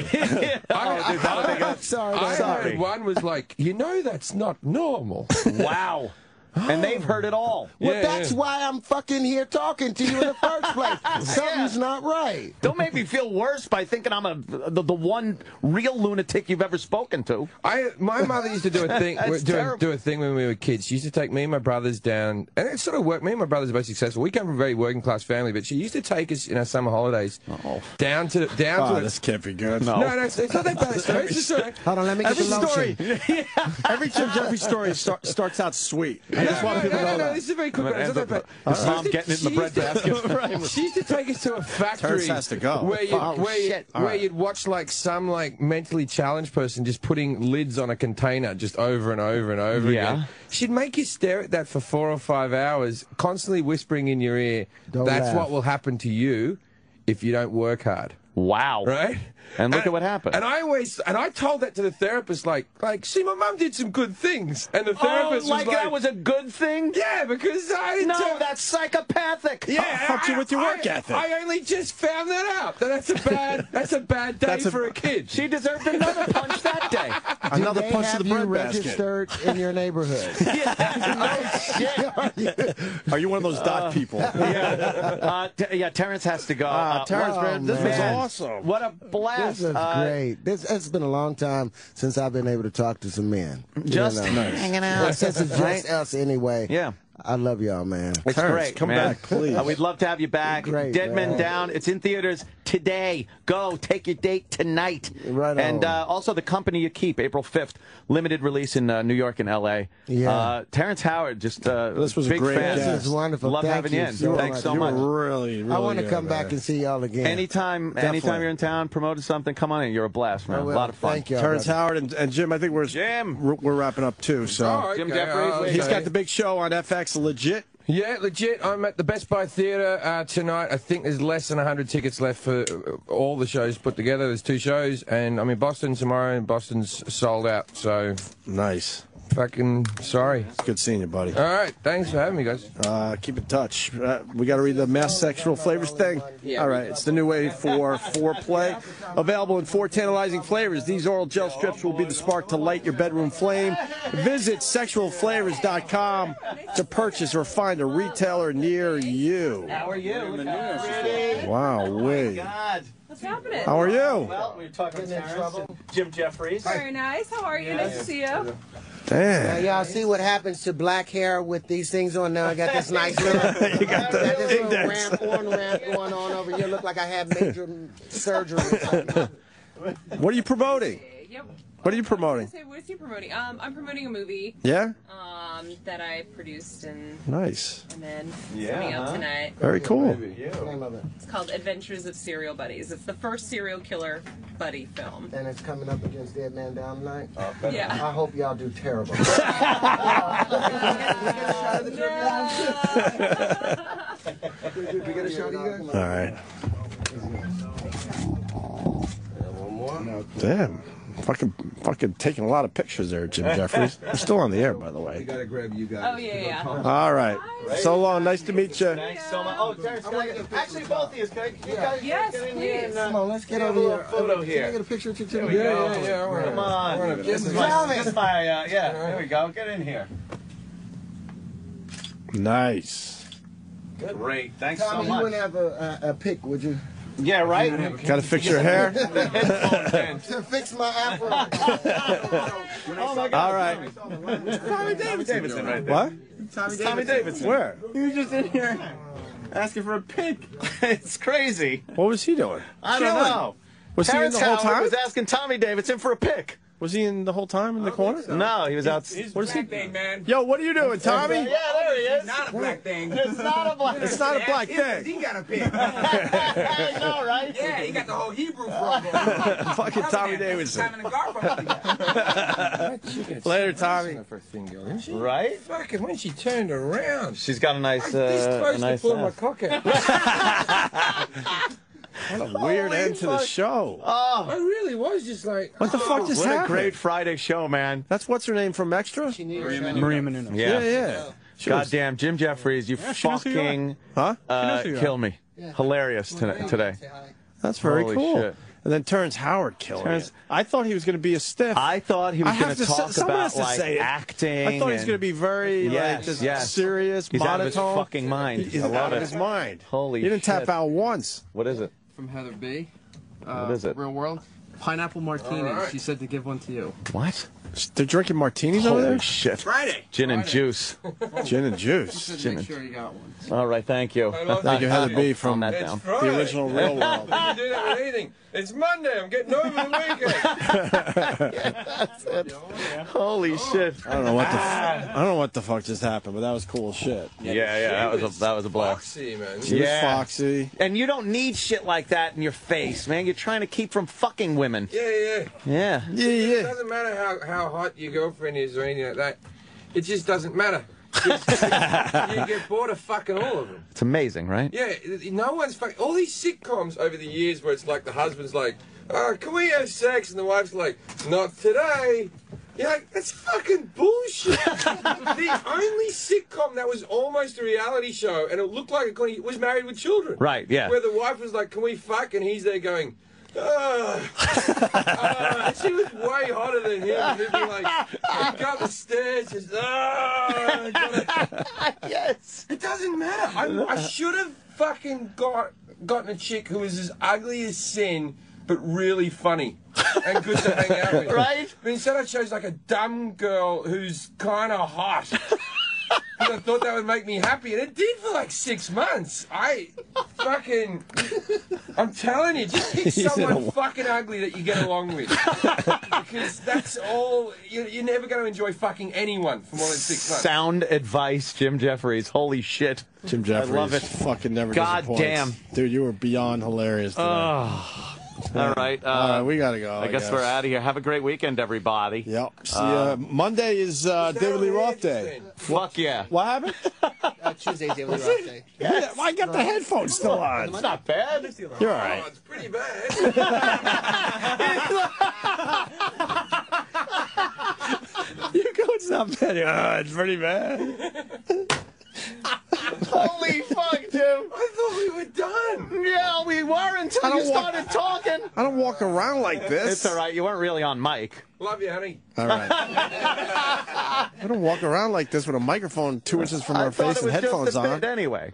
I'm sorry. I heard one was like, that's not normal. Wow. And they've heard it all. Well, that's why I'm fucking here talking to you in the first place. Something's not right. Don't make me feel worse by thinking I'm the one real lunatic you've ever spoken to. My mother used to do a thing. do a thing when we were kids. She used to take me and my brothers down, and it sort of worked. Me and my brothers are both successful. We come from a very working class family, but she used to take us in our summer holidays down to this can't be good. No, it's not that bad. It's just hold on, let me get the lotion. Every Jim Jefferies story starts out sweet. I just want people to know that. This is a very quick one. It's not that bad. Mom getting it in the bread basket. She used to take us to a factory Terrance has to go. where you'd watch like some mentally challenged person just putting lids on a container just over and over and over again. She'd make you stare at that for 4 or 5 hours, constantly whispering in your ear, "That's what will happen to you if you don't work hard." Wow. Right? And look at what happened. And I told that to the therapist, like, see, my mum did some good things. And the therapist was like, that was a good thing? Yeah, because I didn't No, that's psychopathic. Yeah, helped you with your work ethic. I only just found that out. That's a bad day for a kid. She deserved another punch that day. Another punch to the bread basket. Registered in your neighborhood? Are you one of those dot people? Terrance has to go. Terrance, man, this was awesome. What a blast. This is great. It's been a long time since I've been able to talk to some men. Just hanging out. Since it's just us anyway. Yeah. I love y'all, man. It's Terrance, great. come man. back, please. We'd love to have you back. Great, Deadman man. Down. It's in theaters today. Go. Take your date tonight. Right on. And also The Company You Keep, April 5th. Limited release in New York and L.A. Yeah. Terrance Howard, just this was big a great fan. guest. This is wonderful. Love having you in. Thanks so much. Really, really I want to good, come back man. and see y'all again. Anytime you're in town, promoting something, come on in. You're a blast, man. A lot of fun. Thank you. Terrance Howard and Jim, I think we're wrapping up too. So Jim Jefferies. he's got the big show on FX, legit. Yeah, legit. I'm at the Best Buy Theatre tonight. I think there's less than 100 tickets left for all the shows put together. There's 2 shows, and I'm in Boston tomorrow, and Boston's sold out. So nice. fucking sorry. It's good seeing you, buddy. All right, thanks for having me, guys. Keep in touch. We got to read the mass sexual flavors thing. All right, it's the new way for foreplay. Available in 4 tantalizing flavors. These oral gel strips will be the spark to light your bedroom flame. Visit sexualflavors.com to purchase or find a retailer near you. How are you? Wow, wait. What's happening? How are you? Well, we were talking to Terrance and Jim Jefferies. Very nice. How are you? Nice to see you. Damn. Now, y'all see what happens to black hair with these things on now? I got this nice little, you got this little ramp going on over here. Look like I had major surgery. What are you promoting? Yep. What are you promoting? What is he promoting? I'm promoting a movie. Yeah? That I produced and Nice. and then it's coming out tonight. Very cool. It's called Adventures of Serial Buddies. It's the first serial killer buddy film. And it's coming up against Dead Man Down tonight? Yeah. I hope y'all do terrible. All right. Damn. Fucking taking a lot of pictures there, Jim Jefferies. You're still on the air, by the way. We gotta grab you guys. Oh, yeah. All right. So long. Nice to meet you. Thanks so much. Oh, Terrance, actually, both of you guys, Yes, get in please. here and Come on, let's get a over little here. photo Can here. I get a picture of you too? Yeah. Come on. This is my, yeah, there we go. Get in here. Nice. Great. Thanks so Tommy, you much. wouldn't have a pick, would you? Yeah, right? Got to fix your hair? To fix my afro. Oh, my God. All right. Tommy Davidson right there. What? Tommy Davidson. Where? He was just in here asking for a pic. It's crazy. What was he doing? I don't know. Was he in the whole Terrance Howard time? was asking Tommy Davidson for a pic. Was he in the whole time in the corner? No, he was out. What is he? Thing, man. Yo, what are you doing, Tommy? Yeah, there he is. It's not a black thing. It's not a black. It's not a black thing. He got a pig. I know, right? Yeah, he got the whole Hebrew program. Fucking Tommy Davidson. Having a Garfield. Later, Tommy. Right? Fucking when she turned around. She's got a nice, This close a nice to pulling my ass. cock out. What a weird end to the show. Oh, I really was just like, What the fuck just what happened? a great Friday show, man. That's what's her name from Extra? Maria Menounos. Yeah. Goddamn, Jim Jefferies, you she knows who you are. fucking Huh? kill me. Hilarious today. That's very Holy cool. shit. And then Terrance Howard killing Terrance- it. I thought he was going to be a stiff. I thought he was going to talk someone has about to like say it. acting. I thought he was and- going to be very Yes, like just yes. serious, He's out of his monotone. fucking mind. He's I love out of it. his mind. Holy He didn't shit. tap out once. What is it? From Heather B. What is it? Real World. Pineapple martini. All right. She said to give one to you. What? They're drinking martinis over Holy there? shit. Friday. Gin and juice. Gin and She juice. said make sure you got one. All right, thank you. I love Thank you, Heather B. Calm from that it's down. Friday. the original Real World. You can do that with anything. It's Monday. I'm getting over the weekend. Holy shit. I don't know what the fuck just happened, but that was cool shit. Yeah, that was a blast. Foxy, man. She was foxy. And you don't need shit like that in your face, man. You're trying to keep from fucking women. Yeah. Yeah. It doesn't matter how hot your girlfriend is or anything like that. It just doesn't matter. You get bored of fucking all of them. It's amazing, right? Yeah, no one's fucking... All these sitcoms over the years where it's like the husband's like, can we have sex? And the wife's like, not today. You're like, that's fucking bullshit. The only sitcom that was almost a reality show, and it looked like it was Married with Children. Right, yeah. Where the wife was like, can we fuck? And he's there going... she was way hotter than him. And he'd be like, he'd go up the stairs, just, Yes. It doesn't matter. I should have fucking gotten a chick who was as ugly as sin, but really funny and good to hang out with. Right? But instead I chose like a dumb girl who's kind of hot. Because I thought that would make me happy, and it did for like 6 months. I'm telling you, just pick someone fucking ugly that you get along with. Because that's all, you're never going to enjoy fucking anyone for more than 6 months. Sound advice, Jim Jefferies. Holy shit. Jim Jefferies. I love it. Fucking never God disappoints. damn. Dude, you were beyond hilarious today. All right. All right, we got to go. I guess we're out of here. Have a great weekend, everybody. Yep. See ya. Monday is David Lee Roth Day. Fuck yeah. What happened? Tuesday's David Lee Roth Day. Yeah, I got the headphones still on. It's not bad. You're all right. Oh, it's pretty bad. You go, it's not not bad. It's pretty bad. Holy fuck, Tim! I thought we were done. Yeah, we were until you started talking. I don't walk around like this. It's all right. You weren't really on mic. Love you, honey. All right. I don't walk around like this with a microphone 2 inches from our face and headphones on. Anyway.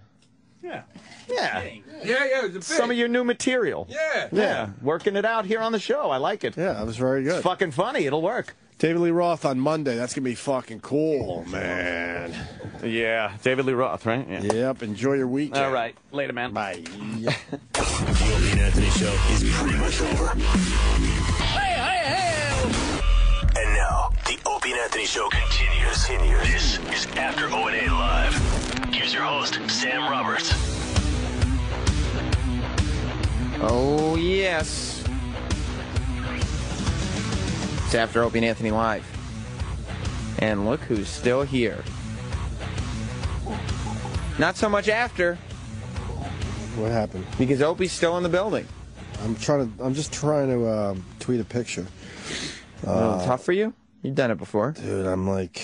Yeah. Yeah. Yeah, it was a bit. Some of your new material. Yeah. Working it out here on the show. I like it. Yeah, that was very good. It's fucking funny. It'll work. David Lee Roth on Monday. That's going to be fucking cool, man. Yeah, David Lee Roth, right? Yeah. Yep, enjoy your weekend. All right. Later, man. Bye. The Opie and Anthony Show is pretty much over. And now, the Opie and Anthony Show continues. This is After O&A Live. Here's your host, Sam Roberts. Oh, yes. It's After Opie and Anthony Live. And look who's still here. Not so much after. What happened? Because Opie's still in the building. I'm just trying to tweet a picture. A little tough for you? You've done it before. Dude, I'm like...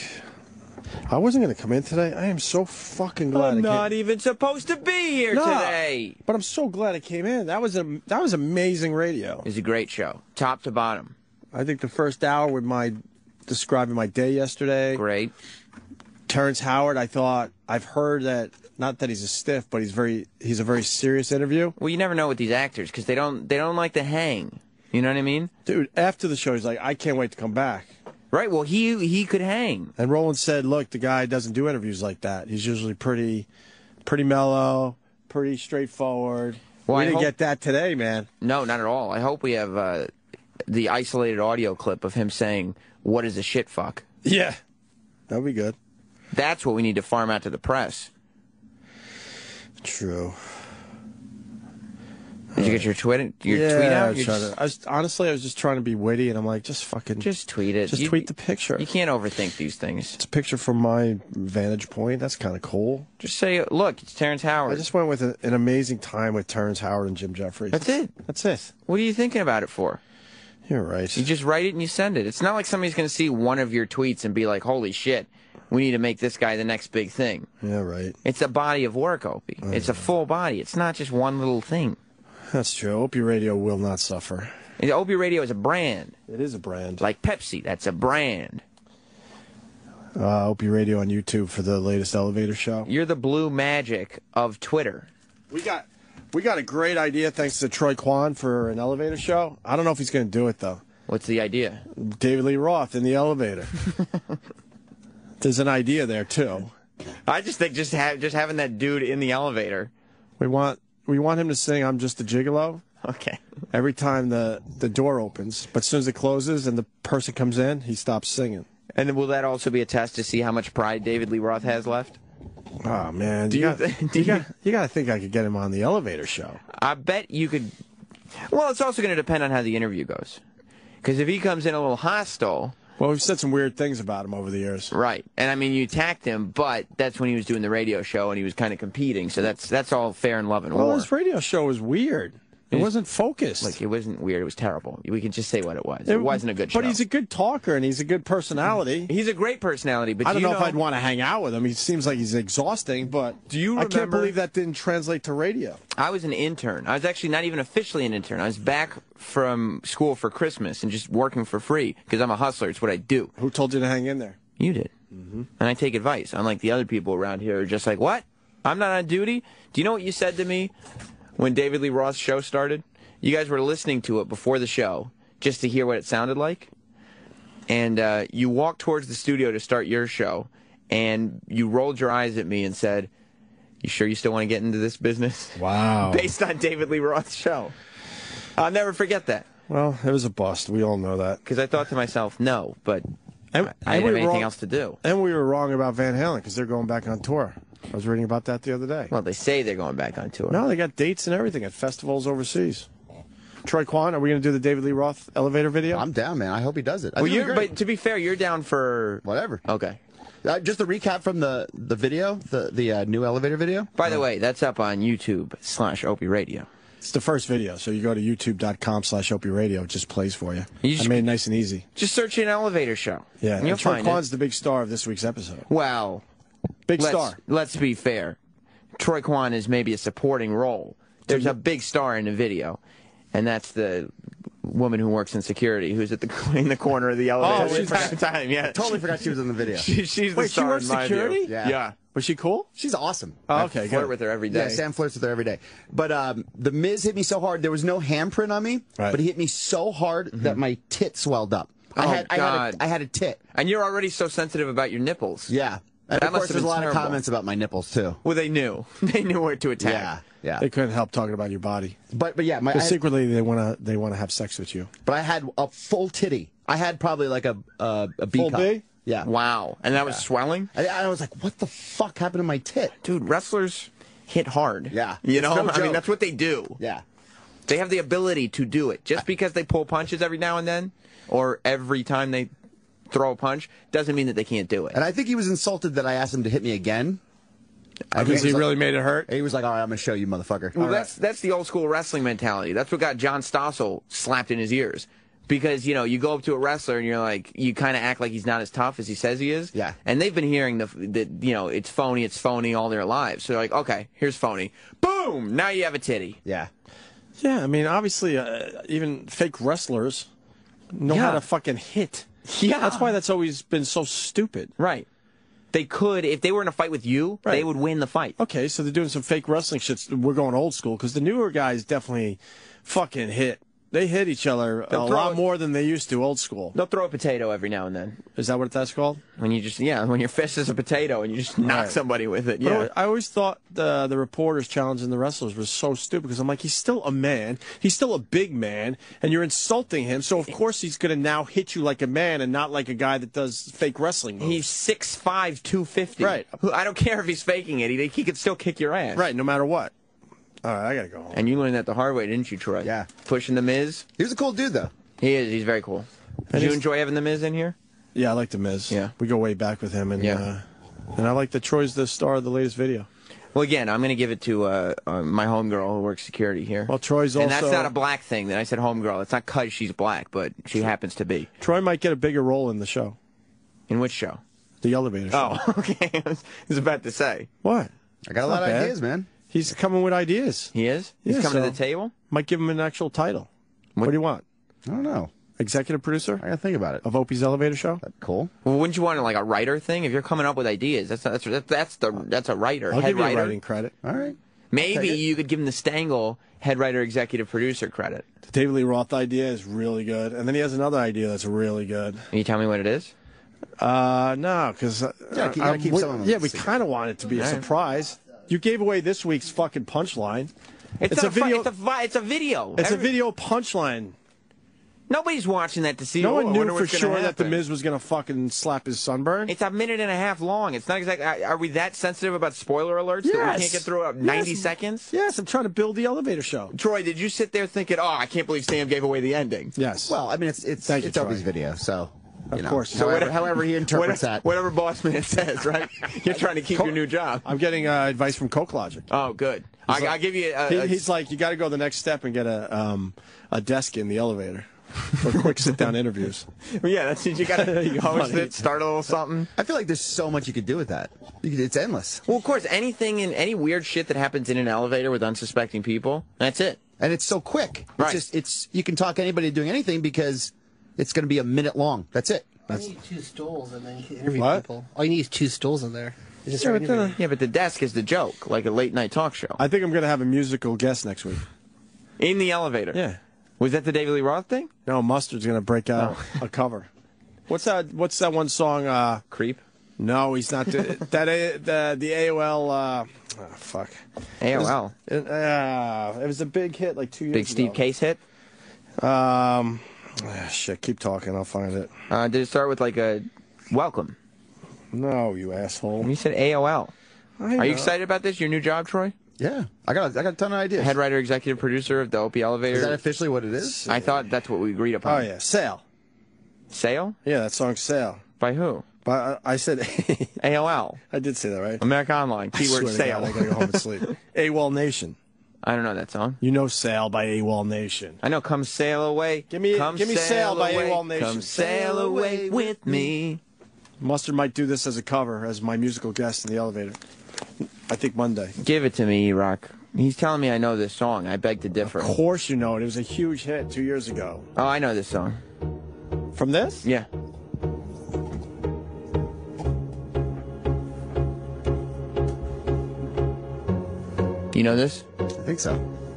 I wasn't going to come in today. I am so fucking glad I'm not even supposed to be here today. But I'm so glad I came in. That was amazing radio. It was a great show, top to bottom. I think the first hour with describing my day yesterday. Great. Terrance Howard, I've heard that, not that he's a stiff, but he's a very serious interview. Well, you never know with these actors because they don't like to hang. You know what I mean? Dude, after the show, he's like, I can't wait to come back. Right, well, he could hang. And Roland said, look, the guy doesn't do interviews like that. He's usually pretty mellow, pretty straightforward. Well, we didn't get that today, man. No, not at all. I hope we have the isolated audio clip of him saying, what is a shit fuck? Yeah, that'd be good. That's what we need to farm out to the press. True. Did you get your tweet out? Honestly, I was just trying to be witty, and I'm like, just tweet it. Just tweet the picture. You can't overthink these things. It's a picture from my vantage point. That's kind of cool. Just say, look, it's Terrance Howard. I just went with an amazing time with Terrance Howard and Jim Jefferies. That's it. That's it. What are you thinking about it for? You're right. You just write it and you send it. It's not like somebody's going to see one of your tweets and be like, holy shit, we need to make this guy the next big thing. Yeah, right. It's a body of work, Opie. It's a full body. It's not just one little thing. That's true. Opie Radio will not suffer. And Opie Radio is a brand. It is a brand. Like Pepsi, that's a brand. Opie Radio on YouTube for the latest elevator show. You're the blue magic of Twitter. We got a great idea thanks to Troy Kwan for an elevator show. I don't know if he's going to do it, though. What's the idea? David Lee Roth in the elevator. There's an idea there, too. I just think just having that dude in the elevator. We want him to sing I'm Just a Gigolo. Okay. Every time the door opens. But as soon as it closes and the person comes in, he stops singing. And then will that also be a test to see how much pride David Lee Roth has left? Oh, man. You got to think I could get him on the elevator show. I bet you could. Well, it's also going to depend on how the interview goes. Because if he comes in a little hostile... Well, we've said some weird things about him over the years. Right. And, I mean, you attacked him, but that's when he was doing the radio show and he was kind of competing. So that's all fair and love and war. Well, his radio show was weird. It wasn't focused. Look, it wasn't weird. It was terrible. We can just say what it was. It wasn't a good show. But he's a good talker, and he's a good personality. He's a great personality, but I don't know if I'd want to hang out with him. He seems like he's exhausting, but I can't believe that didn't translate to radio. I was an intern. I was actually not even officially an intern. I was back from school for Christmas and just working for free because I'm a hustler. It's what I do. Who told you to hang in there? You did. Mm-hmm. And I take advice, unlike the other people around here who are just like, what? I'm not on duty? Do you know what you said to me when David Lee Roth's show started? You guys were listening to it before the show just to hear what it sounded like. And you walked towards the studio to start your show, and you rolled your eyes at me and said, you sure you still want to get into this business? Wow. Based on David Lee Roth's show. I'll never forget that. Well, it was a bust. We all know that. Because I thought to myself, no, but I didn't have anything else to do. And we were wrong about Van Halen because they're going back on tour. I was reading about that the other day. Well, they say they're going back on tour. No, they got dates and everything at festivals overseas. Troy Kwan, are we going to do the David Lee Roth elevator video? I'm down, man. I hope he does it. But to be fair, you're down for... Whatever. Okay. Just a recap from the video, the new elevator video. By the way, that's up on YouTube /Opie Radio. It's the first video, so you go to youtube.com/Opie Radio. It just plays for you. I made it nice and easy. Just search an elevator show. Yeah, and you'll Troy find Kwan's it. the big star of this week's episode. Well, big star. Let's be fair. Troy Kwan is maybe a supporting role. There's a big star in the video, and that's the woman who works in security, who's at in the corner of the elevator. Oh, the time. Yeah, totally forgot she was in the video. She's the Wait, star she works in my security? view. Yeah. Was she cool? She's awesome. Oh, okay, I flirt with her every day. Yeah, Sam flirts with her every day. But the Miz hit me so hard. There was no handprint on me, but he hit me so hard that my tit swelled up. God. I had a tit. And you're already so sensitive about your nipples. Yeah. And of course, there's a lot of comments about my nipples, too. Well, they knew. They knew where to attack. Yeah, yeah. They couldn't help talking about your body. But yeah, secretly they want to have sex with you. But I had a full titty. I had probably like a B full cup. B? Yeah. Wow. And that was swelling? I was like, what the fuck happened to my tit? Dude, wrestlers hit hard. Yeah. You know? No I mean, joke. that's what they do. Yeah. They have the ability to do it. Just because they pull punches every now and then, or every time they throw a punch, doesn't mean that they can't do it. And I think he was insulted that I asked him to hit me again. Because he really made it hurt? He was like, all right, I'm going to show you, motherfucker. Well, that's the old school wrestling mentality. That's what got John Stossel slapped in his ears. Because, you know, you go up to a wrestler and you're like, you kind of act like he's not as tough as he says he is. Yeah. And they've been hearing that, you know, it's phony all their lives. So they're like, okay, here's phony. Boom! Now you have a titty. Yeah. Yeah, I mean, obviously, even fake wrestlers know how to fucking hit. Yeah. That's why that's always been so stupid. Right. They could, if they were in a fight with you, they would win the fight. Okay, so they're doing some fake wrestling shit. We're going old school, because the newer guys definitely fucking hit. They hit each other a lot more than they used to, old school. They'll throw a potato every now and then. Is that what that's called? When you just, when your fist is a potato and you just knock somebody with it. Yeah. But I always thought the reporters challenging the wrestlers was so stupid, because I'm like, he's still a man. He's still a big man, and you're insulting him, so of course he's going to now hit you like a man and not like a guy that does fake wrestling moves. He's 6'5", 250. Right. I don't care if he's faking it. He could still kick your ass. Right, no matter what. All right, I got to go home. And you learned that the hard way, didn't you, Troy? Yeah. Pushing the Miz. He was a cool dude, though. He is. He's very cool. Did you enjoy having the Miz in here? Yeah, I like the Miz. Yeah. We go way back with him, and and I like that Troy's the star of the latest video. Well, again, I'm going to give it to my homegirl who works security here. Well, Troy's also... And that's not a black thing. That I said homegirl. It's not because she's black, but she happens to be. Troy might get a bigger role in the show. In which show? The elevator show. Oh, okay. I was about to say. What? I got a lot of ideas, man. He's coming with ideas. He is? He's coming to the table? Might give him an actual title. What do you want? I don't know. Executive producer? I got to think about it. Of Opie's elevator show? That's cool. Well, wouldn't you want like a writer thing? If you're coming up with ideas, that's a writer. I'll head give you writer. writing credit. All right. Maybe you could give him the Stangl head writer, executive producer credit. The David Lee Roth idea is really good. And then he has another idea that's really good. Can you tell me what it is? No, because keep some of them we kind of want it to be a surprise. You gave away this week's fucking punchline. It's a video. It's a video. It's a video punchline. Nobody's watching that to see. No one knew for what's sure gonna that the happen. Miz was going to fucking slap his sunburn. It's a minute and a half long. It's not exactly. Are we that sensitive about spoiler alerts that we can't get through 90 seconds? Yes, I'm trying to build the elevator show. Troy, did you sit there thinking, "Oh, I can't believe Sam gave away the ending"? Yes. Well, I mean, it's Opie's video, so. Of course. However he interprets that. Whatever boss man says, right? You're trying to keep your new job. I'm getting advice from Coke Logic. Oh, good. I give you. He's like, you got to go the next step and get a desk in the elevator for quick sit-down interviews. Well, yeah, that's you got to host it, start a little something. I feel like there's so much you could do with that. It's endless. Well, of course, any weird shit that happens in an elevator with unsuspecting people, that's it. And it's so quick. Right. It's you can talk to anybody doing anything because it's going to be a minute long. That's it. You need 2 stools and then you can interview people. All you need is 2 stools in there. Yeah, but the desk is the joke, like a late night talk show. I think I'm going to have a musical guest next week. In the elevator? Yeah. Was that the David Lee Roth thing? No, Mustard's going to break out a cover. What's that one song? Creep? No, he's not. The AOL. Fuck. AOL? It was a big hit like 2 years ago. Big Steve Case hit? Shit, keep talking. I'll find it. Did it start with like a welcome? No, you asshole. You said AOL. Are you excited about this? Your new job, Troy? Yeah, I got a ton of ideas. Head writer, executive producer of the Opie elevator. Is that officially what it is? I thought that's what we agreed upon. Oh yeah, Sail. Sail? Yeah, that song's Sail. By who? I said AOL. I did say that right. America Online. Keyword I Sail. gotta go home and sleep. AWOL Nation. I don't know that song. You know Sail by AWOL Nation. I know Come Sail Away. Give me Sail by AWOL Nation. Come sail away with me. Mustard might do this as a cover, as my musical guest in the elevator. I think Monday. Give it to me, E-Rock. He's telling me I know this song. I beg to differ. Of course you know it. It was a huge hit 2 years ago. Oh, I know this song. From this? Yeah. You know this? I think so.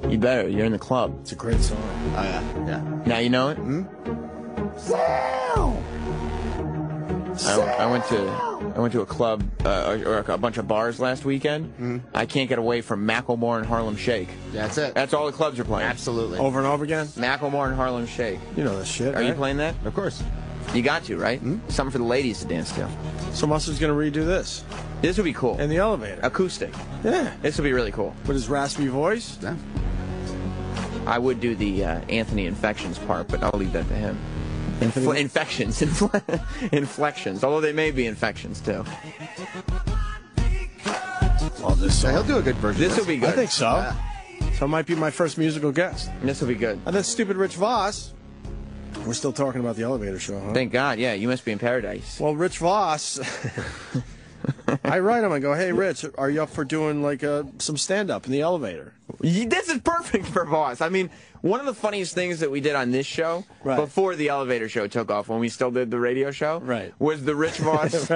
You better. You're in the club. It's a great song. Oh, yeah. Yeah. Now you know it? Sail! I went to a club or a bunch of bars last weekend. I can't get away from Macklemore and Harlem Shake. That's it. That's all the clubs are playing. Absolutely. Over and over again? Macklemore and Harlem Shake. You know this shit, Are you right? playing that? Of course. You got to, right? Something for the ladies to dance to. So Mustard's going to redo this. This would be cool. In the elevator. Acoustic. Yeah. This would be really cool. With his raspy voice? Yeah. I would do the Anthony Infections part, but I'll leave that to him. Infections. Inflections. Although they may be infections, too. Oh, this song. He'll do a good version. This will be good. I think so. Yeah. So it might be my first musical guest. This will be good. And then stupid Rich Voss. We're still talking about the elevator show, huh? Thank God, yeah. You must be in paradise. Well, Rich Voss, I write him. I go, hey, Rich, are you up for doing like some stand-up in the elevator? This is perfect for Voss. I mean, one of the funniest things that we did on this show, before the elevator show took off, when we still did the radio show, was the Rich Voss,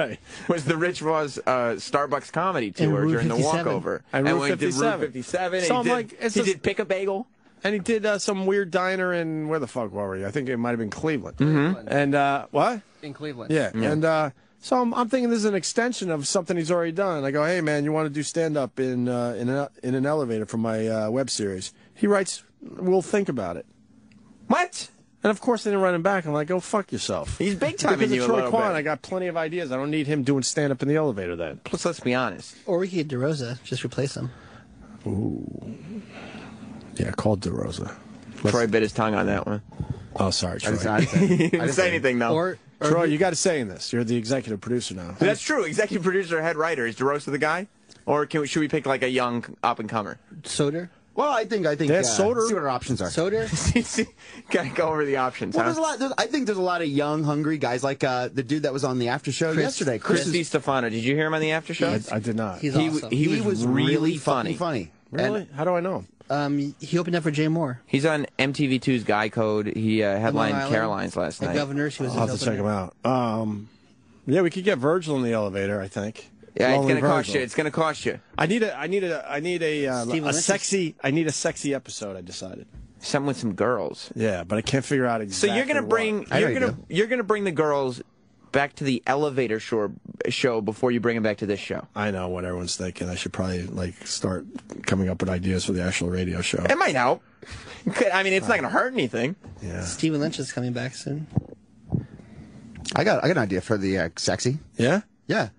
was the Rich Voss Starbucks comedy tour during the walkover. And we did Route 57. So he did Pick a Bagel. And he did some weird diner in, where the fuck were we? I think it might have been Cleveland. And what? In Cleveland. Yeah. And so I'm thinking this is an extension of something he's already done. I go, hey, man, you want to do stand-up in an elevator for my web series? He writes, we'll think about it. What? And of course, they didn't write him back. I'm like, go fuck yourself. He's big time in you a Troy little Kwan, bit. I got plenty of ideas. I don't need him doing stand-up in the elevator then. Plus, let's be honest. Or we could get DeRosa. Just replace him. Ooh. Yeah, call DeRosa. Troy bit his tongue on that one. Oh, sorry, Troy. He didn't say anything, though. Troy, you got to say in this. You're the executive producer now. That's true. Executive producer, head writer. Is DeRosa the guy? Or should we pick like a young up-and-comer? Soder? Well, I think. Soder. See what our options are. Soder? Gotta go over the options. Well, there's a lot. I think there's a lot of young, hungry guys like the dude that was on the after show yesterday. Chris Stefano. Did you hear him on the after show? I did not. He's awesome. He was really funny. Really? How do I know him? He opened up for Jay Moore. He's on MTV2's Guy Code. He headlined Caroline's last night. The Governor. She was I'll have to check him out. Yeah, we could get Virgil in the elevator, I think. Yeah, it's gonna cost you. It's gonna cost you. I need a sexy episode. I decided. Something with some girls. Yeah, but I can't figure out exactly. So you're gonna bring the girls back to the elevator show before you bring them back to this show. I know what everyone's thinking. I should probably start coming up with ideas for the actual radio show. It might help. I mean, it's not gonna hurt anything. Yeah. Stephen Lynch is coming back soon. I got an idea for the sexy. Yeah? Yeah.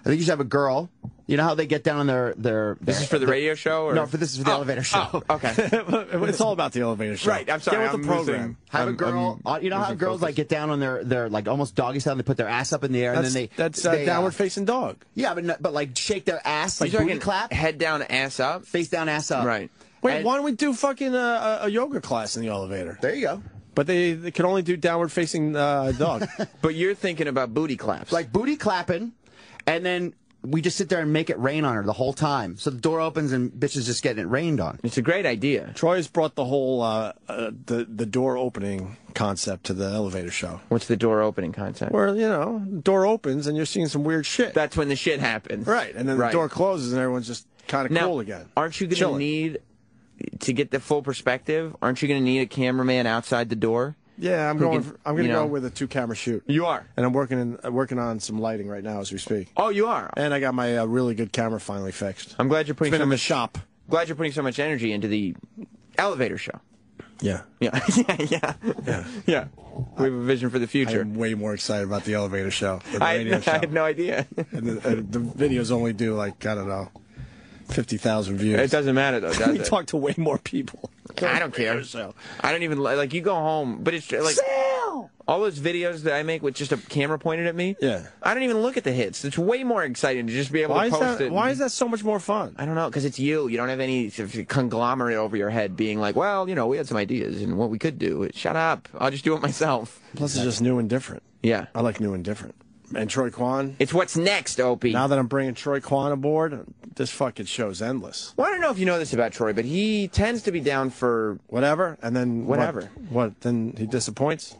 I think you should have a girl. You know how they get down on their This is for the radio show? Or? No, this is for the elevator show. Oh, okay. It's all about the elevator show. Right, I'm sorry. Get with the program. Have a girl. You know how girls get down on their like almost doggy style and they put their ass up in the air and then That's downward facing dog. Yeah, but like shake their ass, like booty clap. Head down, ass up? Face down, ass up. Right. Wait, why don't we do fucking a yoga class in the elevator? There you go. But they can only do downward facing dog. But you're thinking about booty claps. Like booty clapping, and then we just sit there and make it rain on her the whole time. So the door opens and bitches just getting it rained on. It's a great idea. Troy's brought the whole the door opening concept to the elevator show. What's the door opening concept? Where, door opens and you're seeing some weird shit. That's when the shit happens. Right, and then the door closes and everyone's just kind of cool again. Aren't you going to need, to get the full perspective, aren't you going to need a cameraman outside the door? Yeah, I'm going to go with a 2-camera shoot. You are? And I'm working on some lighting right now as we speak. Oh, you are? And I got my really good camera finally fixed. I'm glad you're putting in the shop. Glad you're putting so much energy into the elevator show. Yeah. Yeah. Yeah. We have a vision for the future. I'm way more excited about the elevator show than the radio show. I had no idea. And the videos only do, I don't know, 50,000 views. It doesn't matter, though, does we it? talk to way more people. I don't care. I don't even, you go home, but it's like... all those videos that I make with just a camera pointed at me, I don't even look at the hits. It's way more exciting to just be able to post it. Why is that so much more fun? I don't know, because it's you. You don't have any sort of conglomerate over your head being like, well, you know, we had some ideas and what we could do. Shut up. I'll just do it myself. Plus, it's just new and different. Yeah. I like new and different. And Troy Kwan. It's what's next, Opie. Now that I'm bringing Troy Kwan aboard, this fucking show's endless. Well, I don't know if you know this about Troy, but he tends to be down for whatever, and then whatever. What? Then he disappoints?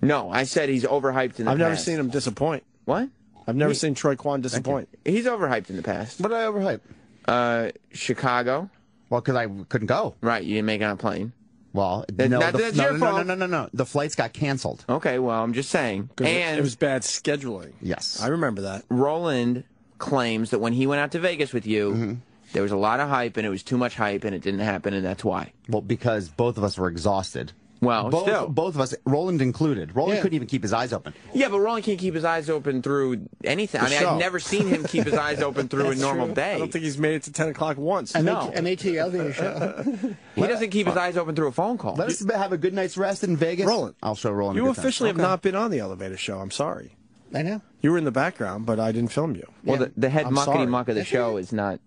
No, I said he's overhyped in the past. I've never seen him disappoint. What? I've never seen Troy Kwan disappoint. He's overhyped in the past. What did I overhype? Chicago. Well, because I couldn't go. Right, you didn't make it on a plane. Well, that's your fault. No. The flights got canceled. Okay, well, I'm just saying. And it was bad scheduling. Yes. I remember that. Roland claims that when he went out to Vegas with you, there was a lot of hype, and it was too much hype, and it didn't happen, and that's why. Well, because both of us were exhausted. Well, both of us, Roland included. Roland couldn't even keep his eyes open. Yeah, but Roland can't keep his eyes open through anything. I've never seen him keep his eyes open through a normal day. I don't think he's made it to 10 o'clock once. I made the elevator show. He doesn't keep his eyes open through a phone call. Let us have a good night's rest in Vegas. Roland. I'll show Roland You a good time. officially have not been on the elevator show. I'm sorry. I know. You were in the background, but I didn't film you. Well, the head muckety-muck of the show is not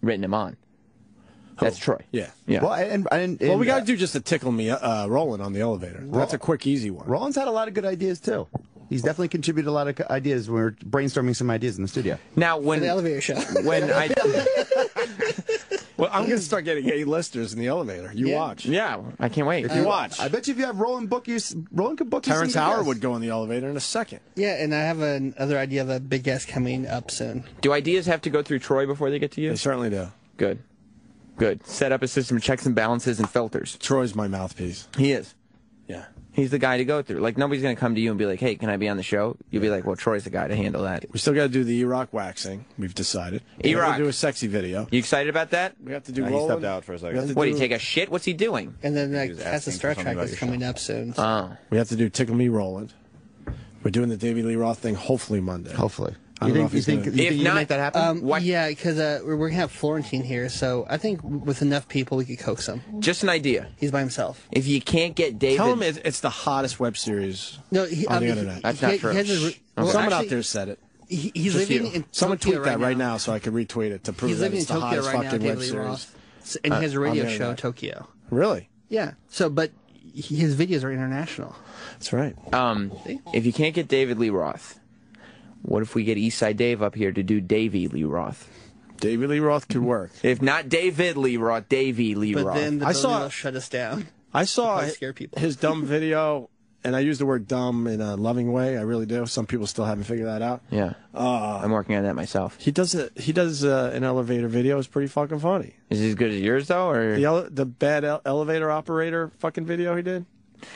written him on. That's Troy. Yeah. Well, well, we got to do just a tickle me Roland on the elevator. That's a quick, easy one. Roland's had a lot of good ideas, too. He's definitely contributed a lot of ideas. We were brainstorming some ideas in the studio. Now, when the elevator show. When I... Well, I'm going to start getting A-listers in the elevator. You watch. Yeah, I can't wait. If you watch. I bet you if you have Roland book you, Roland could book you. Terrance Howard would go in the elevator in a second. Yeah, and I have another idea of a big guest coming up soon. Do ideas have to go through Troy before they get to you? They certainly do. Good. Good. Set up a system of checks and balances and filters. Troy's my mouthpiece. He is. Yeah. He's the guy to go through. Like, nobody's going to come to you and be like, hey, can I be on the show? You'll be like, well, Troy's the guy to handle that. We still got to do the E-Rock waxing. We've decided. E-Rock. Do a sexy video. You excited about that? We have to do He stepped out for a second. What, did he take a shit? What's he doing? And then that's the Star Trek that's coming up soon. So. Oh. We have to do Tickle Me Roland. We're doing the Davey Lee Roth thing hopefully Monday. Hopefully. You think you make that happen? Yeah, because we're going to have Florentine here, so I think with enough people we could coax him. Just an idea. He's by himself. If you can't get David... Tell him it's the hottest web series on the internet. That's not true. Someone out there said it. He's living in Someone Tokyo tweet that right now so I can retweet it to prove that it's the hottest right fucking now, web David Lee series. Roth, and he has a radio show in Tokyo. Really? Yeah. So, but his videos are international. That's right. If you can't get David Lee Roth, what if we get Eastside Dave up here to do Davey Lee Roth? Davey Lee Roth could work. If not David Lee Roth, Davey Lee Roth. But then the will shut us down. I saw scare people. his dumb video, and I use the word dumb in a loving way. I really do. Some people still haven't figured that out. Yeah. I'm working on that myself. He does an elevator video. It's pretty fucking funny. Is it as good as yours, though? Or the bad elevator operator fucking video he did?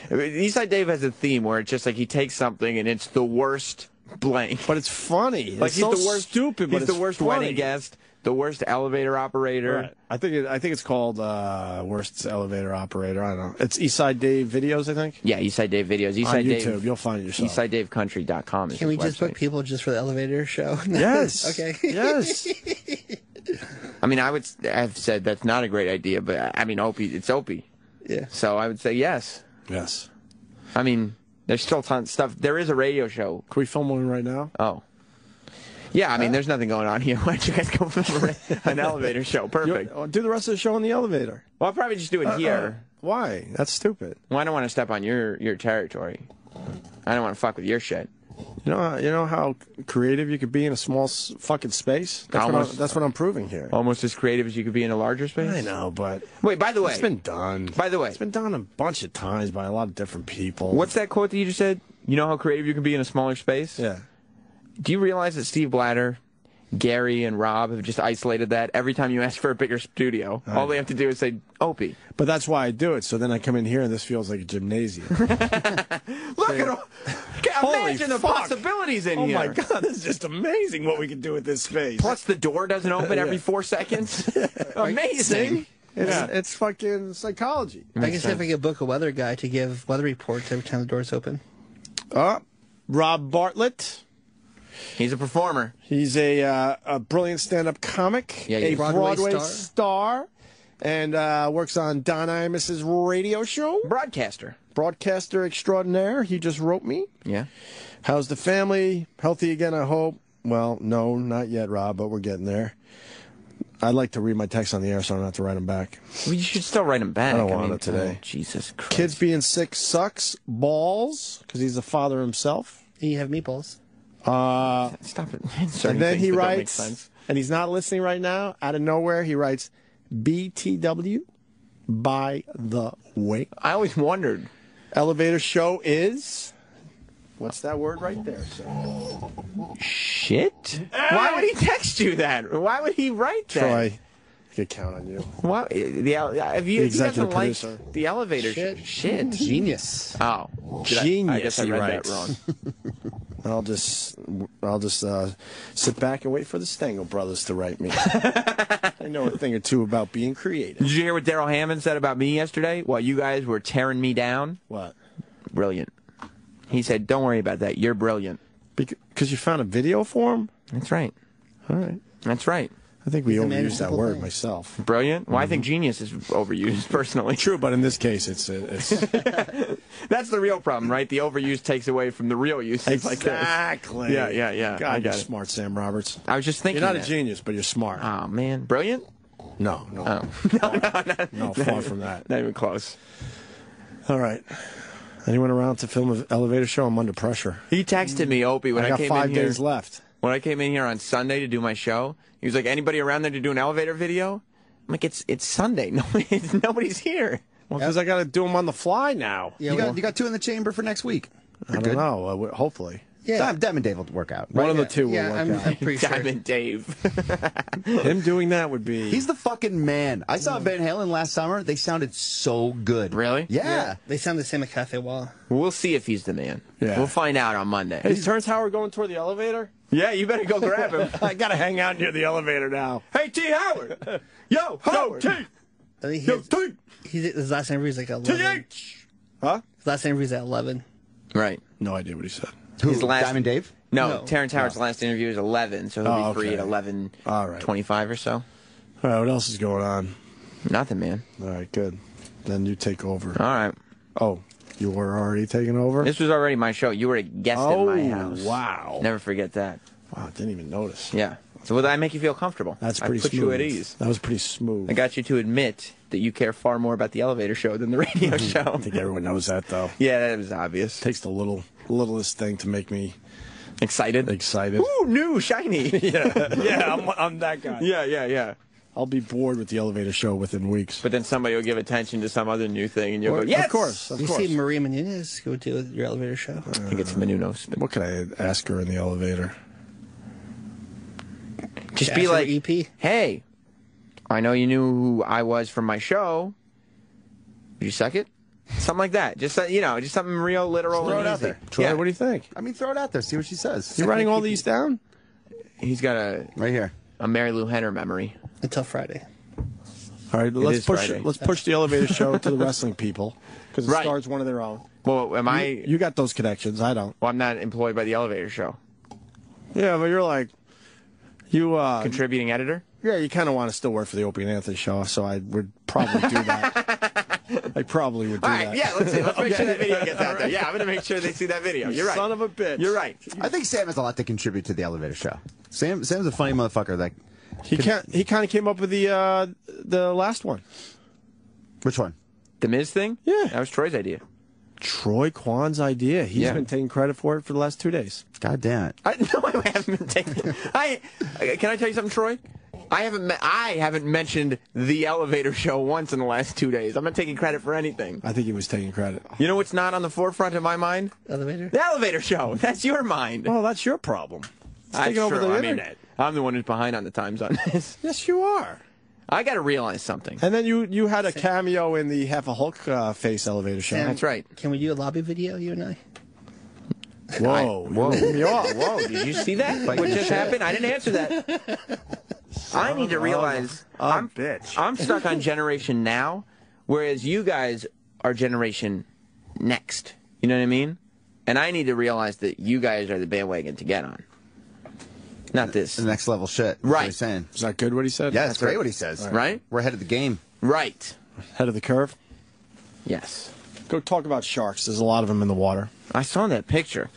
Eastside Dave has a theme where it's just like he takes something and it's the worst blank. But it's funny. Like it's he's so the worst stupid, but he's the worst funny. wedding guest, the worst elevator operator. Right. I think it's called worst elevator operator. I don't know. It's Eastside Dave videos, I think. Yeah, Eastside Dave videos. On YouTube, you'll find it yourself. EastsideDaveCountry.com is Can we his just website. book people just for the elevator show? Yes. Okay. Yes. I mean, I've said that's not a great idea, but I mean, it's Opie. Yeah. So I would say yes. Yes. I mean, there's still tons of stuff. There is a radio show. Can we film one right now? Oh. Yeah, I mean, there's nothing going on here. Why don't you guys go film an elevator show? Perfect. Do the rest of the show in the elevator. Well, I'll probably just do it here. Why? That's stupid. Well, I don't want to step on your territory. I don't want to fuck with your shit. You know how creative you could be in a small fucking space? That's what I'm proving here. Almost as creative as you could be in a larger space? I know, but... Wait, by the way... It's been done. By the way... It's been done a bunch of times by a lot of different people. What's that quote that you just said? You know how creative you can be in a smaller space? Yeah. Do you realize that Steve Blatter, Gary, and Rob have just isolated that? Every time you ask for a bigger studio, all they have to do is say, Opie. But that's why I do it, so then I come in here and this feels like a gymnasium. Look at all... Imagine the possibilities in here. Oh my God, this is just amazing what we can do with this space. Plus the door doesn't open every 4 seconds. Amazing. It's fucking psychology. I guess if I could book a weather guy to give weather reports every time the door's open. Rob Bartlett. He's a performer. He's a brilliant stand-up comic, a Broadway star, and works on Don Imus's radio show. Broadcaster. broadcaster extraordinaire. He just wrote me. Yeah. How's the family? Healthy again, I hope. Well, no, not yet, Rob, but we're getting there. I'd like to read my text on the air so I don't have to write them back. Well, you should still write them back. I don't want it today. Oh, Jesus Christ. Kids being sick sucks balls because he's a father himself. You have meatballs. Stop it. And then he writes, and he's not listening right now, out of nowhere, he writes, BTW, by the way. I always wondered. Elevator show is... What's that word right there, sir? Shit? Why would he text you that? Why would he write that? Troy, I could count on you. Why? If he doesn't like the elevator shit. Genius. Oh. Genius, I guess I he read writes. that wrong. I'll just sit back and wait for the Stengel brothers to write me. I know a thing or two about being creative. Did you hear what Daryl Hammond said about me yesterday while you guys were tearing me down? What? Brilliant. He said, don't worry about that. You're brilliant. Because you found a video for him? That's right. All right. That's right. I think we overused that word myself. Brilliant? Well, I think genius is overused, personally. True, but in this case, it's That's the real problem, right? The overuse takes away from the real use. Exactly. Yeah. God, you're smart, Sam Roberts. I was just thinking You're not a genius, but you're smart. Oh, man. Brilliant? No. Oh. No, far from that. Not even close. All right. Anyone around to film an elevator show? I'm under pressure. He texted me, Opie, when I came in here. I got 5 days left. When I came in here on Sunday to do my show, he was like, anybody around there to do an elevator video? I'm like, it's Sunday. Nobody's here. Well, because I got to do them on the fly now. Yeah, you got 2 in the chamber for next week. I don't know. Hopefully. Yeah. Dem and Dave will work out. Right? One of the two will work out. I'm pretty sure. Diamond Dave. Him doing that would be... He's the fucking man. I saw Van Halen last summer. They sounded so good. Really? Yeah. They sound the same at Cafe Wall. We'll see if he's the man. Yeah. We'll find out on Monday. Hey, is Terrance Howard going toward the elevator? Yeah, you better go grab him. I got to hang out near the elevator now. Hey, T. Howard. Yo, Howard. T. I think Yo, T. His last interview is like 11. TH. Huh? His last interview is at 11. Right. No idea what he said. Who? Diamond Dave? No, Terrance Howard's last interview is 11, so he'll be free at 11:25 or so. All right, what else is going on? Nothing, man. All right, good. Then you take over. All right. Oh, you were already taking over? This was already my show. You were a guest in my house. Wow. Never forget that. Wow, didn't even notice. Yeah. So will that make you feel comfortable? That's pretty smooth. I put you at ease. That was pretty smooth. I got you to admit that you care far more about the elevator show than the radio show. I think everyone knows that, though. Yeah, that was obvious. Takes the littlest thing to make me excited. Ooh, new, shiny. Yeah, I'm that guy. Yeah. I'll be bored with the elevator show within weeks. But then somebody will give attention to some other new thing, and you'll go, yes! Of course. You see Maria Menounos go to your elevator show? I think it's Menounos. What can I ask her in the elevator? Just be like, hey, I know you knew who I was from my show. Did you suck it? Something like that. Just just something real, literal. Throw and it out easy. there. Troy, what do you think? I mean, throw it out there. See what she says. You writing all these down? He's got a right here a Mary Lou Henner memory. Until Friday. All right, let's push the elevator show to the wrestling people because it stars one of their own. Well, You got those connections. I don't. Well, I'm not employed by the elevator show. Yeah, but you're like contributing editor. Yeah, you kind of want to still work for the Opie and Anthony show, so I would probably do that. I probably would do that. Yeah, let's see. Let's make sure that video gets out there. Yeah, I'm going to make sure they see that video. You're right. Son of a bitch. You're right. I think Sam has a lot to contribute to the elevator show. Sam's a funny motherfucker. That he kind of came up with the last one. Which one? The Miz thing? Yeah, that was Troy's idea. Troy Kwan's idea. He's been taking credit for it for the last 2 days. God damn it! I haven't been taking. Can I tell you something, Troy? I haven't mentioned the elevator show once in the last 2 days. I'm not taking credit for anything. I think he was taking credit. You know what's not on the forefront of my mind? Elevator? The elevator show. That's your mind. Oh, that's your problem. It's taking over the internet. I'm the one who's behind on the times on this. Yes, you are. I got to realize something. And then you had a cameo in the Half a Hulk face elevator show. Sam, that's right. Can we do a lobby video, you and I? Whoa. Whoa. Did you see that? What just happened? I didn't answer that. I need to realize I'm stuck on generation now, whereas you guys are generation next. You know what I mean? And I need to realize that you guys are the bandwagon to get on. Not this. The next level shit. Right. What he's saying. Is that good what he said? Yeah, that's great what he says. Right? We're ahead of the game. Right. Head of the curve? Yes. Go talk about sharks. There's a lot of them in the water. I saw that picture.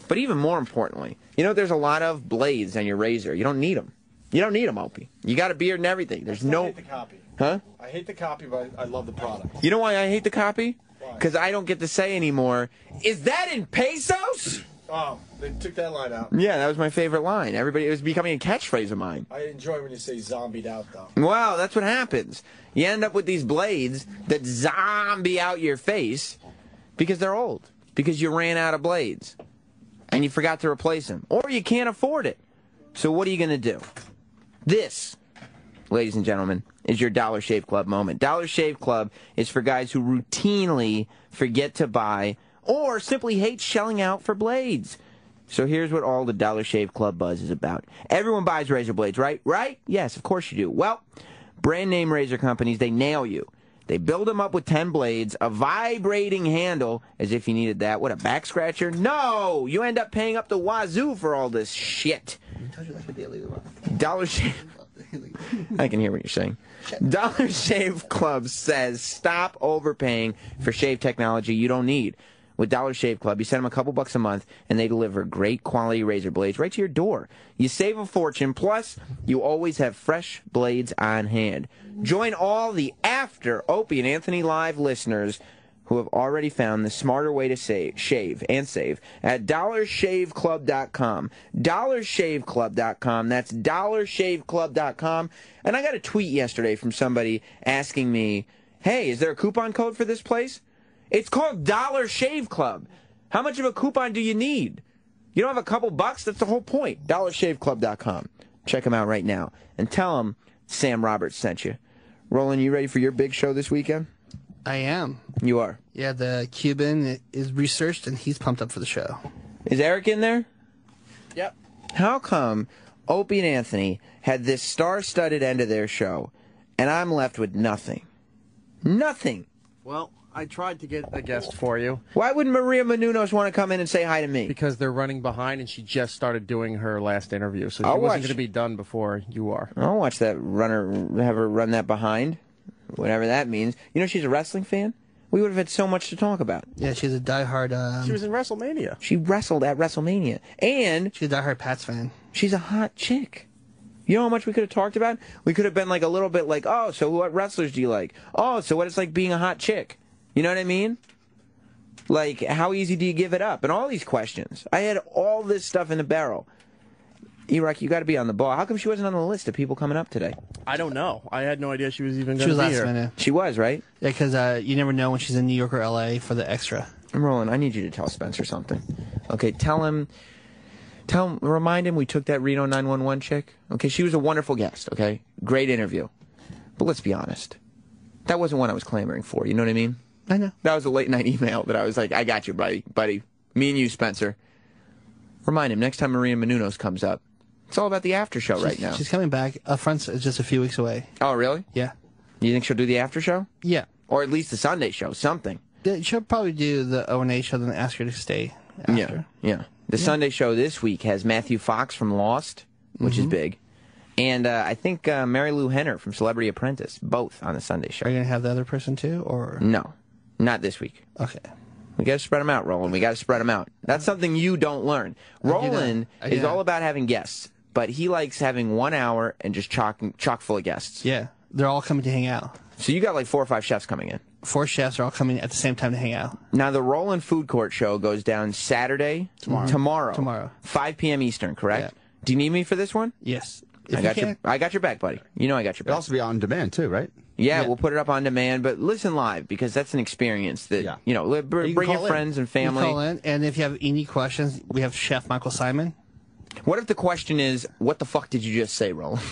But even more importantly, you know, there's a lot of blades on your razor. You don't need them. You don't need them, Opie. You got a beard and everything. There's no... I hate the copy. Huh? I hate the copy, but I love the product. You know why I hate the copy? Because I don't get to say anymore, is that in pesos? Oh, they took that line out. Yeah, that was my favorite line. Everybody, it was becoming a catchphrase of mine. I enjoy when you say zombied out, though. Well, that's what happens. You end up with these blades that zombie out your face because they're old. Because you ran out of blades. And you forgot to replace them. Or you can't afford it. So what are you going to do? This, ladies and gentlemen, is your Dollar Shave Club moment. Dollar Shave Club is for guys who routinely forget to buy or simply hate shelling out for blades. So here's what all the Dollar Shave Club buzz is about. Everyone buys razor blades, right? Right? Yes, of course you do. Well, brand name razor companies, they nail you. They build them up with 10 blades, a vibrating handle, as if you needed that. What, a back scratcher? No! You end up paying up the wazoo for all this shit. Dollar Shave... I can hear what you're saying. Dollar Shave Club says stop overpaying for shave technology you don't need. With Dollar Shave Club, you send them a couple bucks a month, and they deliver great quality razor blades right to your door. You save a fortune, plus you always have fresh blades on hand. Join all the After Opie and Anthony Live listeners who have already found the smarter way to shave and save at dollarshaveclub.com. Dollarshaveclub.com. That's dollarshaveclub.com. And I got a tweet yesterday from somebody asking me, hey, is there a coupon code for this place? It's called Dollar Shave Club. How much of a coupon do you need? You don't have a couple bucks? That's the whole point. dollarshaveclub.com. Check them out right now. And tell them Sam Roberts sent you. Roland, you ready for your big show this weekend? I am. You are? Yeah, the Cuban is researched, and he's pumped up for the show. Is Eric in there? Yep. How come Opie and Anthony had this star-studded end of their show, and I'm left with nothing? Nothing. Well, I tried to get a guest for you. Why wouldn't Maria Menounos want to come in and say hi to me? Because they're running behind, and she just started doing her last interview, so she wasn't going to be done before you are. I'll watch that runner, have her run that behind, whatever that means. You know she's a wrestling fan? We would have had so much to talk about. Yeah, she's a diehard... she was in WrestleMania. She wrestled at WrestleMania. And... she's a diehard Pats fan. She's a hot chick. You know how much we could have talked about? We could have been like a little bit like, oh, so what wrestlers do you like? Oh, so what it's like being a hot chick? You know what I mean? Like, how easy do you give it up? And all these questions. I had all this stuff in the barrel. E-Rock, you got to be on the ball. How come she wasn't on the list of people coming up today? I don't know. I had no idea she was even going to be here. She was here. last minute. She was, right? Yeah, because you never know when she's in New York or L.A. for the extra. Roland, I need you to tell Spencer something. Okay, tell him, remind him we took that Reno 911 chick. Okay, she was a wonderful guest, okay? Great interview. But let's be honest. That wasn't one I was clamoring for, you know what I mean? I know. That was a late night email that I was like, I got you, buddy. Me and you, Spencer. Remind him, next time Maria Menounos comes up, it's all about the after show right now. She's coming back. Front's just a few weeks away. Oh, really? Yeah. You think she'll do the after show? Yeah. Or at least the Sunday show, something. She'll probably do the O&A show, then ask her to stay after. Yeah. The Sunday show this week has Matthew Fox from Lost, which is big. And I think Mary Lou Henner from Celebrity Apprentice, both on the Sunday show. Are you going to have the other person too? Or no, not this week. Okay. We got to spread them out, Roland. We got to spread them out. That's something you don't learn. Roland is all about having guests, but he likes having 1 hour and just chock full of guests. Yeah. They're all coming to hang out. So you got like 4 or 5 chefs coming in. 4 chefs are all coming at the same time to hang out. Now, the Roland Food Court show goes down Saturday. Tomorrow. 5 p.m. Eastern, correct? Yeah. Do you need me for this one? Yes. I got your back, buddy. You know I got your back. It'll also be on demand, too, right? Yeah, we'll put it up on demand, but listen live, because that's an experience that, you know, bring your friends and family. You call in, and if you have any questions, we have Chef Michael Simon. What if the question is, what the fuck did you just say, Roland?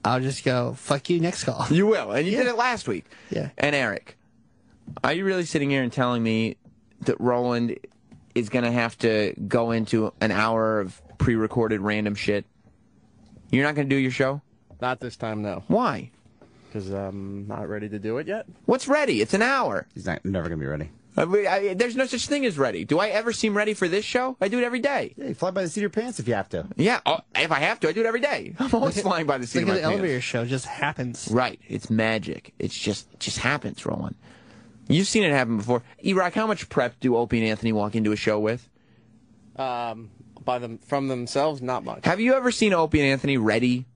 I'll just go, fuck you, next call. You will, and you did it last week. Yeah. And Eric, are you really sitting here and telling me that Roland is going to have to go into an hour of pre-recorded random shit? You're not going to do your show? Not this time, no. Why? Because I'm not ready to do it yet. What's ready? It's an hour. He's never going to be ready. There's no such thing as ready. Do I ever seem ready for this show? I do it every day. Yeah, you fly by the seat of your pants if you have to. Yeah, if I have to, I do it every day. I'm always flying by the seat of my pants. Look at the elevator show. It just happens. Right. It's magic. It just happens, Roland. You've seen it happen before. E-Rock, how much prep do Opie and Anthony walk into a show with? From themselves, not much. Have you ever seen Opie and Anthony ready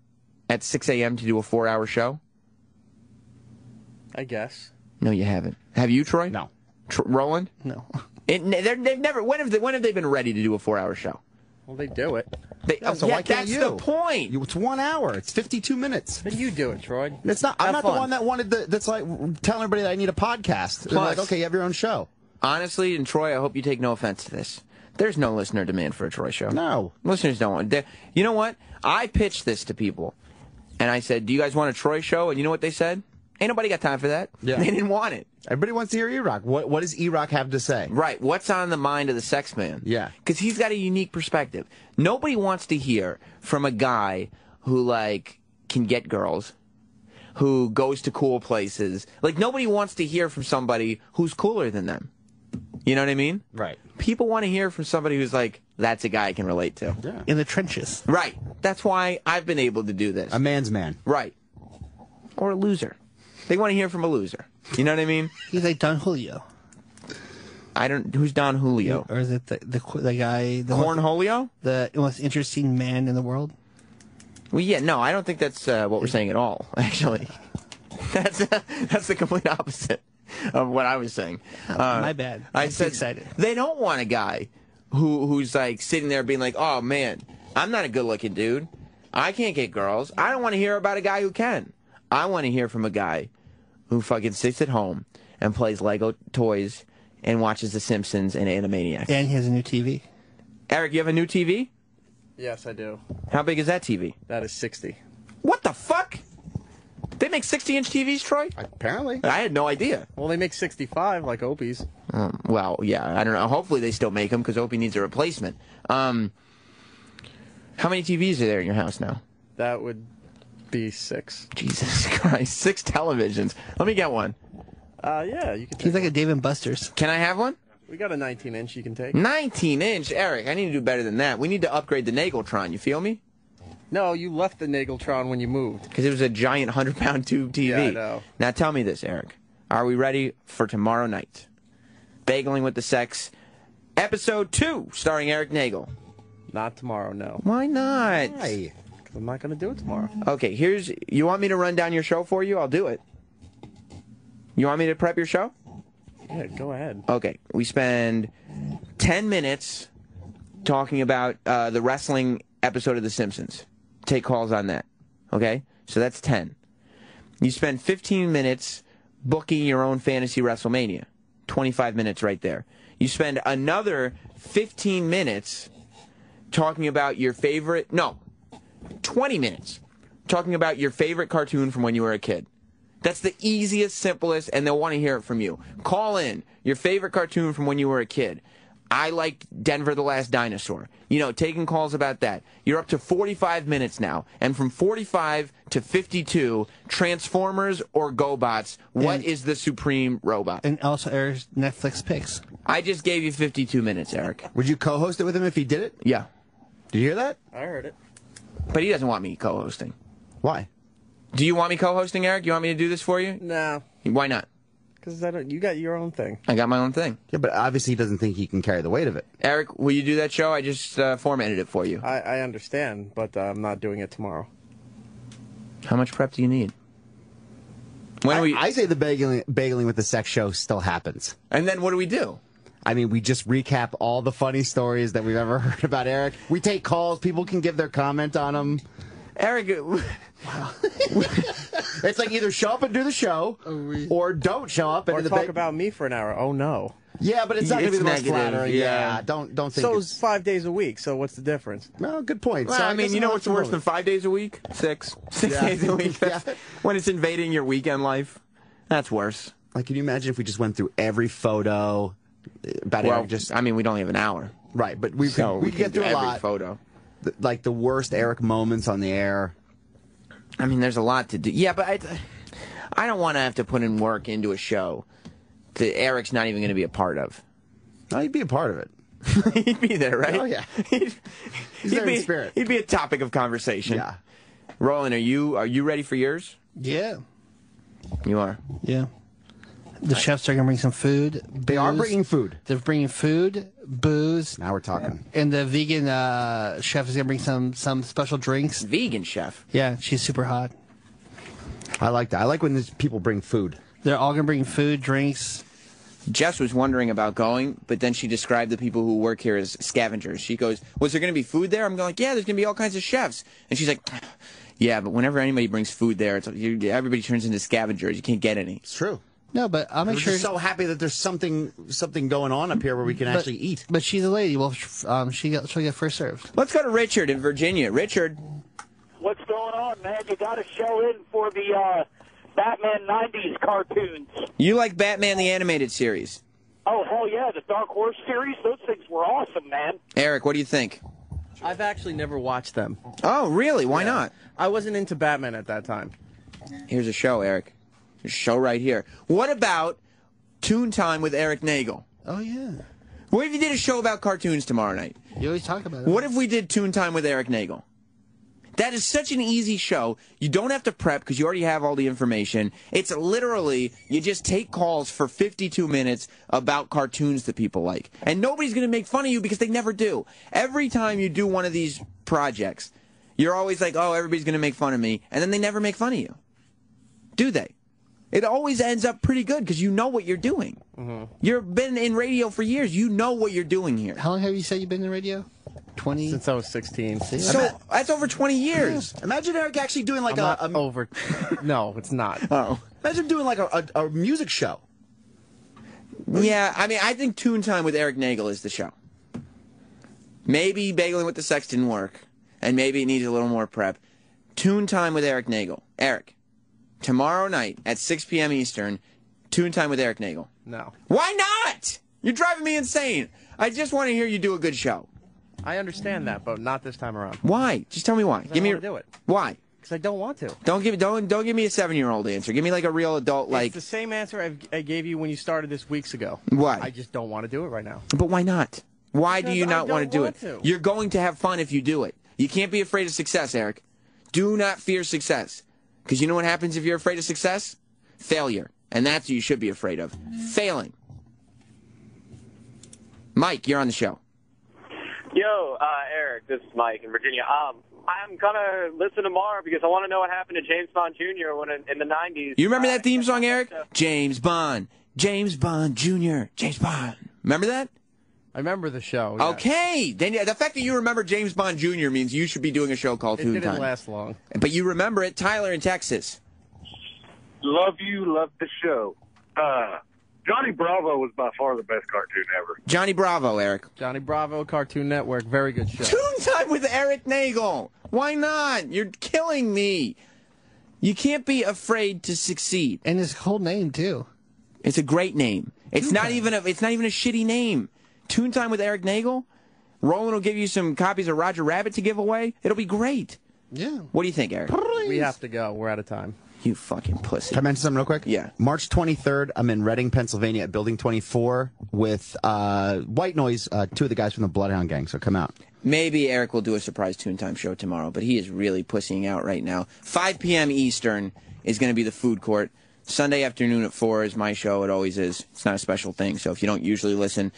at 6 a.m. to do a 4-hour show? I guess. No, you haven't. Have you, Troy? No. Roland? No. They've never. When have they been ready to do a 4-hour show? Well, they do it. So why can't you? That's the point. It's 1 hour. It's 52 minutes. Then you do it, Troy. It's not. I'm Have not fun. the one that wanted that's like telling everybody that I need a podcast. They're like, okay, you have your own show. Honestly, and Troy, I hope you take no offense to this. There's no listener demand for a Troy show. No. Listeners don't want it. You know what? I pitched this to people, and I said, do you guys want a Troy show? And you know what they said? Ain't nobody got time for that. Yeah. They didn't want it. Everybody wants to hear E-Rock. What does E-Rock have to say? Right. What's on the mind of the sex man? Yeah. Because he's got a unique perspective. Nobody wants to hear from a guy who, like, can get girls, who goes to cool places. Like, nobody wants to hear from somebody who's cooler than them. You know what I mean? Right. People want to hear from somebody who's like, that's a guy I can relate to. Yeah. In the trenches. Right. That's why I've been able to do this. A man's man. Right. Or a loser. They want to hear from a loser. You know what I mean? He's like Don Julio. I don't. Who's Don Julio? Or is it the guy? Corn Julio? The most interesting man in the world? Well, yeah, no, I don't think that's what we're saying at all, actually. That's the complete opposite of what I was saying. My bad. I I'm said, excited. They don't want a guy who's like sitting there being like, oh, man, I'm not a good-looking dude. I can't get girls. I don't want to hear about a guy who can. I want to hear from a guy who fucking sits at home and plays Lego toys and watches The Simpsons and Animaniacs. And he has a new TV. Eric, you have a new TV? Yes, I do. How big is that TV? That is 60. What the fuck? They make 60-inch TVs, Troy? Apparently. I had no idea. Well, they make 65 like Opie's. Well, yeah, I don't know. Hopefully they still make them because Opie needs a replacement. How many TVs are there in your house now? That would be 6. Jesus Christ, 6 televisions. Let me get one. Yeah, you can take He's like a Dave & Buster's. Can I have one? We got a 19-inch you can take. 19-inch? Eric, I need to do better than that. We need to upgrade the Nageltron, you feel me? No, you left the Nageltron when you moved. Because it was a giant 100-pound tube TV. Yeah, I know. Now tell me this, Eric. Are we ready for tomorrow night? Bageling with the Sex, Episode 2, starring Eric Nagel. Not tomorrow, no. Why not? Why? Because I'm not going to do it tomorrow. Okay, you want me to run down your show for you? I'll do it. You want me to prep your show? Yeah, go ahead. Okay, we spend 10 minutes talking about the wrestling episode of The Simpsons. Take calls on that. Okay? So that's 10. You spend 15 minutes booking your own fantasy WrestleMania. 25 minutes right there. You spend another 15 minutes talking about your favorite... No, 20 minutes talking about your favorite cartoon from when you were a kid. That's the easiest, simplest, and they'll want to hear it from you. Call in your favorite cartoon from when you were a kid. I liked Denver the Last Dinosaur. You know, taking calls about that. You're up to 45 minutes now. And from 45 to 52, Transformers or GoBots, what is the supreme robot? And also airs Netflix picks. I just gave you 52 minutes, Eric. Would you co-host it with him if he did it? Yeah. Did you hear that? I heard it. But he doesn't want me co-hosting. Why? Do you want me co-hosting, Eric? You want me to do this for you? No. Why not? Because you got your own thing. I got my own thing. Yeah, but obviously he doesn't think he can carry the weight of it. Eric, will you do that show? I just formatted it for you. I understand, but I'm not doing it tomorrow. How much prep do you need? I say the bageling with the sex show still happens. And then what do we do? I mean, we just recap all the funny stories that we've ever heard about Eric. We take calls. People can give their comment on them. Eric, it's like either show up and do the show, or don't show up and or talk about me for an hour. Oh no. Yeah, but it's not going to be the most flattering. Yeah, don't think. So it's 5 days a week. So what's the difference? No, good point. Well, So I mean, you know what's worse than 5 days a week? 6 days a week. When it's invading your weekend life, that's worse. Like, can you imagine if we just went through every photo about Eric? I mean, we'd only have an hour. Right, but we could get through every a lot. Photo. Like the worst Eric moments on the air. I mean, there's a lot to do. Yeah, but I don't want to have to put in work into a show that Eric's not even going to be a part of. No, he'd be a part of it. He'd be there, right? Oh, yeah. He's there in spirit. He'd be a topic of conversation. Yeah. Roland, are you ready for yours? Yeah. You are? Yeah. The chefs are going to bring some food. They are bringing food. They're bringing food, booze. Now we're talking. And the vegan chef is going to bring some special drinks. Vegan chef? Yeah, she's super hot. I like that. I like when people bring food. They're all going to bring food, drinks. Jess was wondering about going, but then she described the people who work here as scavengers. She goes, was there going to be food there? I'm going like, yeah, there's going to be all kinds of chefs. And she's like, yeah, but whenever anybody brings food there, everybody turns into scavengers. You can't get any. It's true. No, but I'll make We're sure. just so happy that there's something going on up here where we can actually eat. But she's a lady. Well, she'll get first served. Let's go to Richard in Virginia. Richard. What's going on, man? You got a show in for the Batman 90s cartoons. You like Batman the Animated Series? Oh, hell yeah. The Dark Horse series, those things were awesome, man. Eric, what do you think? I've actually never watched them. Oh, really? Why not? I wasn't into Batman at that time. Here's a show, Eric. There's a show right here. What about Toon Time with Eric Nagel? Oh, yeah. What if you did a show about cartoons tomorrow night? You always talk about it. What if we did Toon Time with Eric Nagel? That is such an easy show. You don't have to prep because you already have all the information. It's literally, you just take calls for 52 minutes about cartoons that people like. And nobody's going to make fun of you because they never do. Every time you do one of these projects, you're always like, oh, everybody's going to make fun of me. And then they never make fun of you. Do they? It always ends up pretty good because you know what you're doing. You've been in radio for years. You know what you're doing here. How long have you said you've been in radio? 20? Since I was 16. So that's over 20 years. Yeah. Imagine Eric actually doing like over. No, it's not. Oh. Imagine doing like a music show. Yeah, I mean, I think Toon Time with Eric Nagel is the show. Maybe Bageling with the Sex didn't work, and maybe it needs a little more prep. Toon Time with Eric Nagel. Eric, tomorrow night at 6 p.m. Eastern, Toon Time with Eric Nagel. No. Why not? You're driving me insane. I just want to hear you do a good show. I understand that, but not this time around. Why? Just tell me why. Give me to do it. Why? Because I don't want to. Don't give me a 7-year-old answer. Give me like a real adult. Like it's the same answer I gave you when you started this weeks ago. Why? I just don't want to do it right now. But why not? Why Because do you not want to do it? to. You're going to have fun if you do it. You can't be afraid of success, Eric. Do not fear success. Because you know what happens if you're afraid of success? Failure. And that's what you should be afraid of. Failing. Mike, you're on the show. Yo, Eric, this is Mike in Virginia. I'm gonna listen tomorrow because I want to know what happened to James Bond Jr. when in the 90s. You remember that theme song, Eric? James Bond Jr., James Bond. Remember that? I remember the show. Yeah. Okay. Then the fact that you remember James Bond Jr. means you should be doing a show called Toon Time. It didn't last long. But you remember it. Tyler in Texas. Love you, love the show. Johnny Bravo was by far the best cartoon ever. Johnny Bravo, Eric. Johnny Bravo, Cartoon Network, very good show. Toon Time with Eric Nagel. Why not? You're killing me. You can't be afraid to succeed. And his whole name too. It's a great name. It's not even a shitty name. Toon Time with Eric Nagel. Roland will give you some copies of Roger Rabbit to give away. It'll be great. Yeah. What do you think, Eric? We have to go. We're out of time. You fucking pussy. Can I mention something real quick? Yeah. March 23rd, I'm in Reading, Pennsylvania at Building 24 with White Noise, 2 of the guys from the Bloodhound Gang, so come out. Maybe Eric will do a surprise Toon Time show tomorrow, but he is really pussying out right now. 5 p.m. Eastern is going to be the food court. Sunday afternoon at 4 is my show. It always is. It's not a special thing, so if you don't usually listen,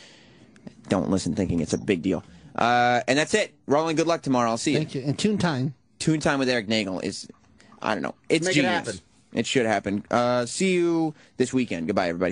don't listen thinking it's a big deal. And that's it. Roland, good luck tomorrow. I'll see you. Thank you. And Toon Time. Toon Time with Eric Nagel is, I don't know. It's Make genius. it happen. It should happen. See you this weekend. Goodbye, everybody.